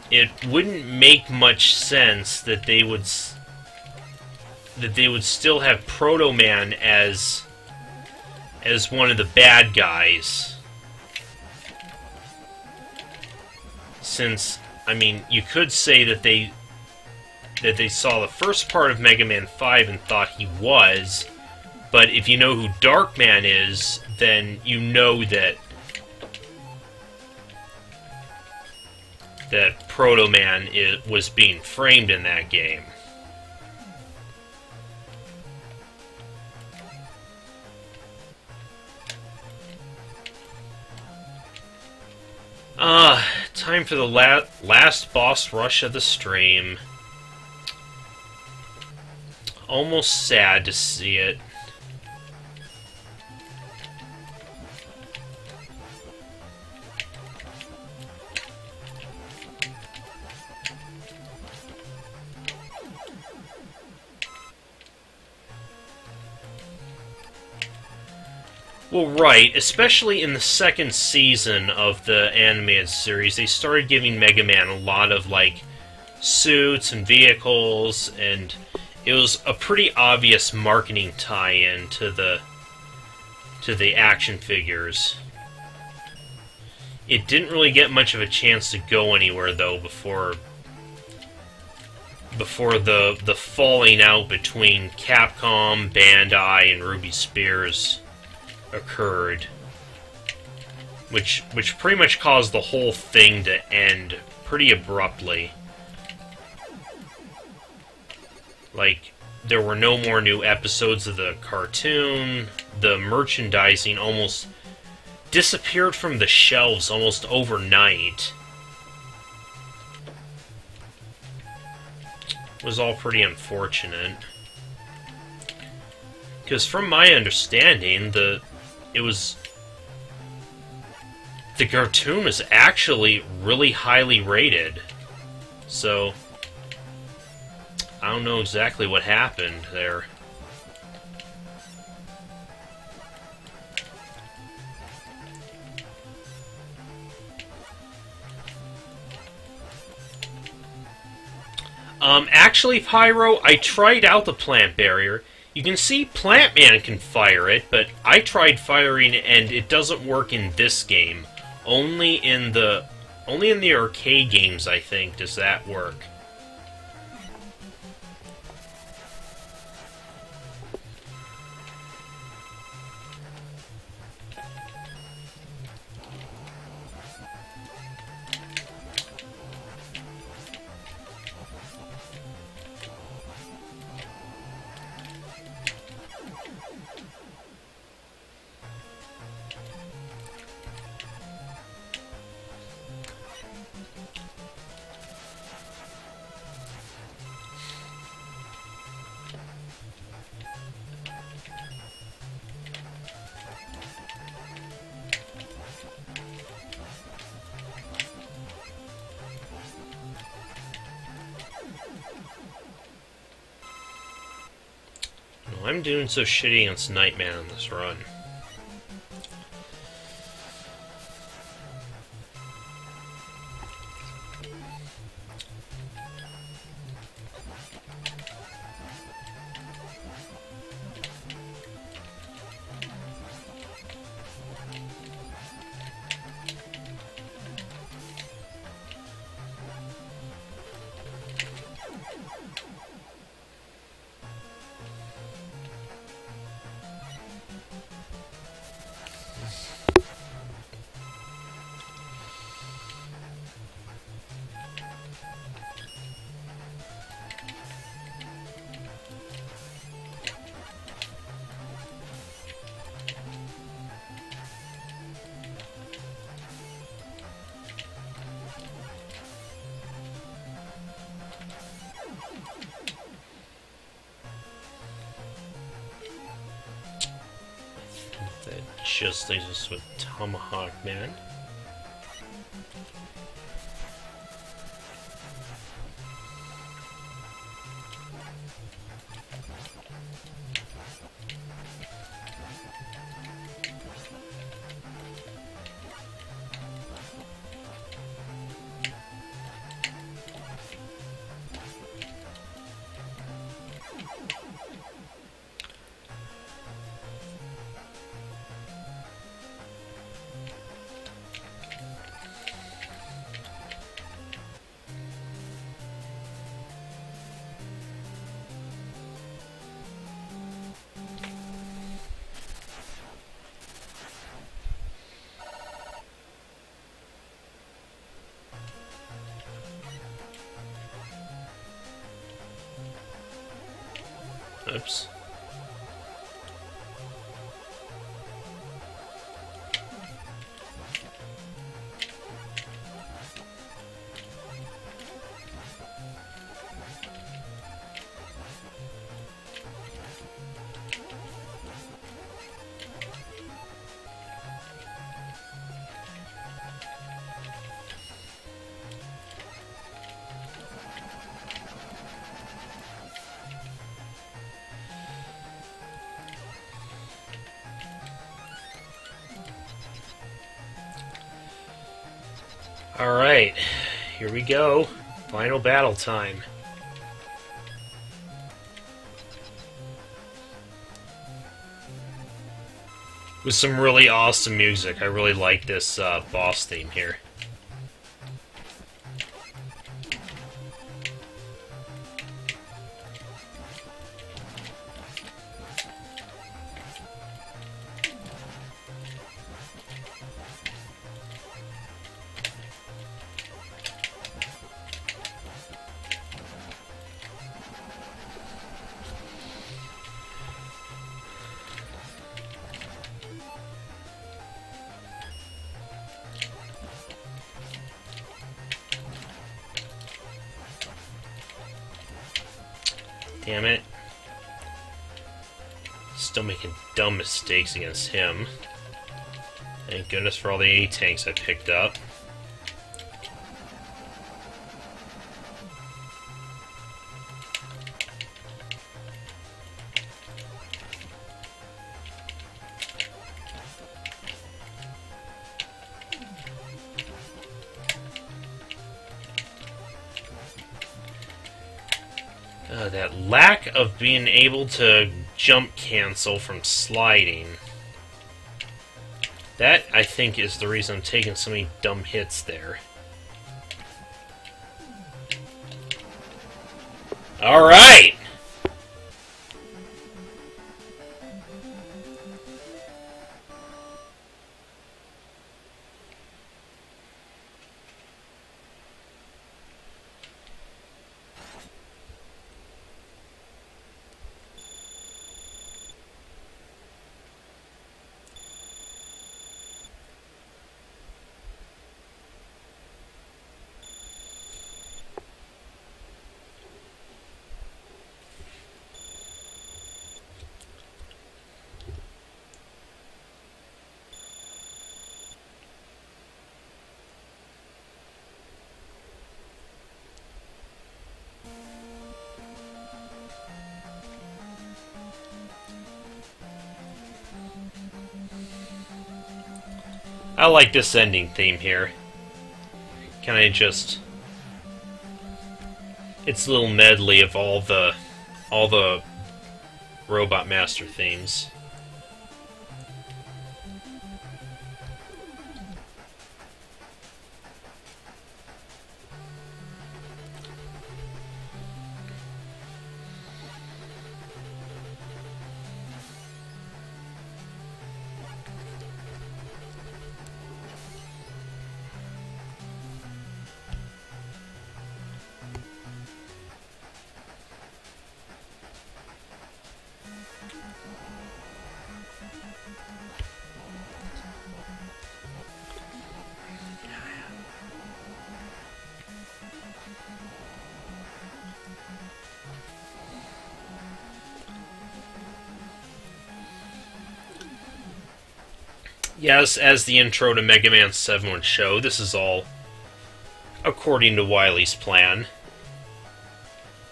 A: it wouldn't make much sense that they would still have Proto Man as one of the bad guys. Since, I mean, you could say that they saw the first part of Mega Man 5 and thought he was, but if you know who Darkman is, then you know that Proto Man was being framed in that game. Time for the last boss rush of the stream. Almost sad to see it. Well, right, especially in the second season of the animated series, they started giving Mega Man a lot of, like, suits and vehicles, and it was a pretty obvious marketing tie-in to the action figures. It didn't really get much of a chance to go anywhere, though, before the falling out between Capcom, Bandai, and Ruby Spears occurred, which pretty much caused the whole thing to end pretty abruptly. Like, there were no more new episodes of the cartoon, the merchandising almost disappeared from the shelves almost overnight. It was all pretty unfortunate. Because from my understanding, the cartoon was actually really highly rated. So I don't know exactly what happened there. Actually, Pyro, I tried out the plant barrier. You can see Plant Man can fire it, but I tried firing and it doesn't work in this game. Only in the arcade games, I think, does that work. I'm doing so shitty against Nightman on this run. Just leaves us with Tomahawk Man. Oops. Alright, here we go. Final battle time. With some really awesome music. I really like this boss theme here. Damn it. Still making dumb mistakes against him. Thank goodness for all the A-tanks I picked up. That lack of being able to jump cancel from sliding. That, I think, is the reason I'm taking so many dumb hits there. Alright! I like this ending theme here. Kind of just... It's a little medley of all the Robot Master themes. Yes, as the intro to Mega Man 7 would show, this is all according to Wily's plan.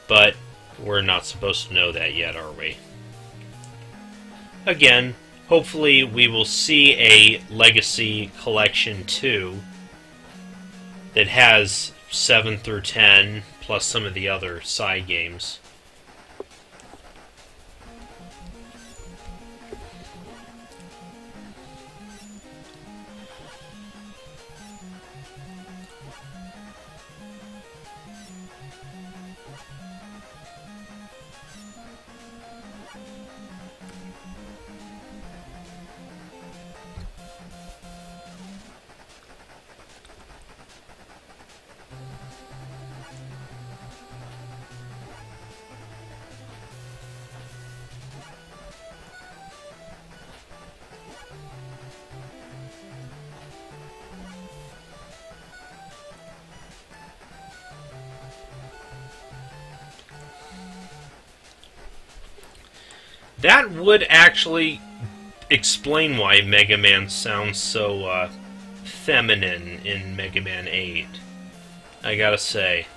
A: But we're not supposed to know that yet, are we? Again, hopefully we will see a Legacy Collection 2 that has 7 through 10, plus some of the other side games. That would actually explain why Mega Man sounds so feminine in Mega Man 8. I gotta say.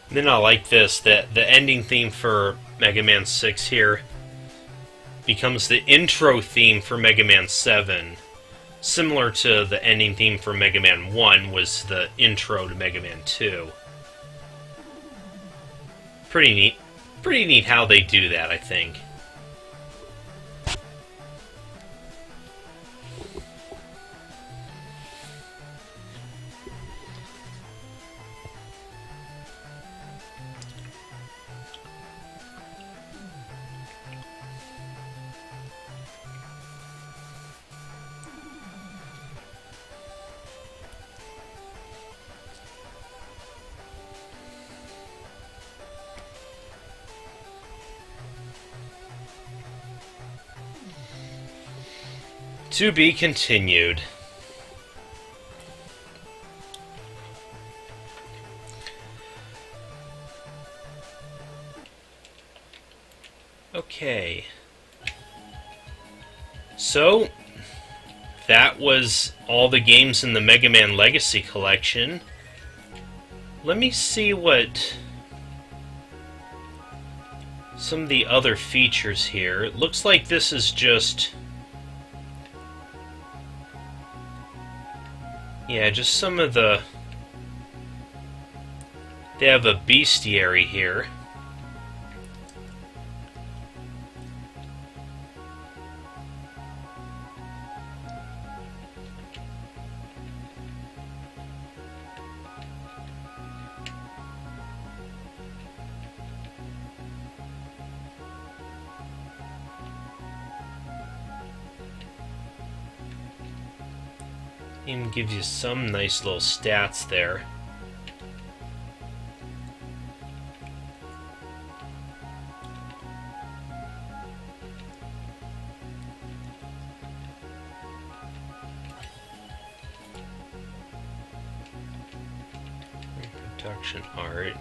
A: Then I like this, that the ending theme for Mega Man 6 here becomes the intro theme for Mega Man 7. Similar to the ending theme for Mega Man 1 was the intro to Mega Man 2. Pretty neat. Pretty neat how they do that, I think. To be continued. Okay. So, that was all the games in the Mega Man Legacy Collection. Let me see what some of the other features here. It looks like this is just... yeah, just some of the... they have a bestiary here. Even gives you some nice little stats there. Production art.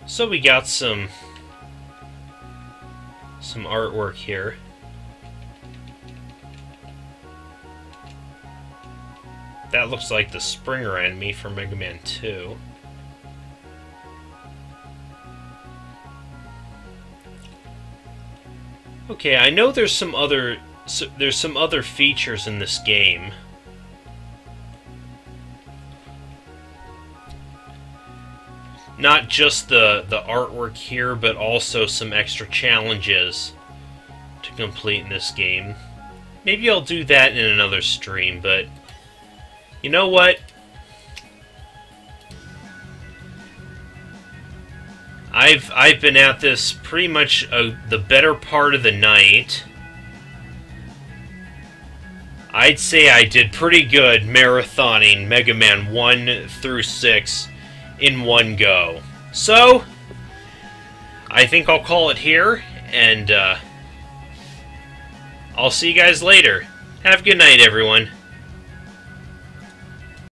A: So we got some artwork here. That looks like the Springer enemy from Mega Man 2. Okay, I know there's some other features in this game. Not just the artwork here, but also some extra challenges to complete in this game. Maybe I'll do that in another stream, but you know what? I've been at this pretty much the better part of the night. I'd say I did pretty good marathoning Mega Man 1 through 6 in one go. So, I think I'll call it here, and I'll see you guys later. Have a good night, everyone.